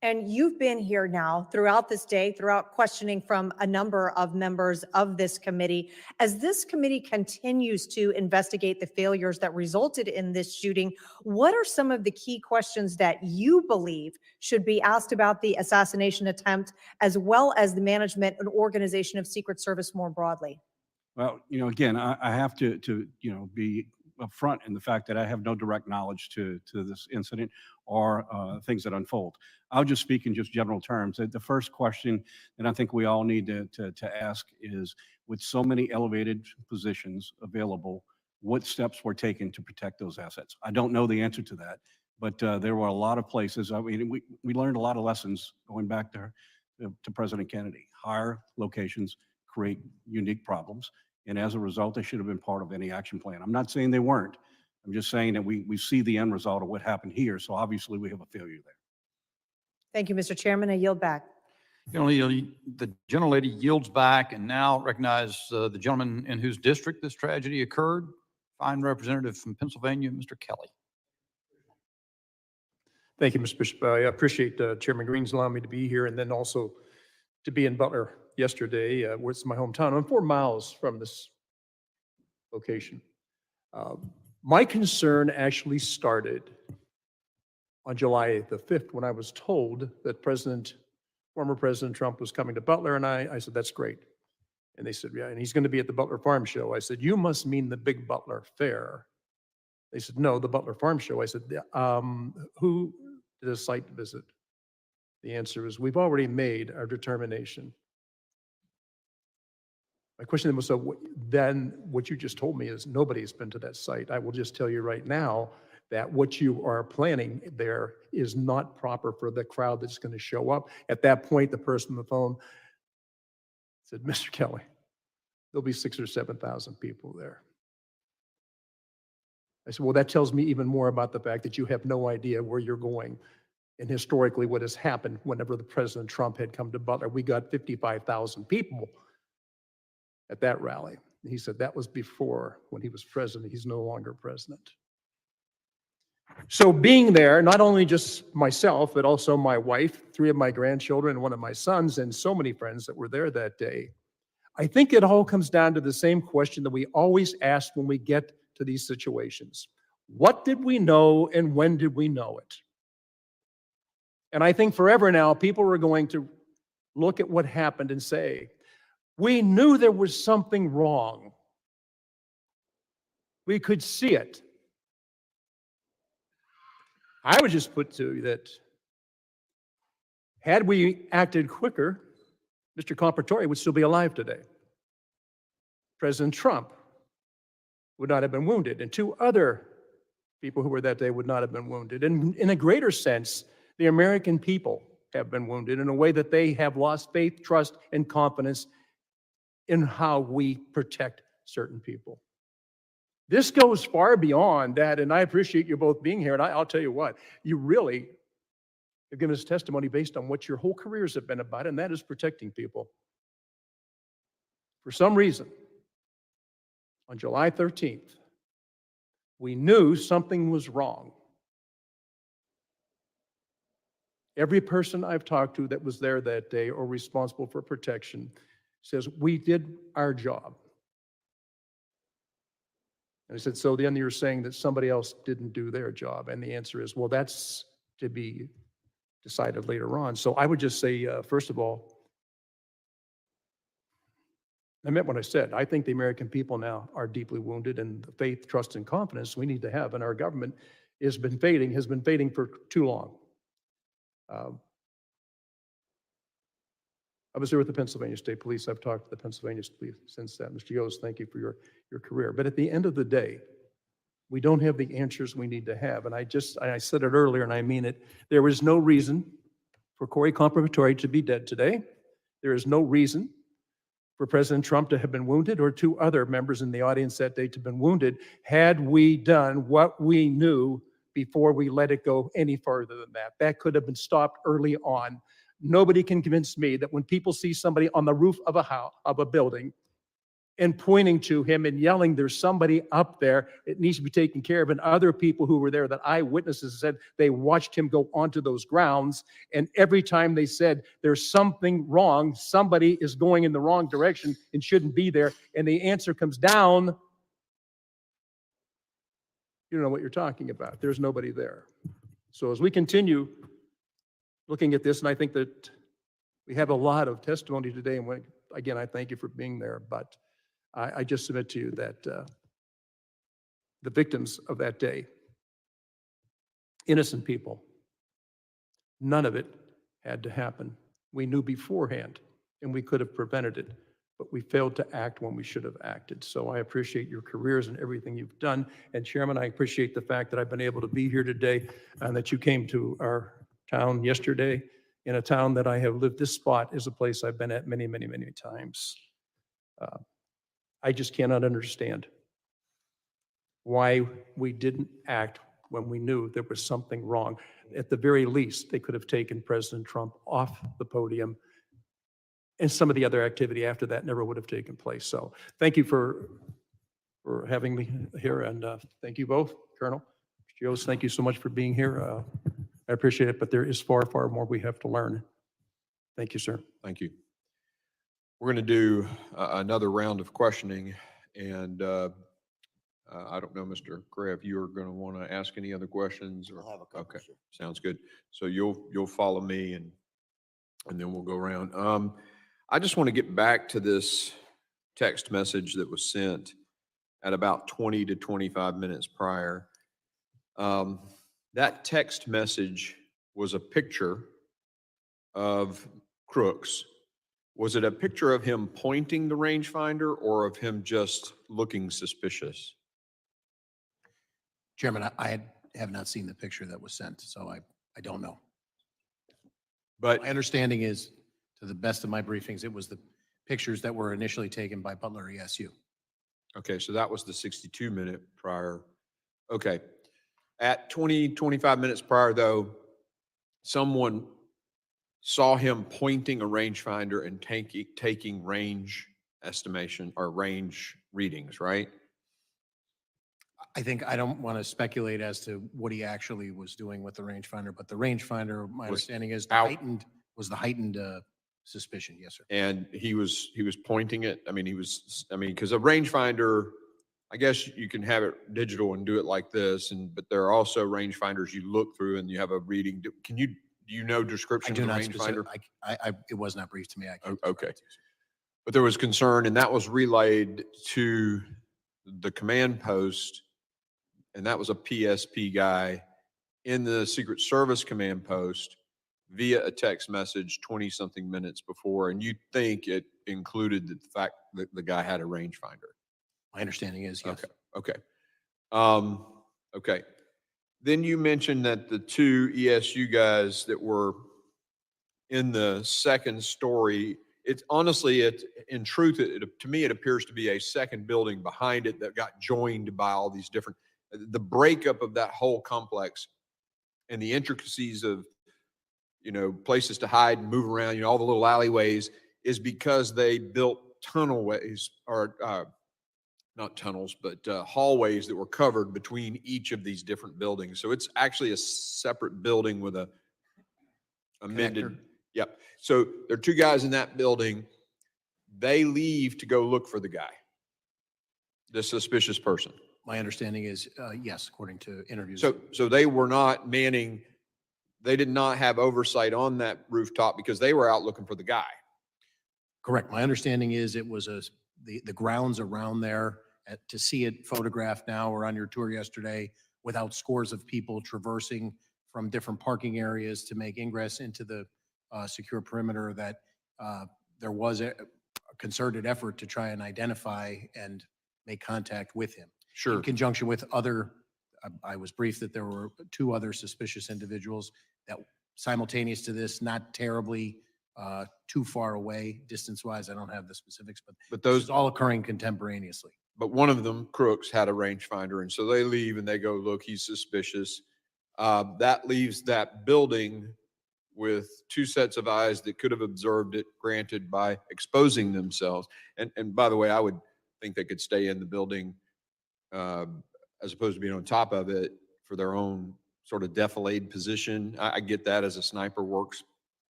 And you've been here now throughout this day, throughout questioning from a number of members of this committee. As this committee continues to investigate the failures that resulted in this shooting, what are some of the key questions that you believe should be asked about the assassination attempt, as well as the management and organization of Secret Service more broadly? Well, again, I have to be upfront in the fact that I have no direct knowledge to this incident or things that unfold. I'll just speak in just general terms. The first question that I think we all need to ask is, with so many elevated positions available, what steps were taken to protect those assets? I don't know the answer to that, but there were a lot of places. I mean, we learned a lot of lessons going back to President Kennedy. Higher locations create unique problems. And as a result, they should have been part of any action plan. I'm not saying they weren't. I'm just saying that we see the end result of what happened here. So obviously we have a failure there. Thank you, Mr. Chairman. I yield back. The gentlelady yields back and now recognize the gentleman in whose district this tragedy occurred. Fine representative from Pennsylvania, Mr. Kelly. Thank you, Mr. Bishop. I appreciate Chairman Green's allowing me to be here and then also to be in Butler yesterday, where it's my hometown. I'm 4 miles from this location. My concern actually started on July the 5th when I was told that former President Trump was coming to Butler, and I said, that's great. And they said, yeah, and he's going to be at the Butler Farm Show. I said, you must mean the big Butler Fair. They said, no, the Butler Farm Show. I said, who did a site visit? The answer is, we've already made our determination. My question then was, so then what you just told me is nobody's been to that site. I will just tell you right now that what you are planning there is not proper for the crowd that's going to show up. At that point, the person on the phone said, Mr. Kelly, there'll be 6,000 or 7,000 people there. I said, well, that tells me even more about the fact that you have no idea where you're going. And historically, what has happened whenever the President Trump had come to Butler, we got 55,000 people at that rally. He said that was before, when he was president. He's no longer president. So being there, not only just myself, but also my wife, 3 of my grandchildren, and 1 of my sons, and so many friends that were there that day, I think it all comes down to the same question that we always ask when we get to these situations. What did we know and when did we know it? And I think forever now, people are going to look at what happened and say, we knew there was something wrong. We could see it. I would just put to you that had we acted quicker, Mr. Compratore would still be alive today. President Trump would not have been wounded, and 2 other people who were that day would not have been wounded. And in a greater sense, the American people have been wounded in a way that they have lost faith, trust, and confidence in how we protect certain people. This goes far beyond that, and I appreciate you both being here, and I'll tell you what, you really have given us testimony based on what your whole careers have been about, and that is protecting people. For some reason, on July 13th, we knew something was wrong. Every person I've talked to that was there that day or responsible for protection says, we did our job. And I said, so then you're saying that somebody else didn't do their job? And the answer is, well, that's to be decided later on. So I would just say, first of all, I meant what I said. I think the American people now are deeply wounded, and the faith, trust, and confidence we need to have in our government has been fading for too long. I was there with the Pennsylvania State Police. I've talked to the Pennsylvania Police since then. Mr. Yost, thank you for your career. But at the end of the day, we don't have the answers we need to have. And I said it earlier, and I mean it. There is no reason for Corey Compromatore to be dead today. There is no reason for President Trump to have been wounded, or two other members in the audience that day to have been wounded, had we done what we knew before we let it go any further than that. That could have been stopped early on. Nobody can convince me that when people see somebody on the roof of a house, of a building, and pointing to him and yelling, there's somebody up there, it needs to be taken care of. And other people who were there, that eyewitnesses said they watched him go onto those grounds. And every time they said there's something wrong, somebody is going in the wrong direction and shouldn't be there. And the answer comes down, you don't know what you're talking about. There's nobody there. So as we continue looking at this, and I think that we have a lot of testimony today, and again, I thank you for being there, but I just submit to you that the victims of that day, innocent people, none of it had to happen. We knew beforehand, and we could have prevented it, but we failed to act when we should have acted. So I appreciate your careers and everything you've done. And Chairman, I appreciate the fact that I've been able to be here today and that you came to our town yesterday, in a town that I have lived. This spot is a place I've been at many, many, many times. I just cannot understand why we didn't act when we knew there was something wrong. At the very least, they could have taken President Trump off the podium, and some of the other activity after that never would have taken place. So thank you for having me here, and thank you both, Colonel. Mr. Yost, thank you so much for being here. I appreciate it, but there is far, far more we have to learn. Thank you, sir. Thank you. We're going to do another round of questioning, and I don't know, Mr. Gray, if you're going to want to ask any other questions. Or, I'll have a couple, okay, sir. sounds good. So you'll follow me, and then we'll go around. I just want to get back to this text message that was sent at about 20 to 25 minutes prior. That text message was a picture of Crooks. Was it a picture of him pointing the rangefinder or of him just looking suspicious? Chairman, I have not seen the picture that was sent, so I don't know. But my understanding is, to the best of my briefings, it was the pictures that were initially taken by Butler ESU. Okay, so that was the 62-minute prior. Okay. At 20, 25 minutes prior, though, someone saw him pointing a rangefinder and taking range estimation or range readings, right? I don't want to speculate as to what he actually was doing with the rangefinder, but the rangefinder, my understanding is was the heightened suspicion. Yes, sir. And he was pointing it. I mean, because a rangefinder, I guess you can have it digital and do it like this, but there are also rangefinders you look through and you have a reading. Do you know description I of do the not rangefinder? it was not briefed to me. Okay. But there was concern, and that was relayed to the command post, and that was a PSP guy in the Secret Service command post via a text message 20-something minutes before, and you think it included the fact that the guy had a rangefinder. My understanding is yes. Okay. Okay. Then you mentioned that the two ESU guys that were in the second story, in truth, to me, it appears to be a second building behind it that got joined by all these different, the breakup of that whole complex and the intricacies of, places to hide and move around, all the little alleyways, is because they built tunnelways or not tunnels, but hallways that were covered between each of these different buildings. So it's actually a separate building with a amended. Connector. Yep. So there are two guys in that building. They leave to go look for the guy, the suspicious person. My understanding is, yes, according to interviews. So they were not manning, they did not have oversight on that rooftop because they were out looking for the guy. Correct. My understanding is it was the grounds around there, to see it photographed now or on your tour yesterday, without scores of people traversing from different parking areas to make ingress into the secure perimeter, that there was a concerted effort to try and identify and make contact with him. Sure. In conjunction with other, I was briefed that there were two other suspicious individuals that simultaneous to this, not terribly too far away distance-wise. I don't have the specifics, but those this is all occurring contemporaneously. But one of them, Crooks, had a rangefinder, and so they leave and they go, look, he's suspicious. That leaves that building with two sets of eyes that could have observed it, granted, by exposing themselves. And by the way, I would think they could stay in the building as opposed to being on top of it for their own sort of defilade position. I get that as a sniper works.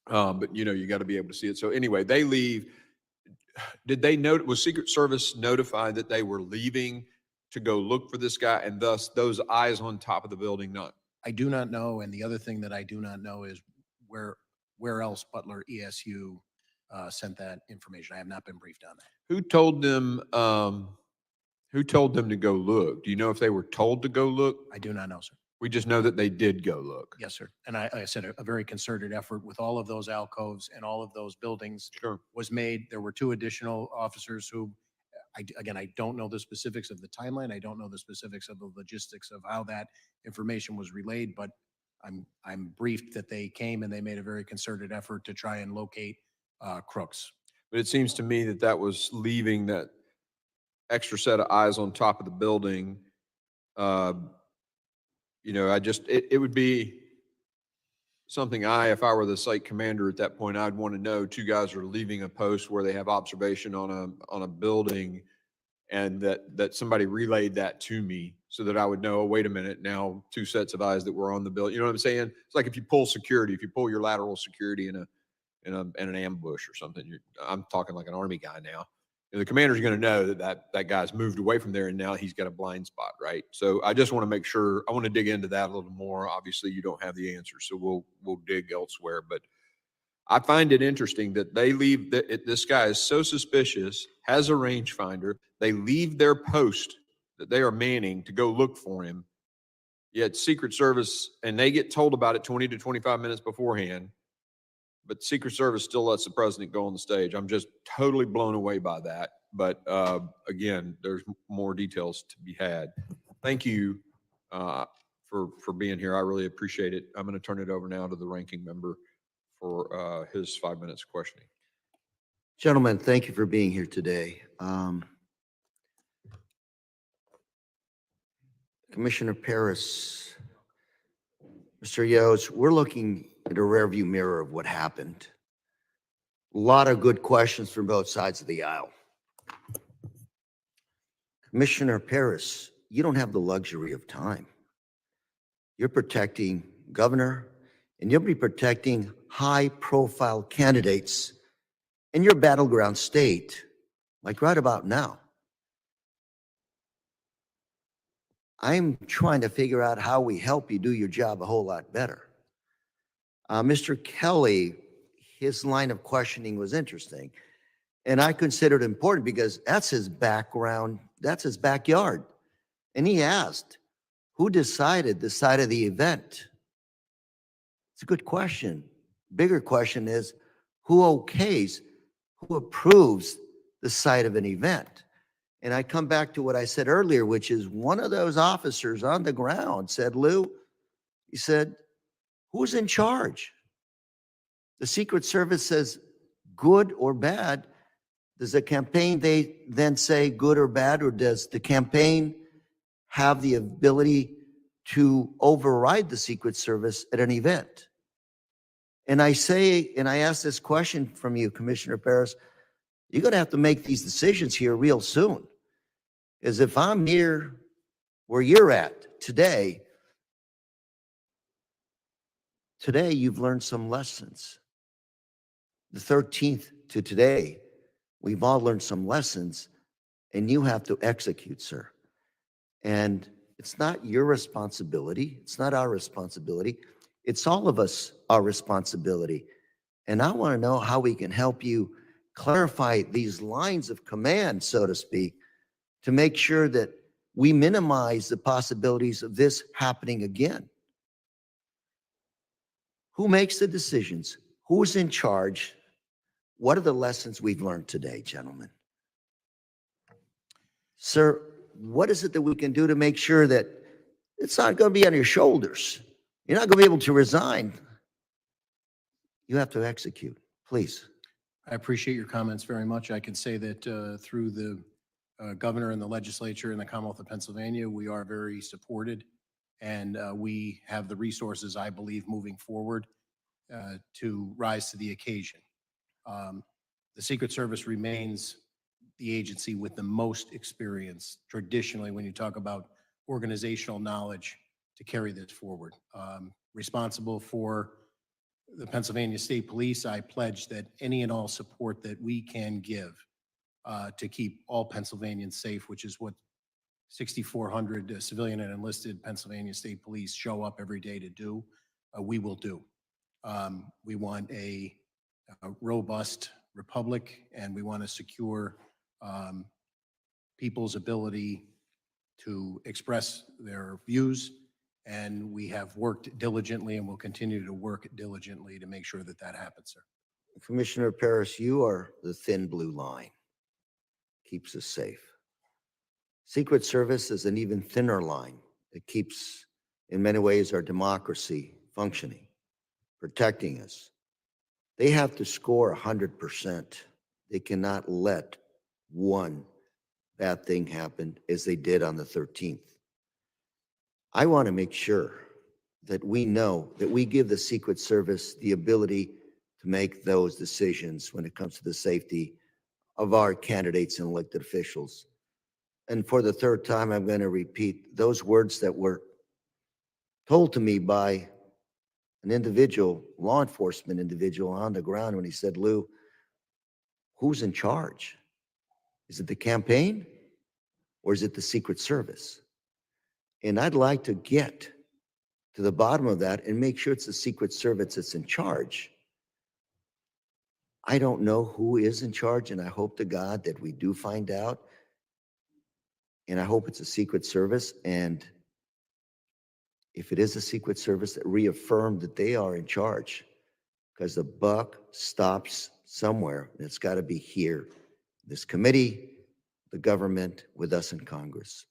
But you got to be able to see it. So anyway, they leave. Did they note, was Secret Service notified that they were leaving to go look for this guy, and thus those eyes on top of the building not? I do not know. And the other thing that I do not know is where else Butler ESU sent that information. I have not been briefed on that. Who told them to go look? Do you know if they were told to go look? I do not know, sir. We just know that they did go look. Yes, sir. And I said a very concerted effort with all of those alcoves and all of those buildings was made. There were two additional officers who, I don't know the specifics of the timeline. I don't know the specifics of the logistics of how that information was relayed, but I'm briefed that they came and they made a very concerted effort to try and locate Crooks. But it seems to me that that was leaving that extra set of eyes on top of the building. It would be something if I were the site commander at that point, I'd want to know two guys are leaving a post where they have observation on a building, and that somebody relayed that to me so that I would know, oh, wait a minute, now two sets of eyes that were on the building. You know what I'm saying? It's like if you pull your lateral security in an ambush or something. I'm talking like an Army guy now. The commander's going to know that guy's moved away from there and now he's got a blind spot, right? So I just want to make sure, I want to dig into that a little more. Obviously, you don't have the answer, so we'll dig elsewhere. But I find it interesting that they leave, this guy is so suspicious, has a rangefinder, they leave their post that they are manning to go look for him, yet Secret Service, and they get told about it 20 to 25 minutes beforehand, but Secret Service still lets the president go on the stage. I'm just totally blown away by that. But again, there's more details to be had. Thank you for being here. I really appreciate it. I'm going to turn it over now to the ranking member for his 5 minutes of questioning. Gentlemen, thank you for being here today. Commissioner Paris, Mr. Yost, we're looking at a rearview mirror of what happened. A lot of good questions from both sides of the aisle. Commissioner Paris, you don't have the luxury of time. You're protecting governor, and you'll be protecting high-profile candidates in your battleground state, like right about now. I'm trying to figure out how we help you do your job a whole lot better. Mr. Kelly, his line of questioning was interesting, and I considered it important because that's his background, that's his backyard. And he asked, who decided the site of the event? It's a good question. Bigger question is, who okays, who approves the site of an event? And I come back to what I said earlier, which is one of those officers on the ground said, Lou, he said, who's in charge? The Secret Service says good or bad. Does the campaign they then say good or bad, or does the campaign have the ability to override the Secret Service at an event? And I say, and I ask this question from you, Commissioner Paris, You're going to have to make these decisions here real soon. As if I'm here where you're at today, you've learned some lessons. The 13th to today, we've all learned some lessons, and you have to execute, sir. And it's not your responsibility. It's not our responsibility. It's all of us, our responsibility. And I want to know how we can help you clarify these lines of command, so to speak, to make sure that we minimize the possibilities of this happening again. Who makes the decisions? Who's in charge? What are the lessons we've learned today, gentlemen? Sir, what is it that we can do to make sure that it's not going to be on your shoulders? You're not going to be able to resign. You have to execute, please. I appreciate your comments very much. I can say that through the governor and the legislature in the Commonwealth of Pennsylvania, we are very supported, and we have the resources, I believe, moving forward to rise to the occasion. The Secret Service remains the agency with the most experience traditionally when you talk about organizational knowledge to carry this forward. Responsible for the Pennsylvania State Police, I pledge that any and all support that we can give to keep all Pennsylvanians safe, which is what 6,400 civilian and enlisted Pennsylvania State Police show up every day to do, we will do. We want a robust republic, and we want to secure people's ability to express their views. And we have worked diligently and will continue to work diligently to make sure that that happens, sir. Commissioner Paris, you are the thin blue line. Keeps us safe. Secret Service is an even thinner line that keeps, in many ways, our democracy functioning, protecting us. They have to score 100%. They cannot let one bad thing happen as they did on the 13th. I want to make sure that we know that we give the Secret Service the ability to make those decisions when it comes to the safety of our candidates and elected officials. And for the third time, I'm going to repeat those words that were told to me by an individual, law enforcement individual on the ground when he said, Lou, who's in charge? Is it the campaign or is it the Secret Service? And I'd like to get to the bottom of that and make sure it's the Secret Service that's in charge. I don't know who is in charge, and I hope to God that we do find out. And I hope it's a Secret Service. And if it is a Secret Service, that reaffirm that they are in charge, because the buck stops somewhere, and it's got to be here. This committee, the government, with us in Congress.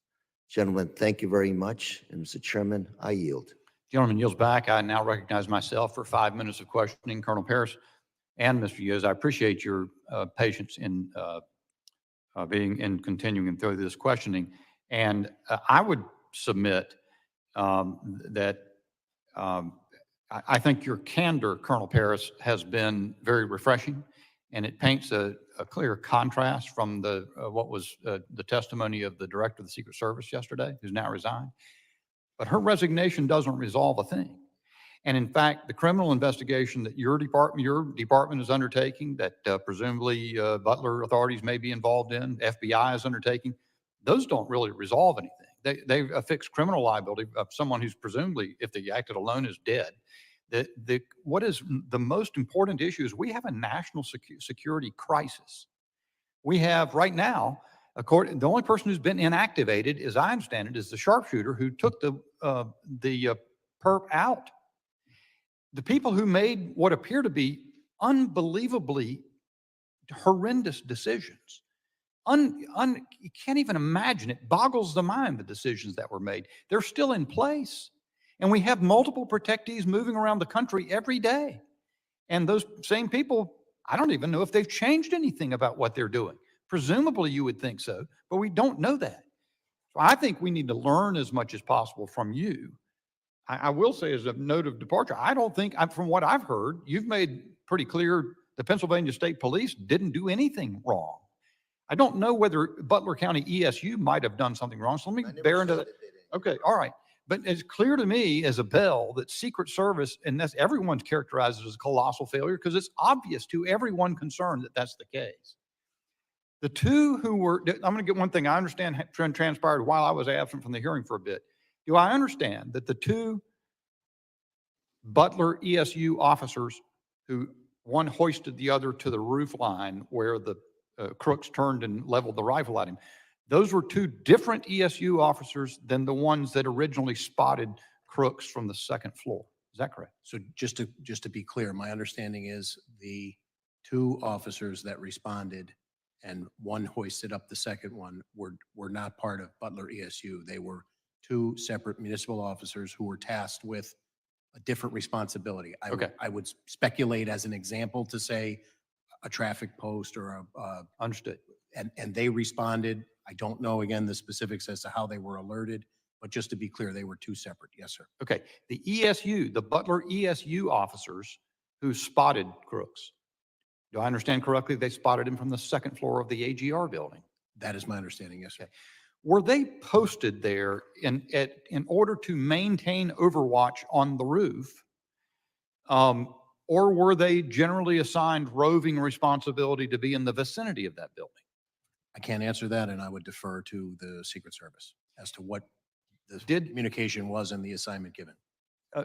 Gentlemen, thank you very much. And Mr. Chairman, I yield. Gentleman yields back. I now recognize myself for 5 minutes of questioning. Colonel Paris and Mr. Hughes, I appreciate your patience in continuing through this questioning. And I would submit that I think your candor, Colonel Paris, has been very refreshing, and it paints a clear contrast from what was the testimony of the director of the Secret Service yesterday, who's now resigned. But her resignation doesn't resolve a thing. And in fact, the criminal investigation that your department is undertaking, that presumably Butler authorities may be involved in, FBI is undertaking, those don't really resolve anything. They affix criminal liability of someone who's presumably, if they acted alone, is dead. What is the most important issue is we have a national security crisis. We have right now, the only person who's been inactivated, as I understand it, is the sharpshooter who took the perp out. The people who made what appear to be unbelievably horrendous decisions. You can't even imagine. It boggles the mind, the decisions that were made. They're still in place. And we have multiple protectees moving around the country every day. And those same people, I don't even know if they've changed anything about what they're doing. Presumably you would think so, but we don't know that. So I think we need to learn as much as possible from you. I will say, as a note of departure, I don't think, from what I've heard, you've made pretty clear the Pennsylvania State Police didn't do anything wrong. I don't know whether Butler County ESU might have done something wrong. So let me bear into that. Okay, all right. But it's clear to me as a bell that Secret Service, and that's everyone's characterized as a colossal failure because it's obvious to everyone concerned that that's the case. The two who were, I'm going to get one thing. I understand transpired while I was absent from the hearing for a bit. Do I understand that the two Butler ESU officers who one hoisted the other to the roof line where the crooks turned and leveled the rifle at him, those were two different ESU officers than the ones that originally spotted crooks from the second floor? Is that correct? So just to be clear, my understanding is the two officers that responded and one hoisted up the second one were not part of Butler ESU. They were two separate municipal officers who were tasked with a different responsibility. I would speculate as an example to say a traffic post or a Understood. and they responded. I don't know, again, the specifics as to how they were alerted, but just to be clear, they were two separate. Yes, sir. Okay. The ESU, the Butler ESU officers who spotted crooks, do I understand correctly? They spotted him from the second floor of the AGR building. That is my understanding. Yes, sir. Okay. Were they posted there in order to maintain overwatch on the roof? Or were they generally assigned roving responsibility to be in the vicinity of that building? I can't answer that, and I would defer to the Secret Service as to what the communication was in the assignment given.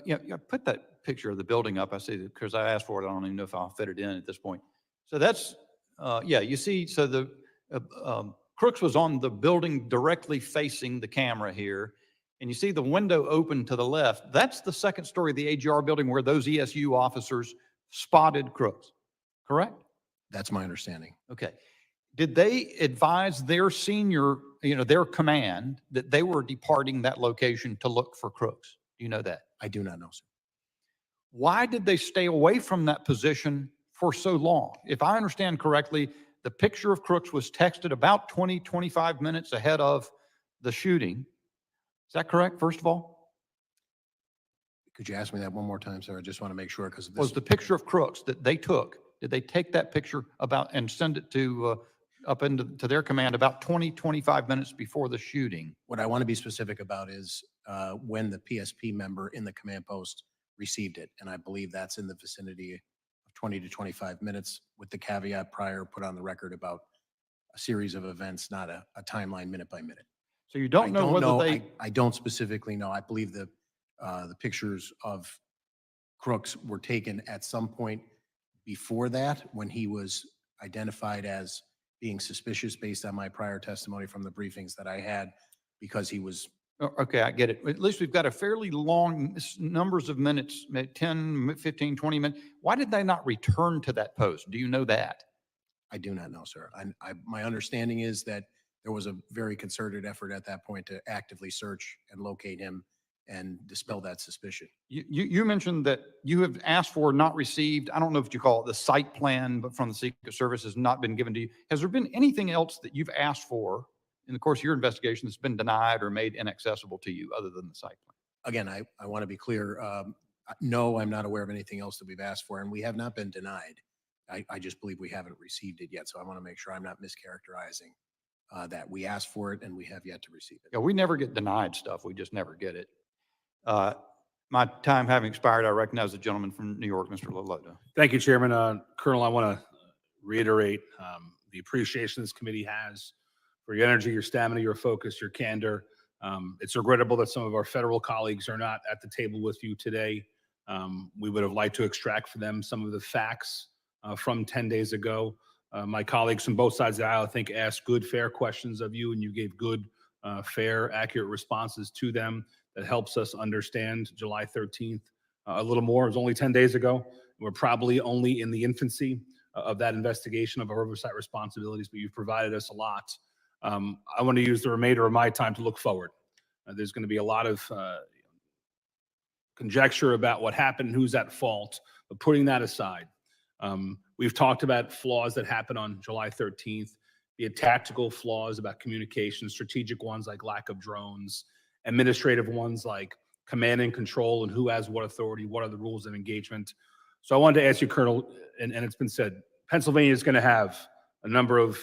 Yeah, put that picture of the building up. I see that because I asked for it. I don't even know if I'll fit it in at this point. So that's, yeah, you see, so the crooks was on the building directly facing the camera here. And you see the window open to the left. That's the second story of the AGR building where those ESU officers spotted crooks, correct? That's my understanding. Okay. Did they advise their senior, their command that they were departing that location to look for crooks? Do you know that? I do not know, sir. Why did they stay away from that position for so long? If I understand correctly, the picture of crooks was texted about 20, 25 minutes ahead of the shooting. Is that correct, first of all? Could you ask me that one more time, sir? I just want to make sure because Was the picture of crooks that they took, did they take that picture about and send it to up into to their command about 20, 25 minutes before the shooting? What I want to be specific about is when the PSP member in the command post received it. And I believe that's in the vicinity of 20 to 25 minutes with the caveat prior put on the record about a series of events, not a timeline minute by minute. So you don't know whether they... I don't specifically know. I believe the pictures of crooks were taken at some point before that when he was identified as being suspicious based on my prior testimony from the briefings that I had because he was... Okay, I get it. At least we've got a fairly long numbers of minutes, 10, 15, 20 minutes. Why did they not return to that post? Do you know that? I do not know, sir. My understanding is that there was a very concerted effort at that point to actively search and locate him and dispel that suspicion. You mentioned that you have asked for, not received, I don't know if you call it the site plan, but from the Secret Service has not been given to you. Has there been anything else that you've asked for in the course of your investigation that's been denied or made inaccessible to you other than the site plan? Again, I want to be clear. No, I'm not aware of anything else that we've asked for, and we have not been denied. I just believe we haven't received it yet. So I want to make sure I'm not mischaracterizing that we asked for it and we have yet to receive it. Yeah, we never get denied stuff. We just never get it. My time having expired, I recognize the gentleman from New York, Mr. Lolota. Thank you, Chairman. Colonel, I want to reiterate the appreciation this committee has for your energy, your stamina, your focus, your candor. It's regrettable that some of our federal colleagues are not at the table with you today. We would have liked to extract for them some of the facts from 10 days ago. My colleagues from both sides of the aisle, I think, asked good, fair questions of you, and you gave good, fair, accurate responses to them that helps us understand July 13th a little more. It was only 10 days ago. We're probably only in the infancy of that investigation of our oversight responsibilities, but you've provided us a lot. I want to use the remainder of my time to look forward. There's going to be a lot of conjecture about what happened and who's at fault, but putting that aside, we've talked about flaws that happened on July 13th, be it tactical flaws about communication, strategic ones like lack of drones, administrative ones like command and control and who has what authority, what are the rules of engagement. So I wanted to ask you, Colonel, and it's been said, Pennsylvania is going to have a number of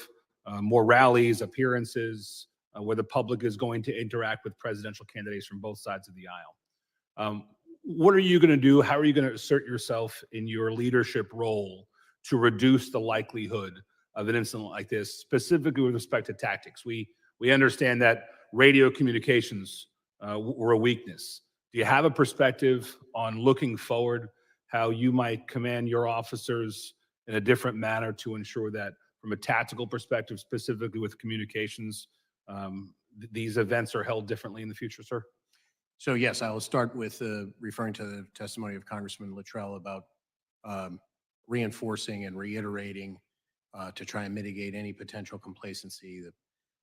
more rallies, appearances, where the public is going to interact with presidential candidates from both sides of the aisle. What are you going to do? How are you going to assert yourself in your leadership role to reduce the likelihood of an incident like this, specifically with respect to tactics? We understand that radio communications were a weakness. Do you have a perspective on looking forward, how you might command your officers in a different manner to ensure that from a tactical perspective, specifically with communications, these events are held differently in the future, sir? So yes, I will start with referring to the testimony of Congressman Luttrell about reinforcing and reiterating to try and mitigate any potential complacency. The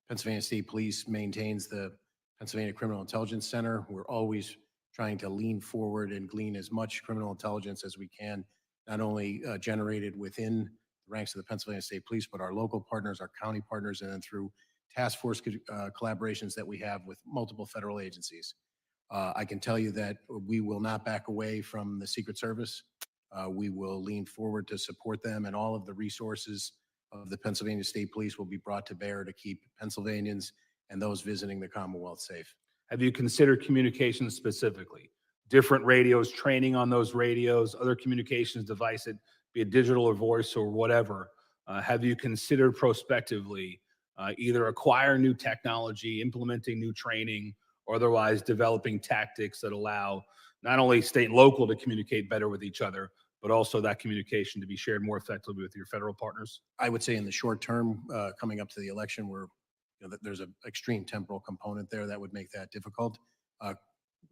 Pennsylvania State Police maintains the Pennsylvania Criminal Intelligence Center. We're always trying to lean forward and glean as much criminal intelligence as we can, not only generated within the ranks of the Pennsylvania State Police, but our local partners, our county partners, and then through task force collaborations that we have with multiple federal agencies. I can tell you that we will not back away from the Secret Service. We will lean forward to support them, and all of the resources of the Pennsylvania State Police will be brought to bear to keep Pennsylvanians and those visiting the Commonwealth safe. Have you considered communications specifically? Different radios, training on those radios, other communications devices, be it digital or voice or whatever. Have you considered prospectively either acquire new technology, implementing new training, or otherwise developing tactics that allow not only state and local to communicate better with each other, but also that communication to be shared more effectively with your federal partners? I would say in the short term, coming up to the election, where there's an extreme temporal component there that would make that difficult.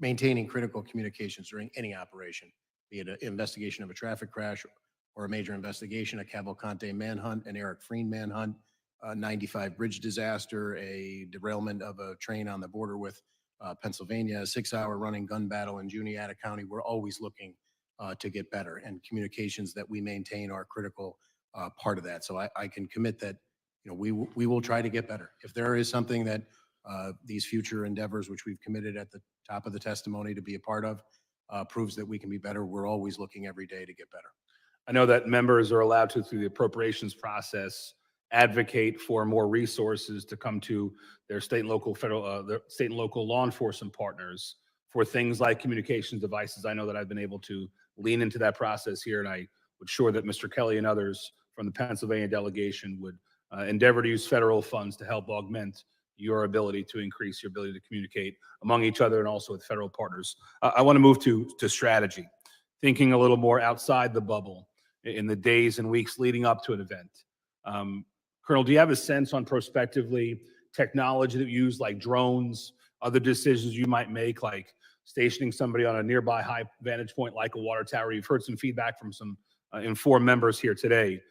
Maintaining critical communications during any operation, be it an investigation of a traffic crash or a major investigation, a Cavalcante manhunt, an Eric Freen manhunt, a 95 bridge disaster, a derailment of a train on the border with Pennsylvania, a 6-hour running gun battle in Juniata County. We're always looking to get better, and communications that we maintain are a critical part of that. So I can commit that we will try to get better. If there is something that these future endeavors, which we've committed at the top of the testimony to be a part of, proves that we can be better, we're always looking every day to get better. I know that members are allowed to, through the appropriations process, advocate for more resources to come to their state and local their state and local law enforcement partners for things like communications devices. I know that I've been able to lean into that process here, and I would sure that Mr. Kelly and others from the Pennsylvania delegation would endeavor to use federal funds to help augment your ability to increase your ability to communicate among each other and also with federal partners. I want to move to strategy, thinking a little more outside the bubble in the days and weeks leading up to an event. Colonel, do you have a sense on prospectively technology that you use, like drones, other decisions you might make, like stationing somebody on a nearby high vantage point like a water tower? You've heard some feedback from some informed members here today.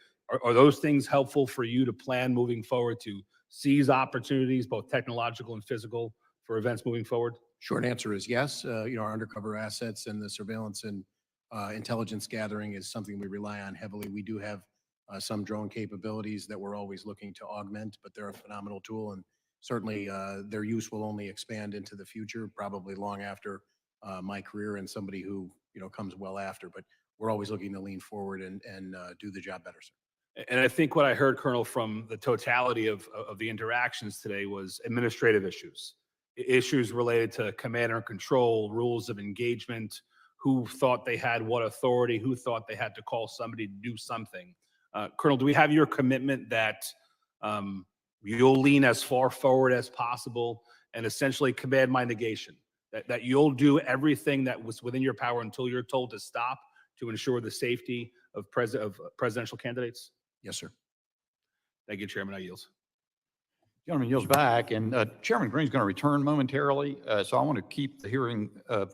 Are those things helpful for you to plan moving forward to seize opportunities, both technological and physical, for events moving forward? Short answer is yes. Our undercover assets and the surveillance and intelligence gathering is something we rely on heavily. We do have some drone capabilities that we're always looking to augment, but they're a phenomenal tool, and certainly their use will only expand into the future, probably long after my career and somebody who comes well after. But we're always looking to lean forward and do the job better, sir. And I think what I heard, Colonel, from the totality of the interactions today was administrative issues related to command and control, rules of engagement, who thought they had what authority, who thought they had to call somebody to do something. Colonel, do we have your commitment that you'll lean as far forward as possible and essentially command my negation, that you'll do everything that was within your power until you're told to stop to ensure the safety of presidential candidates? Yes, sir. Thank you, Chairman. I yield. Gentleman yields back, and Chairman Green's going to return momentarily, so I want to keep the hearing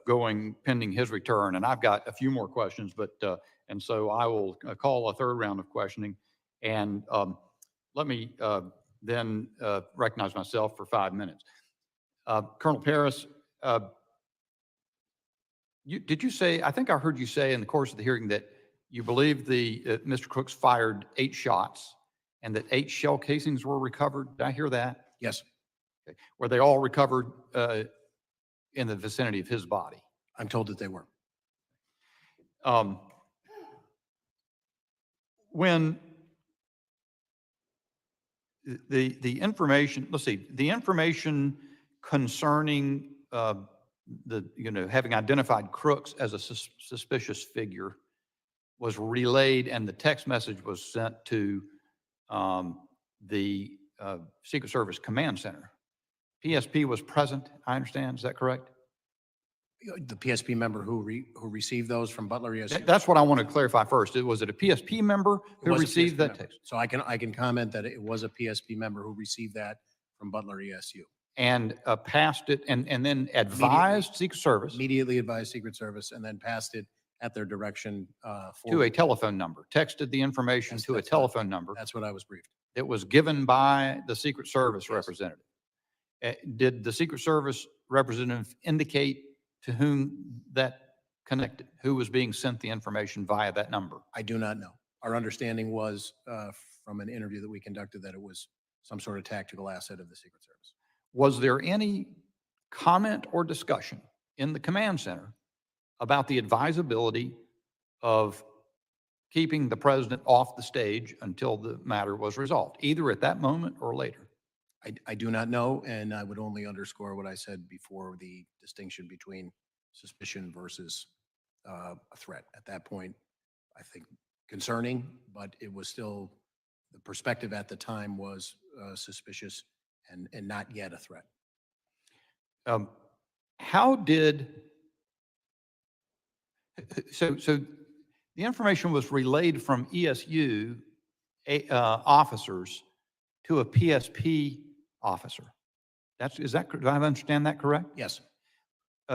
going pending his return. And I've got a few more questions, and so I will call a third round of questioning. And let me then recognize myself for 5 minutes. Colonel Paris, did you say? I think I heard you say in the course of the hearing that you believe Mr. Crooks fired 8 shots, and that 8 shell casings were recovered. Did I hear that? Yes. Okay. Were they all recovered in the vicinity of his body? I'm told that they were. when the information, let's see, the information concerning having identified Crooks as a suspicious figure was relayed, and the text message was sent to the Secret Service Command Center. PSP was present, I understand. Is that correct? The PSP member who received those from Butler ESU. That's what I want to clarify first. Was it a PSP member who received that text? So I can comment that it was a PSP member who received that from Butler ESU. And passed it and then advised Secret Service Immediately advised Secret Service and then passed it at their direction to a telephone number, texted the information to a telephone number. That's what I was briefed. It was given by the Secret Service representative. Did the Secret Service representative indicate to whom that connected? Who was being sent the information via that number? I do not know. Our understanding was from an interview that we conducted that it was some sort of tactical asset of the Secret Service. Was there any comment or discussion in the command center about the advisability of keeping the president off the stage until the matter was resolved, either at that moment or later? I do not know, and I would only underscore what I said before, the distinction between suspicion versus a threat. At that point, I think concerning, but it was still, the perspective at the time was suspicious and not yet a threat. How did, so the information was relayed from ESU officers to a PSP officer. Do I understand that correct? Yes.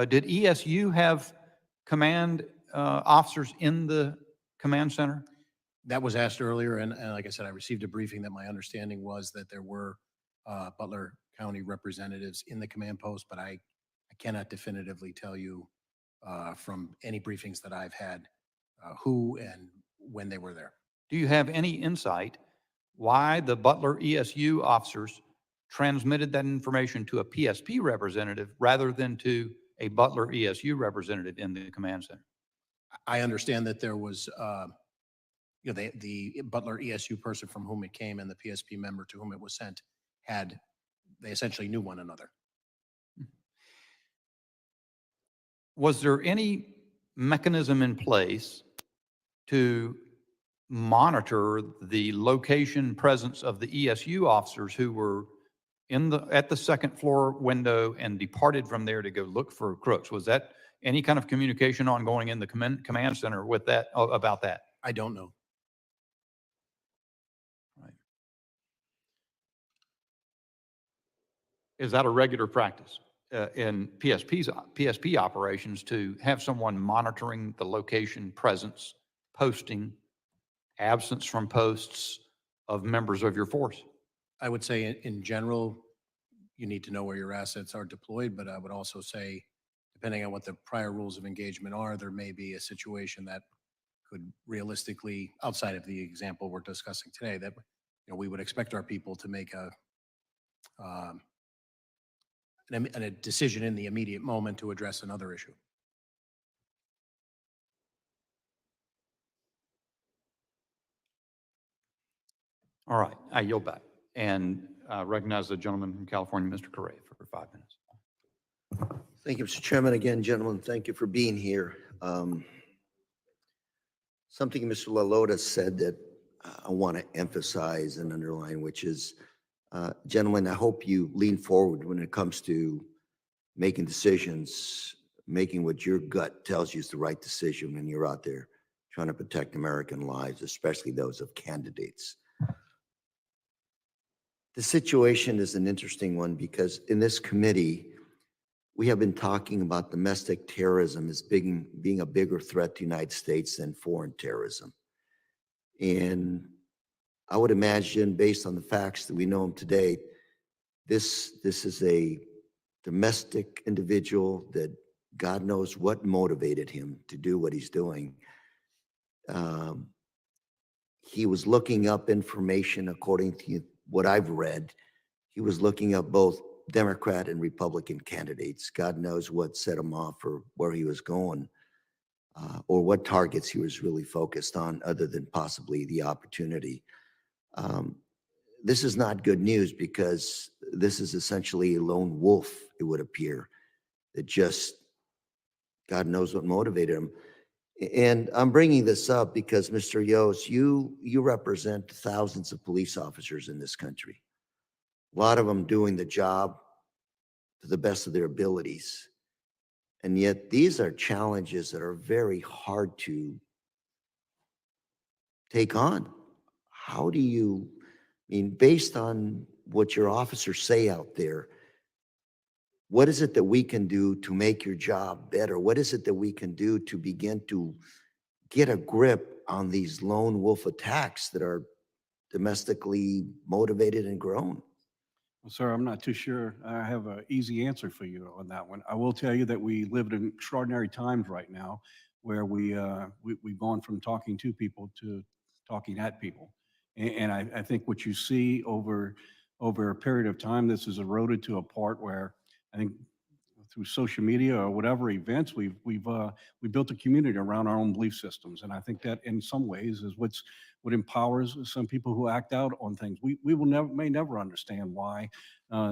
Did ESU have command officers in the command center? That was asked earlier, and like I said, I received a briefing that my understanding was that there were Butler County representatives in the command post, but I cannot definitively tell you from any briefings that I've had who and when they were there. Do you have any insight why the Butler ESU officers transmitted that information to a PSP representative rather than to a Butler ESU representative in the command center? I understand that there was, the Butler ESU person from whom it came and the PSP member to whom it was sent they essentially knew one another. Was there any mechanism in place to monitor the location presence of the ESU officers who were at the second floor window and departed from there to go look for Crooks? Was that any kind of communication ongoing in the command center with that, about that? I don't know. Right. Is that a regular practice in PSP operations to have someone monitoring the location, presence, posting, absence from posts of members of your force? I would say in general, you need to know where your assets are deployed, but I would also say, depending on what the prior rules of engagement are, there may be a situation that could realistically, outside of the example we're discussing today, that we would expect our people to make a decision in the immediate moment to address another issue. All right, I yield back and recognize the gentleman from California, Mr. Correa, for 5 minutes. Thank you, Mr. Chairman. Again, gentlemen, thank you for being here. Something Mr. LaLota said that I want to emphasize and underline, which is, gentlemen, I hope you lean forward when it comes to making decisions, making what your gut tells you is the right decision when you're out there trying to protect American lives, especially those of candidates. The situation is an interesting one because in this committee, we have been talking about domestic terrorism as being a bigger threat to the United States than foreign terrorism. And I would imagine, based on the facts that we know them today, this is a domestic individual that God knows what motivated him to do what he's doing. He was looking up information according to what I've read. He was looking up both Democrat and Republican candidates. God knows what set him off or where he was going. or what targets he was really focused on other than possibly the opportunity. This is not good news because this is essentially a lone wolf, it would appear, that just God knows what motivated him. And I'm bringing this up because, Mr. Yost, you represent thousands of police officers in this country. A lot of them doing the job to the best of their abilities. And yet these are challenges that are very hard to take on. How do you, I mean, based on what your officers say out there, what is it that we can do to make your job better? What is it that we can do to begin to get a grip on these lone wolf attacks that are domestically motivated and grown? Well, sir, I'm not too sure I have an easy answer for you on that one. I will tell you that we live in extraordinary times right now where we've gone from talking to people to talking at people. And I think what you see over a period of time, this is eroded to a part where I think through social media or whatever events, we built a community around our own belief systems. And I think that in some ways is what empowers some people who act out on things. We may never understand why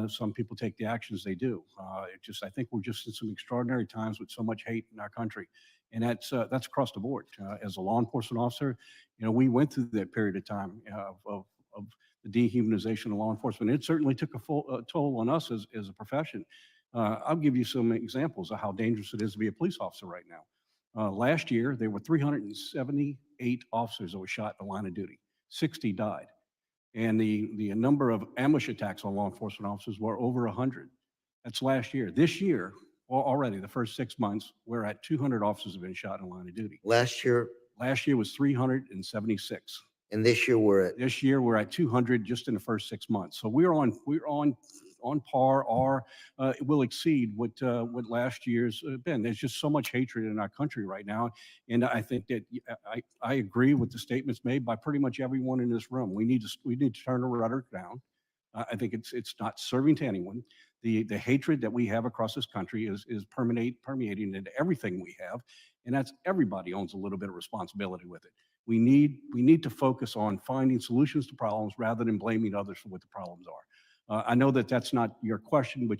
some people take the actions they do. I think we're just in some extraordinary times with so much hate in our country. And that's across the board. As a law enforcement officer, we went through that period of time of the dehumanization of law enforcement. It certainly took a toll on us as a profession. I'll give you some examples of how dangerous it is to be a police officer right now. Last year, there were 378 officers that were shot in the line of duty. 60 died. And the number of ambush attacks on law enforcement officers were over 100. That's last year. This year, already the first 6 months, we're at 200 officers have been shot in the line of duty. Last year was 376. And this year we're at 200 just in the first 6 months. So we're on par or will exceed what last year's been. There's just so much hatred in our country right now. And I think that I agree with the statements made by pretty much everyone in this room. We need to turn the rhetoric down. I think it's not serving to anyone. The hatred that we have across this country is permeating into everything we have. And that's everybody owns a little bit of responsibility with it. We need to focus on finding solutions to problems rather than blaming others for what the problems are. I know that that's not your question, but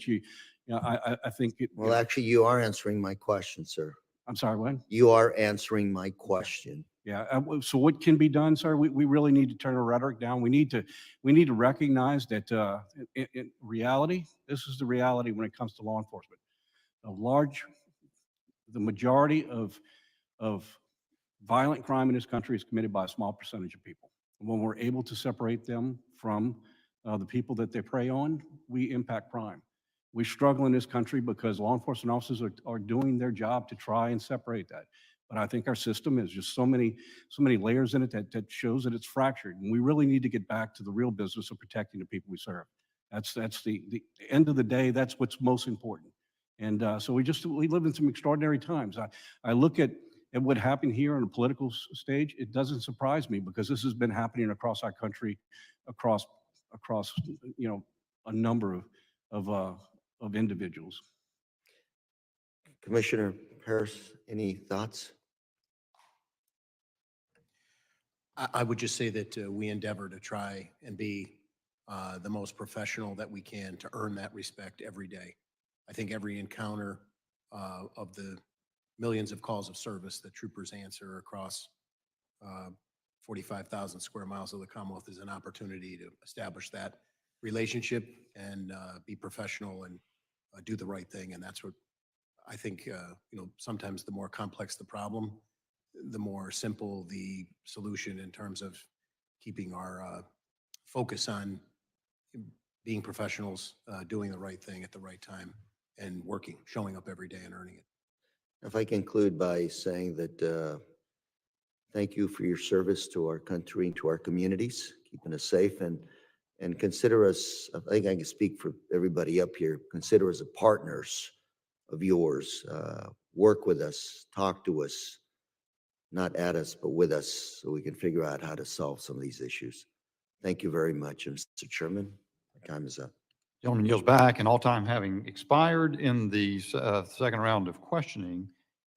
I think it. Well, actually, you are answering my question, sir. I'm sorry, what? You are answering my question. Yeah. So what can be done, sir? We really need to turn the rhetoric down. We need to recognize that in reality, this is the reality when it comes to law enforcement. The majority of violent crime in this country is committed by a small percentage of people. And when we're able to separate them from the people that they prey on, we impact crime. We struggle in this country because law enforcement officers are doing their job to try and separate that. But I think our system is just so many layers in it that shows that it's fractured. And we really need to get back to the real business of protecting the people we serve. That's the end of the day. That's what's most important. And so we live in some extraordinary times. I look at what happened here on the political stage. It doesn't surprise me because this has been happening across our country, across a number of individuals. Commissioner Harris, any thoughts? I would just say that we endeavor to try and be the most professional that we can to earn that respect every day. I think every encounter of the millions of calls of service that troopers answer across 45,000 square miles of the Commonwealth is an opportunity to establish that relationship and be professional and do the right thing. And that's what I think, sometimes the more complex the problem, the more simple the solution in terms of keeping our focus on being professionals, doing the right thing at the right time and showing up every day and earning it. If I conclude by saying that thank you for your service to our country and to our communities, keeping us safe, and consider us, I think I can speak for everybody up here, consider us partners of yours. Work with us, talk to us, not at us, but with us, so we can figure out how to solve some of these issues. Thank you very much. And Mr. Chairman, my time is up. Gentleman yields back, and all time having expired in the second round of questioning,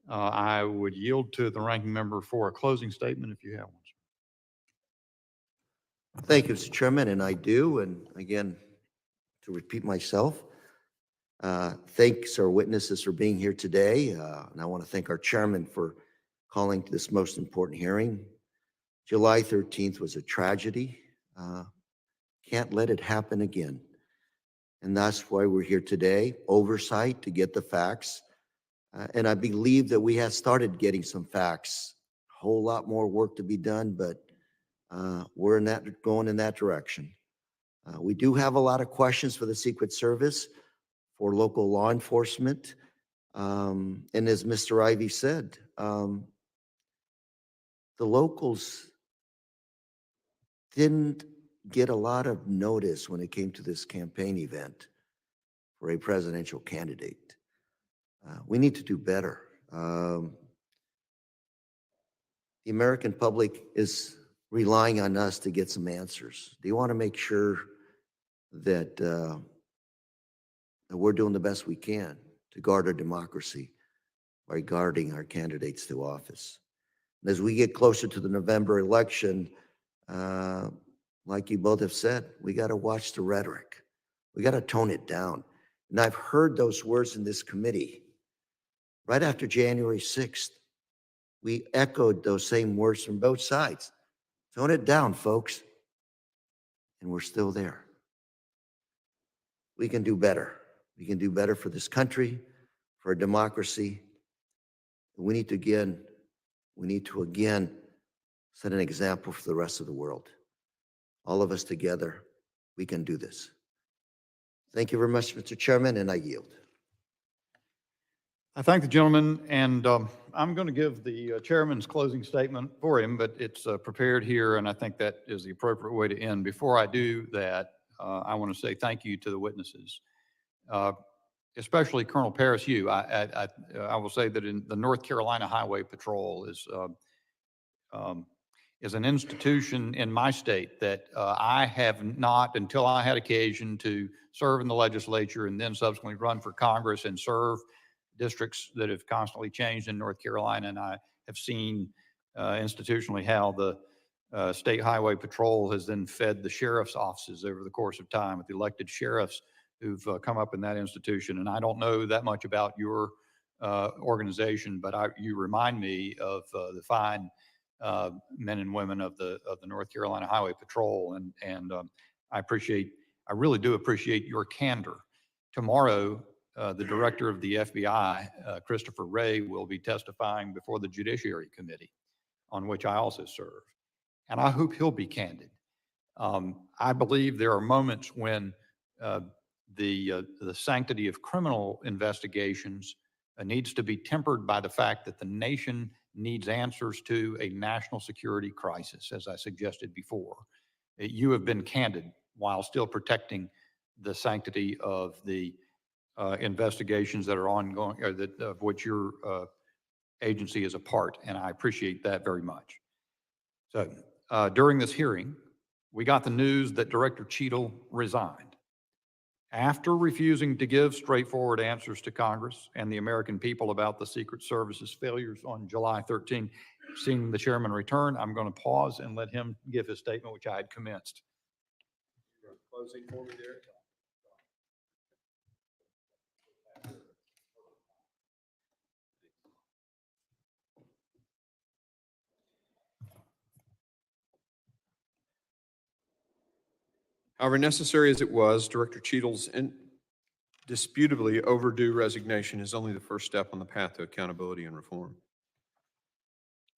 I would yield to the ranking member for a closing statement if you have one. Thank you, Mr. Chairman, and I do. And again, to repeat myself, thanks our witnesses for being here today. And I want to thank our chairman for calling this most important hearing. July 13th was a tragedy. Can't let it happen again. And that's why we're here today, oversight to get the facts. And I believe that we have started getting some facts. A whole lot more work to be done, but we're going in that direction. We do have a lot of questions for the Secret Service, for local law enforcement. And as Mr. Ivey said, the locals didn't get a lot of notice when it came to this campaign event for a presidential candidate. We need to do better. The American public is relying on us to get some answers. They want to make sure that, that we're doing the best we can to guard our democracy by guarding our candidates to office. And as we get closer to the November election, like you both have said, we got to watch the rhetoric. We got to tone it down. And I've heard those words in this committee. Right after January 6th, we echoed those same words from both sides. Tone it down, folks. And we're still there. We can do better. We can do better for this country, for our democracy. We need to again set an example for the rest of the world. All of us together, we can do this. Thank you very much, Mr. Chairman, and I yield. I thank the gentleman, and I'm going to give the chairman's closing statement for him, but it's prepared here, and I think that is the appropriate way to end. Before I do that, I want to say thank you to the witnesses, especially Colonel Paris. I will say that in the North Carolina Highway Patrol is an institution in my state that I have not, until I had occasion to serve in the legislature and then subsequently run for Congress and serve districts that have constantly changed in North Carolina. And I have seen institutionally how the State Highway Patrol has then fed the sheriff's offices over the course of time with the elected sheriffs who've come up in that institution. And I don't know that much about your organization, but you remind me of the fine men and women of the North Carolina Highway Patrol. And I really do appreciate your candor. Tomorrow, the director of the FBI, Christopher Wray, will be testifying before the Judiciary Committee, on which I also serve. And I hope he'll be candid. I believe there are moments when the sanctity of criminal investigations needs to be tempered by the fact that the nation needs answers to a national security crisis, as I suggested before. You have been candid while still protecting the sanctity of the investigations that are ongoing, or of which your agency is a part, and I appreciate that very much. So during this hearing, we got the news that Director Cheetle resigned. After refusing to give straightforward answers to Congress and the American people about the Secret Service's failures on July 13, seeing the chairman return, I'm going to pause and let him give his statement, which I had commenced. Closing for me there. However necessary as it was, Director Cheetle's indisputably overdue resignation is only the first step on the path to accountability and reform.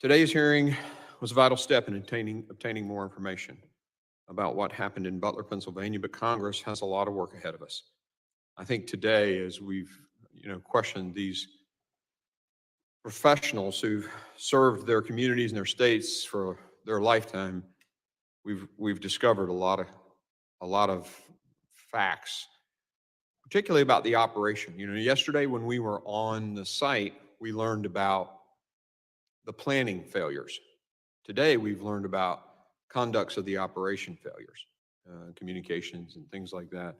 Today's hearing was a vital step in obtaining more information about what happened in Butler, Pennsylvania, but Congress has a lot of work ahead of us. I think today, as we've questioned these professionals who've served their communities and their states for their lifetime, we've discovered a lot of facts, particularly about the operation. Yesterday when we were on the site, we learned about the planning failures. Today, we've learned about conducts of the operation failures, communications and things like that,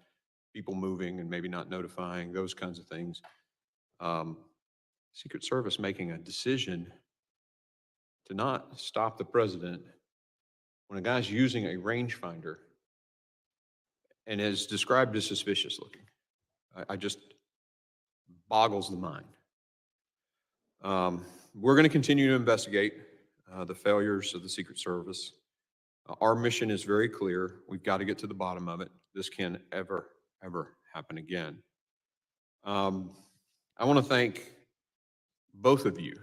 people moving and maybe not notifying, those kinds of things. Secret Service making a decision to not stop the president when a guy's using a rangefinder and is described as suspicious looking. I just boggles the mind. We're going to continue to investigate the failures of the Secret Service. Our mission is very clear. We've got to get to the bottom of it. This can ever happen again. I want to thank both of you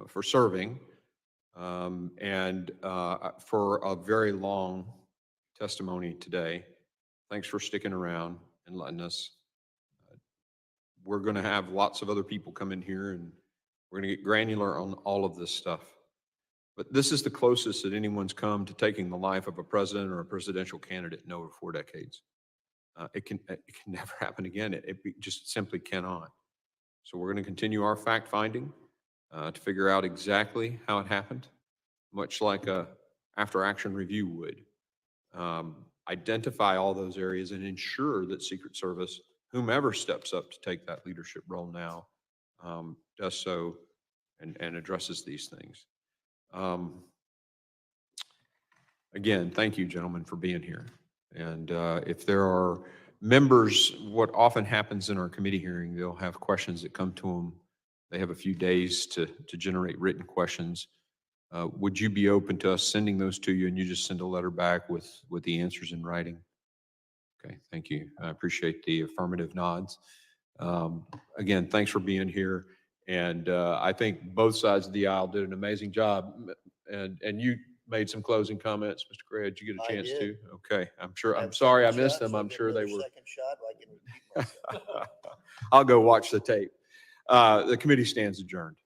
for serving and for a very long testimony today. Thanks for sticking around and letting us. We're going to have lots of other people come in here and we're going to get granular on all of this stuff. But this is the closest that anyone's come to taking the life of a president or a presidential candidate in over 4 decades. It can never happen again. It just simply cannot. So we're going to continue our fact finding to figure out exactly how it happened, much like a after action review would. Identify all those areas and ensure that Secret Service, whomever steps up to take that leadership role now, does so and addresses these things. Again, thank you, gentlemen, for being here. And if there are members, what often happens in our committee hearing, they'll have questions that come to them. They have a few days to generate written questions. Would you be open to us sending those to you and you just send a letter back with the answers in writing? Okay, thank you. I appreciate the affirmative nods. Again, thanks for being here. And I think both sides of the aisle did an amazing job. And you made some closing comments, Mr. Gray. Did you get a chance to? Okay, I'm sorry I missed them. I'm sure they were. I'll go watch the tape. The committee stands adjourned.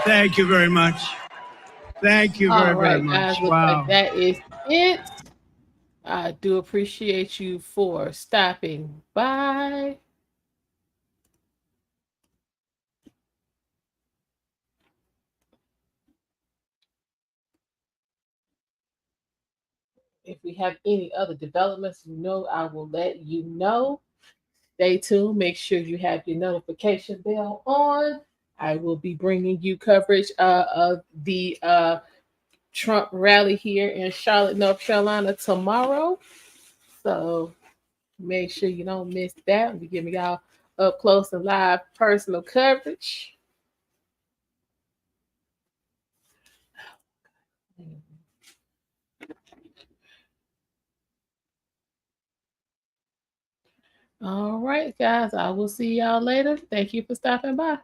Thank you very much. Thank you very much. Guys, looks Wow. like that is it. I do appreciate you for stopping by. If we have any other developments, I will let you know. Stay tuned. Make sure you have your notification bell on. I will be bringing you coverage of the Trump rally here in Charlotte, North Carolina tomorrow. So make sure you don't miss that. We're giving y'all up close and live personal coverage. All right, guys, I will see y'all later. Thank you for stopping by.